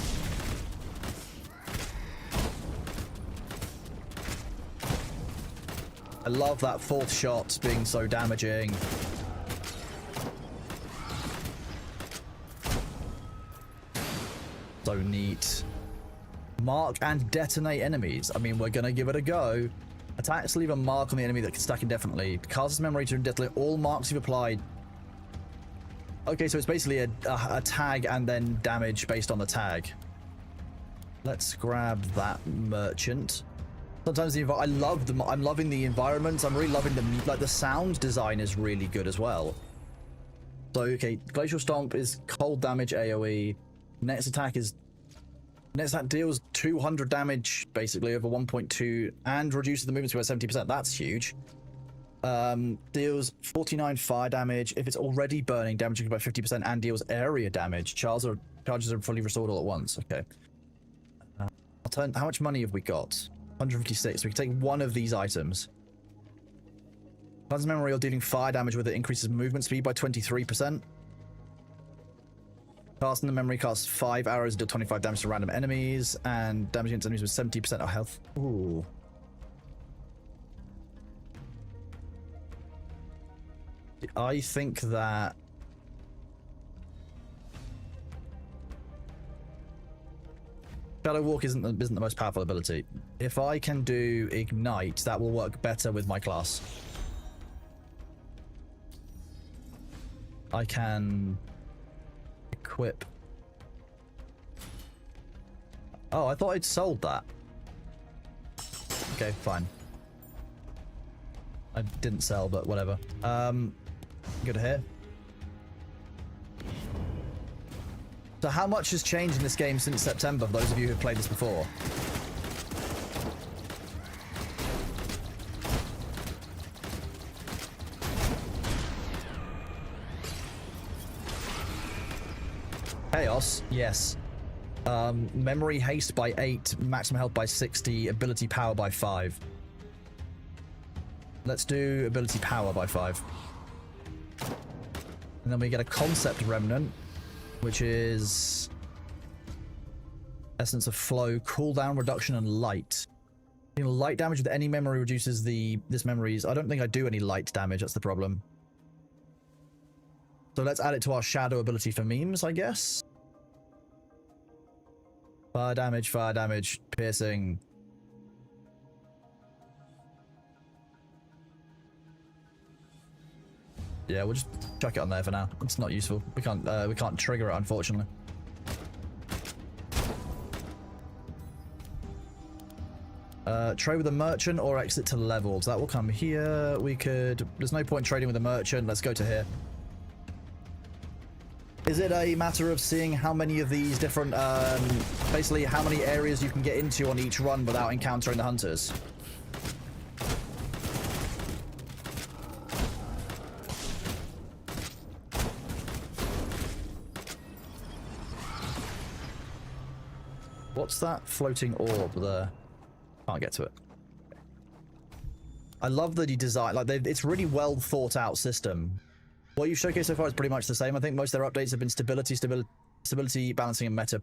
I love that 4th shot being so damaging. So neat. Mark and detonate enemies. I mean, we're gonna give it a go. Attacks leave a mark on the enemy that can stack indefinitely. Cast its memory to detonate all marks you've applied. Okay, so it's basically a tag and then damage based on the tag. Let's grab that merchant. Sometimes I'm loving the environments. I'm really loving the sound design is really good as well. So okay, Glacial Stomp is cold damage AoE. Next attack deals 200 damage basically over 1.2 and reduces the movement speed by 70%. That's huge. Deals 49 fire damage if it's already burning, damaging by 50%, and deals area damage. Charges are fully restored all at once. Okay. How much money have we got? 156. We can take one of these items. Plasma Memorial dealing fire damage with it increases movement speed by 23%. Casting the memory casts 5 arrows, deal 25 damage to random enemies, and damage against enemies with 70% of health. Ooh. I think that Shadow Walk isn't the most powerful ability. If I can do Ignite, that will work better with my class. I can equip. Oh, I thought I'd sold that. Okay, fine. I didn't sell, but whatever. Good hit. So how much has changed in this game since September, for those of you who've played this before? Chaos, yes. Memory haste by 8, maximum health by 60, ability power by 5. Let's do ability power by 5. And then we get a concept remnant, which is Essence of Flow, cooldown reduction, and light. Light damage with any memory reduces this memory's. I don't think I do any light damage, that's the problem. So let's add it to our shadow ability for memes, I guess. Fire damage, piercing. Yeah, we'll just chuck it on there for now. It's not useful. We can't trigger it, unfortunately. Trade with a merchant or exit to levels. That will come here. There's no point trading with a merchant. Let's go to here. Is it a matter of seeing how many of these different, basically how many areas you can get into on each run without encountering the hunters? What's that floating orb there? Can't get to it. I love that he designed, like, it's really well thought out system. What you've showcased so far is pretty much the same. I think most of their updates have been stability, balancing, and meta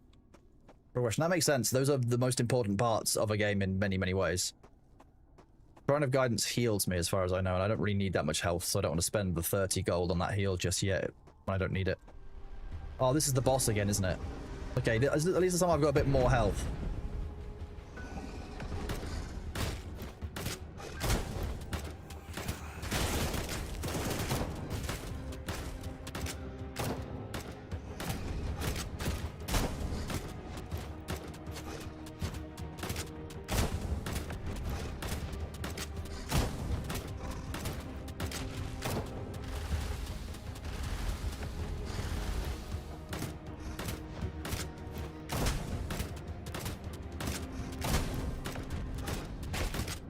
progression. That makes sense. Those are the most important parts of a game in many, many ways. Shrine of Guidance heals me as far as I know, and I don't really need that much health, so I don't want to spend the 30 gold on that heal just yet when I don't need it. Oh, this is the boss again, isn't it? Okay, at least this time I've got a bit more health.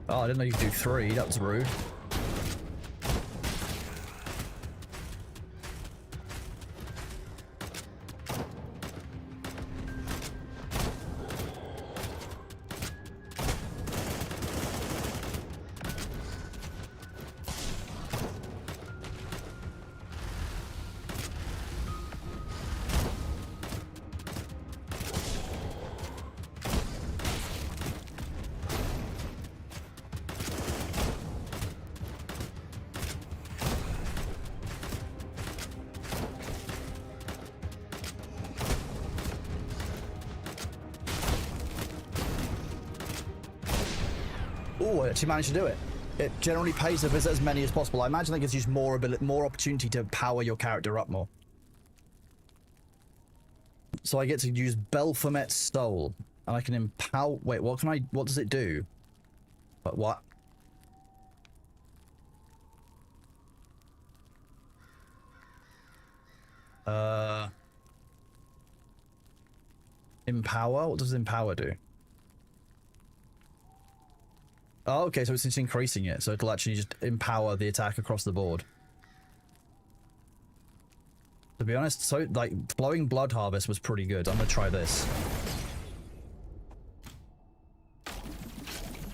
Oh, I didn't know you could do 3. That was rude. Oh, I actually managed to do it. It generally pays to visit as many as possible. I imagine that gives you more opportunity to power your character up more. So I get to use Belphomet Stole. And I can empower... Wait, what can I... What does it do? But what? Empower? What does Empower do? Oh, okay, so it's just increasing it. So it'll actually just empower the attack across the board. To be honest, so, like, Flowing Blood Harvest was pretty good. I'm gonna try this.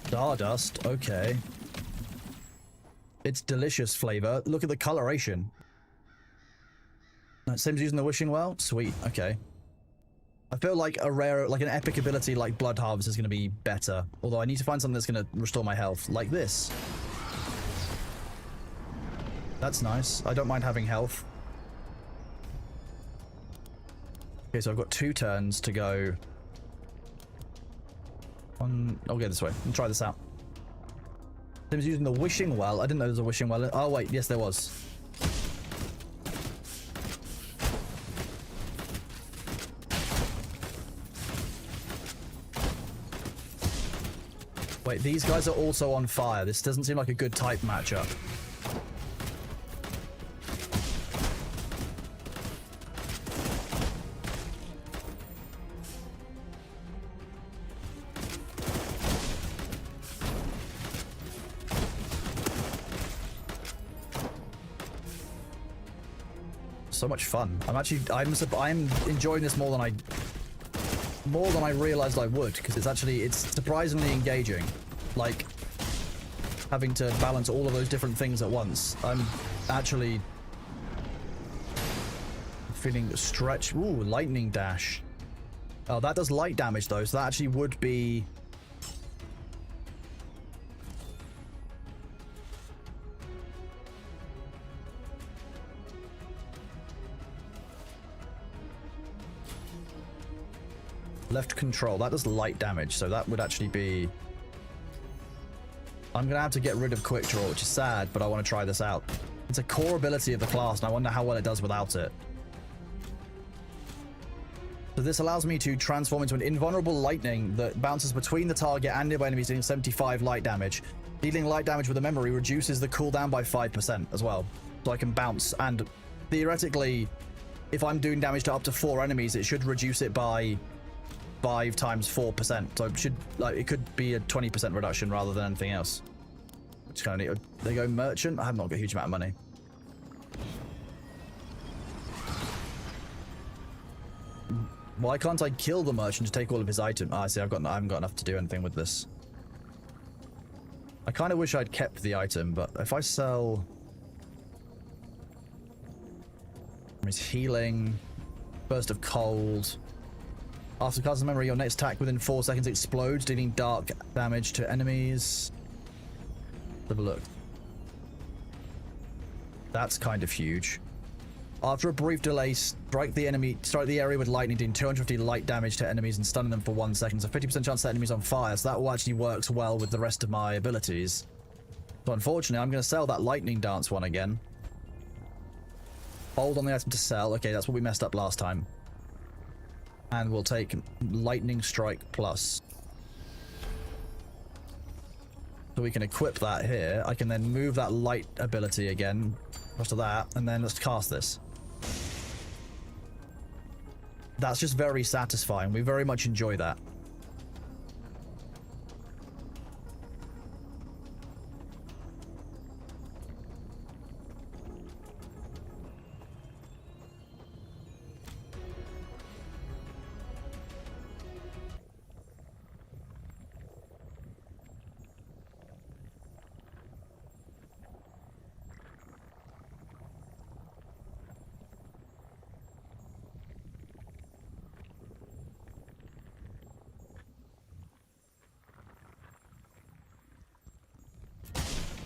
Stardust, okay. It's delicious flavor. Look at the coloration. Same as using the Wishing Well? Sweet, okay. I feel like a rare, like an epic ability like Blood Harvest is going to be better. Although I need to find something that's going to restore my health, like this. That's nice. I don't mind having health. Okay, so I've got 2 turns to go. I'll go this way and try this out. I was using the Wishing Well. I didn't know there was a Wishing Well. Oh wait, yes there was. Wait, these guys are also on fire. This doesn't seem like a good type matchup. So much fun. I'm enjoying this more than I realized I would, because it's surprisingly engaging. Like having to balance all of those different things at once. I'm actually feeling stretch. Ooh, lightning dash. Oh, that does light damage though, so that actually would be left control. That does light damage, so that would actually be... I'm gonna have to get rid of quick draw, which is sad, but I want to try this out. It's a core ability of the class, and I wonder how well it does without it. So this allows me to transform into an invulnerable lightning that bounces between the target and nearby enemies, dealing 75 light damage. Dealing light damage with a memory reduces the cooldown by 5% as well. So I can bounce, and theoretically, if I'm doing damage to up to 4 enemies, it should reduce it by 5 times 4%, so it should, like, it could be a 20% reduction rather than anything else. Which kind of neat. They go merchant. I have not got a huge amount of money. Why can't I kill the merchant to take all of his items? I see. I haven't got enough to do anything with this. I kind of wish I'd kept the item, but if I sell, there's healing, burst of cold. After casting memory, your next attack within 4 seconds explodes, dealing dark damage to enemies. Let's have a look. That's kind of huge. After a brief delay, strike the area with lightning, dealing 250 light damage to enemies and stunning them for 1 second. So 50% chance to set enemies on fire. So that actually works well with the rest of my abilities. So unfortunately, I'm going to sell that lightning dance one again. Hold on the item to sell. Okay, that's what we messed up last time. And we'll take Lightning Strike Plus. So we can equip that here. I can then move that light ability again. Rest of that. And then let's cast this. That's just very satisfying. We very much enjoy that.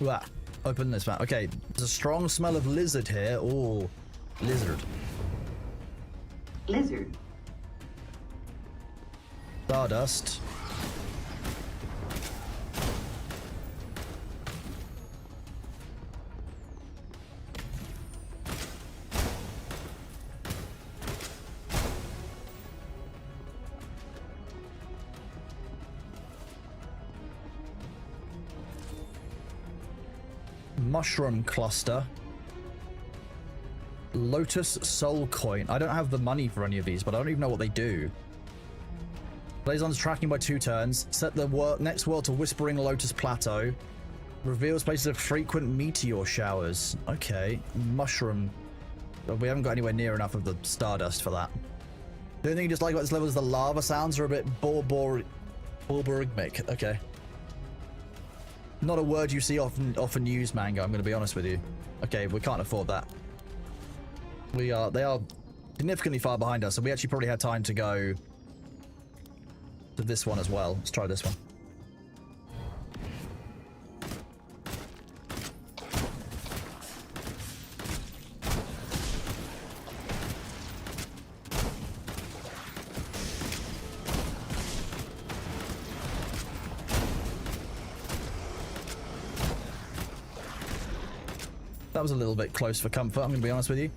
Ah, open this map. Okay, there's a strong smell of lizard here. Oh, lizard. Lizard. Stardust. Mushroom cluster. Lotus soul coin. I don't have the money for any of these, but I don't even know what they do. Blazon's tracking by 2 turns. Set the next world to Whispering Lotus Plateau. Reveals places of frequent meteor showers. Okay. Mushroom. We haven't got anywhere near enough of the stardust for that. The only thing you dislike about this level is the lava sounds are a bit borborygmic. Okay. Not a word you see often used, Mango, I'm going to be honest with you. Okay, we can't afford that. They are significantly far behind us, so we actually probably had time to go to this one as well. Let's try this one. That was a little bit close for comfort, I'm going to be honest with you.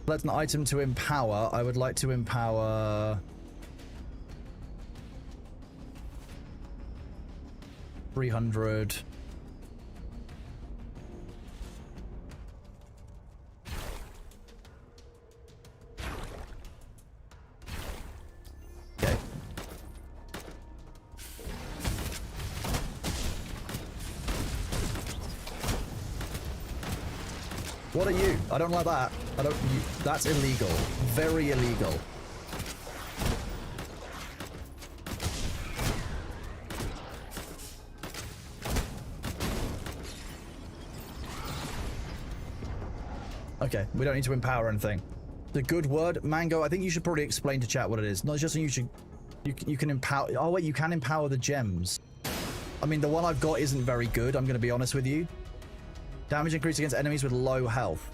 That's an item to empower. I would like to empower... 300. Okay. What are you? I don't like that. That's illegal. Very illegal. Okay, we don't need to empower anything. The good word, Mango, I think you should probably explain to chat what it is. Not just you should... You can empower... Oh, wait, you can empower the gems. I mean, the one I've got isn't very good, I'm going to be honest with you. Damage increase against enemies with low health.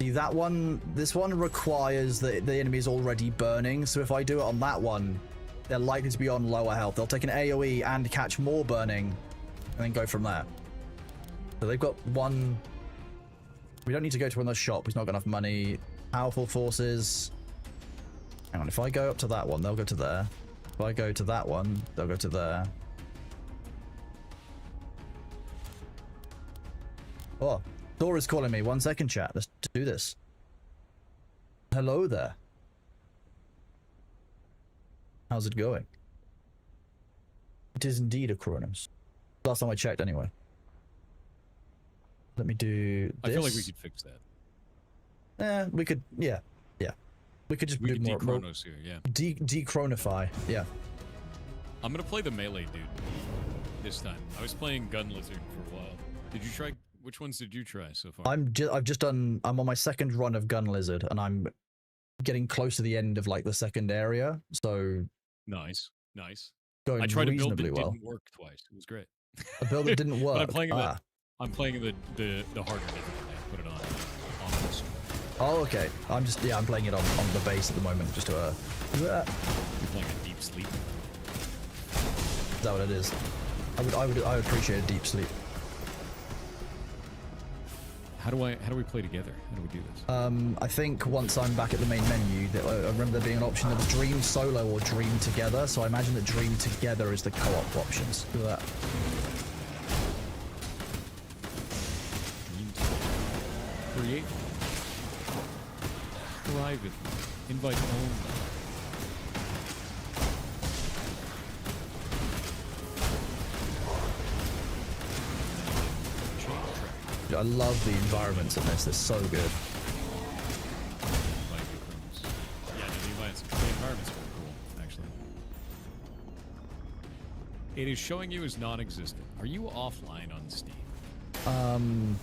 See, that one... This one requires that the enemy is already burning, so if I do it on that one, they're likely to be on lower health. They'll take an AoE and catch more burning, and then go from there. So they've got one... We don't need to go to another shop. He's not got enough money. Powerful forces. Hang on. If I go up to that one, they'll go to there. If I go to that one, they'll go to there. Oh, Thor is calling me. 1 second, chat. Let's do this. Hello there. How's it going? It is indeed a Kronos. Last time I checked, anyway. Let me do this. I feel like we could fix that. We could, yeah. We could just we do could more de-Chronos here, yeah. De-chronify, yeah. I'm gonna play the melee dude this time. I was playing Gun Lizard for a while. Did you try? Which ones did you try so far? I'm on my second run of Gun Lizard, and I'm getting close to the end of like the second area. So nice. Going I tried reasonably a build that well. didn't work twice. It was great. A build that didn't work. But I'm playing the harder difficulty. I put it on this. Oh, okay. I'm playing it on the base at the moment, just to You're playing a deep sleep. Is that what it is? I would appreciate a deep sleep. How do we play together? How do we do this? I think once I'm back at the main menu, I remember there being an option that was Dream Solo or Dream Together. So I imagine that Dream Together is the co-op options. Look at that. Create private invite only. I love the environments in this. They're so good. Yeah, the environments are cool, actually. It is showing you as non-existent. Are you offline on Steam?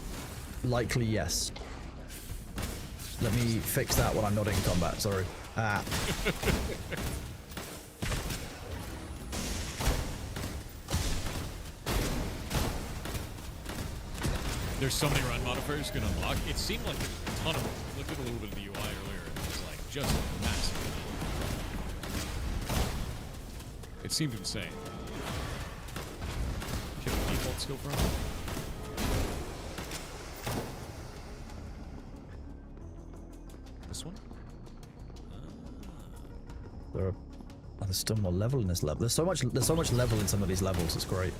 Likely yes. Let me fix that when I'm not in combat, sorry. There's so many run modifiers you can unlock. It seemed like there's a ton of them. I looked at a little bit of the UI earlier, and it was like just massive. It seemed insane. Do you have a default skill for him? This one? There's still more level in this level. There's so much level in some of these levels. It's great.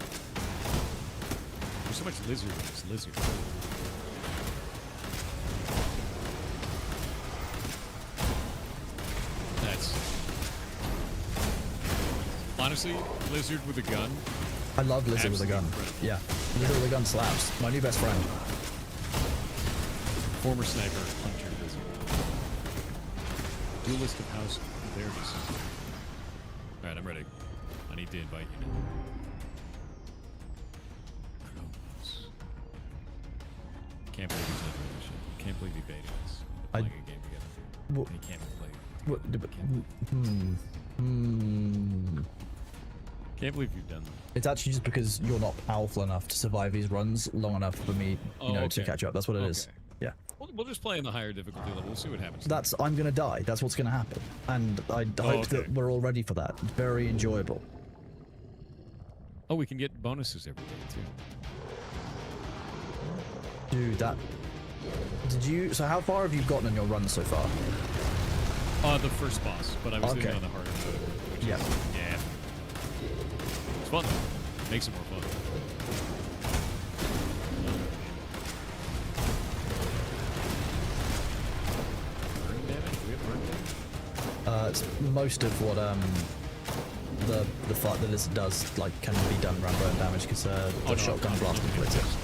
There's so much lizard in this lizard. That's... Honestly, lizard with a gun. I love Lizard with a gun. Incredible. Yeah. Lizard with a gun slaps. My new best friend. Former sniper, hunter, lizard. Duelist of House Verdus. Alright, I'm ready. I need to invite you now. Kronos. Can't believe he's not doing this shit. Can't believe he baited us. Playing a game together. What- And he can't play. Can't believe you've done that. It's actually just because you're not powerful enough to survive these runs long enough for me, you know, to okay. catch up. That's what it is. Okay. Yeah. We'll just play in the higher difficulty level. We'll see what happens. I'm gonna die. That's what's gonna happen. And I hope okay. that we're all ready for that. Very enjoyable. Oh, we can get bonuses every day, too. Dude, that... So how far have you gotten in your run so far? The first boss, but I was doing it Okay. on the harder mode. Yeah. Yeah. It's fun, though. Makes it more fun. Burn damage? Do we have burn damage? It's most of what the lizard does can be done around burn damage because the no, shotgun I'm blast looking at inflicts it. this.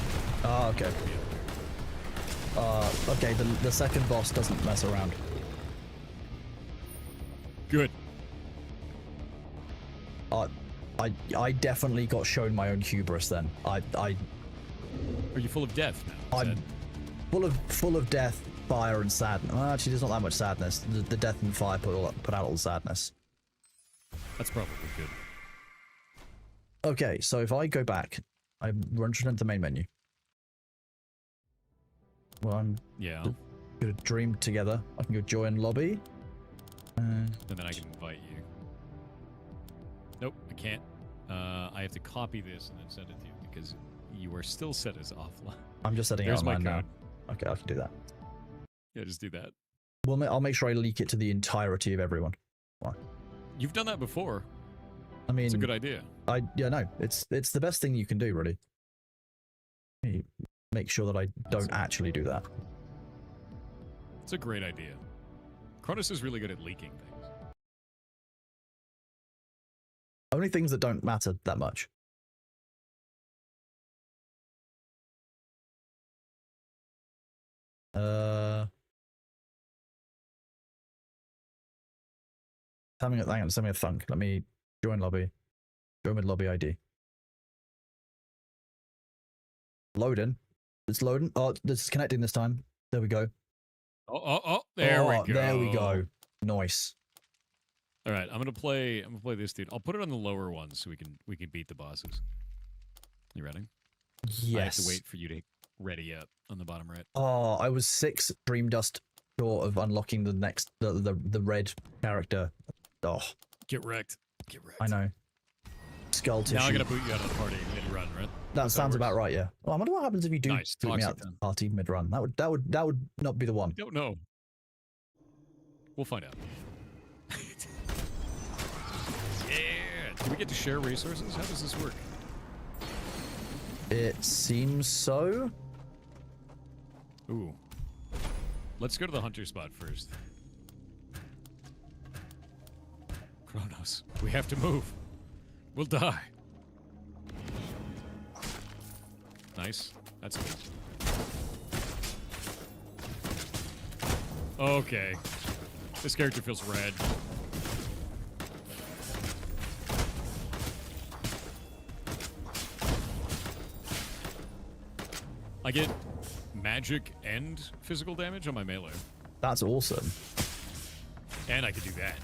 Oh, okay. Okay, the second boss doesn't mess around. Good. I definitely got shown my own hubris then. Are you full of death now? Is I'm full of death, fire, and sadness. Well, actually, there's not that much sadness. The death and fire put out all the sadness. That's probably good. Okay, so if I go back, I run straight into the main menu. Well, I'm Yeah. gonna dream together. I can go join lobby. And then I can invite you. Nope, I can't. I have to copy this and then send it to you because you are still set as offline. I'm just setting There's out my mine now. code. Okay, I can do that. Yeah, just do that. Well, I'll make sure I leak it to the entirety of everyone. You've done that before. I mean, It's a good idea. No, it's the best thing you can do, really. You make sure that I don't actually do that. It's a great idea. Kronos is really good at leaking things. Only things that don't matter that much. Hang on, send me a thunk. Let me join lobby. Join with lobby ID. Loading. It's loading. Oh, this is connecting this time. There we go. There we go. There we go. Nice. All right, I'm gonna play this dude. I'll put it on the lower one so we can beat the bosses. You ready? Yes. I have to wait for you to ready up on the bottom right. Oh, I was 6 Dream Dust short of unlocking the next the red character. Oh, Get wrecked. Get wrecked. I know. Skull tissue. Now I gotta boot you out of the party mid-run, right? That sounds about right. Yeah. Oh, I wonder what happens if you do Nice, boot me toxic out of the then. party mid-run. That would not be the one. Don't know. We'll find out. Yeah. Do we get to share resources? How does this work? It seems so. Ooh. Let's go to the hunter spot first. Kronos, we have to move. We'll die. Nice. That's good. Okay. This character feels red. I get magic and physical damage on my melee. That's awesome. And I could do that.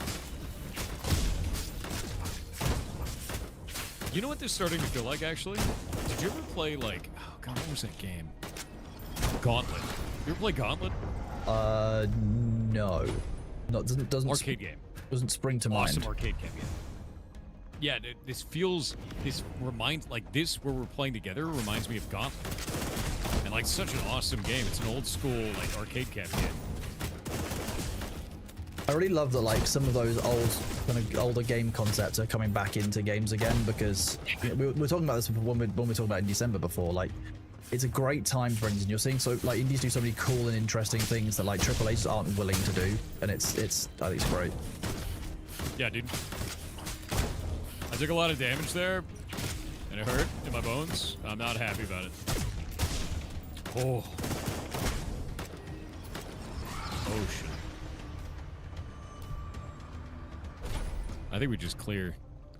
You know what this is starting to feel like, actually? Did you ever play, like... Oh, God, what was that game? Gauntlet. You ever play Gauntlet? No. No, it doesn't Arcade game. Doesn't spring to Awesome mind. arcade game, yeah. Yeah, this reminds... Like, this, where we're playing together, reminds me of Gauntlet. And, like, such an awesome game. It's an old school, like, arcade cap game. I really love that like some of those older game concepts are coming back into games again, because we were talking about this when we were talking about in December before. Like, it's a great time for indies. You're seeing so like indies do so many cool and interesting things that like AAAs aren't willing to do, and I think it's great. Yeah, dude. I took a lot of damage there, and it hurt in my bones. I'm not happy about it. Oh. Oh, shit. I think we just clear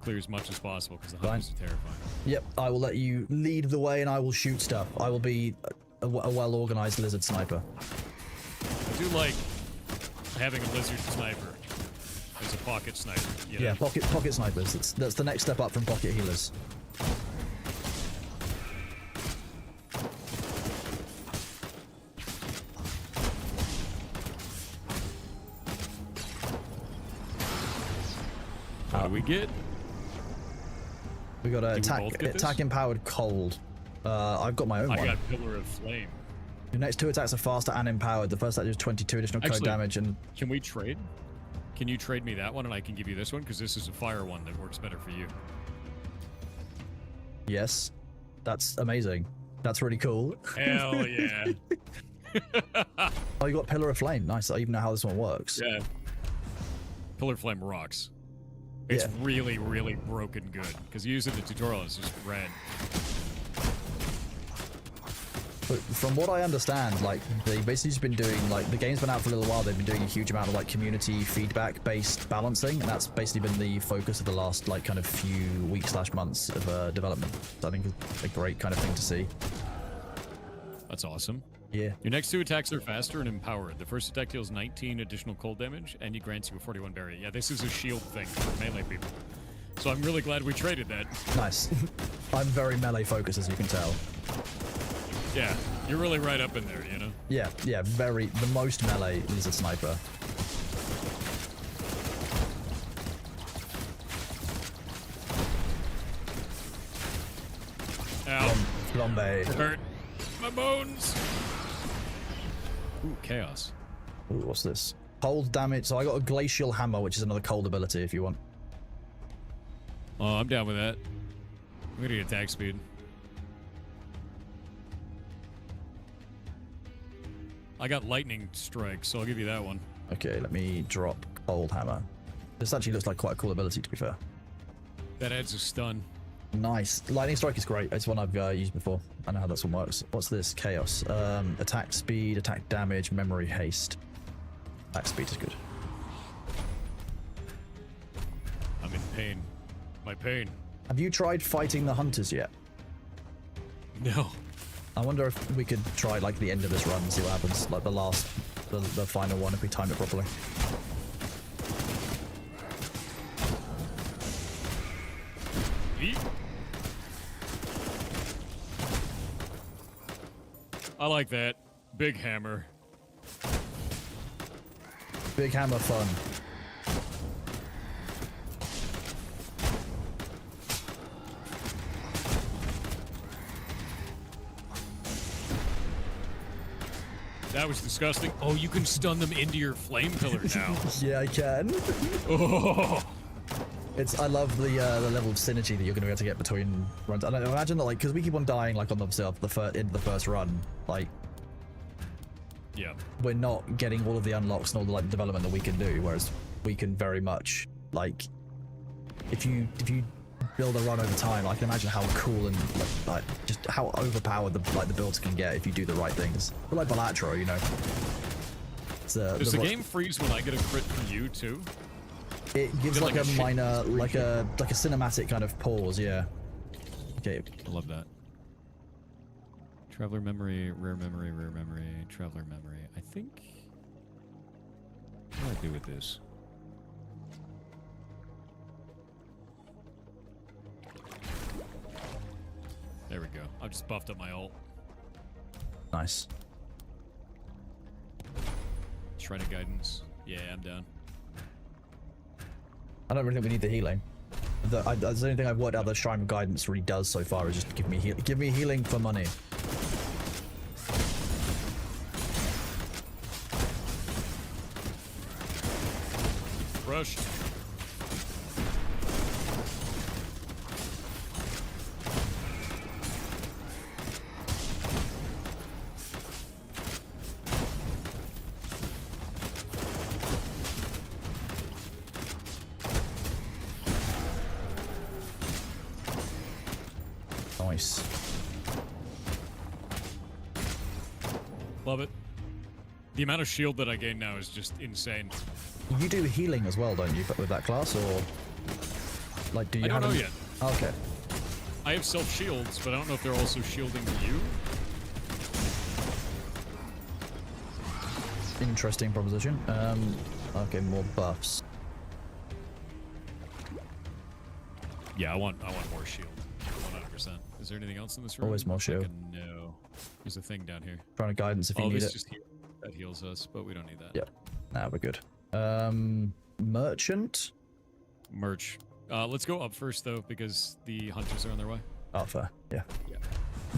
as much as possible, because the hunters are terrifying. Yep, I will let you lead the way and I will shoot stuff. I will be a well-organized lizard sniper. I do like having a lizard sniper as a pocket sniper. You know? Yeah, pocket snipers. That's the next step up from pocket healers. What do we get? We got a Did we both get attack this? empowered cold. I've got my own one. I got Pillar of Flame. Your next 2 attacks are faster and empowered. The first attack does 22 additional code Actually, damage, and can we trade? Can you trade me that one and I can give you this one? Because this is a fire one that works better for you. yes, that's amazing. That's really cool. Hell yeah. Oh, you got Pillar of Flame. Nice. I even know how this one works. Yeah. Pillar of Flame rocks. It's Yeah. really, really broken good. Because you use it in the tutorial, it's just red. But from what I understand, like, they've basically just been doing, like, the game's been out for a little while. They've been doing a huge amount of, like, community feedback-based balancing, and that's basically been the focus of the last, like, kind of few weeks/months of development. So I think it's a great kind of thing to see. That's awesome. Yeah. Your next 2 attacks are faster and empowered. The first attack deals 19 additional cold damage, and it grants you a 41 berry. Yeah, this is a shield thing for melee people. So I'm really glad we traded that. Nice. I'm very melee focused, as you can tell. Yeah, you're really right up in there, you know? Yeah, the most melee lizard sniper. Ow. Flambe. Hurt. My bones. Ooh, chaos. Ooh, what's this? Cold damage. So I got a glacial hammer, which is another cold ability if you want. Oh, I'm down with that. I'm gonna get attack speed. I got lightning strike, so I'll give you that one. Okay, let me drop cold hammer. This actually looks like quite a cool ability, to be fair. That adds a stun. Nice. Lightning strike is great. It's one I've used before. I know how this one works. What's this? Chaos. Attack speed, attack damage, memory haste. Attack speed is good. I'm in pain. My pain. Have you tried fighting the hunters yet? No. I wonder if we could try like the end of this run and see what happens. Like the final one, if we time it properly. Eat. I like that. Big hammer. Big hammer fun. That was disgusting. Oh, you can stun them into your flame pillar now. Yeah, I can. Oh. I love the level of synergy that you're going to be able to get between runs. And I imagine that, like, because we keep on dying, like, on the end of the first run, like, Yeah. we're not getting all of the unlocks and all the, like, development that we can do, whereas we can very much, like, if you build a run over time, I can imagine how cool and, like just how overpowered the builds can get if you do the right things. But like Balatro, you know. Does the game freeze when I get a crit from you, too? It gives like a minor, like a cinematic kind of pause, yeah. Okay. I love that. Traveler memory, rare memory, traveler memory. I think... What do I do with this? There we go. I've just buffed up my ult. Nice. Shrine of Guidance. Yeah, I'm down. I don't really think we need the healing. That's the only thing I've worked out that Shrine of Guidance really does so far is just give me healing for money. crushed. Nice. Love it. The amount of shield that I gain now is just insane. You do healing as well, don't you, with that class, or like do you? I don't know any- yet. Okay. I have self shields, but I don't know if they're also shielding you. Interesting proposition. Okay, more buffs. Yeah, I want more shield. 100%. Is there anything else in this room? Always more shield. No. There's a thing down here. Trying to guidance if you need this it. just that heals us, but we don't need that. Yep. Nah, we're good. Merchant. Merch. Let's go up first though, because the hunters are on their way. Oh, fair. Yeah. Yeah.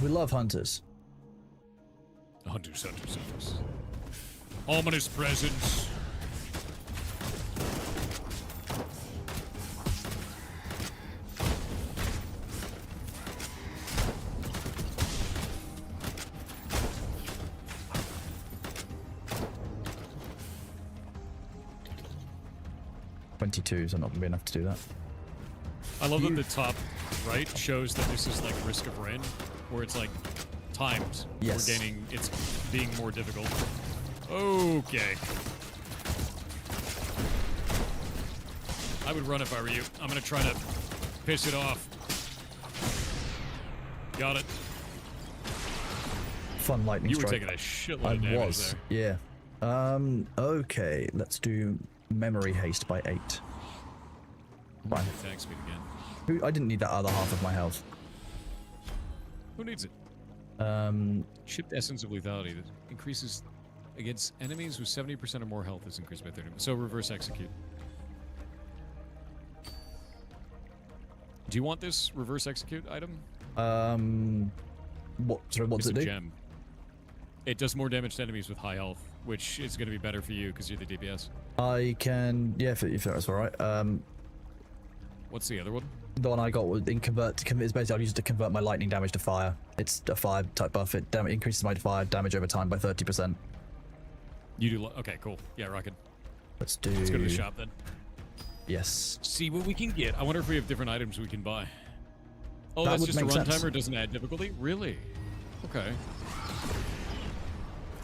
We love hunters. Hunters. Ominous presence. So I'm not gonna be enough to do that. I love that the top right shows that this is like Risk of Rain, where it's like timed. Yes. We're gaining, it's being more difficult. Okay. I would run if I were you. I'm gonna try to piss it off. Got it. Fun lightning You were strike. taking a shitload I of damage was. there. Yeah. Okay. Let's do memory haste by 8. Fine. Attack speed again. I didn't need that other half of my health. Who needs it? Um, Shipped Essence of Lethality that increases against enemies with 70% or more health is increased by 30%. So reverse execute. Do you want this reverse execute item? what? Sorry, what It's does a it do? gem. It does more damage to enemies with high health, which is going to be better for you because you're the DPS. I can, yeah, if that's all right. What's the other one? The one I got was in convert. Is basically I'll use it to convert my lightning damage to fire. It's a fire type buff. It increases my fire damage over time by 30%. You do. Okay, cool. Yeah, rockin'. Let's do. Let's go to the shop then. Yes. See what we can get. I wonder if we have different items we can buy. Oh, That that's would just a make sense. runtime or doesn't add difficulty? Really? Okay.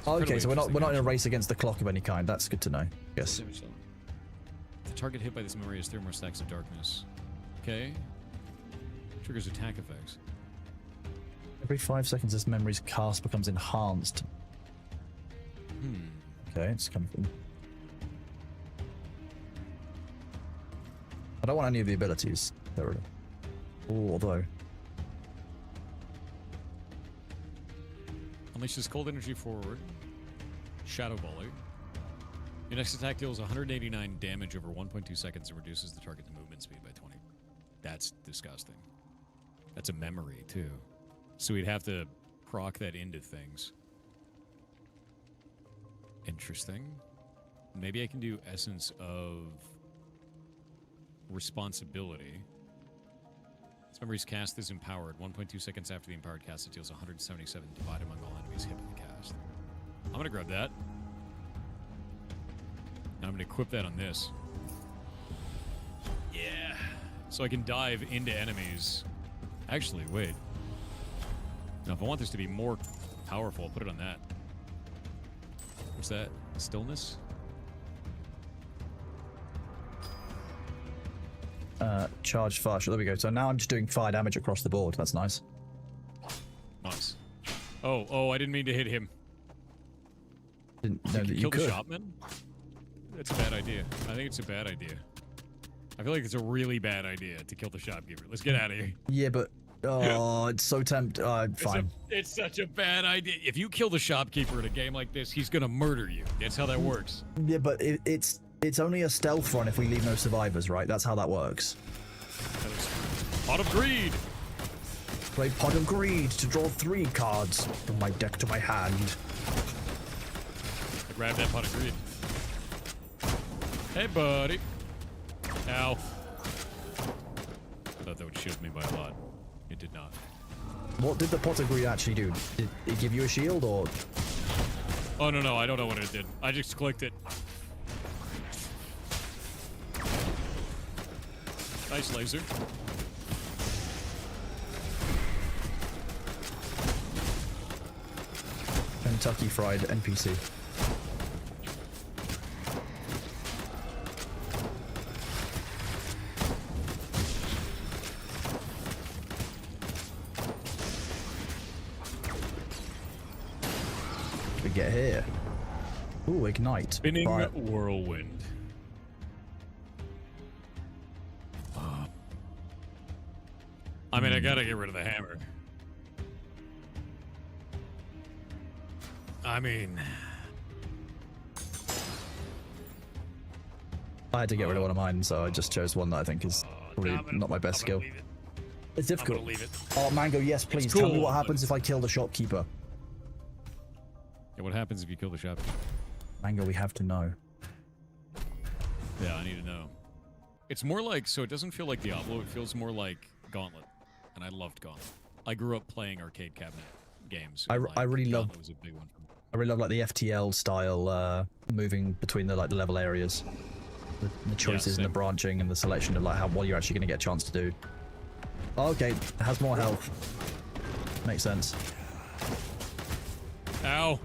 Okay, so we're not in a interesting, race against the clock of any kind. That's good to know. Yes. actually. The target hit by this memory has 3 more stacks of darkness. Okay. Triggers attack effects. Every 5 seconds, this memory's cast becomes enhanced. Okay, it's kind of. I don't want any of the abilities. Thoroughly. Although. Unleashes cold energy forward. Shadow volley. Your next attack deals 189 damage over 1.2 seconds and reduces the target's movement speed by 20. That's disgusting. That's a memory, too. So we'd have to proc that into things. Interesting. Maybe I can do Essence of Responsibility. This memory's cast is empowered. 1.2 seconds after the empowered cast, it deals 177 divide among all enemies hit by the cast. I'm gonna grab that. And I'm gonna equip that on this. Yeah. So I can dive into enemies. Actually, wait. Now, if I want this to be more powerful, I'll put it on that. What's that? Stillness? Charge fire. There we go. So now I'm just doing fire damage across the board. That's nice. Nice. Oh, I didn't mean to hit him. Didn't know that you Kill could. the shopman? That's a bad idea. I think it's a bad idea. I feel like it's a really bad idea to kill the shopkeeper. Let's get out of here. Yeah, but oh, it's so tempting. Fine. It's such a bad idea. If you kill the shopkeeper in a game like this, he's gonna murder you. That's how that works. Yeah, but it's only a stealth run if we leave no survivors, right? That's how that works. Pot of Greed. Play Pot of Greed to draw 3 cards from my deck to my hand. I grabbed that Pot of Greed. Hey, buddy. Ow. I thought that would shield me by a lot. It did not. What did the pot of greed actually do? Did it give you a shield or? Oh, no, I don't know what it did. I just clicked it. Nice laser. Kentucky Fried NPC. We get here. Ooh, ignite. Spinning Fire. whirlwind. I mean, I gotta get rid of the hammer. I mean... I had to get rid of one of mine, so I just chose one that I think is probably not my best skill. It's difficult. Leave it. Oh, Mango, yes, please. cool, Tell me what but- happens if I kill the shopkeeper. Yeah, what happens if you kill the shop? Mango, we have to know. Yeah, I need to know. It's more like, so it doesn't feel like Diablo, it feels more like Gauntlet. And I loved Gauntlet. I grew up playing arcade cabinet games. I and, really love- Gauntlet was a big one for me. I really love like the FTL style moving between the the level areas, the choices and the same. branching and the selection of like what you're actually going to get a chance to do. Oh, okay, it has more health. Makes sense. Ow!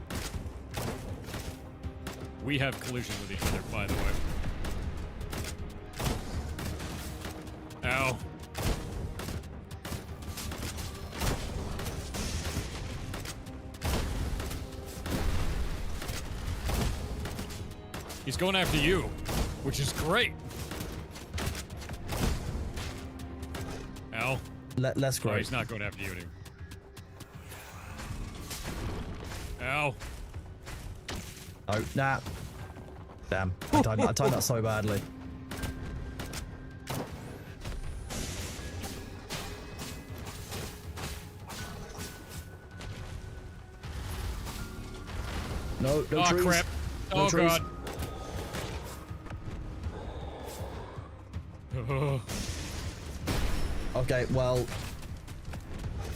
We have collision with each other, by the way. Ow! He's going after you, which is great. Ow. Less Oh, great. he's not going after you anymore. Ow. Oh, nah. Damn. I timed that so badly. No Oh, trees. crap. No Oh, trees. God. Okay, well,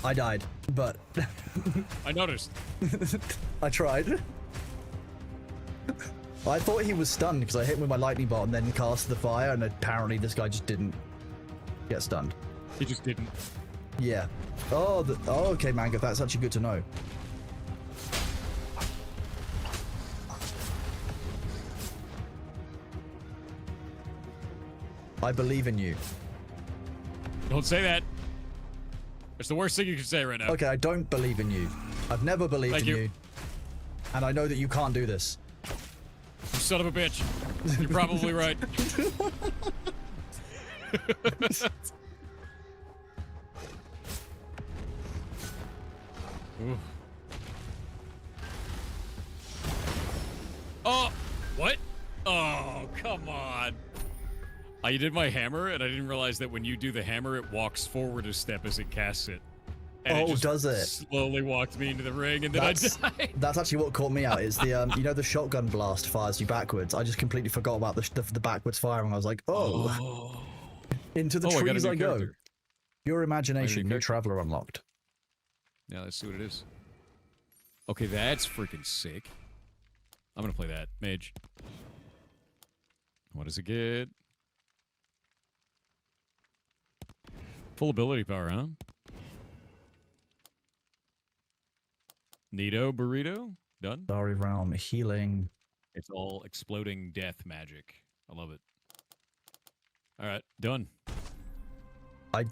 I died, but I noticed. I tried. I thought he was stunned because I hit him with my lightning bolt and then cast the fire, and apparently this guy just didn't get stunned. He just didn't. Yeah. Oh, okay, Mango, that's actually good to know. I believe in you. Don't say that. It's the worst thing you can say right now. Okay, I don't believe in you. I've never believed Thank in you. you. And I know that you can't do this. You son of a bitch. You're probably right. Ooh. Oh, what? Oh, come on. I did my hammer, and I didn't realize that when you do the hammer, it walks forward a step as it casts it. And Oh, just does it? Slowly walked me into the ring, and then I died. That's actually what caught me out. Is the you know the shotgun blast fires you backwards. I just completely forgot about the backwards firing. I was like, oh, into the Oh, I got a trees new I go. character. Your imagination, new character. traveler unlocked. Yeah, let's see what it is. Okay, that's freaking sick. I'm gonna play that. Mage. What does it get? Full ability power, huh? Neato burrito? Done? Starry Realm, healing. It's all exploding death magic. I love it. Alright, done.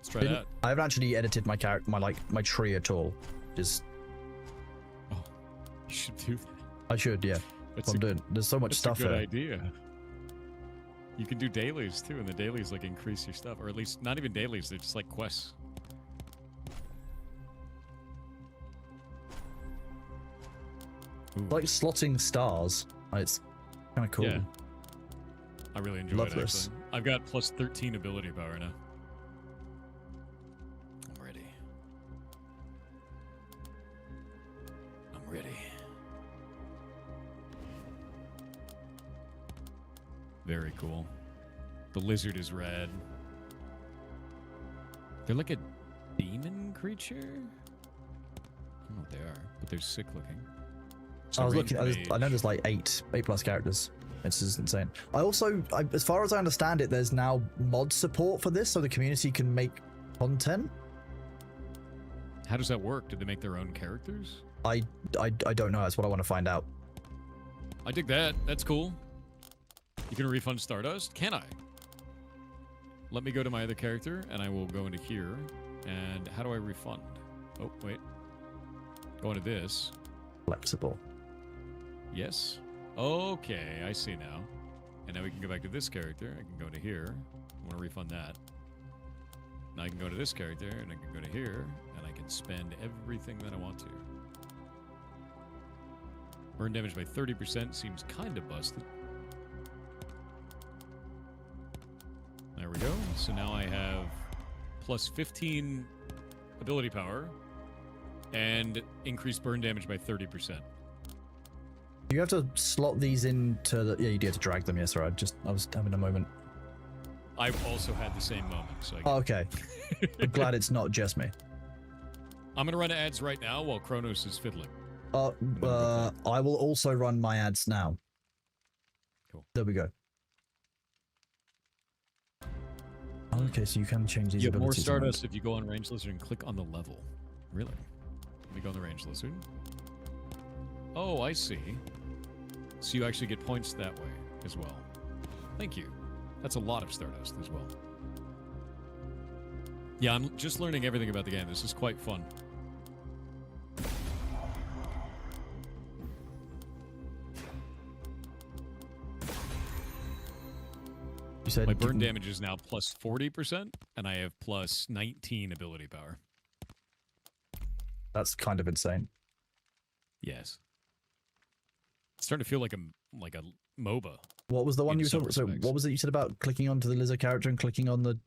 try it out. I haven't actually edited my character, my tree at all. Just Oh, you should do that. I should, yeah. That's What I'm doing. There's so much That's stuff a good here. idea. You can do dailies too, and the dailies like increase your stuff, or at least not even dailies. They're just like quests. Ooh. Like slotting stars. It's kind of cool. Yeah. I really enjoy Love it, this. actually. I've got plus 13 ability power now. I'm ready. I'm ready. Very cool. The lizard is red. They're like a demon creature? I don't know what they are, but they're sick looking. So I was looking. range I know mage. there's like eight plus characters. It's just insane. I also, as far as I understand it, there's now mod support for this, so the community can make content. How does that work? Do they make their own characters? I don't know. That's what I want to find out. I dig that. That's cool. You can refund Stardust? Can I? Let me go to my other character, and I will go into here. And how do I refund? Oh, wait. Go into this. Flexible. Yes. Okay, I see now. And now we can go back to this character. I can go to here. I want to refund that. Now I can go to this character, and I can go to here, and I can spend everything that I want to. Burn damage by 30% seems kind of busted. There we go. So now I have plus 15 ability power and increased burn damage by 30%. Do you have to slot these into the... Yeah, you do have to drag them. Yes, right. I was having a moment. I've also had the same moment. So I Oh, okay. I'm glad it's not just me. I'm going to run ads right now while Kronos is fiddling. I will also run my ads now. Cool. There we go. Okay, so you can change these You have more abilities around. Stardust if you go on Range Lizard and click on the level. Really? Let me go on the Range Lizard. Oh, I see. So you actually get points that way as well. Thank you. That's a lot of Stardust as well. Yeah, I'm just learning everything about the game. This is quite fun. You said My you burn can- damage is now plus 40%, and I have plus 19 ability power. That's kind of insane. Yes. It's starting to feel like a MOBA. What was the one in you were some talking? So respects. what was it you said about clicking onto the lizard character and clicking on the?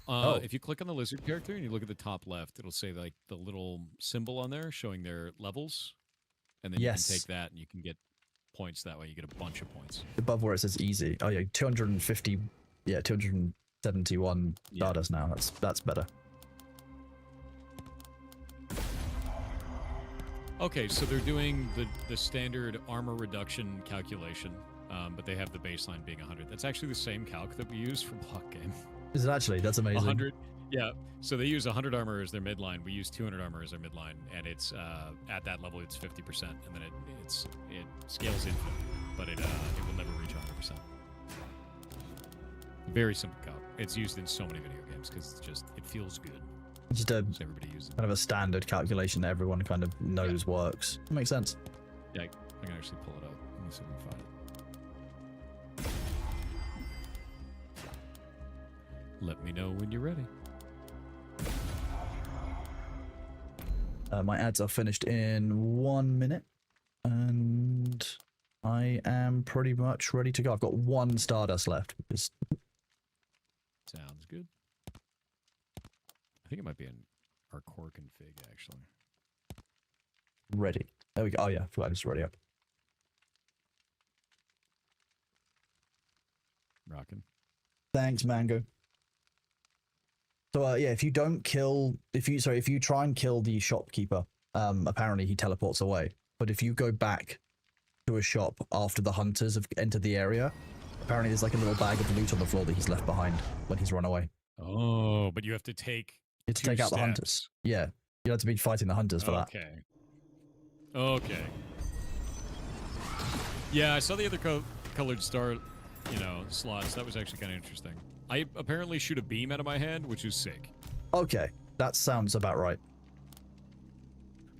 Oh. If you click on the lizard character and you look at the top left, it'll say like the little symbol on there showing their levels, and then Yes. you can take that and you can get points that way. You get a bunch of points. Above where it says easy. Oh yeah, 250. Yeah, 271 Yeah. Stardust now. That's better. Okay, so they're doing the standard armor reduction calculation, but they have the baseline being 100. That's actually the same calc that we use for Block Game. Is it actually? That's amazing. 100. Yeah. So they use 100 armor as their midline. We use 200 armor as our midline, and it's at that level it's 50%, and then it scales infinite, but it will never reach 100%. Very simple calc. It's used in so many video games because it feels good. Just a So everybody uses it. kind of a standard calculation that everyone kind of knows works. Makes sense. Yeah, I can actually pull it up. Let me see if I can find it. Let me know when you're ready. My ads are finished in 1 minute, and I am pretty much ready to go. I've got 1 Stardust left. Sounds good. I think it might be in our core config, actually. Ready. There we go. Oh yeah, I forgot it's ready up. Rockin'. Thanks, Mango. So yeah, if you try and kill the shopkeeper, apparently he teleports away. But if you go back to a shop after the hunters have entered the area, apparently there's like a little bag of loot on the floor that he's left behind when he's run away. Oh, but you have to take. You have to two take out the steps. hunters. Yeah, you have to be fighting the hunters for that. Okay. Okay. Yeah, I saw the other colored star, slots. That was actually kind of interesting. I apparently shoot a beam out of my hand, which is sick. Okay, that sounds about right.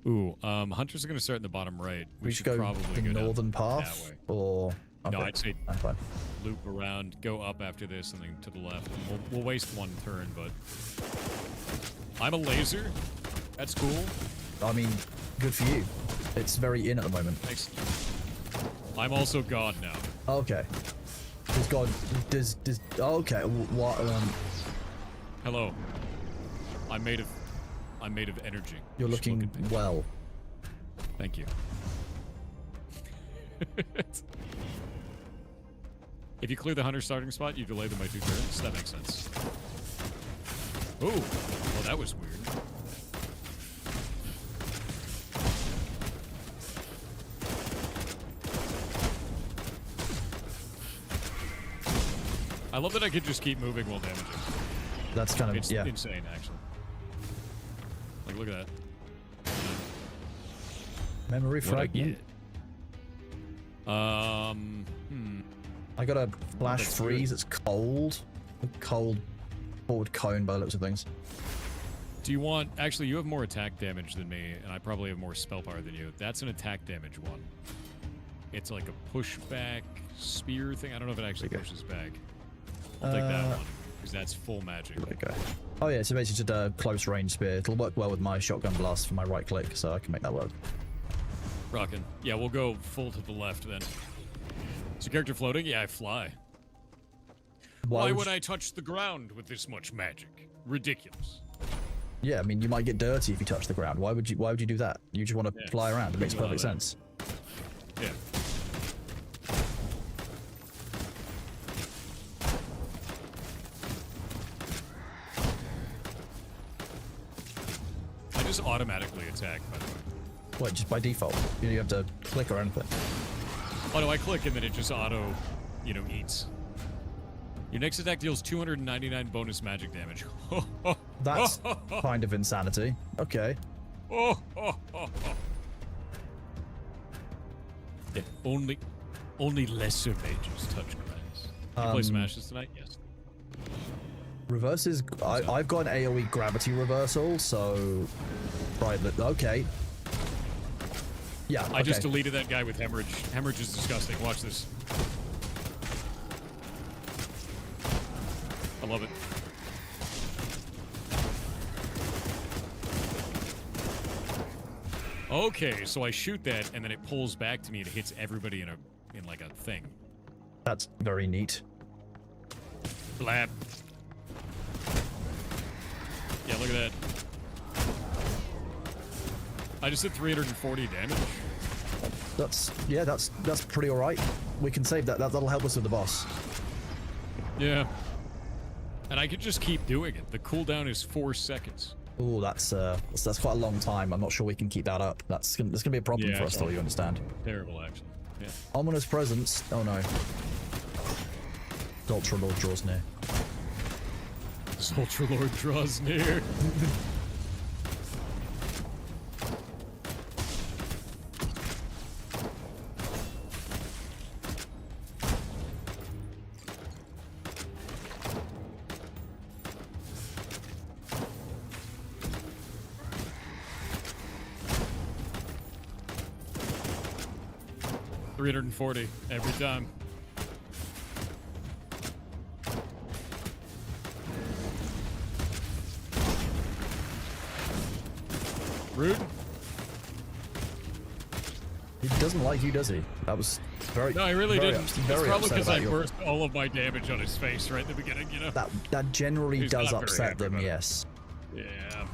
Ooh, hunters are going to start in the bottom right. We should go probably the go down northern that path, way. or No, okay, I'd say that's fine. loop around, go up after this, and then to the left. And we'll waste 1 turn, but I'm a laser. That's cool. I mean, good for you. It's very in at the moment. Thanks. I'm also God now. Okay. Does God does okay? What? Hello. I'm made of energy. You're You should looking look at me. well. Thank you. If you clear the hunter starting spot, you delay them by 2 turns. That makes sense. Ooh, well that was weird. I love that I could just keep moving while damaging. That's kind of, It's yeah. insane, actually. Like, look at that. Memory What'd I fragment. get? I got a flash That's freeze. good. It's cold. A cold forward cone by the looks of things. Do you want... Actually, you have more attack damage than me, and I probably have more spell power than you. That's an attack damage one. It's like a pushback spear thing. I don't know if it actually pushes back. I'll take that one, because that's full magic. Okay. Oh yeah, so basically just a close range spear. It'll work well with my shotgun blast for my right click, so I can make that work. Rockin'. Yeah, we'll go full to the left then. Is your character floating? Yeah, I fly. Why would I touch the ground with this much magic? Ridiculous. Yeah, I mean, you might get dirty if you touch the ground. Why would you do that? You just want to fly around. It makes perfect sense. Yeah. I just automatically attack, by the way. What, just by default? You don't have to click or anything. Oh no, I click and then it just auto, eats. Your next attack deals 299 bonus magic damage. That's kind of insanity. Okay. Yeah, only lesser mages touch grass. You play Smashes tonight? Yes. Reverses. I've got an AoE gravity reversal, so. Right. Okay. Yeah. I just deleted that guy with hemorrhage. Hemorrhage is disgusting. Watch this. I love it. Okay, so I shoot that, and then it pulls back to me and it hits everybody in like a thing. That's very neat. Blab. Yeah, look at that. I just did 340 damage. That's pretty alright. We can save that. That'll help us with the boss. Yeah. And I could just keep doing it. The cooldown is 4 seconds. Oh, that's quite a long time. I'm not sure we can keep that up. That's gonna be a problem for us, though. You understand? Terrible, actually. Yeah. Ominous presence. Oh no. Ultra Lord draws near. Ultra Lord draws near. $340 every time. Rude. He doesn't like you, does he? That was very. No, I really didn't. It's probably because I your... burst all of my damage on his face right at the beginning, That generally He's does not very upset happy them, about it. yes. Yeah.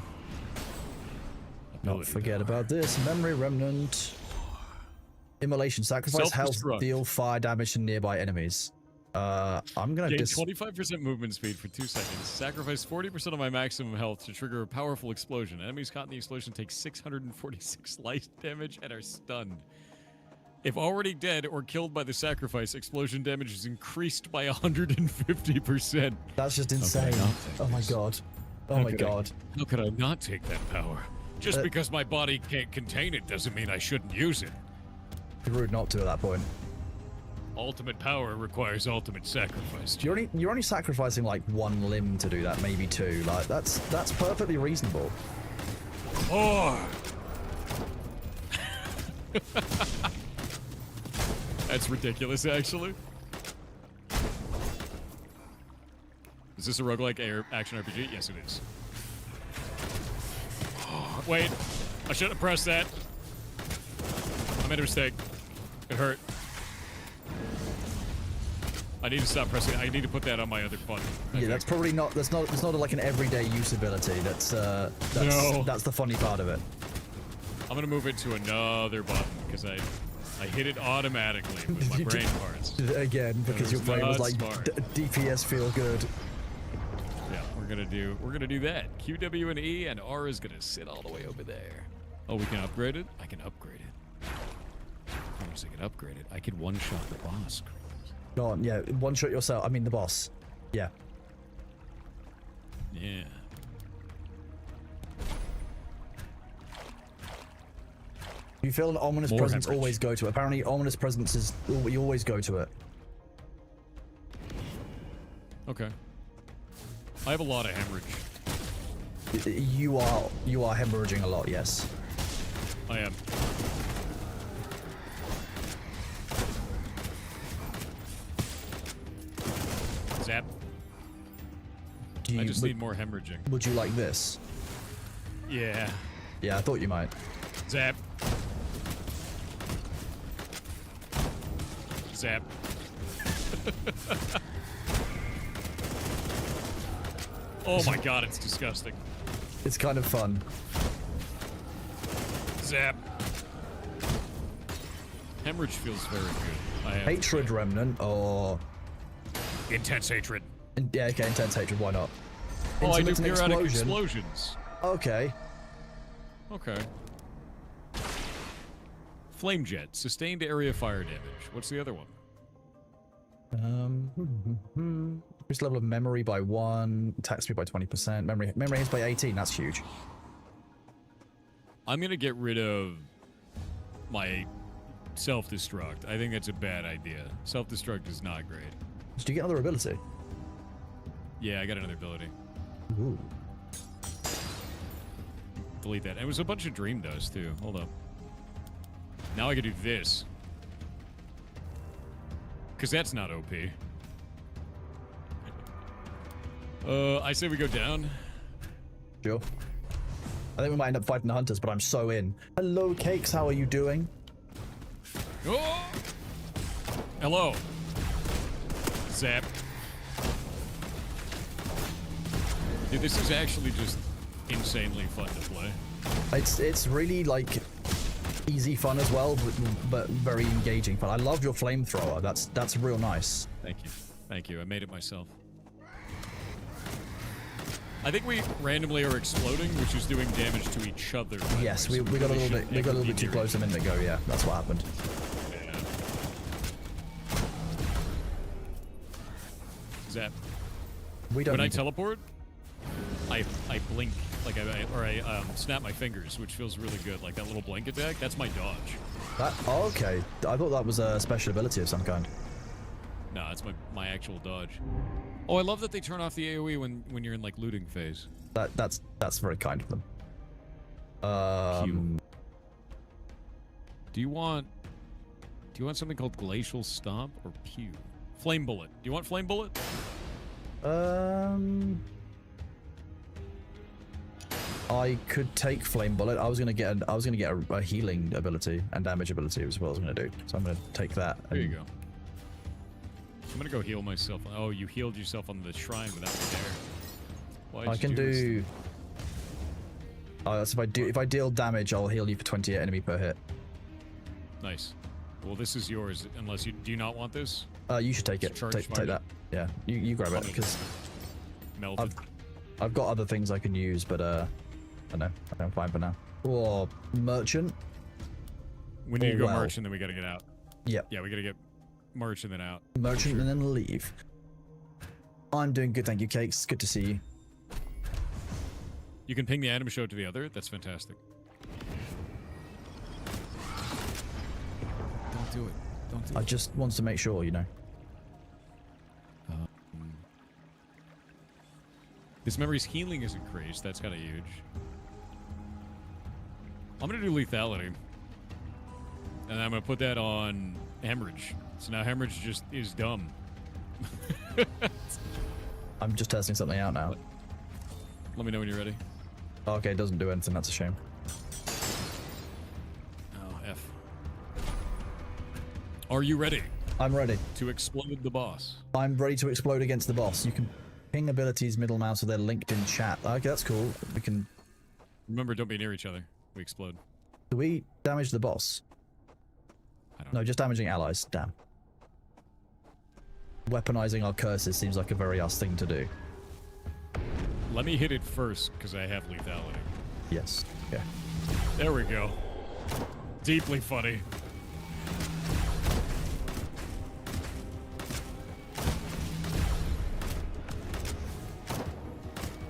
Not forget about this. Memory Remnant. Immolation. Sacrifice health, Self-destruct. deal fire damage to nearby enemies. I'm gonna Gain 25% movement speed for 2 seconds. Sacrifice 40% of my maximum health to trigger a powerful explosion. Enemies caught in the explosion take 646 light damage and are stunned. If already dead or killed by the sacrifice, explosion damage is increased by 150%. That's just insane. Oh my god. Oh my god. How could I not take that power? Just because my body can't contain it doesn't mean I shouldn't use it. Rude not to at that point. Ultimate power requires ultimate sacrifice. You're only sacrificing like one limb to do that, maybe two. Like that's perfectly reasonable. Oh. That's ridiculous, actually. Is this a roguelike action RPG? Yes, it is. Oh, wait, I shouldn't have pressed that. I made a mistake. It hurt. I need to stop pressing. I need to put that on my other button. Yeah, that's probably not. That's not like an everyday usability. That's No. that's the funny part of it. I'm gonna move it to another button because I hit it automatically with my You brain did- parts. Did it again because your was brain was not like smart. DPS feel good. Yeah, we're gonna do that. Q, W, and E, and R is gonna sit all the way over there. Oh, we can upgrade it? I can upgrade it. How much I can upgrade it? I can one-shot the boss. Go on, yeah, one shot yourself. I mean the boss. Yeah. Yeah. You feel an ominous More presence, hemorrhage. always go to it. Apparently, ominous presence is you always go to it. Okay. I have a lot of hemorrhage. You are hemorrhaging a lot. Yes. I am. Zap. Do you, I just would, need more hemorrhaging. would you like this? Yeah. Yeah, I thought you might. Zap. Zap. Oh my god, it's disgusting. It's kind of fun. Zap. Hemorrhage feels very good. I have to Hatred say. remnant or Intense hatred. yeah, okay, intense hatred. Why not? Oh, I do Intermittent periodic explosion. explosions. Okay. Okay. Flame jet. Sustained area fire damage. What's the other one? Increased level of memory by 1, attack speed by 20%, memory hits by 18. That's huge. I'm gonna get rid of my self-destruct. I think that's a bad idea. Self-destruct is not great. Did you get another ability? Yeah, I got another ability. Ooh. Delete that. And it was a bunch of dream dust too. Hold up. Now I can do this. Cause that's not OP. I say we go down. Sure. I think we might end up fighting the hunters, but I'm so in. Hello, Cakes. How are you doing? Oh! Hello. Zap. Dude, this is actually just insanely fun to play. It's really like easy fun as well, but very engaging fun. I love your flamethrower. That's real nice. Thank you. Thank you. I made it myself. I think we randomly are exploding, which is doing damage to each other. by the Yes, way, we so got a really little bit shouldn't ever be too near close a minute ago. Yeah, that's what happened. Yeah. Zap. We don't. When I need to- teleport, I blink, like I snap my fingers, which feels really good. Like that little blink attack, that's my dodge. oh, okay. I thought that was a special ability of some kind. No, it's my actual dodge. Oh, I love that they turn off the AoE when you're in like looting phase. That's very kind of them. Q. Do you want something called Glacial Stomp or Pew? Flame Bullet. Do you want Flame Bullet? I could take Flame Bullet. I was gonna get a healing ability and damage ability as well. I was gonna do. So I'm gonna take that. There you go. I'm gonna go heal myself. Oh, you healed yourself on the shrine without me there. Why'd I you can this? do. Oh, that's if I deal damage, I'll heal you for 28 enemy per hit. Nice. Well, this is yours. Unless you do you not want this? You should take it. Charge Take fire. that. Yeah, you grab it because Melted. I've got other things I can use, but I don't know. I think I'm fine for now. Or merchant. We need to go well. merch and then we gotta get out. Yep. Yeah, we gotta get merch and then out. Merchant and then leave. I'm doing good, thank you, Cakes. Good to see you. You can ping the item, show it to the other. That's fantastic. Don't do it. Don't do I it. just want to make sure, you know. This memory's healing is increased. That's kind of huge. I'm gonna do lethality, and I'm gonna put that on hemorrhage. So now hemorrhage just is dumb. I'm just testing something out now. Let me know when you're ready. Okay, it doesn't do anything. That's a shame. Oh, F. Are you ready I'm ready. to explode the boss? I'm ready to explode against the boss. You can ping abilities middle mouse, so they're linked in chat. Okay, that's cool. We can. Remember, don't be near each other. We explode. Do we damage the boss? I don't No, just damaging allies. Damn. Weaponizing our curses seems like a very us thing to do. Let me hit it first, because I have lethality. Yes. Yeah. There we go. Deeply funny.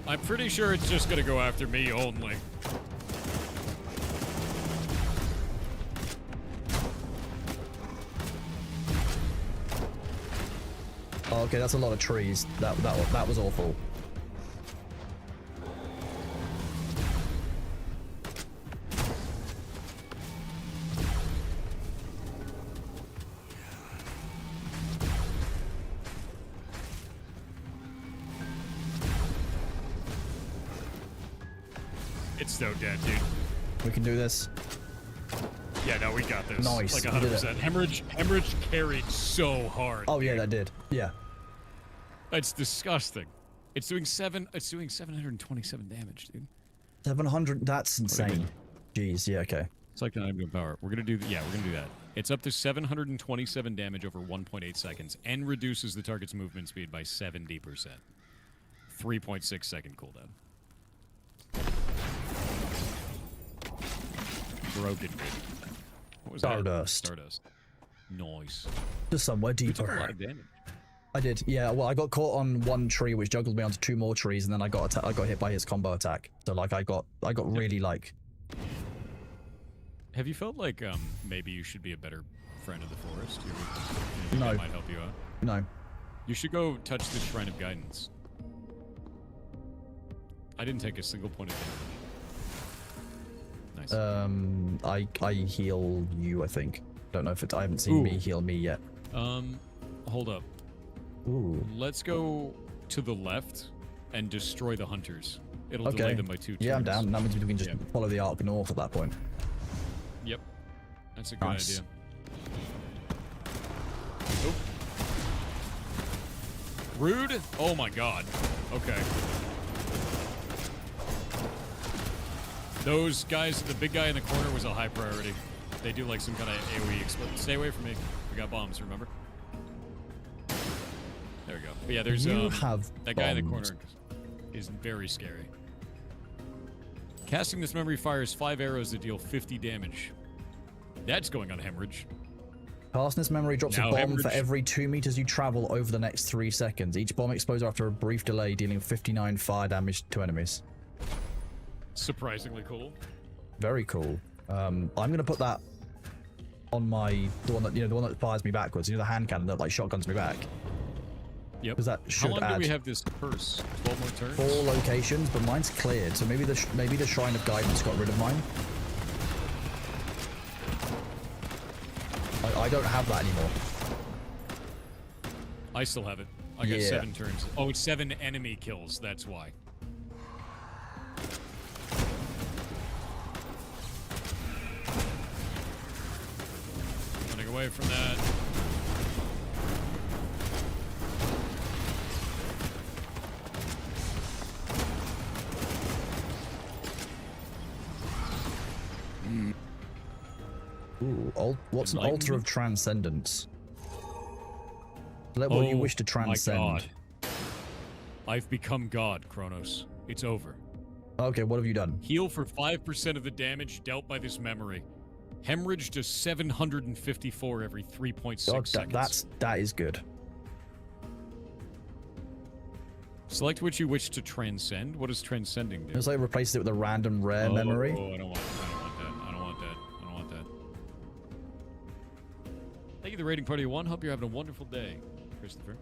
I'm pretty sure it's just gonna go after me only. Oh, okay, that's a lot of trees. That was awful. It's so dead, dude. We can do this. Yeah, no, we got this. Nice, Like we did 100%. Hemorrhage carried so hard. Oh yeah, that did. Yeah. It's disgusting. It's doing 727 damage, dude. 700. That's What do you insane. mean? Jeez. Yeah. Okay. It's like an IBM power. We're gonna do we're gonna do that. It's up to 727 damage over 1.8 seconds and reduces the target's movement speed by 70%. 3.6 second cooldown. Broken. What was Stardust. that? Stardust. Nice. Just somewhere You took a deeper. lot of damage. I did. Yeah. Well, I got caught on one tree, which juggled me onto two more trees, and then I got hit by his combo attack. So like, I got really like. Have you felt like maybe you should be a better friend of the forest? You think No. that might help you out. No. You should go touch the Shrine of Guidance. I didn't take a single point of damage. Nice. I heal you. I think. Don't know if I haven't seen me Ooh. heal me yet. Hold up. Ooh. Let's go to the left and destroy the hunters. It'll delay Okay. them by 2 turns. Yeah, I'm down. That means we can just Yeah. follow the arc north at that point. Yep. That's a good Nice. idea. Oop. Rude? Oh my god. Okay. Those guys, the big guy in the corner was a high priority. They do like some kind of AoE explode. Stay away from me. We got bombs, remember? There we go. But yeah, there's You have that guy in the bombs. corner is very scary. Casting this memory fires 5 arrows that deal 50 damage. That's going on Hemorrhage. Fastness memory drops Now a bomb hemorrhage- for every 2 meters you travel over the next 3 seconds. Each bomb explodes after a brief delay, dealing 59 fire damage to enemies. Surprisingly cool. Very cool. I'm gonna put that on the one that fires me backwards. You know, the hand cannon that like shotguns me back. Yep. Because that How should long add do we have this curse? 12 more turns? 4 locations, but mine's cleared. So maybe the Shrine of Guidance got rid of mine. I don't have that anymore. I still have it. I got Yeah. 7 turns. Oh, it's 7 enemy kills. That's why. Running away from that. Ooh, what's an altar of Enlightenment? transcendence? Let what you wish to transcend. My God. I've become God, Kronos. It's over. Okay, what have you done? Heal for 5% of the damage dealt by this memory. Hemorrhage to 754 every 3.6 God, seconds. that is good. Select which you wish to transcend. What does transcending do? It's like replaces it with a random rare memory. Oh, I don't want that. Thank you, the rating party 1. Hope you're having a wonderful day, Christopher.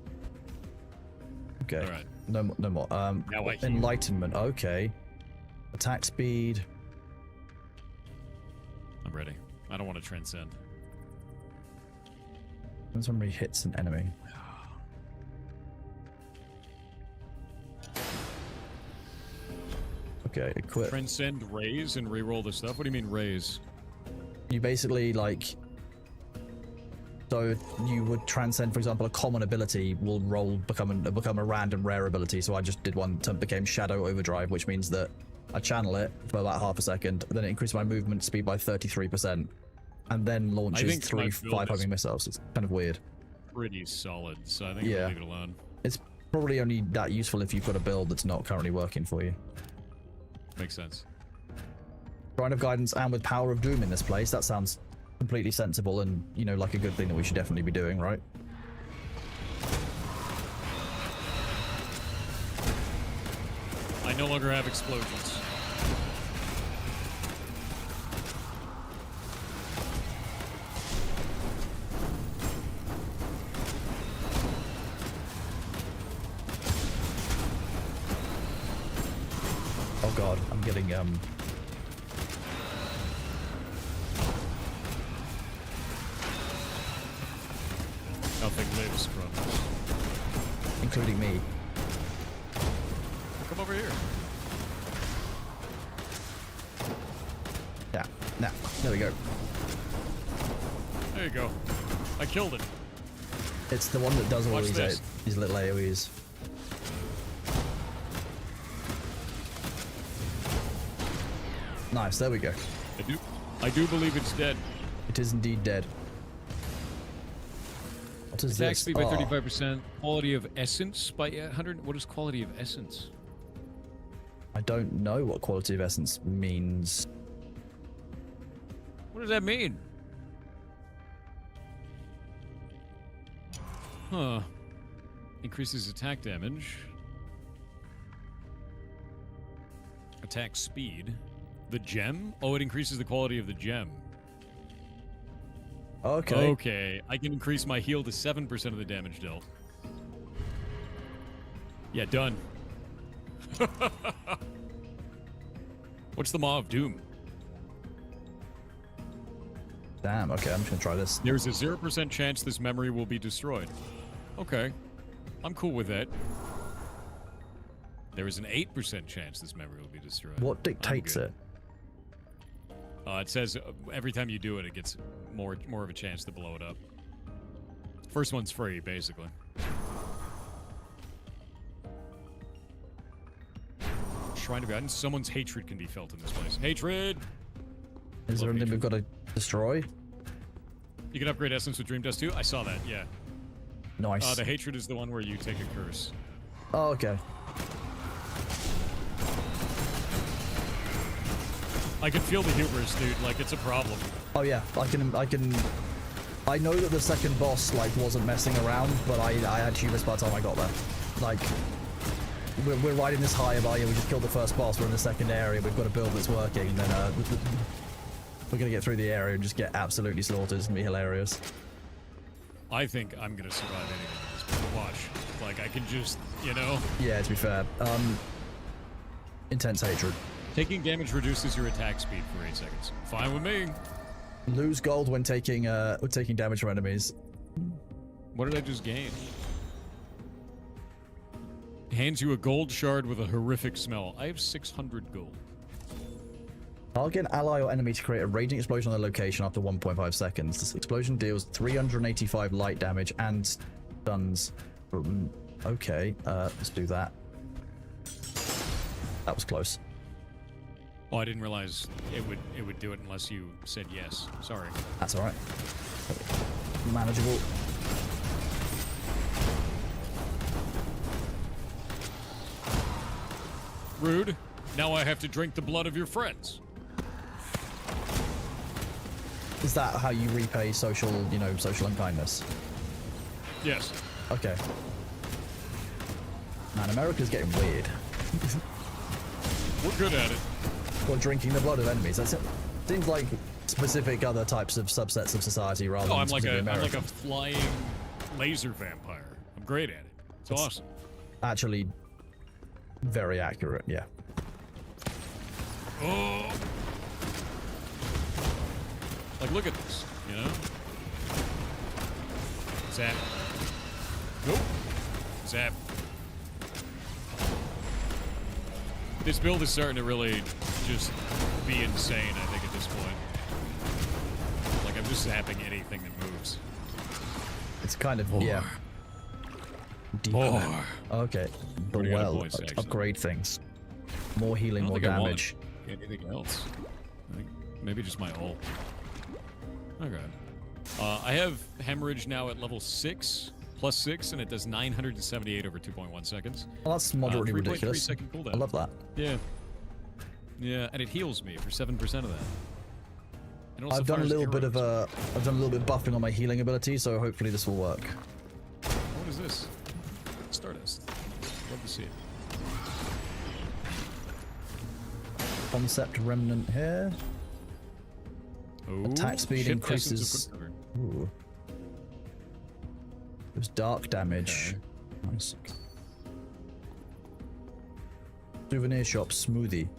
Okay. All right. No more. Now I heal. Enlightenment. Okay. Attack speed. I'm ready. I don't want to transcend. When somebody hits an enemy. Okay, equip. Transcend, raise, and reroll the stuff. What do you mean raise? You basically like. So you would transcend, for example, a common ability will become a random rare ability. So I just did one that became Shadow Overdrive, which means that I channel it for about half a second, then it increased my movement speed by 33%. and then I launches think my 3 build 5 is homing missiles. It's kind of weird. pretty solid, so I think Yeah. I'll leave it alone. It's probably only that useful if you've got a build that's not currently working for you. Makes sense. Shrine of Guidance and with Power of Doom in this place, that sounds completely sensible and, you know, like a good thing that we should definitely be doing, right? I no longer have explosions. Oh god, I'm getting Nothing lives from this. including me. Come over here. Yeah, now, there we go. There you go. I killed it. It's the one that does all Watch this. these little AoEs. Nice, there we go. I do believe it's dead. It is indeed dead. What is Attack this? speed by Oh, 35%. Quality of essence by 100. What is quality of essence? I don't know what quality of essence means. What does that mean? Huh. Increases attack damage. Attack speed. The gem? Oh, it increases the quality of the gem. Okay. Okay. I can increase my heal to 7% of the damage dealt. Yeah, done. What's the Maw of Doom? Damn, okay, I'm just gonna try this. There's a 0% chance this memory will be destroyed. Okay. I'm cool with that. There is an 8% chance this memory will be destroyed. What dictates I'm it? good. It says every time you do it, it gets more of a chance to blow it up. First one's free, basically. Shrine of Guidance. Someone's hatred can be felt in this place. Hatred! Is there Love anything we've got to destroy? You can upgrade Essence with Dream Dust too? I saw that, yeah. Nice. The hatred is the one where you take a curse. Oh, okay. I can feel the hubris, dude. Like, it's a problem. Oh yeah, I know that the second boss, like, wasn't messing around, but I had hubris by the time I got there. Like, we're riding this high about, we just killed the first boss, we're in the second area, we've got a build that's working, and then, we're gonna get through the area and just get absolutely slaughtered. It's gonna be hilarious. I think I'm gonna survive anything at this point. Watch. Like, I can just, you know? Yeah, to be fair. Intense hatred. Taking damage reduces your attack speed for 8 seconds. Fine with me. Lose gold when taking damage from enemies. What did I just gain? Hands you a gold shard with a horrific smell. I have 600 gold. Target an ally or enemy to create a raging explosion on their location after 1.5 seconds. This explosion deals 385 light damage and stuns. Okay, let's do that. That was close. Oh, I didn't realize it would do it unless you said yes. Sorry. That's all right. Manageable. Rude. Now I have to drink the blood of your friends. Is that how you repay social unkindness? Yes. Okay. Man, America's getting weird. We're good at it. Or drinking the blood of enemies. That's it. Seems like specific other types of subsets of society rather than I'm like specifically a flying laser vampire. I'm great at it. It's awesome. Actually, very accurate. Yeah. Oh. Like, look at this, you know? Zap. Nope. Zap. This build is starting to really just be insane, I think, at this point. Like, I'm just zapping anything that moves. It's kind of, yeah. More. Okay. But Pretty good well, points, actually. upgrade things. More healing, I don't more think I want damage. anything else. I think maybe just my ult. Okay. I have Hemorrhage now at level 6, +6, and it does 978 over 2.1 seconds. Well, that's moderately 3.3 ridiculous. second cooldown. I love that. Yeah. Yeah, and it heals me for 7% of that. It also I've done a fires little bit of arrows. I've done a little bit of buffing on my healing ability, so hopefully this will work. What is this? Stardust. Love to see it. Concept remnant here. Ooh, Attack speed ship increases. essence of quicksilver. Ooh. It was dark damage. Okay. Nice. Souvenir shop smoothie.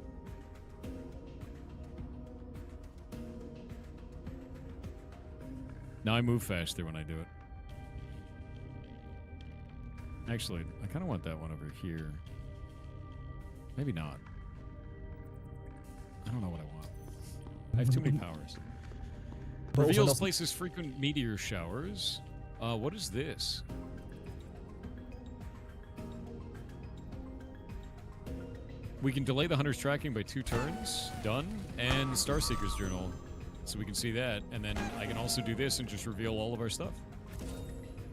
Now I move faster when I do it. Actually, I kind of want that one over here. Maybe not. I don't know what I want. I have too many powers. But also Reveals not- places frequent meteor showers. What is this? We can delay the hunter's tracking by 2 turns. Done. And Starseeker's Journal. So we can see that. And then I can also do this and just reveal all of our stuff.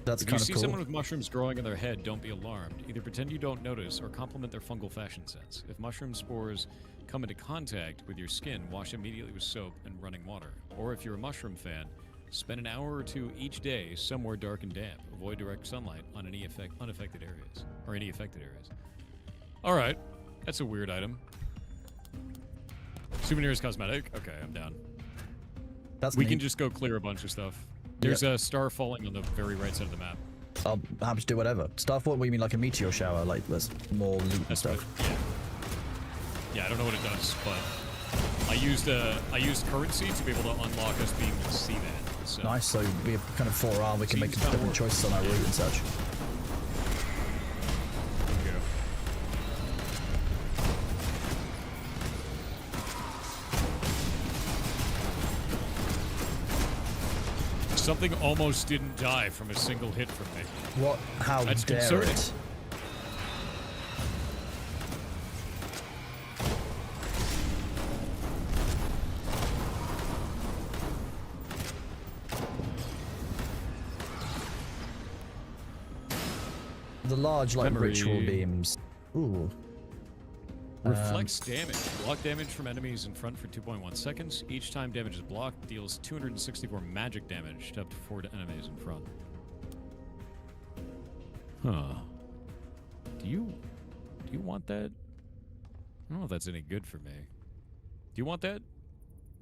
That's If you kind of see cool. someone with mushrooms growing in their head, don't be alarmed. Either pretend you don't notice or compliment their fungal fashion sense. If mushroom spores come into contact with your skin, wash immediately with soap and running water. Or if you're a mushroom fan, spend an hour or 2 each day somewhere dark and damp. Avoid direct sunlight on any unaffected areas. Or any affected areas. Alright. That's a weird item. Souvenirs cosmetic? Okay, I'm down. That's We neat. can just go clear a bunch of stuff. There's a star falling on the very right side of the map. I'll happy to do whatever. Starfall, what do you mean, like a meteor shower? Like, there's more loot and That's stuff. what yeah, I don't know what it does, but I used currency to be able to unlock us being able to see that. So. Nice, so we have kind of forearm, we can make Seems kinda different work. choices on our route and such. There we go. Something almost didn't die from a single hit from me. What? How That's dare concerning. it? The large, like, Memory. ritual beams. Ooh. Reflects damage. Block damage from enemies in front for 2.1 seconds. Each time damage is blocked, deals 264 magic damage to up to 4 enemies in front. Huh. Do you want that? I don't know if that's any good for me. Do you want that?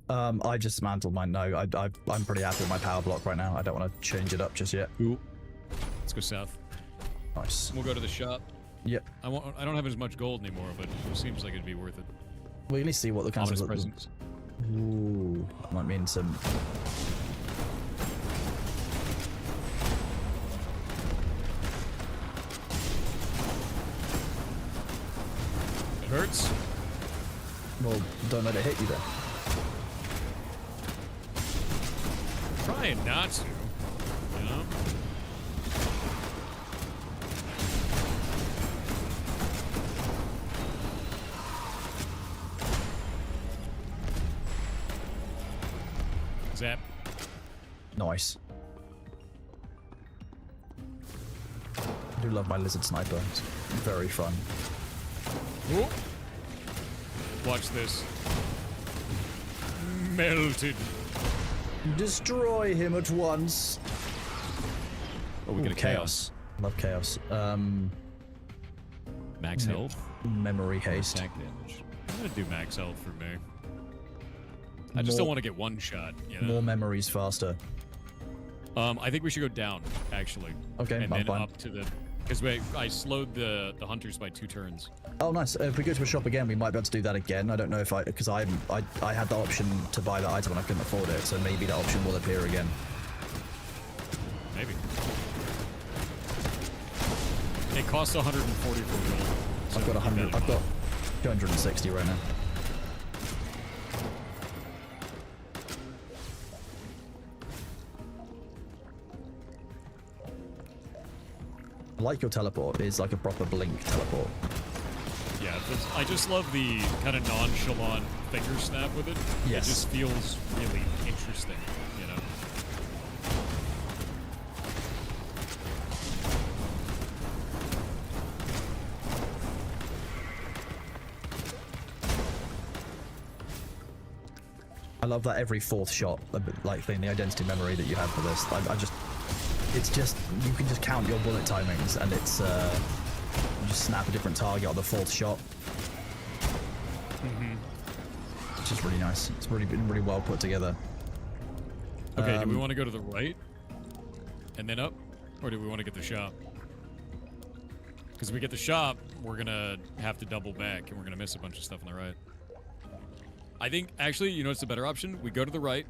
I just dismantled mine. No, I'm pretty happy with my power block right now. I don't want to change it up just yet. Ooh. Let's go south. Nice. We'll go to the shop. Yep. I don't have as much gold anymore, but it seems like it'd be worth it. We at least see what the kinds Ominous of presence. Ooh, that might mean some. It hurts. Well, don't let it hit you then. Trying not to. You know? Zap. Nice. I do love my lizard sniper. It's very fun. Ooh. Watch this. Melted. Destroy him at once. Oh, we Ooh, get a chaos. Love chaos. Max health. Memory haste. Attack damage. I'm gonna do max health for me. I just don't want to get one shot. You know? More memories faster. I think we should go down, actually. Okay, and I'm then fine. up to the because I slowed the hunters by 2 turns. Oh, nice. If we go to a shop again, we might be able to do that again. I don't know if because I had the option to buy that item and I couldn't afford it, so maybe that option will appear again. Maybe. It costs 140 for gold. So I've got keep that 100. in I've got mind. 260 right now. I like your teleport. It's like a proper blink teleport. Yeah, I just love the kind of nonchalant finger snap with it. Yes. It just feels really interesting, you know? I love that every fourth shot, like thing, the identity memory that you have for this. It's just, you can just count your bullet timings, and it's, you just snap a different target on the fourth shot. It's just really nice. It's been really well put together. Okay, do we want to go to the right and then up, or do we want to get the shop? Because if we get the shop, we're gonna have to double back, and we're gonna miss a bunch of stuff on the right. I think, actually, you know what's a better option? We go to the right,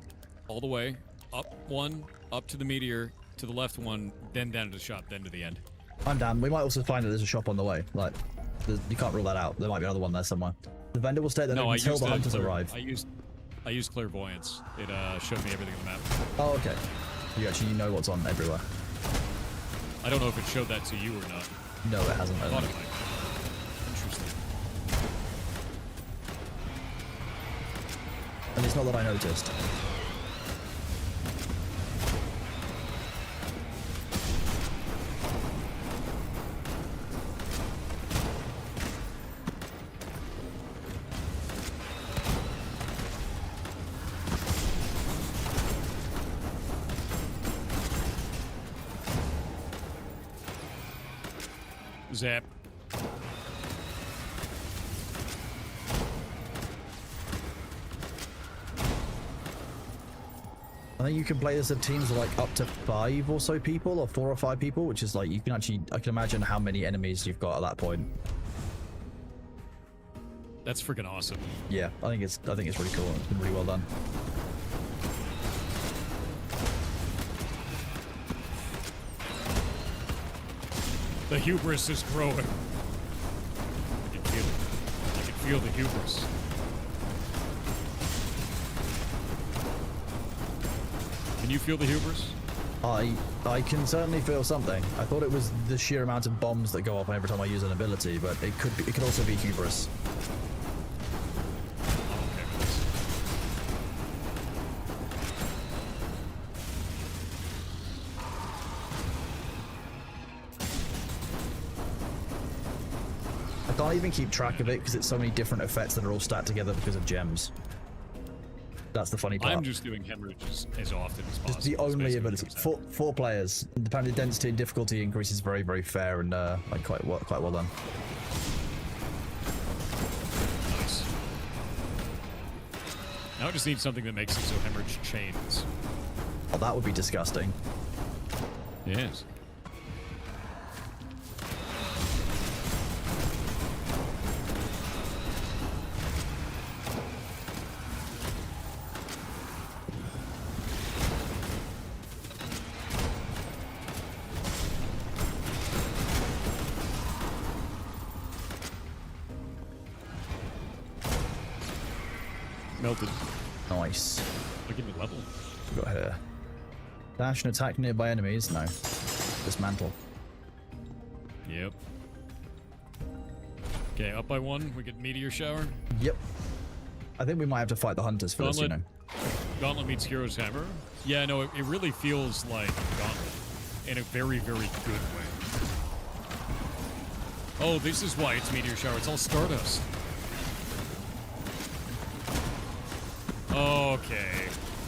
all the way, up one, up to the meteor, to the left one, then down to the shop, then to the end. I'm down. We might also find that there's a shop on the way. Like, you can't rule that out. There might be another one there somewhere. The vendor will stay there until the hunters arrive. I used clairvoyance. It showed me everything on the map. Oh, okay. You actually know what's on everywhere. I don't know if it showed that to you or not. No, it hasn't. I thought it might. Interesting. And it's not that I noticed. Zap. I think you can play this in teams of like up to 5 or so people, or 4 or 5 people, which is like, you can actually, I can imagine how many enemies you've got at that point. That's freaking awesome. Yeah, I think it's really cool. It's been really well done. The hubris is growing. You can feel it. You can feel the hubris. Can you feel the hubris? I can certainly feel something. I thought it was the sheer amount of bombs that go off every time I use an ability, but it could also be hubris. I can't even keep track of it because it's so many different effects that are all stacked together because of gems. That's the funny part. I'm just doing hemorrhages as often as possible. It's the only ability. Four players. The density and difficulty increases very, very fair and like quite well done. Nice. Now I just need something that makes it so hemorrhage chains. Oh, that would be disgusting. Yes. Melted. Nice. Look at the level. We got here. Dash and attack nearby enemies. No. Dismantle. Yep. Okay, up by 1. We get meteor shower. Yep. I think we might have to fight the hunters for this, you know. Gauntlet meets Hero's Hammer. Yeah, no, it really feels like Gauntlet in a very, very good way. Oh, this is why it's meteor shower. It's all Stardust. Okay.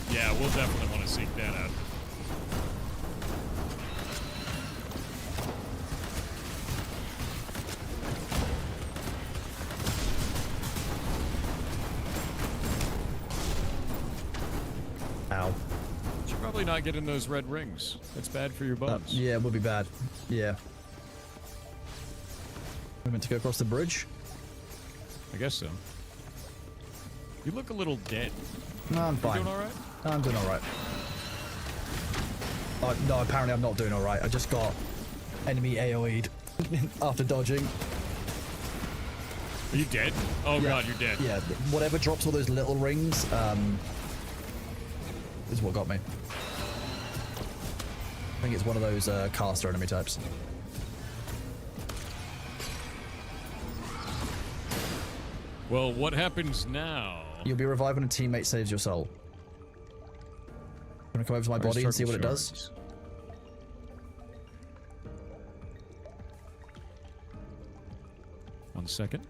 Yeah, we'll definitely want to seek that out. Ow. Should probably not get in those red rings. That's bad for your bones. Yeah, it would be bad. Yeah. We meant to go across the bridge? I guess so. You look a little dead. No, I'm fine. You doing alright? No, I'm doing alright. No, apparently I'm not doing alright. I just got enemy AoE'd after dodging. Are you dead? Oh yeah. God, you're dead. Yeah, whatever drops all those little rings, is what got me. I think it's one of those caster enemy types. Well, what happens now? You'll be revived when a teammate saves your soul. Wanna come over to my body and see what it does? One second.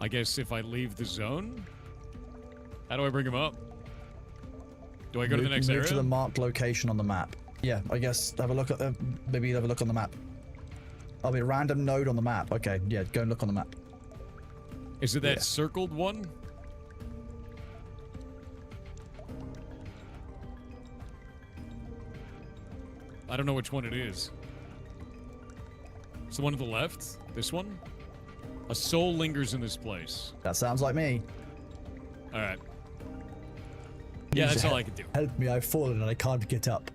I guess if I leave the zone, how do I bring him up? Do I go to the next move area? to the marked location on the map. Yeah, I guess have a look at maybe have a look on the map. I'll be a random node on the map. Okay, yeah, go and look on the map. Is it that circled one? I don't know which one it is. It's the one to the left? This one? A soul lingers in this place. That sounds like me. Alright. Yeah, that's all I can do. Help me, I've fallen and I can't get up.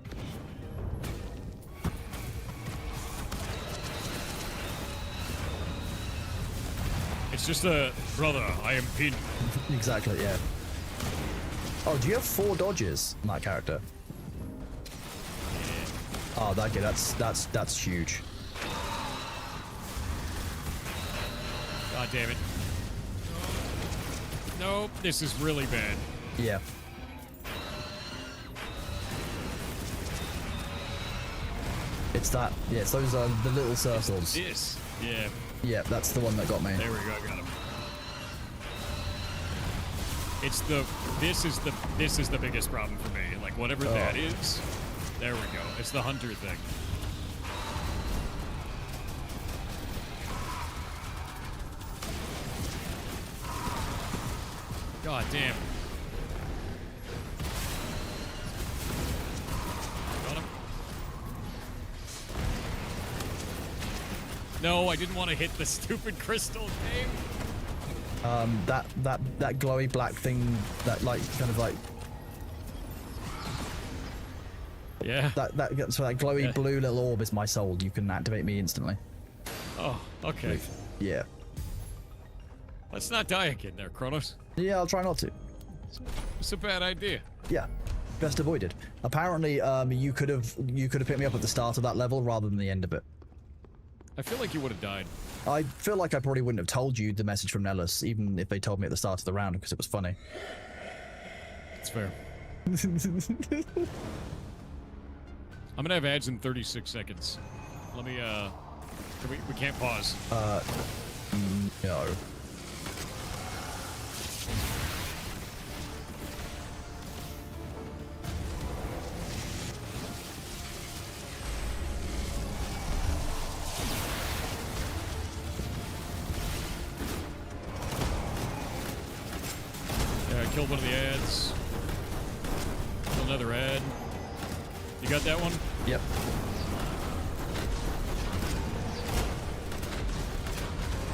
It's just a brother, I am pinned. Exactly, yeah. Oh, do you have 4 dodges on that character? Oh, okay, that's huge. God damn it. Nope, this is really bad. Yeah. It's that. Yeah, it's those the little circles. This. Yeah. Yeah, that's the one that got me. There we go, got him. It's the this is the biggest problem for me. Like whatever that is. There we go. It's the hunter thing. God damn. Got him. No, I didn't want to hit the stupid crystal game. That glowy black thing, that like kind of like yeah. That glowy blue little orb is my soul. You can activate me instantly. Oh, okay. Yeah. Let's not die again there, Kronos. Yeah, I'll try not to. It's a bad idea. Yeah, best avoided. Apparently, you could have picked me up at the start of that level rather than the end of it. I feel like you would have died. I feel like I probably wouldn't have told you the message from Nellis, even if they told me at the start of the round, because it was funny. It's fair. I'm gonna have ads in 36 seconds. Let me, we can't pause. No. Yeah, I killed one of the ads. Killed another ad. You got that one? Yep.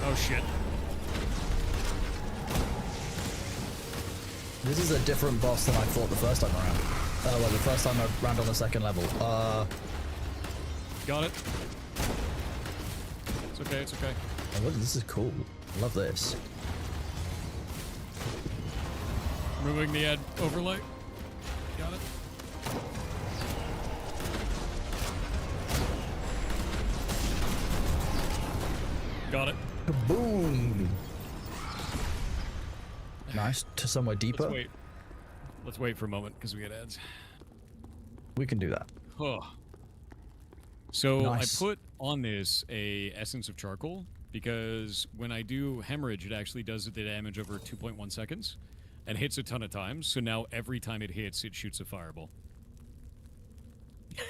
Oh shit. This is a different boss than I thought the first time around. Well, the first time I ran on the second level. Got it. It's okay, it's okay. Oh, look, this is cool. I love this. Removing the ad overlay. Got it. Got it. Boom. Nice. To somewhere deeper. Let's wait. Let's wait for a moment because we get ads. We can do that. Oh. So Nice. I put on this a essence of charcoal because when I do hemorrhage, it actually does the damage over 2.1 seconds and hits a ton of times. So now every time it hits, it shoots a fireball.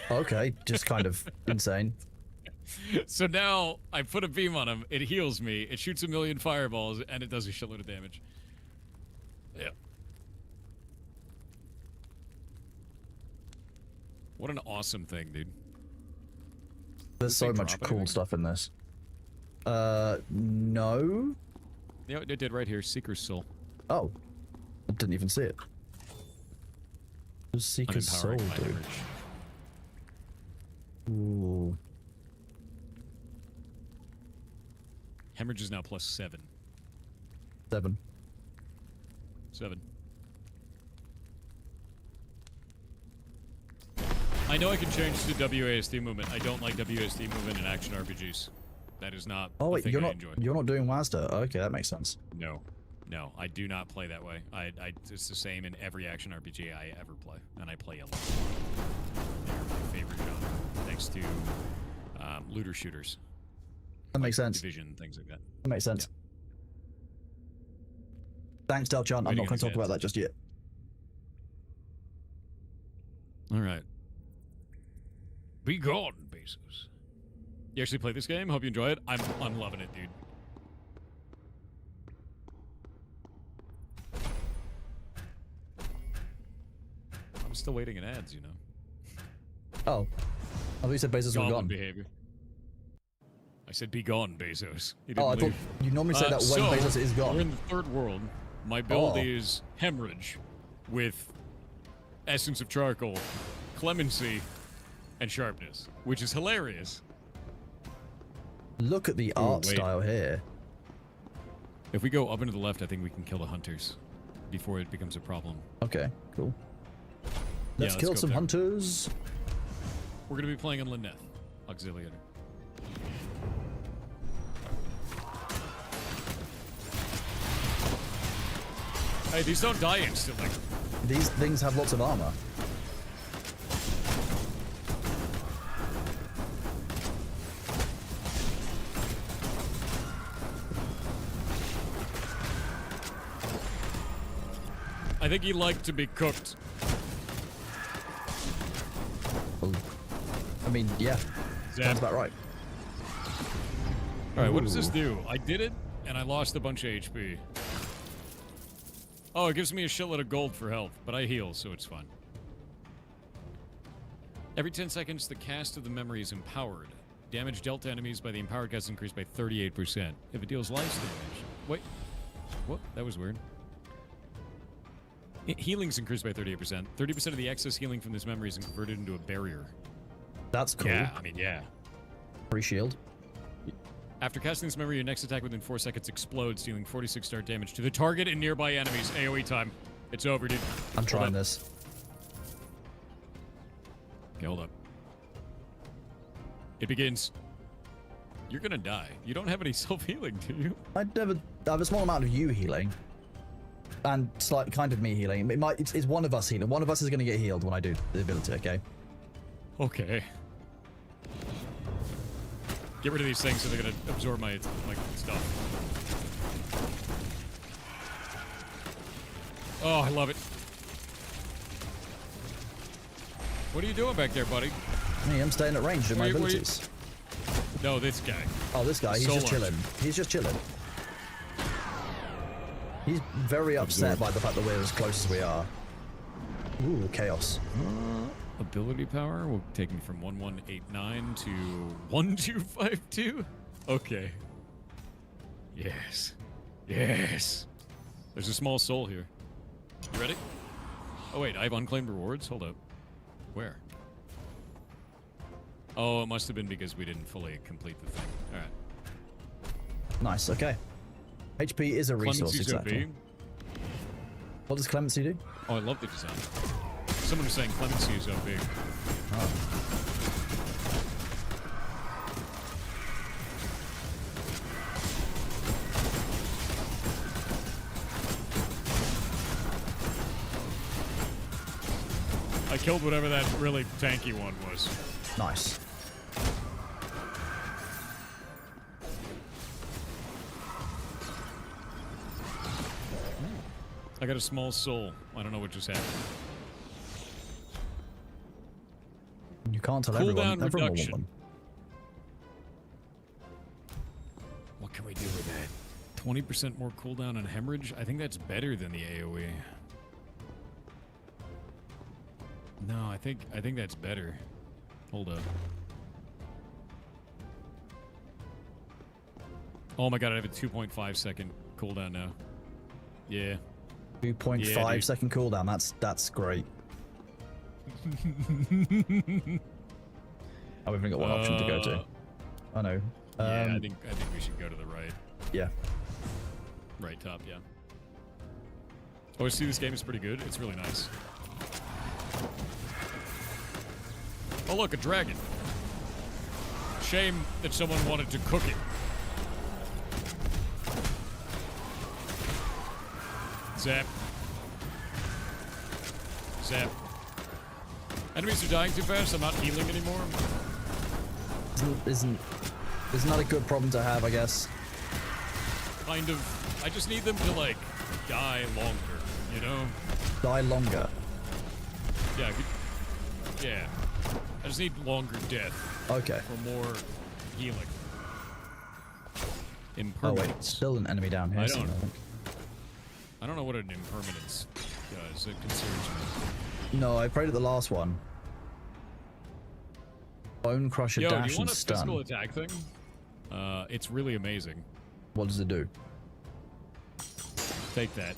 Okay, just kind of insane. So now I put a beam on him, it heals me, it shoots a million fireballs, and it does a shitload of damage. Yeah. What an awesome thing, dude. There's Does so it much drop cool anything? stuff in this. No. Yeah, it did right here, Seeker's Soul. Oh, I didn't even see it. What does Seeker's Soul Unempowering my do? hemorrhage. Ooh. Hemorrhage is now plus 7. 7. 7. I know I can change to WASD movement. I don't like WASD movement in action RPGs. That is not Oh a wait, thing you're I not enjoy. doing WASD. Okay, that makes sense. No. No, I do not play that way. It's the same in every action RPG I ever play, and I play a lot. They're my favorite genre, thanks to looter shooters. That makes sense. Division, things like that. That makes sense. Thanks, Delchan. I'm not going to talk about that just yet. All right. Be gone, Bezos. You actually play this game? Hope you enjoy it. I'm loving it, dude. I'm still waiting in ads, you know. Oh. I thought you said Bezos were Goblin gone. behavior. I said be gone, Bezos. He Oh, I didn't thought leave. you normally say that when So, Bezos is gone. We're in the third world. My build Oh. is Hemorrhage with Essence of Charcoal, Clemency, and Sharpness, which is hilarious. Look at the art wait. style here. If we go up and to the left, I think we can kill the hunters before it becomes a problem. Okay, cool. Let's go kill up some there. hunters. We're going to be playing on Lyneth, Auxiliator. Hey, these don't die instantly. These things have lots of armor. I think he liked to be cooked. Well, I mean, yeah. Sounds about right. Alright, what does this do? I did it, and I lost a bunch of HP. Oh, it gives me a shitload of gold for health, but I heal, so it's fine. Every 10 seconds, the cast of the memory is empowered. Damage dealt to enemies by the empowered cast increased by 38%. If it deals life damage... Wait. What? That was weird. Healing's increased by 38%. 30% of the excess healing from this memory is converted into a barrier. That's cool. Yeah, I mean, yeah. Free shield. After casting this memory, your next attack within 4 seconds explodes, dealing 46 start damage to the target and nearby enemies. AoE time. It's over, dude. I'm trying this. Okay, hold up. It begins. You're gonna die. You don't have any self-healing, do you? I have a small amount of you healing. And slight kind of me healing. It's one of us healing. One of us is going to get healed when I do the ability, okay? Okay. Get rid of these things so they're gonna absorb my stuff. Oh, I love it. What are you doing back there, buddy? Me, I'm staying at range with my Where you- abilities. No, this guy. Oh, this guy, he's just Solar. chilling. He's just chilling. He's very upset by the fact that we're as close as we are. Ooh, chaos. Ability power will take me from 1189 to 1252. Okay. Yes. Yes. There's a small soul here. You ready? Oh wait, I have unclaimed rewards? Hold up. Where? Oh, it must have been because we didn't fully complete the thing. Alright. Nice, okay. HP is a resource, Clemency's exactly. OP. What does Clemency do? Oh, I love the design. Someone was saying Clemency is OP. Oh. I killed whatever that really tanky one was. Nice. I got a small soul. I don't know what just happened. You can't tell Cooldown everyone will want reduction. them. What can we do with that? 20% more cooldown on hemorrhage? I think that's better than the AoE. No, I think that's better. Hold up. Oh my god, I have a 2.5 second cooldown now. Yeah. 2.5 dude. second cooldown. That's great. I've even got one option to go to. I know. Yeah, I think we should go to the right. Yeah. Right top, yeah. Oh, see, this game is pretty good. It's really nice. Oh, look, a dragon. Shame that someone wanted to cook it. Zap. Zap. Enemies are dying too fast. I'm not healing anymore. Isn't that a good problem to have, I guess? kind of... I just need them to, like, die longer, you know? Die longer. Yeah, yeah. I just need longer death. Okay. For more healing. Oh Impermanence. wait, still an enemy down here. I somewhere, don't. think. I don't know what an impermanence does. It concerns me. No, I prayed at the last one. Bone Crusher Yo, do dash you want and a physical stun. attack thing? It's really amazing. What does it do? Take that.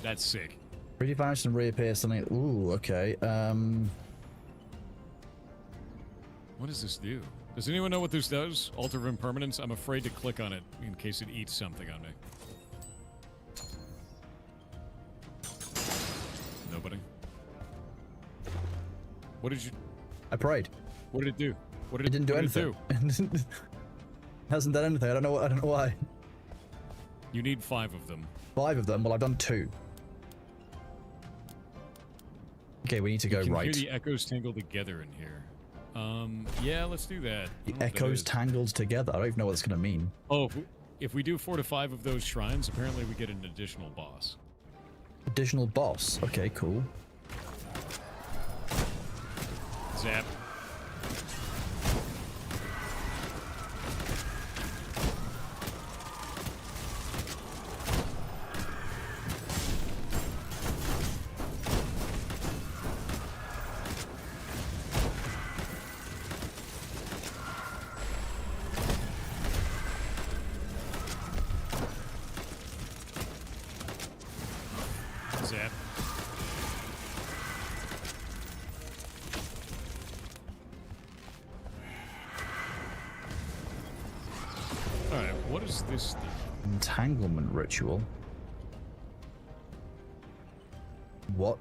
That's sick. Pretty vanish and reappear something. Ooh, okay. What does this do? Does anyone know what this does? Altar of Impermanence? I'm afraid to click on it in case it eats something on me. Nobody? What did you... I prayed. What did it do? What did It didn't do what did anything. It hasn't done anything. I don't know why. You need 5 of them. 5 of them. Well, I've done 2. Okay, we need to go You can right. hear the echoes tangle together in here. Yeah, let's do that. The I don't know what that echoes is. tangled together. I don't even know what it's going to mean. Oh, if we do 4 to 5 of those shrines, apparently we get an additional boss. Additional boss. Okay, cool. Zap. Zap. Alright, what is this thing? Entanglement ritual. What?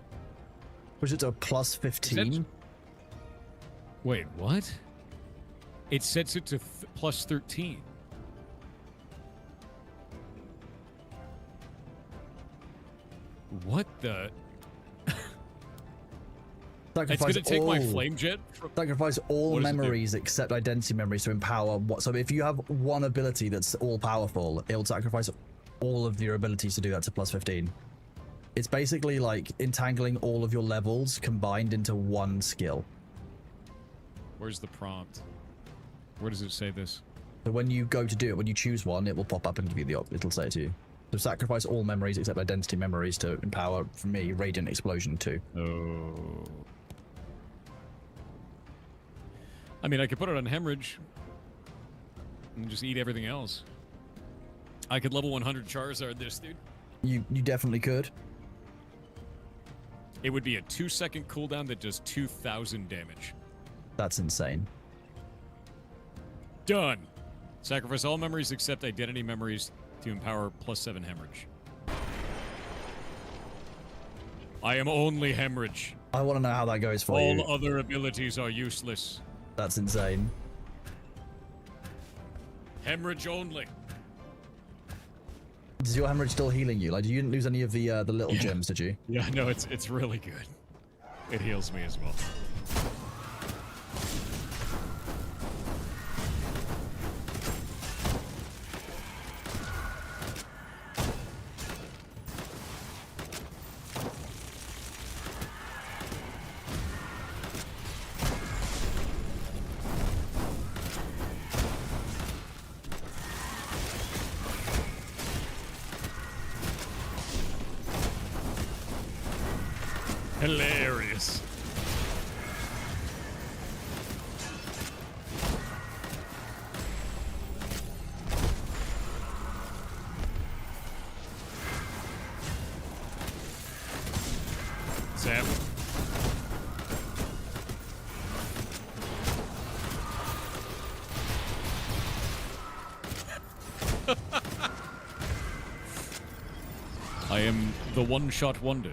Was it a plus 15? Wait, what? It sets it to plus 13. What the? It's Sacrifice gonna take my all- flame jet from... Sacrifice all What does it do? memories except identity memories to empower what. So if you have one ability that's all powerful, it'll sacrifice all of your abilities to do that to plus 15. It's basically like entangling all of your levels combined into one skill. Where's the prompt? Where does it say this? So when you go to do it, when you choose one, it will pop up and give you the it'll say it to you. So sacrifice all memories except identity memories to empower, for me, Radiant Explosion 2. Oh. I mean, I could put it on Hemorrhage and just eat everything else. I could level 100 Charizard this, dude. You definitely could. It would be a 2-second cooldown that does 2,000 damage. That's insane. Done. Sacrifice all memories except identity memories to empower plus 7 Hemorrhage. I am only Hemorrhage. I want to know how that goes for All you. other abilities are useless. That's insane. Hemorrhage only. Is your hemorrhage still healing you? Like, you didn't lose any of the little gems, did you? Yeah, no, it's really good. It heals me as well. Hilarious. Zap. I am the one-shot wonder.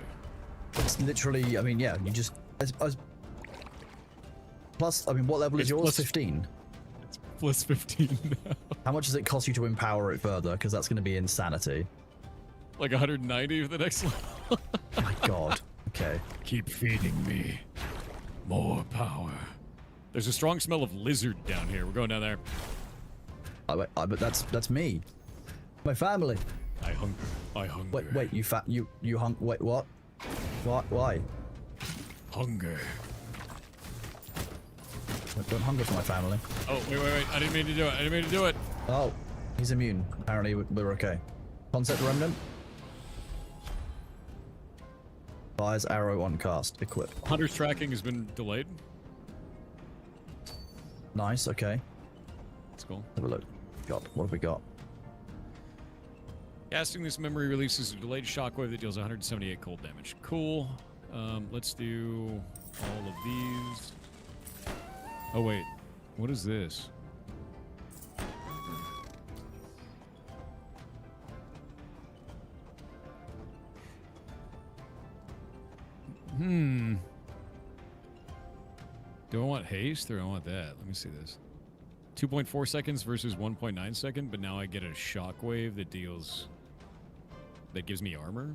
It's literally, I mean, yeah, you just... plus, I mean, what level is It's yours? plus- 15? It's plus 15 now. How much does it cost you to empower it further? Because that's going to be insanity. Like 190 for the next level. My god. Okay. Keep feeding me. More power. There's a strong smell of lizard down here. We're going down there. But that's me. My family. I hunger. I hunger. Wait, you wait, what? What? Why? Hunger. Don't hunger for my family. Oh, wait. I didn't mean to do it. Oh, he's immune. Apparently, we're okay. Concept remnant. Fires arrow on cast. Equip. Hunter's tracking has been delayed. Nice. Okay. That's cool. Have a look. What have we got? Casting this memory releases a delayed shockwave that deals 178 cold damage. Cool. Let's do all of these. Oh wait, what is this? Do I want haste or do I want that? Let me see this. 2.4 seconds versus 1.9 second, but now I get a shockwave that gives me armor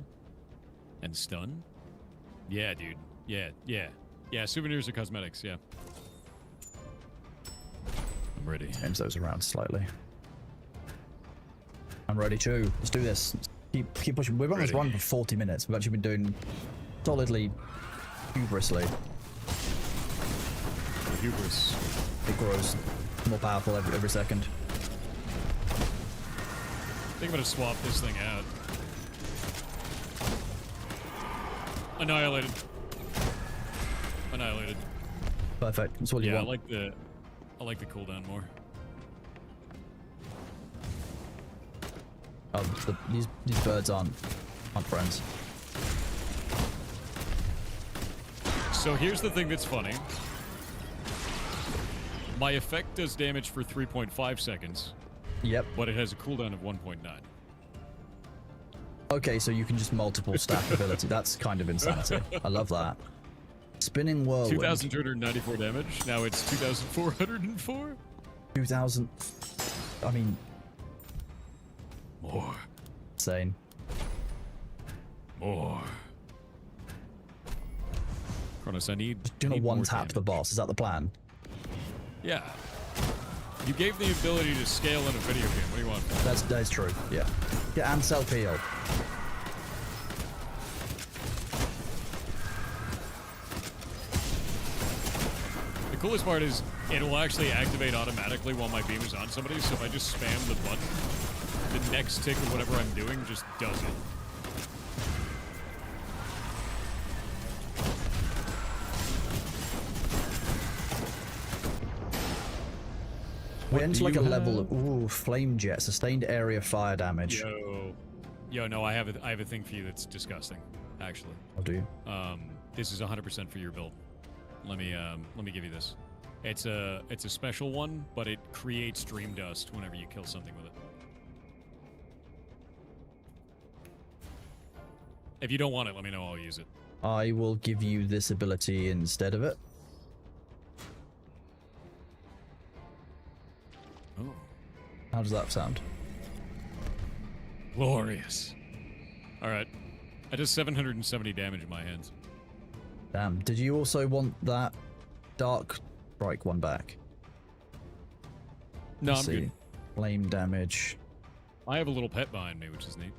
and stun. Yeah, dude. Yeah, souvenirs are cosmetics, yeah. I'm ready. Change those around slightly. I'm ready too. Let's do this. Keep pushing. We've been on this run for 40 minutes. We've actually been doing solidly hubrisly. The hubris. It grows more powerful every second. I think I'm gonna swap this thing out. Annihilated. Perfect. That's what you want. I like the cooldown more. Oh, these birds aren't friends. So here's the thing that's funny. My effect does damage for 3.5 seconds. Yep. But it has a cooldown of 1.9. Okay, so you can just multiple stack ability. That's kind of insanity. I love that. Spinning whirlwind. 2,294 damage. Now it's 2,404. 2,000. I mean, more. Insane. More. Kronos, I need. Do not one tap the boss. Is that the plan? Yeah. You gave the ability to scale in a video game. What do you want? That is true. Yeah. Yeah, and self heal. The coolest part is it'll actually activate automatically while my beam is on somebody, so if I just spam the button, the next tick of whatever I'm doing just does it. We enter like a level of flame jet, sustained area fire damage. Yo, no, I have a thing for you that's disgusting, actually. I'll do you. This is 100% for your build. Let me give you this. It's a special one, but it creates dream dust whenever you kill something with it. If you don't want it, let me know. I'll use it. I will give you this ability instead of it. Oh. How does that sound? Glorious. All right. I just 770 damage in my hands. Damn. Did you also want that Dark Strike one back? No, Let's I'm see. good. Flame damage. I have a little pet behind me, which is neat.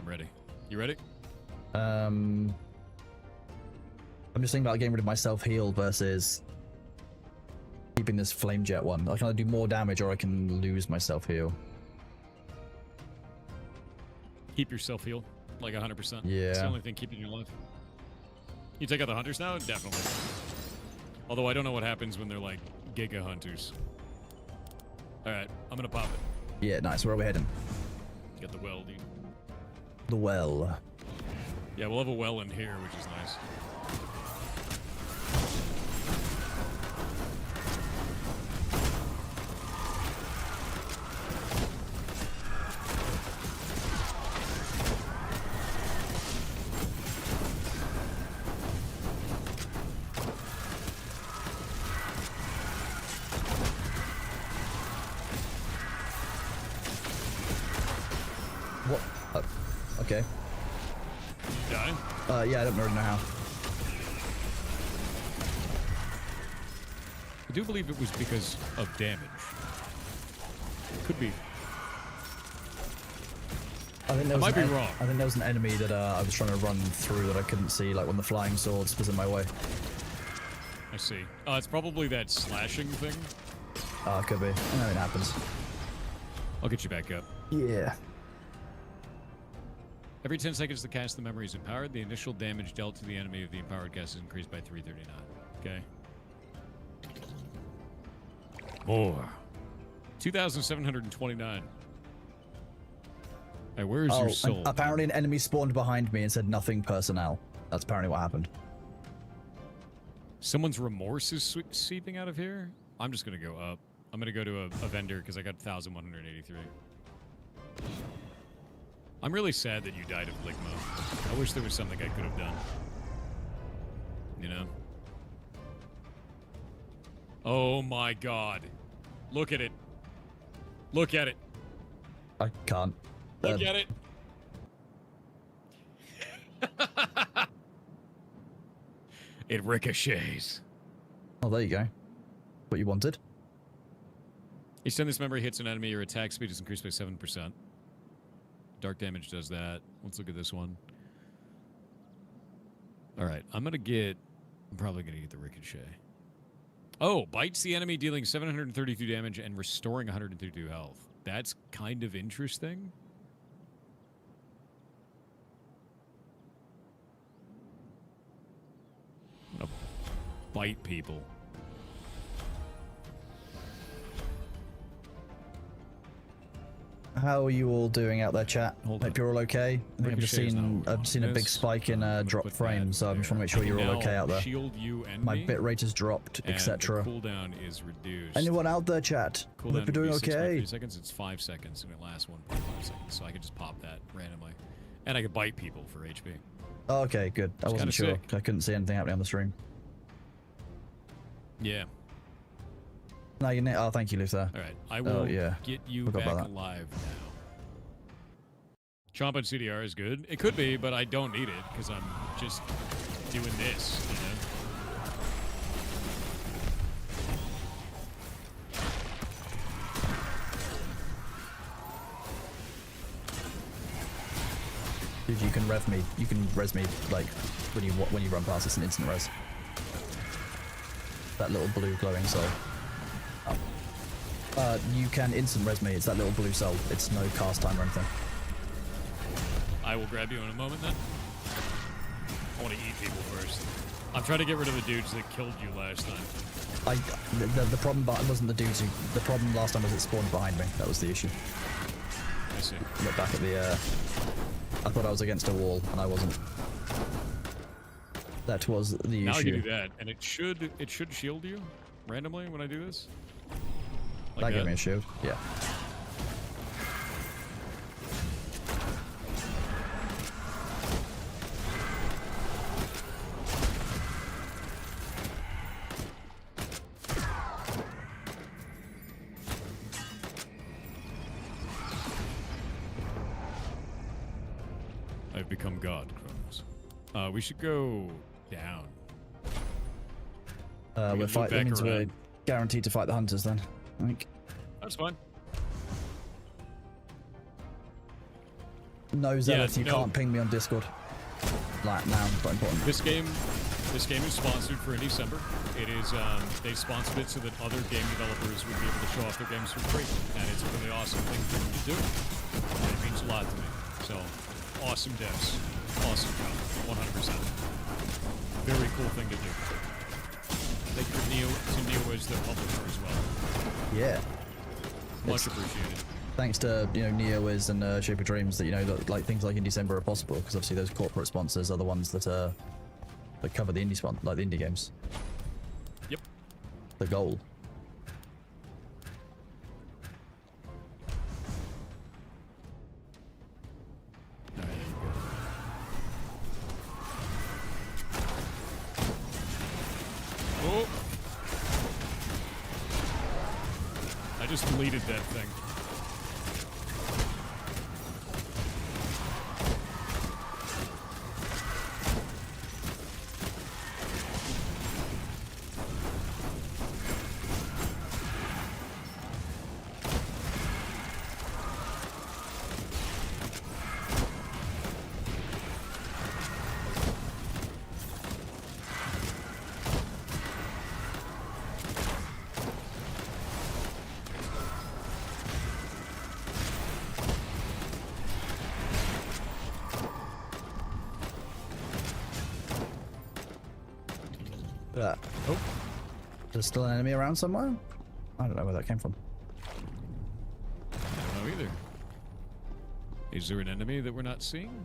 I'm ready. You ready? I'm just thinking about getting rid of my self-heal versus keeping this flame jet one. I can either do more damage or I can lose my self-heal. Keep your self-heal, like 100%. Yeah. It's the only thing keeping you alive. You take out the hunters now? Definitely. Although I don't know what happens when they're like Giga Hunters. Alright, I'm gonna pop it. Yeah, nice. Where are we heading? Get the well, dude. The well. Yeah, we'll have a well in here, which is nice. What? Okay. Die? Yeah, I don't really know how. I do believe it was because of damage. could be. I think there I was might be an wrong. I think there was an enemy that I was trying to run through that I couldn't see, like when the flying swords was in my way. I see. It's probably that slashing thing. Could be. I know it happens. I'll get you back up. Yeah. Every 10 seconds the cast the memory is empowered, the initial damage dealt to the enemy of the empowered cast is increased by 339. Okay. More. 2,729. Hey, where is your soul? And apparently an enemy spawned behind me and said nothing personnel. That's apparently what happened. Someone's remorse is seeping out of here? I'm just going to go up. I'm going to go to a vendor because I got 1,183. I'm really sad that you died of Ligma. I wish there was something I could have done. You know? Oh my god. Look at it. Look at it. I can't. Look at it. It ricochets. Oh, there you go. What you wanted? Each time this memory hits an enemy, your attack speed is increased by 7%. Dark damage does that. Let's look at this one. Alright, I'm probably gonna get the ricochet. Oh, bites the enemy, dealing 732 damage and restoring 132 health. That's kind of interesting. I'm gonna bite people. How are you all doing out there, chat? Hold Hope you're all okay. I think I've seen a big spike in drop frames, so I'm just want to make sure you're all okay out there. Shield you and My me, bitrate has dropped, and etc. the cooldown is reduced. Anyone out there, chat? Cooldown Hope you're doing would be 6.3 okay. seconds. It's 5 seconds, and it lasts 1.5 seconds. So I could just pop that randomly, and I could bite people for HP. Oh, okay, good. I wasn't sure. sick. I couldn't see anything happening on the stream. Yeah. No, oh, thank you, Luther. All right. I will yeah. get you Forgot back about that. alive now. Chomp on CDR is good. It could be, but I don't need it because I'm just doing this, you know? Dude, you can rev me. You can res me like when you run past. It's an instant res. That little blue glowing soul. Oh. You can instant res me. It's that little blue soul. It's no cast time or anything. I will grab you in a moment then. I want to eat people first. I'm trying to get rid of the dudes that killed you last time. The problem wasn't the dudes who. The problem last time was it spawned behind me. That was the issue. I see. Look back at the. I thought I was against a wall, and I wasn't. That was the issue. Now you do that, and it should shield you randomly when I do this. That gave me a shield. Yeah. I've become God, Kronos. We should go down. We're fighting. That means we're guaranteed to fight the hunters then. I think. That's fine. No, Zealot, you can't ping me on Discord. Like now, quite important. This game is sponsored for in December. It is they sponsored it so that other game developers would be able to show off their games for free, and it's a really awesome thing for them to do. And it means a lot to me. So, awesome devs, awesome job, 100%. Very cool thing to do. Thank you to Neo as the publisher as well. Yeah. Much appreciated. Thanks to NeoWiz and Shape of Dreams that like things like in December are possible, because obviously those corporate sponsors are the ones that cover the indie like the indie games. Yep. The goal. Oh! I just deleted that thing. Oh, there's still an enemy around somewhere? I don't know where that came from. I don't know either. Is there an enemy that we're not seeing?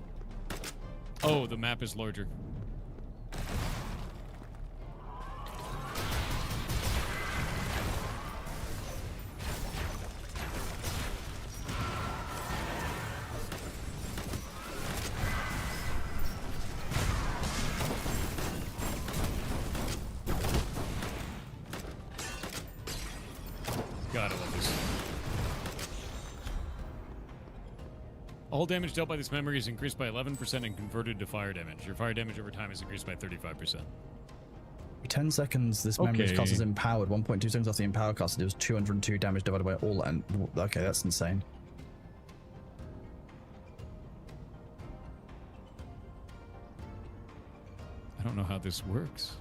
Oh, the map is larger. God, I love this. All damage dealt by this memory is increased by 11% and converted to fire damage. Your fire damage over time is increased by 35%. 10 seconds, this memory cost is empowered. 1.2 seconds after the empower cost, it was 202 damage divided by all. And okay, that's insane. I don't know how this works.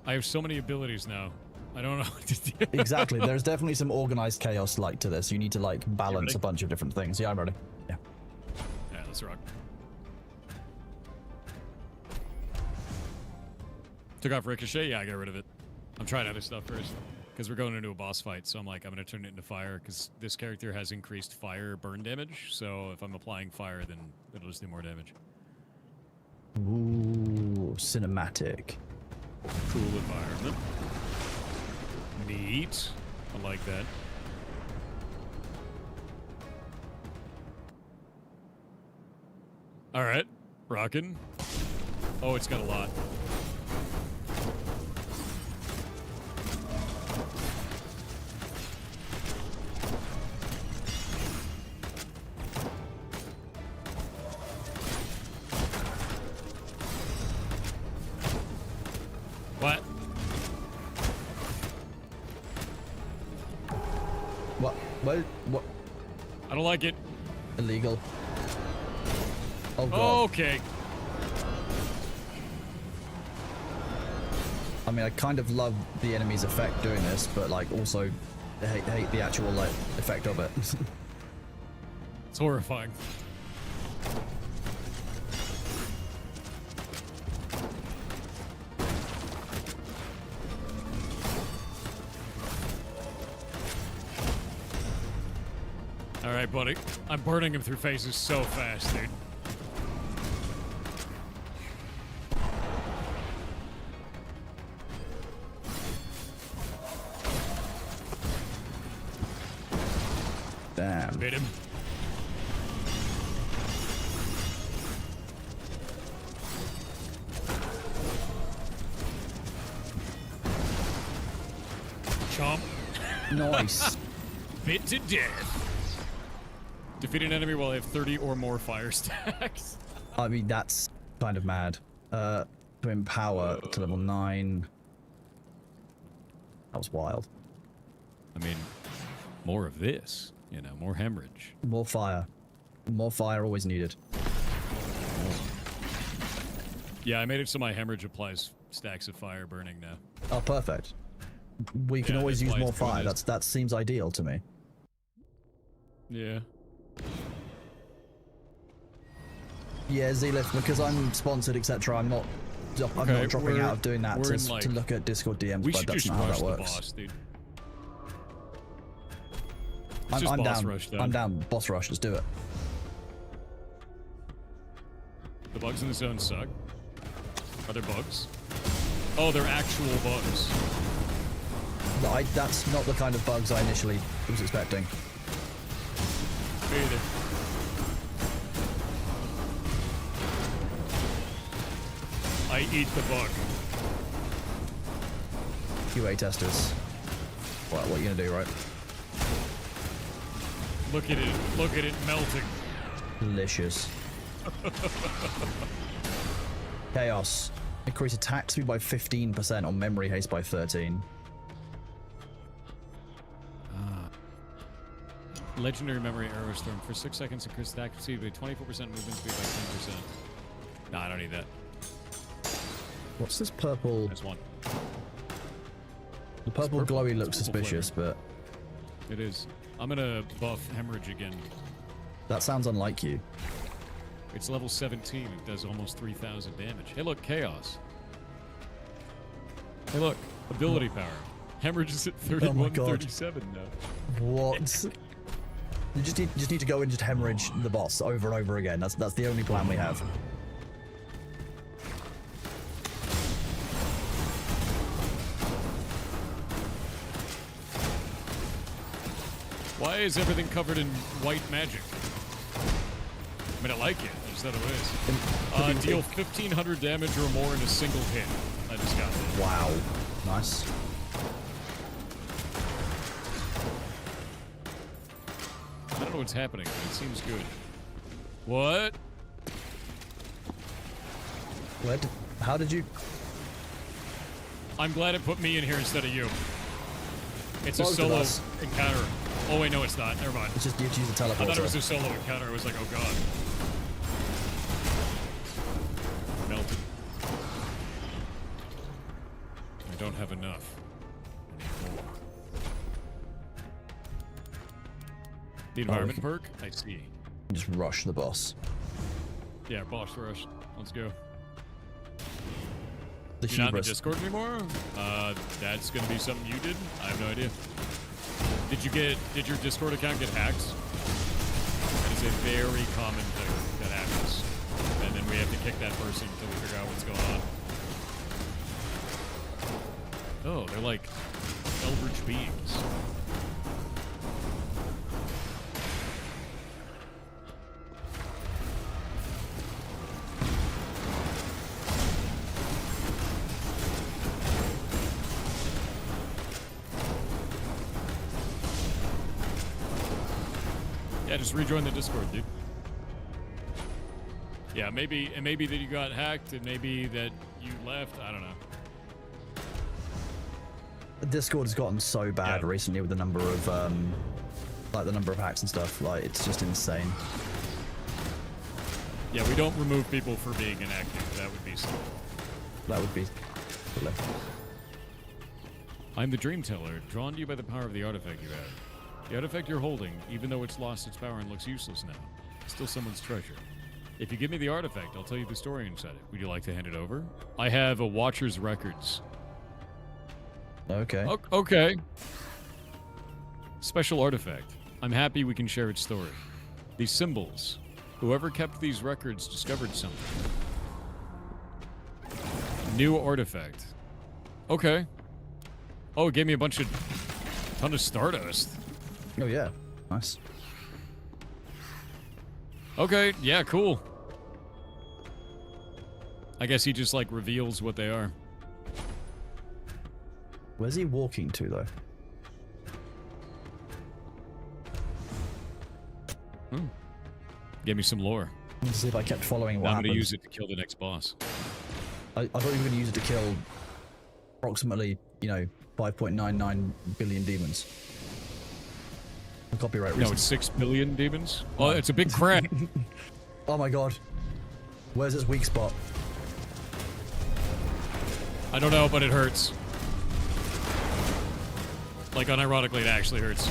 I have so many abilities now. I don't know what to do. Exactly. There's definitely some organized chaos like to this. You need to like balance a bunch of different things. Yeah, I'm ready. Yeah. Yeah, let's rock. Took off Ricochet? Yeah, I got rid of it. I'm trying other stuff first. Because we're going into a boss fight, so I'm like, I'm going to turn it into fire, because this character has increased fire burn damage, so if I'm applying fire, then it'll just do more damage. Ooh, cinematic. Cool environment. Neat. I like that. Alright. Rockin'. Oh, it's got a lot. What? What? I don't like it. Illegal. Oh god. Okay. I mean, I kind of love the enemy's effect doing this, but like also hate the actual like effect of it. It's horrifying. Alright, buddy. I'm burning him through faces so fast, dude. Damn. Bit him. Chomp. Nice. Bit to death. Defeat an enemy while they have 30 or more fire stacks. I mean, that's kind of mad. To empower to level 9. That was wild. I mean, more of this, you know, more hemorrhage. More fire. More fire always needed. Yeah, I made it so my hemorrhage applies stacks of fire burning now. Oh, perfect. We can always use more fire. That seems ideal to me. Yeah. Yeah, Zelith, because I'm sponsored, etc. I'm not dropping out of doing that to look at Discord DMs, but that's not how that works. Boss, dude. I'm down. I'm down. Boss rush. Let's do it. The bugs in the zone suck. Are there bugs? Oh, they're actual bugs. That's not the kind of bugs I initially was expecting. Me either. I eat the bug. QA testers. What are you gonna do, right? Look at it. Look at it melting. Delicious. Chaos. Increase attack speed by 15% on memory haste by 13. Legendary memory arrow storm. For 6 seconds, increase attack speed by 24%, movement speed by 10%. No, I don't need that. What's this purple? That's one. The purple glowy looks suspicious, but It is. I'm gonna buff Hemorrhage again. That sounds unlike you. It's level 17. It does almost 3,000 damage. Hey, look, Chaos. Hey, look, ability power. Hemorrhage is at 31, God. 37 now. What? You just need to go and just hemorrhage the boss over and over again. That's the only plan we have. Why is everything covered in white magic? I mean, I like it. I just thought it was. Deal 1,500 damage or more in a single hit. I just got it. Wow. Nice. I don't know what's happening, but it seems good. What? How did you... I'm glad it put me in here instead of you. It's a Both of solo us. encounter. Oh wait, no, it's not. Never mind. It's just you have to use the teleporter. I thought it was a solo encounter. I was like, oh god. Melted. I don't have enough. I need more. The environment perk? I see. Just rush the boss. Yeah, boss rush. Let's go. The You're not in the hubris. Discord anymore? That's gonna be something you did? I have no idea. Did your Discord account get hacked? That is a very common thing that happens. And then we have to kick that person until we figure out what's going on. Oh, they're like Eldritch beings. Yeah, just rejoin the Discord, dude. Yeah, maybe that you got hacked, and maybe that you left. I don't know. Discord has gotten so bad recently with the number of like the number of hacks and stuff. Like, it's just insane. Yeah, we don't remove people for being inactive. That would be silly. That would be silly. I'm the Dream Teller, drawn to you by the power of the artifact you have. The artifact you're holding, even though it's lost its power and looks useless now, is still someone's treasure. If you give me the artifact, I'll tell you the story inside it. Would you like to hand it over? I have a Watcher's Records. Okay. Okay. Special artifact. I'm happy we can share its story. These symbols. Whoever kept these records discovered something. New artifact. Okay. Oh, it gave me a ton of Stardust. Oh yeah, nice. Okay, yeah, cool. I guess he just like reveals what they are. Where's he walking to though? Give me some lore. Let's see if I kept following what I'm happened. gonna use it to kill the next boss. I thought you were going to use it to kill approximately, 5.99 billion demons. Copyright reasons. No, it's 6 billion demons. Oh, it's a big crap. Oh my god. Where's its weak spot? I don't know, but it hurts. Like, unironically, it actually hurts.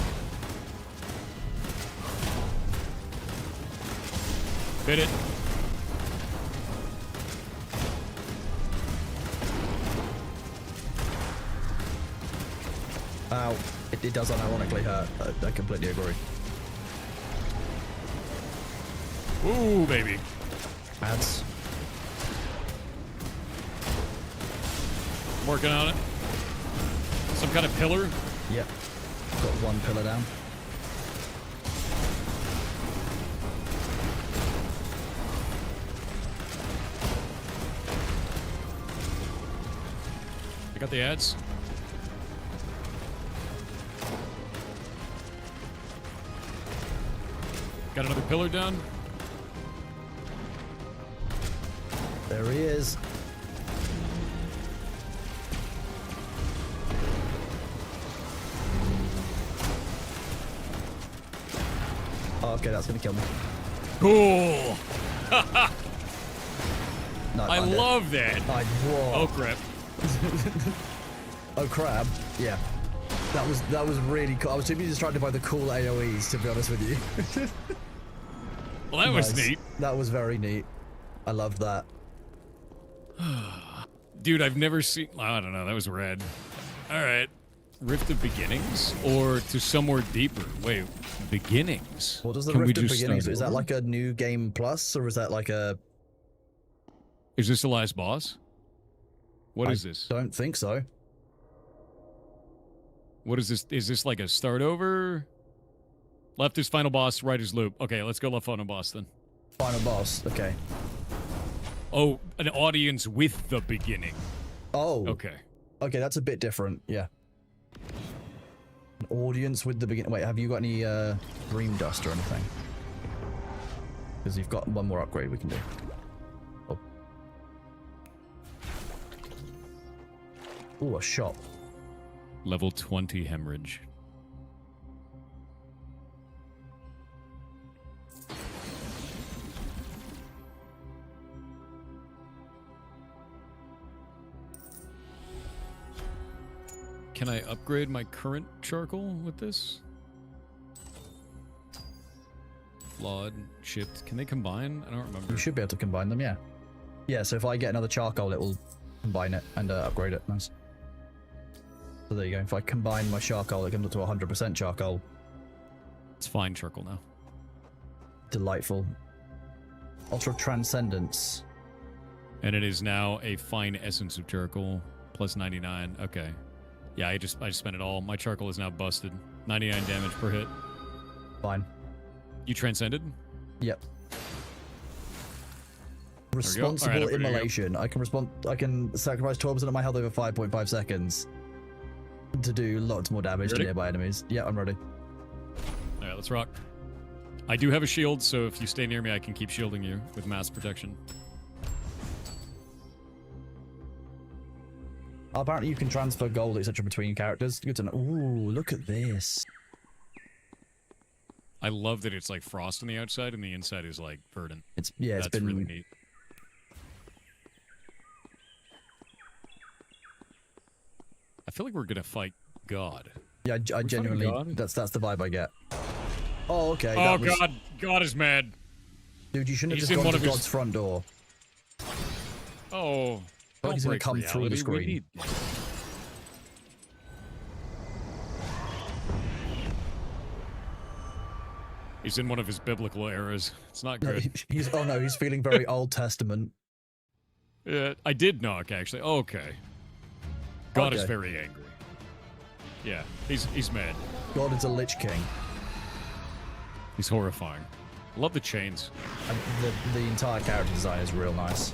Bit it. Ow. It does unironically hurt. I completely agree. Ooh, baby. Ads. I'm working on it. Some kind of pillar? Yep. Got one pillar down. I got the ads. Got another pillar down. There he is. Oh, okay, that's gonna kill me. Cool. No, I love that. Whoa. Oh crap. Oh crab. Yeah. That was really cool. I was too busy distracted by the cool AoEs, to be honest with you. Well, that was Nice. neat. That was very neat. I love that. Dude, I've never seen... I don't know, that was rad. Alright. Rift of Beginnings? Or to somewhere deeper? Wait, Beginnings? What does the Can we Rift of just Beginnings? start Is that over? like a new game plus, or is that like a... Is this the last boss? What is this? Don't think so. What is this? Is this like a start over? Left is final boss, right is loop. Okay, let's go left final boss then. Final boss. Okay. Oh, an audience with the beginning. Oh. Okay. Okay, that's a bit different. Yeah. An audience with the beginning. Wait, have you got any dream dust or anything? Because you've got one more upgrade we can do. Oh. Ooh, a shop. Level 20 hemorrhage. Can I upgrade my current charcoal with this? Flawed, chipped. Can they combine? I don't remember. You should be able to combine them, yeah. Yeah, so if I get another charcoal, it will combine it and upgrade it. Nice. So there you go. If I combine my charcoal, it comes up to 100% charcoal. It's fine charcoal now. Delightful. Ultra Transcendence. And it is now a fine essence of charcoal. Plus 99. Okay. Yeah, I just spent it all. My charcoal is now busted. 99 damage per hit. Fine. You transcended? Yep. we go. Responsible All right, there you go. immolation. I can sacrifice 12% of my health over 5.5 seconds to do lots more damage to Ready? nearby enemies. Yeah, I'm ready. All right, let's rock. I do have a shield, so if you stay near me, I can keep shielding you with mass protection. Apparently you can transfer gold, etc. between characters. Good to know. Ooh, look at this. I love that it's like frost on the outside and the inside is like verdant. It's That's been really neat. I feel like we're gonna fight God. Yeah, I fighting genuinely. God? That's the vibe I get. Oh, okay. Oh that was- God! God is mad. Dude, you shouldn't have He's just in gone one to of his- God's front door. Oh, Like he's gonna break come through the reality. We screen. need- He's in one of his biblical eras. It's not No, good. he's feeling very Old Testament. Yeah, I did knock actually. Okay. God is Okay. very angry. Yeah, he's mad. God is a Lich King. He's horrifying. Love the chains. And the entire character design is real nice.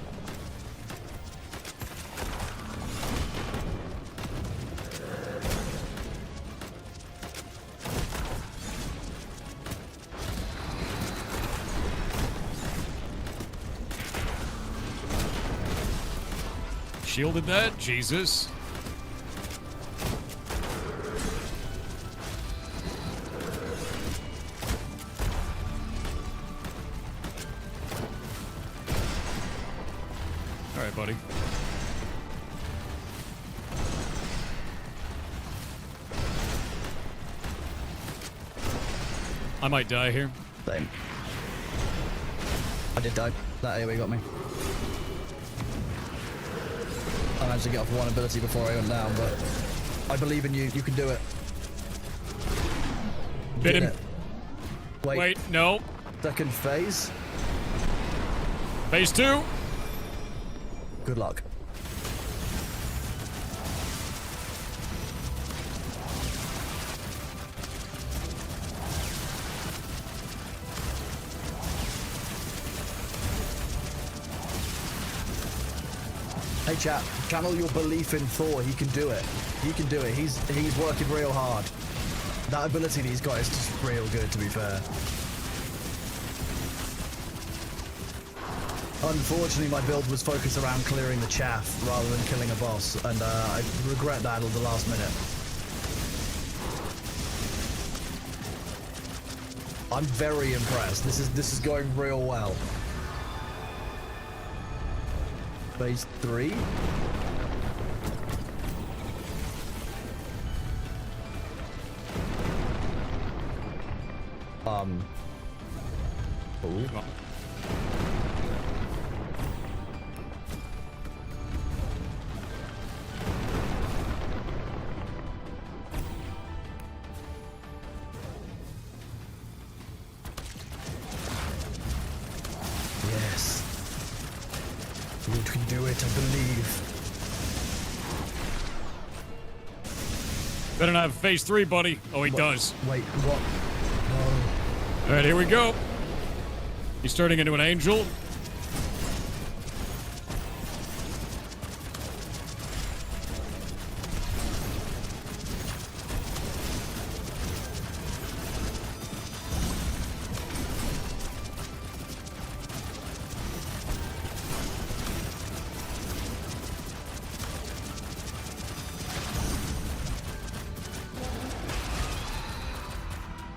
Shielded that? Jesus. All right, buddy. I might die here. Same. I did die. That AoE got me. I managed to get off one ability before I went down, but I believe in you. You can do it. Bit Did him. it. Wait. Wait, no. Second phase. Phase 2. Good luck. Hey chat, channel your belief in Thor. He can do it. He can do it. He's working real hard. That ability that he's got is just real good, to be fair. Unfortunately, my build was focused around clearing the chaff rather than killing a boss, and I regret that at the last minute. I'm very impressed. This is going real well. Phase 3. Ooh. Come on. Yes. We can do it, I believe. Better not have phase 3, buddy. Oh, he does. Wait, what? No. All right, here we go. He's turning into an angel.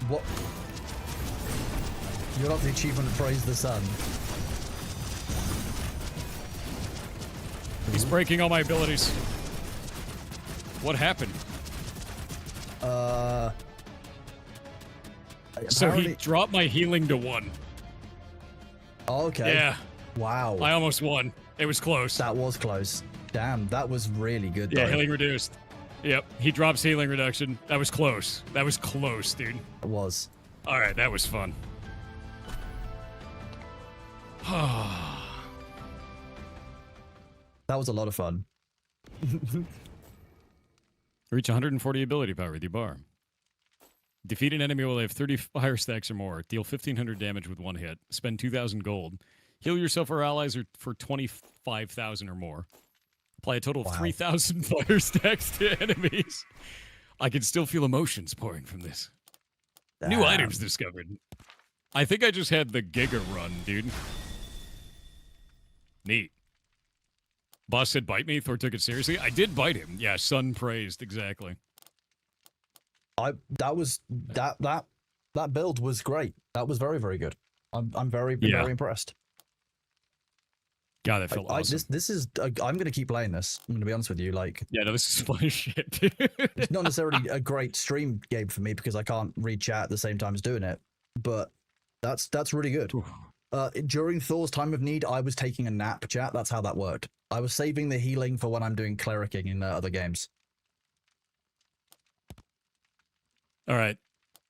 What? You got the achievement Praise the Sun. He's breaking all my abilities. What happened? So he dropped my healing to 1. Oh, okay. Yeah. Wow. I almost won. It was close. That was close. Damn, that was really good. Yeah, though. healing reduced. Yep, he drops healing reduction. That was close. That was close, dude. It was. All right, that was fun. That was a lot of fun. Reach 140 ability power with your bar. Defeat an enemy while they have 30 fire stacks or more. Deal 1,500 damage with 1 hit. Spend 2,000 gold. Heal yourself or allies for 25,000 or more. Apply a total of 3,000 fire stacks to enemies. I can still feel emotions pouring from this. New items discovered. I think I just had the Giga run, dude. Neat. Boss said bite me. Thor took it seriously. I did bite him. Yeah, Sun praised. Exactly. That build was great. That was very, very good. I'm very impressed. God, that felt awesome. This is I'm gonna keep playing this. I'm gonna be honest with you. Like, yeah, no, this is fun as shit, dude. It's not necessarily a great stream game for me because I can't read chat at the same time as doing it. But that's really good. During Thor's time of need, I was taking a nap, chat. That's how that worked. I was saving the healing for when I'm doing clericing in other games. All right.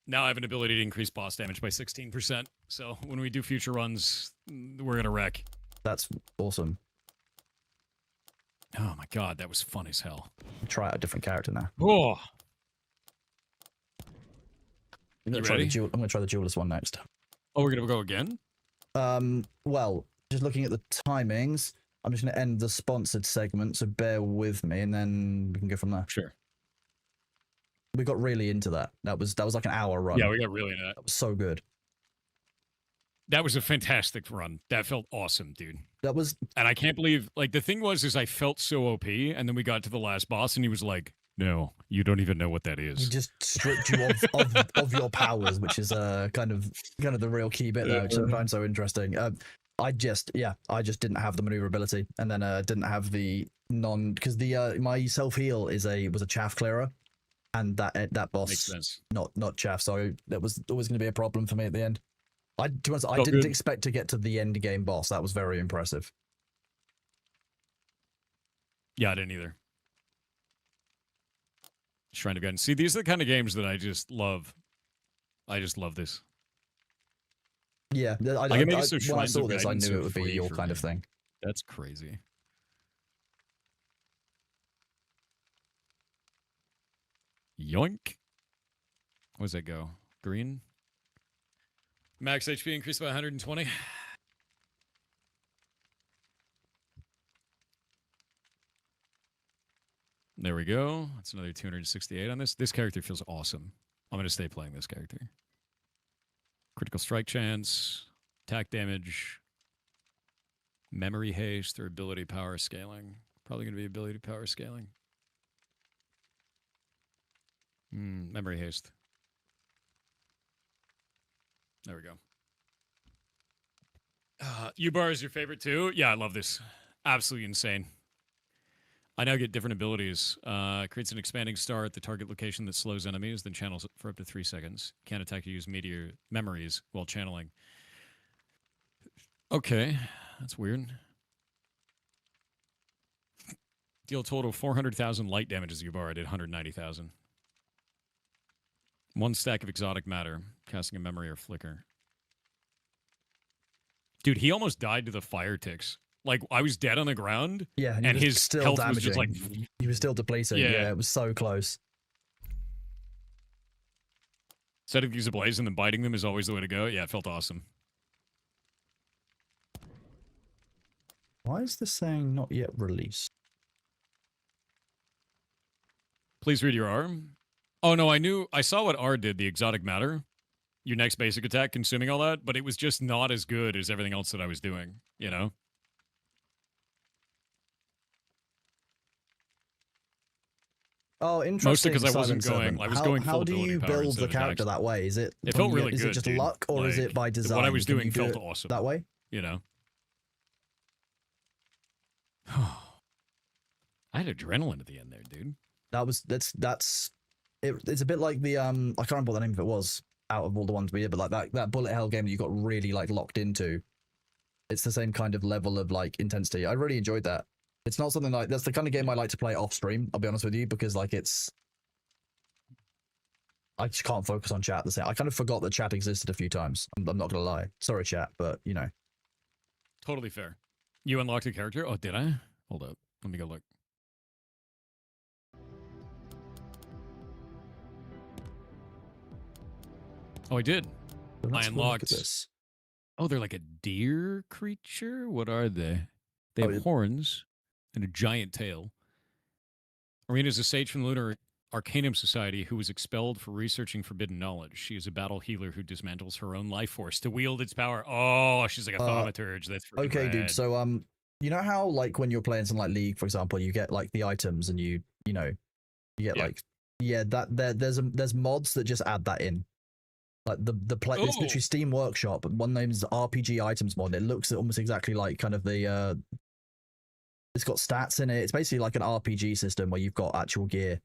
Now I have an ability to increase boss damage by 16%. So when we do future runs, we're going to wreck. That's awesome. Oh my god, that was fun as hell. Try out a different character now. Oh. I'm going to try the Duelist one next. Oh, we're going to go again? Well, just looking at the timings, I'm just going to end the sponsored segment, so bear with me, and then we can go from there. Sure. We got really into that. That was like an hour run. Yeah, we got really into that. That was so good. That was a fantastic run. That felt awesome, dude. That was... And I can't believe... Like, the thing is I felt so OP, and then we got to the last boss, and he was like, no, you don't even know what that is. He just stripped you of your powers, which is kind of the real key bit there, which I find so interesting. I just didn't have the maneuverability, and then didn't have the because the my self heal was a chaff clearer, and that boss makes sense. Not chaff, so that was always going to be a problem for me at the end. To be honest, I didn't good. expect to get to the end game boss. That was very impressive. Yeah, I didn't either. Shrine of God. See, these are the kind of games that I just love. I just love this. Yeah, when I saw this, I knew it would be your kind of thing. That's crazy. Yoink. Where does that go? Green? Max HP increased by 120. There we go. That's another 268 on this. This character feels awesome. I'm going to stay playing this character. Critical strike chance, attack damage, memory haste, or ability power scaling. Probably going to be ability power scaling. Memory haste. There we go. U-Bar is your favorite too? Yeah, I love this. Absolutely insane. I now get different abilities. Creates an expanding star at the target location that slows enemies, then channels it for up to 3 seconds. Can't attack or use meteor memories while channeling. Okay, that's weird. Deal total 400,000 light damage as Yubar. I did 190,000. 1 stack of exotic matter. Casting a memory or flicker. Dude, he almost died to the fire ticks. Like, I was dead on the ground. Yeah, and he was his still health damaging. was just like... He was still depleting. Yeah, it was so close. Setting these ablaze and then biting them is always the way to go. Yeah, it felt awesome. Why is this saying not yet released? Please read your R. Oh, no, I saw what R did, the exotic matter. Your next basic attack, consuming all that, but it was just not as good as everything else that I was doing, you know? Oh, interesting. Mostly because I wasn't Silent going. I was Seven. going How full do ability you power build instead the of character attacks. that way? Is it? It felt really Is good. it just dude. luck, or is it Like, by design? What I was Can doing you do felt it awesome. that way. You know. I had adrenaline at the end there, dude. It's a bit like the I can't remember what the name of it was out of all the ones we did, but like that bullet hell game that you got really like locked into. It's the same kind of level of like intensity. I really enjoyed that. It's not something like that's the kind of game I like to play off stream. I'll be honest with you, because like I just can't focus on chat the same. I kind of forgot that chat existed a few times. I'm not gonna lie. Sorry, chat, but you know. Totally fair. You unlocked a character? Oh, did I? Hold up. Let me go look. Oh, I did. I unlocked this. Oh, they're like a deer creature? What are they? They have horns and a giant tail. Arena is a sage from the Lunar Arcanum Society who was expelled for researching forbidden knowledge. She is a battle healer who dismantles her own life force to wield its power. Oh, she's like a thaumaturge. That's freaking okay, rad. dude. So you know how like when you're playing something like League, for example, you get like the items and you get like there's mods that just add that in. Like the play, it's literally Steam Workshop. One name's RPG items mod. It looks almost exactly like kind of the. It's got stats in it. It's basically like an RPG system where you've got actual gear.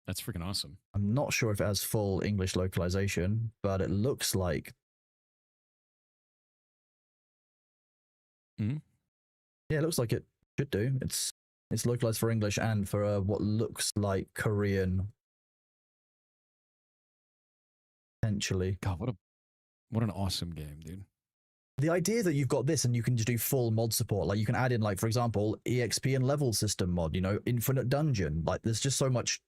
That's freaking awesome. I'm not sure if it has full English localization, but it looks like. Hmm? Yeah, it looks like it should do. It's localized for English and for what looks like Korean. Potentially. God, what an awesome game, dude. The idea that you've got this and you can just do full mod support, like you can add in, like, for example, EXP and level system mod, infinite dungeon. Like, there's just so much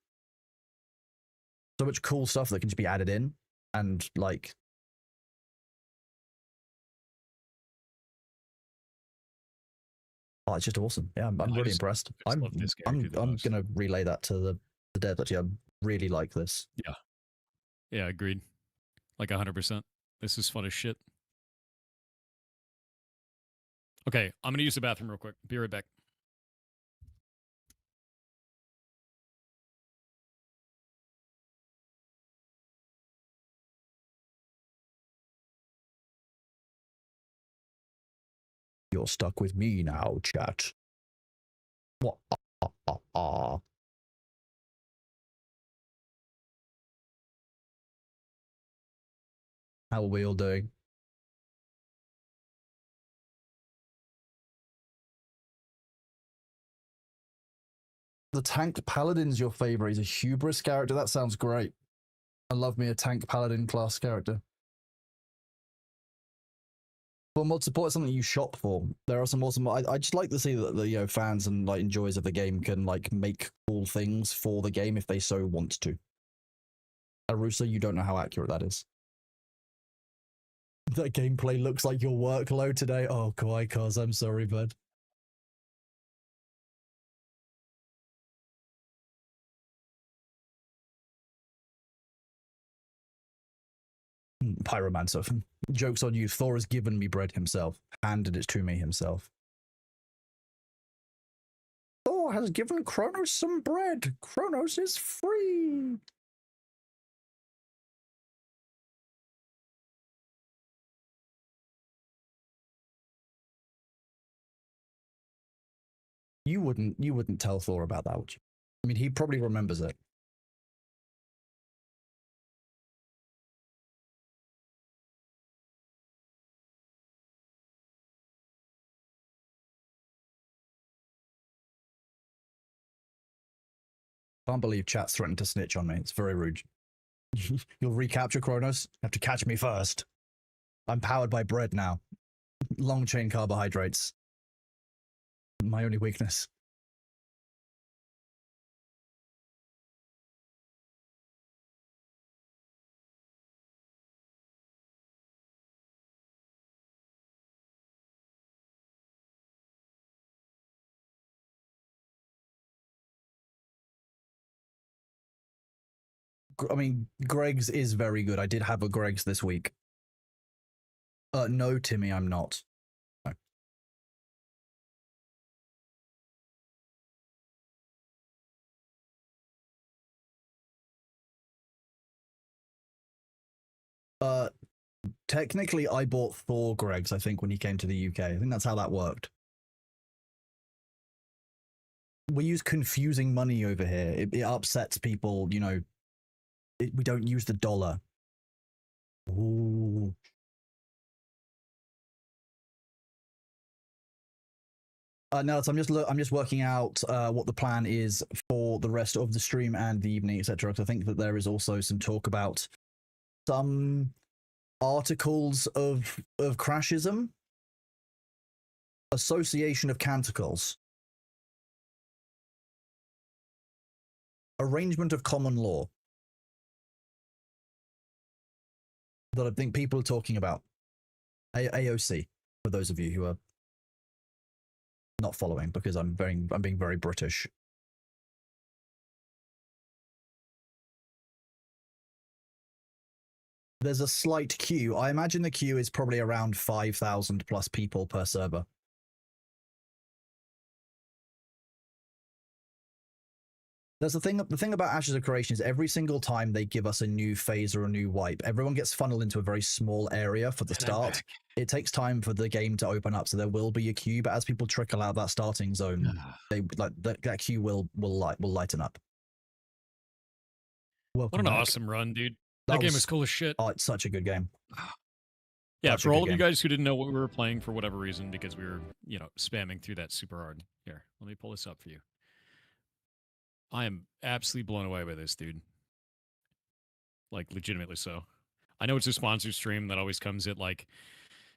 cool stuff that can just be added in, and like, oh, it's just awesome. Yeah, I'm really impressed. I'm gonna relay that to the dev. Actually, I really like this. Yeah, agreed. Like 100%. This is fun as shit. Okay, I'm gonna use the bathroom real quick. Be right back. You're stuck with me now, chat. What? How are we all doing? The tank paladin's your favorite. He's a hubris character. That sounds great. I love me a tank paladin class character. For mod support, it's something you shop for. There are some awesome. I just like to see that the fans and like enjoyers of the game can like make cool things for the game if they so want to. Arusa, you don't know how accurate that is. That gameplay looks like your workload today. Oh, Kawaii Cars, I'm sorry, bud. Pyromancer. Joke's on you. Thor has given me bread himself. Handed it to me himself. Thor has given Kronos some bread. Kronos is free. You wouldn't tell Thor about that, would you? I mean, he probably remembers it. Can't believe chat's threatened to snitch on me. It's very rude. You'll recapture Kronos? Have to catch me first. I'm powered by bread now. Long chain carbohydrates. My only weakness. I mean, Greg's is very good. I did have a Greg's this week. No, Timmy, I'm not. No. Technically, I bought Thor Greg's, I think, when he came to the UK. I think that's how that worked. We use confusing money over here. It upsets people, you know. We don't use the dollar. Ooh. No, so I'm just working out what the plan is for the rest of the stream and the evening, etc. Because I think that there is also some talk about some articles of Crashism, Association of Canticles, Arrangement of Common Law, that I think people are talking about. AOC, for those of you who are not following, because I'm being very British. There's a slight queue. I imagine the queue is probably around 5,000 plus people per server. There's the thing about Ashes of Creation is every single time they give us a new phase or a new wipe, everyone gets funneled into a very small area for the start. It takes time for the game to open up, so there will be a queue, but as people trickle out of that starting zone, they like that queue will lighten up. Welcome what an back. Awesome run, dude. That game is cool as shit. Oh, it's such a good game. Yeah, for all of you guys who didn't know what we were playing for whatever reason, because we were, you know, spamming through that super hard. Here, let me pull this up for you. I am absolutely blown away by this, dude. Like, legitimately so. I know it's a sponsored stream that always comes at, like,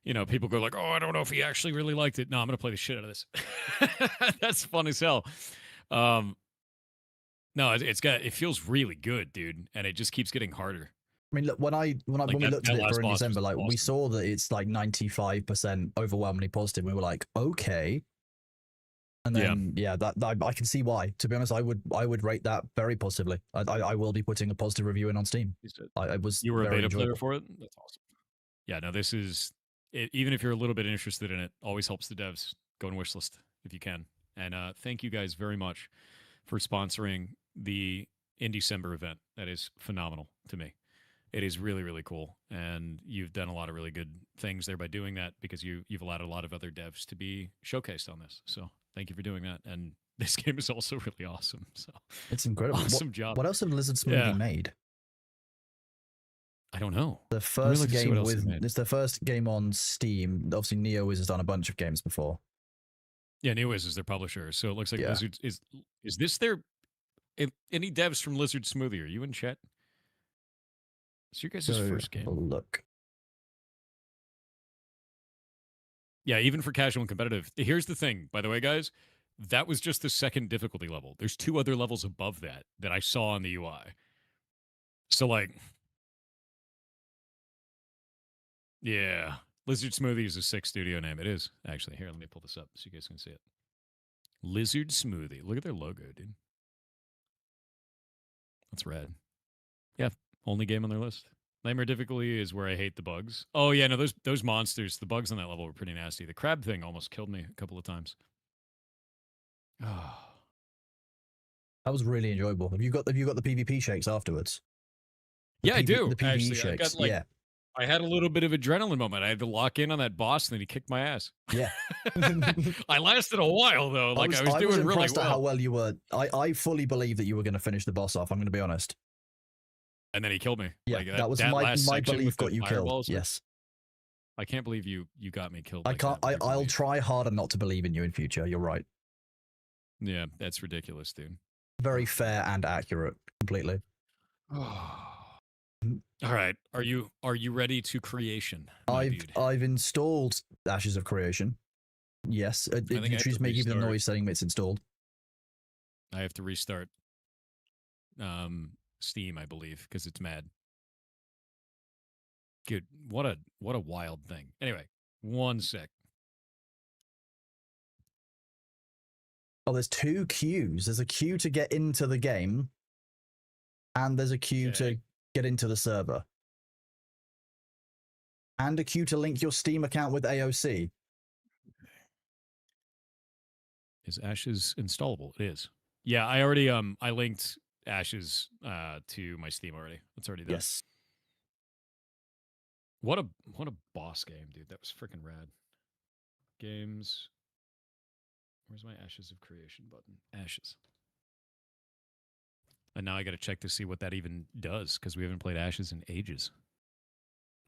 you know, people go like, oh, I don't know if he actually really liked it. No, I'm going to play the shit out of this. That's fun as hell. No, it feels really good, dude. And it just keeps getting harder. I mean, look, when we looked at it for in December, like, awesome. We saw that it's like 95% overwhelmingly positive. We were like, okay. And then, yeah, that I can see why. To be honest, I would rate that very positively. I will be putting a positive review in on Steam. You were a beta player for it? That's awesome. Yeah, no, this is, even if you're a little bit interested in it, always helps the devs. Go and wishlist if you can. And thank you guys very much for sponsoring the In December event. That is phenomenal to me. It is really, really cool. And you've done a lot of really good things there by doing that, because you've allowed a lot of other devs to be showcased on this. So thank you for doing that. And this game is also really awesome. So it's incredible. Awesome job. What else have Lizard Smoothie made? I don't know. The first game it's the first game on Steam. Obviously, NeoWiz has done a bunch of games before. Yeah, NeoWiz is their publisher. So it looks like Lizard is this their any devs from Lizard Smoothie? Are you in chat? It's your guys' first game. Look. Yeah, even for casual and competitive. Here's the thing, by the way, guys. That was just the second difficulty level. There's 2 other levels above that I saw on the UI. So, like, yeah. Lizard Smoothie is a sick studio name. It is, actually. Here, let me pull this up so you guys can see it. Lizard Smoothie. Look at their logo, dude. That's rad. Yeah, only game on their list. Nightmare difficulty is where I hate the bugs. Oh, yeah, no, those monsters, the bugs on that level were pretty nasty. The crab thing almost killed me a couple of times. Oh. That was really enjoyable. Have you got the PvP shakes afterwards? I do. The PvE shakes. I got, like, yeah. I had a little bit of adrenaline moment. I had to lock in on that boss, and then he kicked my ass. Yeah. I lasted a while though. Like I was doing really impressed at how well. well you were. I fully believe that you were going to finish the boss off. I'm going to be honest. And then he killed me. Yeah, Like, that was last my section belief with the got you killed. fireballs. Yes. I can't believe you got me killed. I like can't. that. I'll try harder not to believe in you in future. You're right. Yeah, that's ridiculous, dude. Very fair and accurate. Completely. All right, are you ready to creation? My dude? I've installed Ashes of Creation. Yes, think I have Dimitri's to making the restart. noise saying it's installed. I have to restart Steam, I believe, because it's mad. Good. What a wild thing. Anyway, one sec. Oh, there's two queues. There's a queue to get into the game, and there's a queue to get into the server, and a queue to link your Steam account with AOC. Is Ashes installable? It is. Yeah, I already I linked Ashes to my Steam already. It's already there. Yes. What a boss game, dude. That was freaking rad. Games. Where's my Ashes of Creation button? Ashes. And now I got to check to see what that even does, because we haven't played Ashes in ages.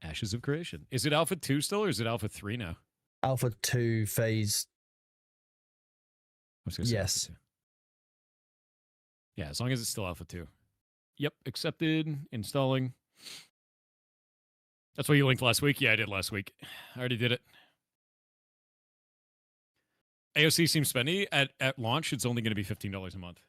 Ashes of Creation. Is it Alpha 2 still, or is it Alpha 3 now? Alpha 2 phase. I was gonna say Yes. Alpha 2. Yeah, as long as it's still Alpha 2. Yep, accepted, installing. That's what you linked last week? Yeah, I did last week. I already did it. AOC seems spendy. At launch, it's only going to be $15 a month.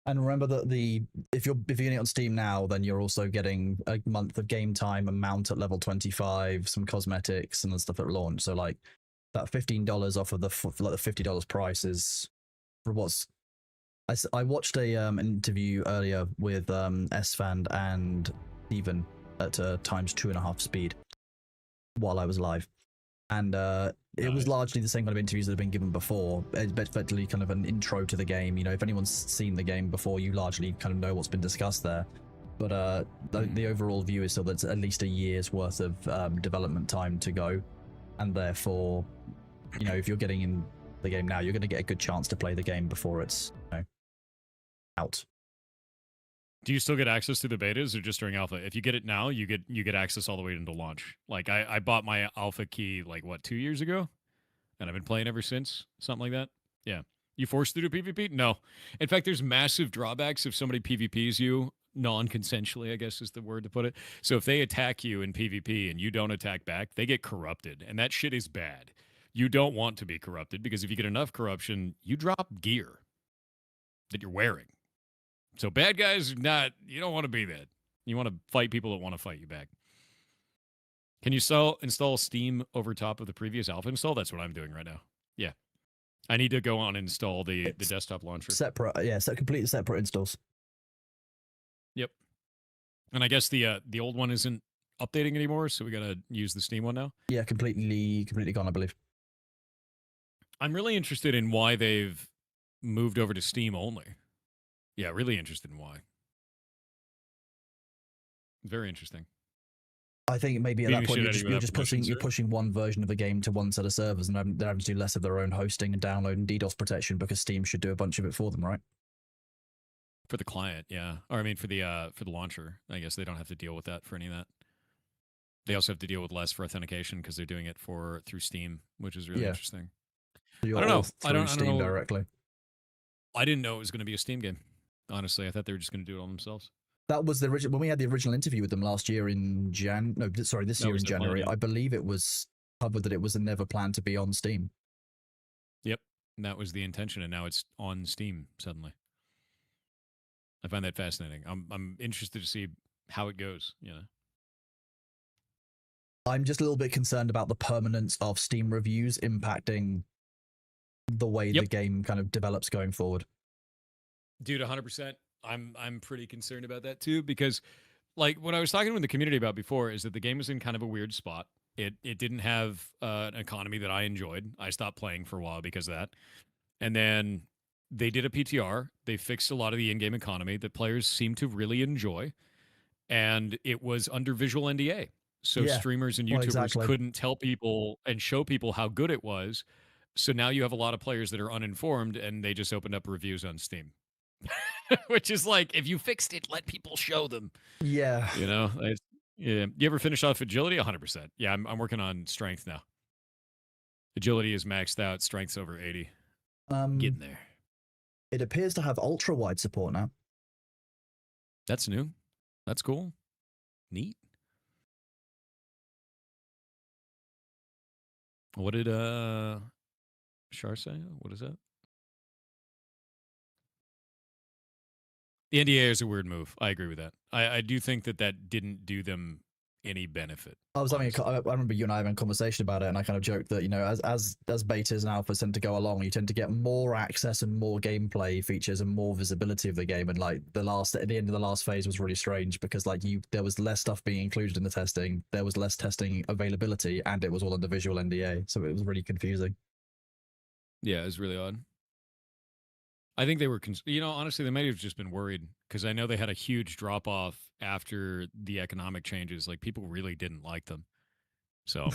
And remember that if you're getting it on Steam now, then you're also getting a month of game time, a mount at level 25, some cosmetics and stuff at launch. So like that $15 off of the $50 price is for what's. I watched an interview earlier with SFand and Steven at times 2.5 speed while I was live, and it was largely the same kind of interviews that have been given before. It's effectively kind of an intro to the game. You know, if anyone's seen the game before, you largely kind of know what's been discussed there. But the overall view is still that it's at least a year's worth of development time to go, and therefore, you know, if you're getting in the game now, you're going to get a good chance to play the game before it's out. Do you still get access to the betas or just during alpha? If you get it now, you get access all the way into launch. Like I bought my alpha key like 2 years ago, and I've been playing ever since. Something like that. Yeah. You forced to do PvP? No. In fact, there's massive drawbacks if somebody PvPs you non-consensually, I guess is the word to put it. So if they attack you in PvP and you don't attack back, they get corrupted, and that shit is bad. You don't want to be corrupted, because if you get enough corruption, you drop gear that you're wearing. So bad guys, you don't want to be that. You want to fight people that want to fight you back. Can you install Steam over top of the previous alpha install? That's what I'm doing right now. Yeah. I need to go on and install the desktop launcher. Separate, yeah, so completely separate installs. Yep. And I guess the old one isn't updating anymore, so we got to use the Steam one now. Yeah, completely gone, I believe. I'm really interested in why they've moved over to Steam only. Yeah, really interested in why. Very interesting. I think maybe at that point you're pushing one version of the game to one set of servers, and they're having to do less of their own hosting and download and DDoS protection, because Steam should do a bunch of it for them, right? For the client, yeah. Or I mean for the launcher. I guess they don't have to deal with that for any of that. They also have to deal with less for authentication because they're doing it through Steam, which is really interesting. So I don't know. I don't Steam know directly. I didn't know it was going to be a Steam game. Honestly, I thought they were just going to do it all themselves. That was the original when we had the original interview with them last year in this year in January. I believe it was covered that it was never planned to be on Steam. Yep, and that was the intention, and now it's on Steam suddenly. I find that fascinating. I'm interested to see how it goes. You know, I'm just a little bit concerned about the permanence of Steam reviews impacting the way the game kind of develops going forward. Dude, 100%. I'm pretty concerned about that too, because like what I was talking with the community about before is that the game was in kind of a weird spot. It didn't have an economy that I enjoyed. I stopped playing for a while because of that. And then they did a PTR. They fixed a lot of the in-game economy that players seem to really enjoy. And it was under visual NDA. So Yeah, streamers and well, YouTubers exactly. couldn't tell people and show people how good it was. So now you have a lot of players that are uninformed and they just opened up reviews on Steam. Which is like, if you fixed it, let people show them. Yeah. You know? Yeah. You ever finish off agility? 100%. Yeah, I'm working on strength now. Agility is maxed out. Strength's over 80. Getting there. It appears to have ultra wide support now. That's new. That's cool. Neat. What did Shar say? What is that? The NDA is a weird move. I agree with that. I do think that didn't do them any benefit. I remember you and I having a conversation about it, and I kind of joked that, you know, as betas and alphas tend to go along, you tend to get more access and more gameplay features and more visibility of the game. And like at the end of the last phase was really strange because like there was less stuff being included in the testing, there was less testing availability, and it was all under visual NDA, so it was really confusing. Yeah, it was really odd. I think they were, honestly, they might have just been worried because I know they had a huge drop off after the economic changes. Like, people really didn't like them. So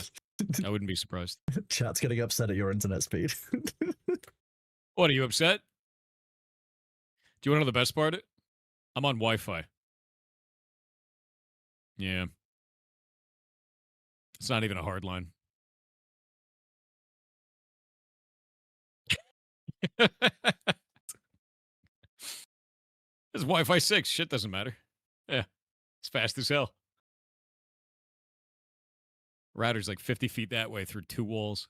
I wouldn't be surprised. Chat's getting upset at your internet speed. What, are you upset? Do you want to know the best part? I'm on Wi-Fi. Yeah. It's not even a hard line. It's Wi-Fi 6. Shit doesn't matter. Yeah. It's fast as hell. Router's like 50 feet that way through 2 walls.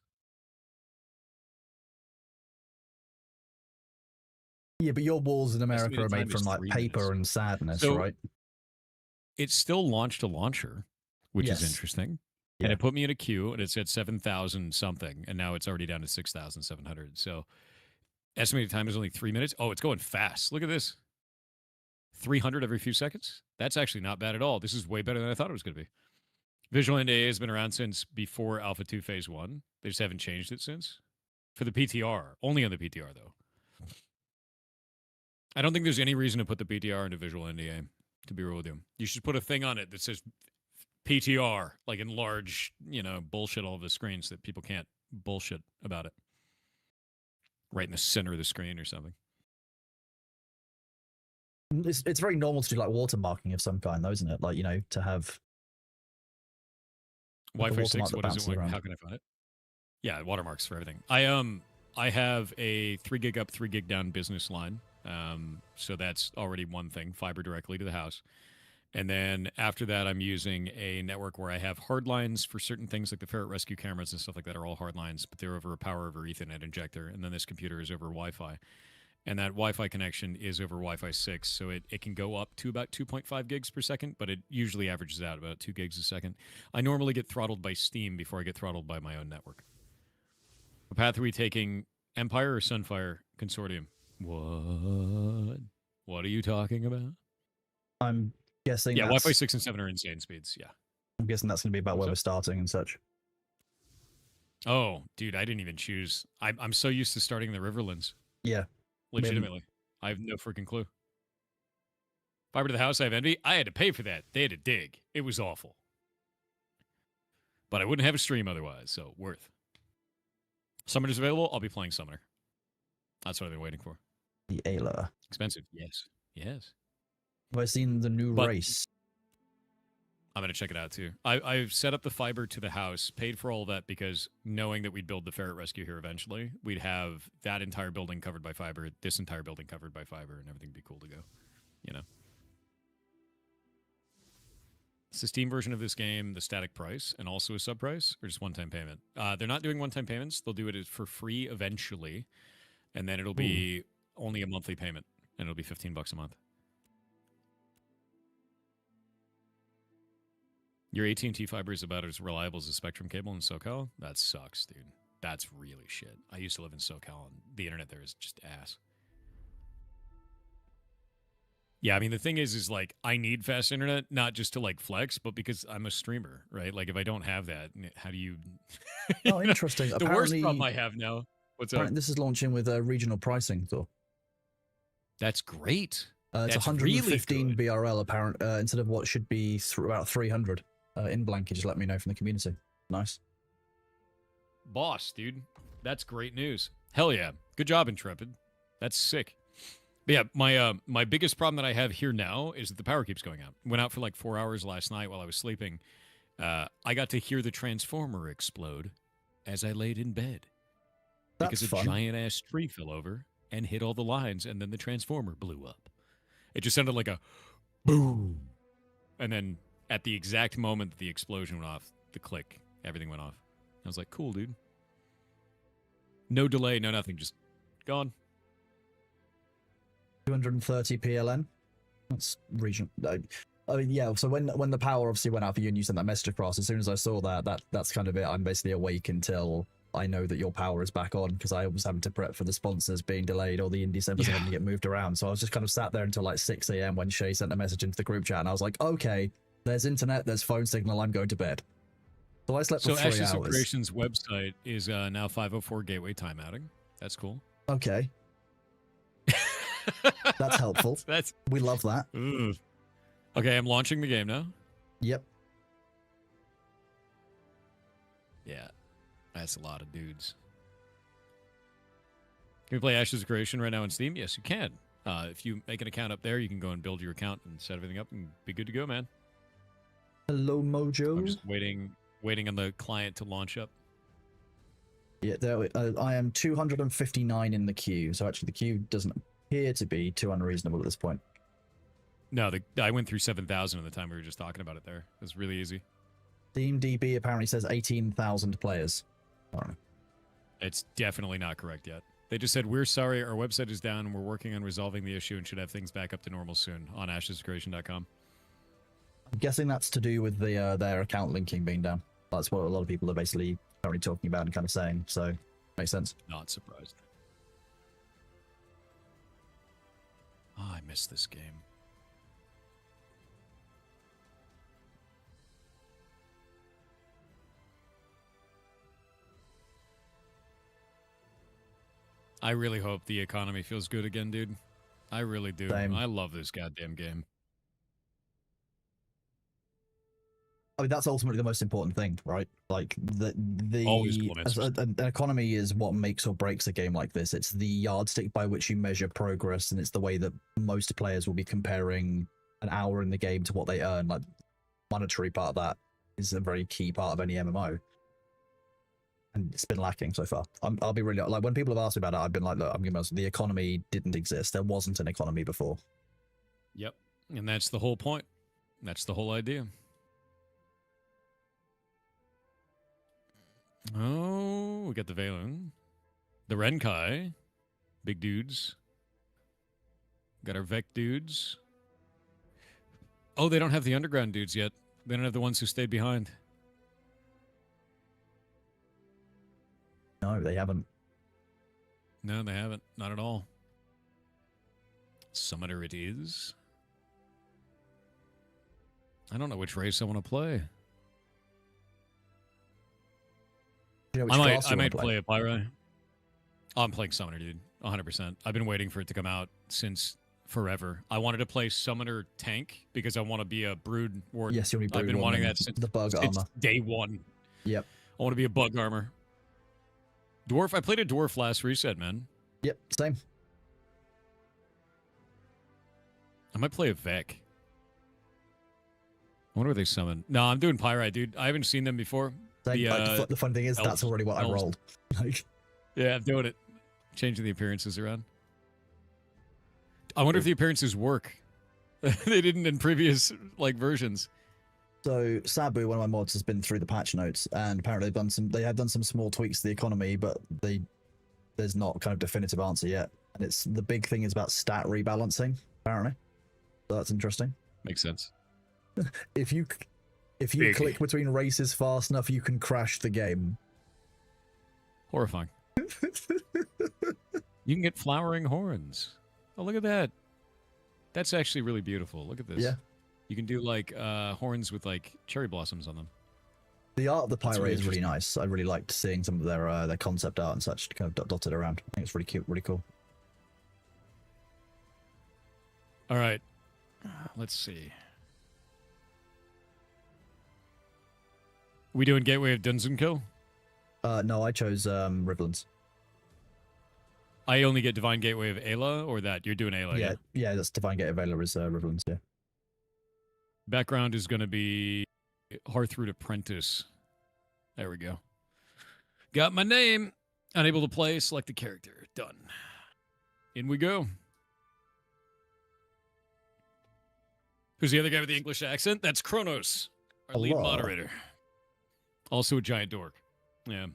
Yeah, but your walls in America are Estimated made time from is like 3 paper minutes. and sadness, So, right? It still launched a launcher, which is Yes. interesting. Yeah. And it put me in a queue, and it said 7,000 something, and now it's already down to 6,700. So estimated time is only 3 minutes. Oh, it's going fast. Look at this. 300 every few seconds. That's actually not bad at all. This is way better than I thought it was going to be. Visual NDA has been around since before Alpha 2 Phase 1. They just haven't changed it since. For the PTR. Only on the PTR, though. I don't think there's any reason to put the PTR into Visual NDA, to be real with you. You should put a thing on it that says PTR, like in large, bullshit all over the screen so that people can't bullshit about it. Right in the center of the screen or something. It's very normal to do like watermarking of some kind, though, isn't it? Like, you know, to have like, a Wi-Fi 6, watermark that what is it? bounces Like, around. how can I find it? Yeah, watermarks for everything. I have a 3 gig up, 3 gig down business line. So that's already one thing, fiber directly to the house. And then after that, I'm using a network where I have hard lines for certain things like the ferret rescue cameras and stuff like that are all hard lines, but they're over a power over Ethernet injector. And then this computer is over Wi-Fi. And that Wi-Fi connection is over Wi-Fi 6. So it can go up to about 2.5 gigs per second, but it usually averages out about 2 gigs a second. I normally get throttled by Steam before I get throttled by my own network. What path are we taking? Empire or Sunfire Consortium? What? What are you talking about? I'm guessing. Yeah, that's- Wi-Fi 6 and 7 are insane speeds. Yeah. I'm guessing that's going to be about What's where up? we're starting and such. Oh, dude, I didn't even choose. I'm so used to starting in the Riverlands. Yeah. Legitimately. I have no freaking clue. Fiber to the house, I have envy. I had to pay for that. They had to dig. It was awful. But I wouldn't have a stream otherwise, so worth. Summoner's available. I'll be playing Summoner. That's what I've been waiting for. The Ayla. Expensive. Yes. Yes. Have I seen the new But- race? I'm going to check it out too. I've set up the fiber to the house, paid for all that because knowing that we'd build the ferret rescue here eventually, we'd have that entire building covered by fiber, this entire building covered by fiber, and everything would be cool to go. You know? It's the Steam version of this game, the static price, and also a sub price, or just one-time payment? They're not doing one-time payments. They'll do it for free eventually, and then it'll be only a monthly payment, and it'll be $15 a month. Your AT&T fiber is about as reliable as a Spectrum cable in SoCal? That sucks, dude. That's really shit. I used to live in SoCal, and the internet there is just ass. Yeah, I mean, the thing is like, I need fast internet, not just to, like, flex, but because I'm a streamer, right? Like, if I don't have that, how do you... Oh, interesting. The worst problem I have now... What's up? This is launching with regional pricing, though. That's great. It's That's 115 really good. BRL apparent instead of what should be about 300 in Blanky, just let me know from the community. Nice. Boss, dude. That's great news. Hell yeah. Good job, Intrepid. That's sick. But yeah, my biggest problem that I have here now is that the power keeps going out. Went out for like 4 hours last night while I was sleeping. I got to hear the transformer explode as I laid in bed. That's because fun. a giant-ass tree fell over and hit all the lines, and then the transformer blew up. It just sounded like a boom. And then at the exact moment that the explosion went off, the click, everything went off. I was like, cool, dude. No delay, no nothing, just gone. 230 PLN. That's region. I mean, yeah. So when the power obviously went out for you and you sent that message across, as soon as I saw that's kind of it. I'm basically awake until I know that your power is back on, because I was having to prep for the sponsors being delayed or the indie centers having to get moved around. So I was just kind of sat there until like 6 a.m. when Shay sent a message into the group chat, and I was like, okay, there's internet, there's phone signal, I'm going to bed. So I slept for 3 Ashes of hours. Creation's website is now 504 gateway timeouting. That's cool. Okay. That's helpful. We love that. Ugh. Okay, I'm launching the game now. Yep. Yeah, that's a lot of dudes. Can we play Ashes of Creation right now on Steam? Yes, you can. If you make an account up there, you can go and build your account and set everything up and be good to go, man. Hello, Mojo. I'm just waiting on the client to launch up. Yeah, I am 259 in the queue, so actually the queue doesn't appear to be too unreasonable at this point. No, I went through 7,000 at the time we were just talking about it there. It was really easy. TeamDB apparently says 18,000 players. I don't know. It's definitely not correct yet. They just said, we're sorry, our website is down, and we're working on resolving the issue and should have things back up to normal soon on ashescreation.com. I'm guessing that's to do with the their account linking being down. That's what a lot of people are basically currently talking about and kind of saying, so makes sense. Not surprised. Oh, I missed this game. I really hope the economy feels good again, dude. I really do. Same. I love this goddamn game. I mean, that's ultimately the most important thing, right? Like Always cool, man. an economy is what makes or breaks a game like this. It's the yardstick by which you measure progress, and it's the way that most players will be comparing an hour in the game to what they earn. Like, monetary part of that is a very key part of any MMO, and it's been lacking so far. I'll be really like, when people have asked me about it, I've been like, look, I'm gonna. The economy didn't exist. There wasn't an economy before. Yep. And that's the whole point. That's the whole idea. Oh, we got the Valen. The Renkai. Big dudes. Got our Vec dudes. Oh, they don't have the underground dudes yet. They don't have the ones who stayed behind. No, they haven't. No, they haven't. Not at all. Summoner it is. I don't know which race I want to play. You know, I might play a Pyro. Oh, I'm playing Summoner, dude. 100%. I've been waiting for it to come out since forever. I wanted to play Summoner Tank because I want to be a Brood Warden. Yes, you'll be Brood I've been wanting Warden, that since the bug armor. day one. Yep. I want to be a bug armor. Dwarf. I played a Dwarf last reset, man. Yep, same. I might play a Vec. I wonder what they summon. No, I'm doing Pyrite, dude. I haven't seen them before. The fun thing is, that's already what I rolled. Like, yeah, I'm doing it. Changing the appearances around. I wonder if the appearances work. They didn't in previous versions. So Sabu, one of my mods, has been through the patch notes, and apparently they have done some small tweaks to the economy, but there's not kind of definitive answer yet. And it's the big thing is about stat rebalancing, apparently. So that's interesting. Makes sense. If you click between races fast enough, you can crash the game. Horrifying. You can get flowering horns. Oh, look at that. That's actually really beautiful. Look at this. Yeah. You can do horns with cherry blossoms on them. The art of the That's pirate really is really nice. I really liked seeing some of their concept art and such kind of dotted around. I think it's really cute, really cool. All right. Let's see. We doing Gateway of Dunzenkill? No, I chose Riverlands. I only get Divine Gateway of Ayla, or that? You're doing Ayla, yeah? Yeah, that's Divine Gate of Valor is Riverlands, yeah. Background is going to be Hearthroot Apprentice. There we go. Got my name. Unable to play. Select a character. Done. In we go. Who's the other guy with the English accent? That's Kronos, our lead Hello. moderator. Also a giant dork. Yeah.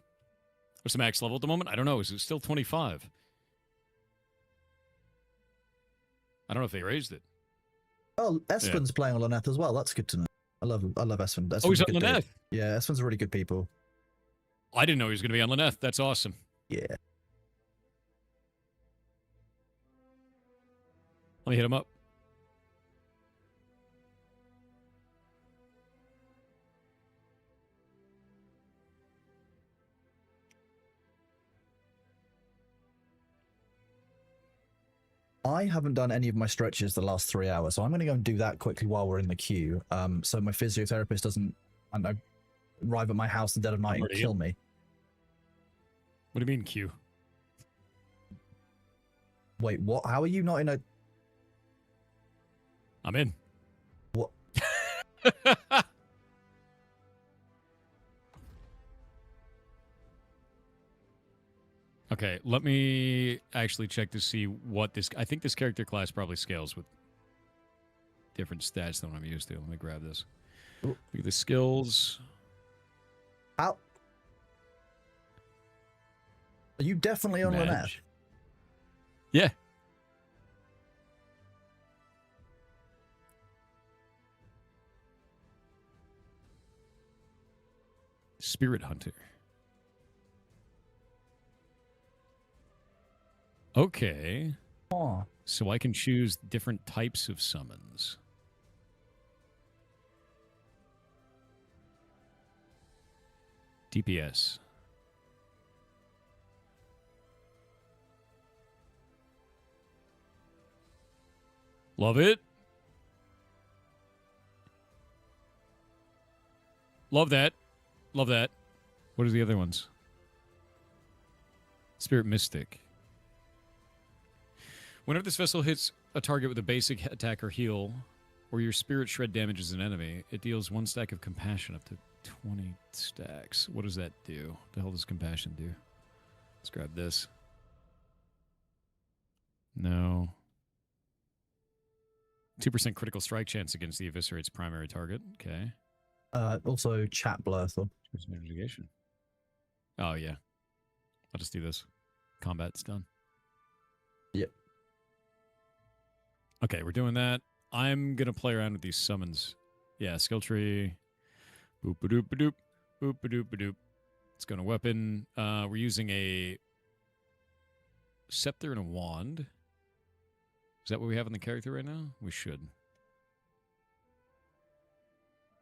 What's the max level at the moment? I don't know. Is it still 25? I don't know if they raised it. Oh, Espen's playing on Laneth as well. That's good to know. I love Espen. Oh, he's Espen's a on good dude. Laneth. Yeah, Espen's a really good people. I didn't know he was going to be on Laneth. That's awesome. Yeah. Let me hit him up. I haven't done any of my stretches the last 3 hours, so I'm going to go and do that quickly while we're in the queue. So my physiotherapist doesn't, I don't know, arrive at my house in the dead of night and kill me. What do you mean, Q? Wait, what? How are you not in a... I'm in. What? Okay, let me actually check to see what this... I think this character class probably scales with different stats than what I'm used to. Let me grab this. Look at the skills. How? Are you definitely on Laneth? Match. Yeah. Spirit Hunter. Okay. Oh. So I can choose different types of summons. DPS. Love it. Love that. Love that. What are the other ones? Spirit Mystic. Whenever this vessel hits a target with a basic attack or heal, or your spirit shred damages an enemy, it deals 1 stack of compassion up to 20 stacks. What does that do? What the hell does compassion do? Let's grab this. No. 2% critical strike chance against the eviscerate's primary target. Okay. Also chat blur. So. Mitigation. Oh, yeah. I'll just do this. Combat's done. Yep. Okay, we're doing that. I'm going to play around with these summons. Yeah, skill tree. Boop-a-doop-a-doop. Boop-a-doop-a-doop. Let's go to weapon. We're using a scepter and a wand. Is that what we have in the character right now? We should.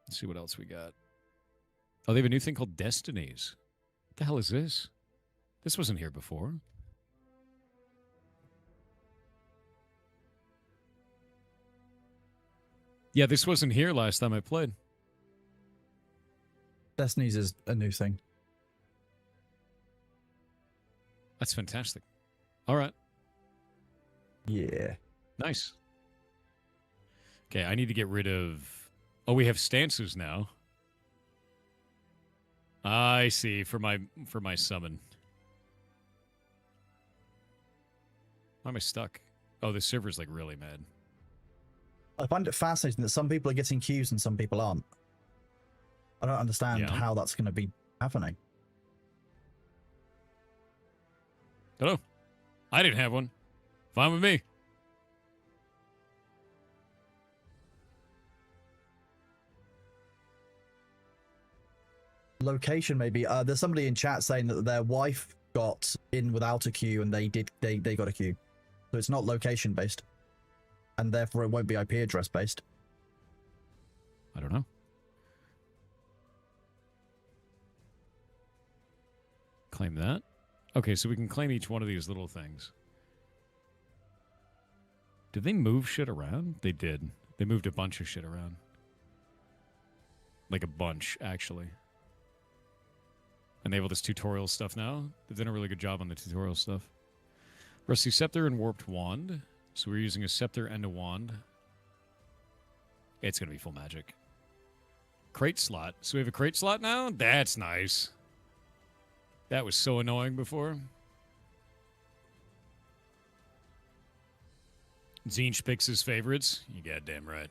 Let's see what else we got. Oh, they have a new thing called Destinies. What the hell is this? This wasn't here before. Yeah, this wasn't here last time I played. Destinies is a new thing. That's fantastic. All right. Yeah. Nice. Okay, I need to get rid of... Oh, we have stances now. I see, for my summon. Why am I stuck? Oh, the server's like really mad. I find it fascinating that some people are getting queues and some people aren't. I don't understand how that's going to be happening. Don't know. I didn't have one. Fine with me. Location maybe. There's somebody in chat saying that their wife got in without a queue and they got a queue. So it's not location based. And therefore it won't be IP address based. I don't know. Claim that. Okay, so we can claim each one of these little things. Did they move shit around? They did. They moved a bunch of shit around. Like a bunch, actually. enable this tutorial stuff now. They've done a really good job on the tutorial stuff. Rusty Scepter and Warped Wand. So we're using a Scepter and a Wand. It's going to be full magic. Crate slot. So we have a crate slot now? That's nice. That was so annoying before. Zinch picks his favorites. You goddamn right.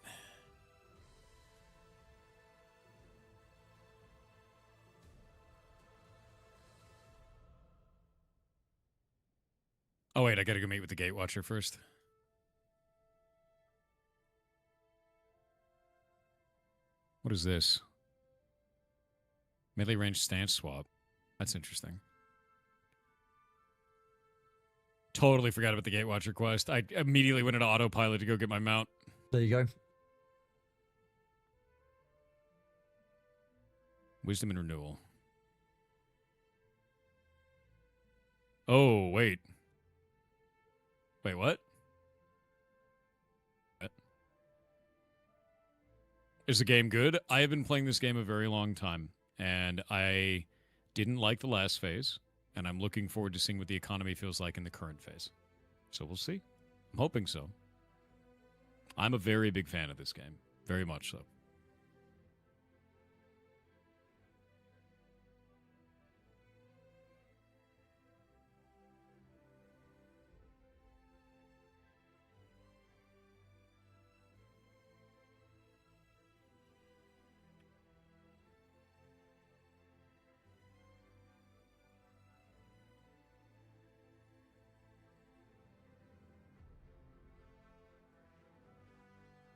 Oh, wait, I gotta go meet with the Gatewatcher first. What is this? Melee range stance swap. That's interesting. Totally forgot about the Gatewatcher quest. I immediately went into autopilot to go get my mount. There you go. Wisdom and Renewal. Oh, wait. Wait, what? Is the game good? I have been playing this game a very long time, and I didn't like the last phase, and I'm looking forward to seeing what the economy feels like in the current phase. So we'll see. I'm hoping so. I'm a very big fan of this game. Very much so.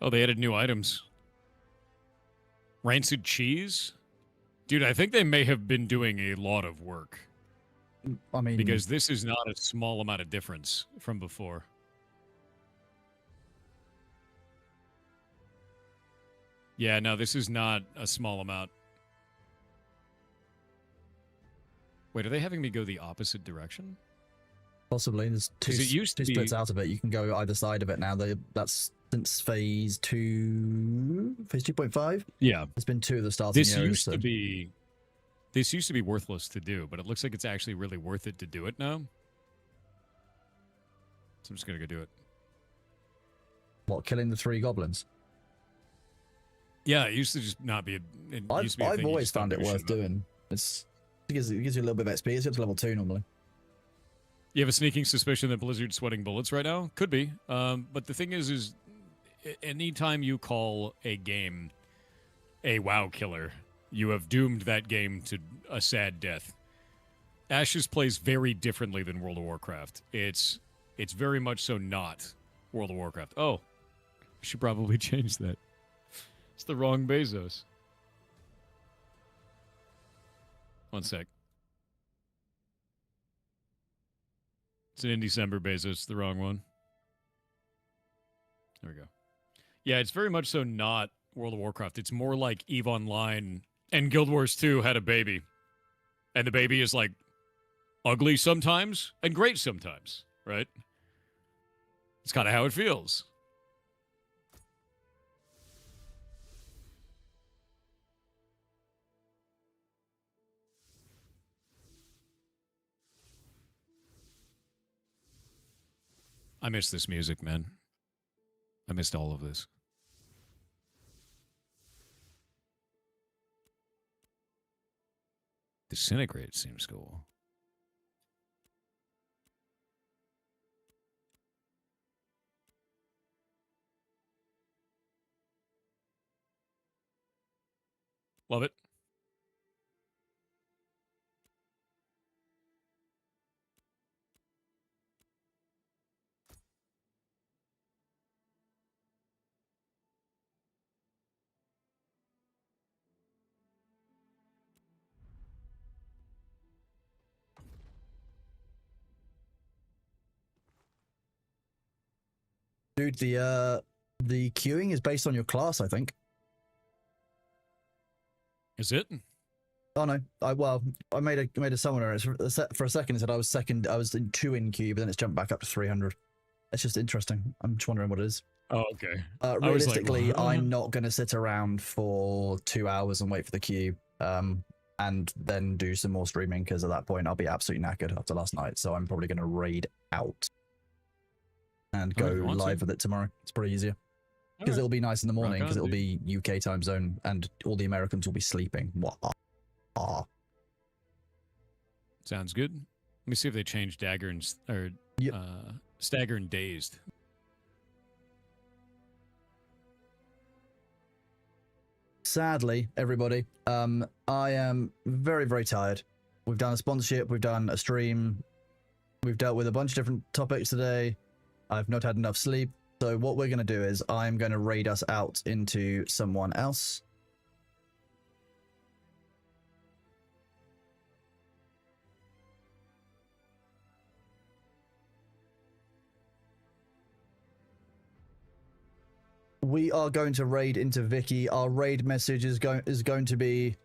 Oh, they added new items. Rancid cheese? Dude, I think they may have been doing a lot of work. I mean... Because this is not a small amount of difference from before. Yeah, no, this is not a small amount. Wait, are they having me go the opposite direction? Possibly. There's two splits out of it. You can go either side of it now. That's since phase 2.5. Yeah, there's been 2 of the starting this areas. This used to be worthless to do, but it looks like it's actually really worth it to do it now. So I'm just gonna go do it. What, killing the 3 goblins? Yeah, it used to just not be. I've always found it worth doing. It gives you a little bit of XP. It's up to level 2 normally. You have a sneaking suspicion that Blizzard's sweating bullets right now? Could be. But the thing is anytime you call a game a WoW killer, you have doomed that game to a sad death. Ashes plays very differently than World of Warcraft. It's very much so not World of Warcraft. Oh, I should probably change that. It's the wrong Bezos. One sec. It's an in December Bezos, the wrong one. There we go. Yeah, it's very much so not World of Warcraft. It's more like EVE Online and Guild Wars 2 had a baby. And the baby is like ugly sometimes and great sometimes, right? It's kind of how it feels. I miss this music, man. I missed all of this. Disintegrate seems cool. Love it. Dude, the queuing is based on your class, I think. Is it? Oh no! I made a summoner. For a second, it said I was second. I was in 2 in queue, but then it's jumped back up to 300. It's just interesting. I'm just wondering what it is. Oh, okay. Realistically, like, I'm not going to sit around for 2 hours and wait for the queue. and then do some more streaming, because at that point I'll be absolutely knackered after last night. So I'm probably going to raid out and go if you want live to. with it tomorrow. It's probably easier because Alright. it'll be nice in the morning, Rock because on, it'll be UK time zone and all the Americans will be sleeping. Wah. Sounds good. Let me see if they changed Dagger and Yep. Stagger and Dazed. Sadly, everybody, I am very, very tired. We've done a sponsorship, we've done a stream, we've dealt with a bunch of different topics today. I've not had enough sleep. So what we're going to do is I'm going to raid us out into someone else. We are going to raid into Vicky. Our raid message is going to be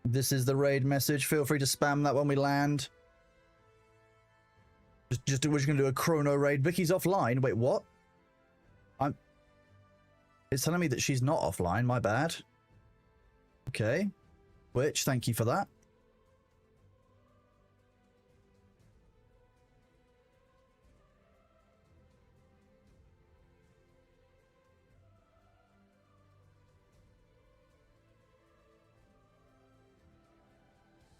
this is the raid message. Feel free to spam that when we land. We're just going to do a chrono raid. Vicky's offline. Wait, what? It's telling me that she's not offline. My bad. Okay. Which, thank you for that.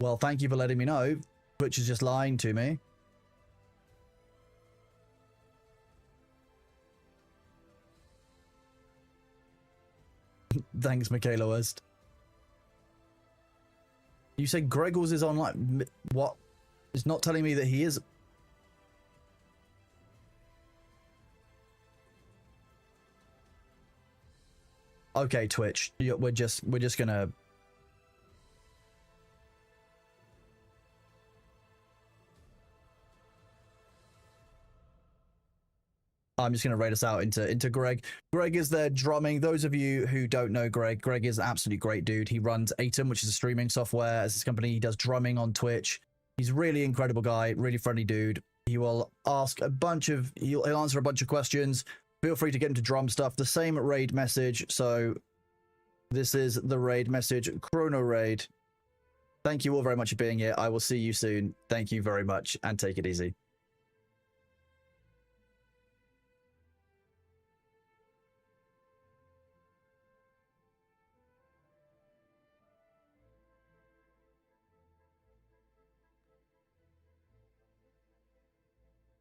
Well, thank you for letting me know. Twitch is just lying to me. Thanks, Michaela West. You said Gregors is online. What? It's not telling me that he is. Okay, Twitch. We're just gonna. I'm just going to raid us out into Greg. Greg is there drumming. Those of you who don't know Greg, Greg is an absolutely great dude. He runs Atom, which is a streaming software as his company. He does drumming on Twitch. He's a really incredible guy, really friendly dude. He will ask a bunch of, he'll answer a bunch of questions. Feel free to get into drum stuff. The same raid message. So this is the raid message, Chrono Raid. Thank you all very much for being here. I will see you soon. Thank you very much and take it easy.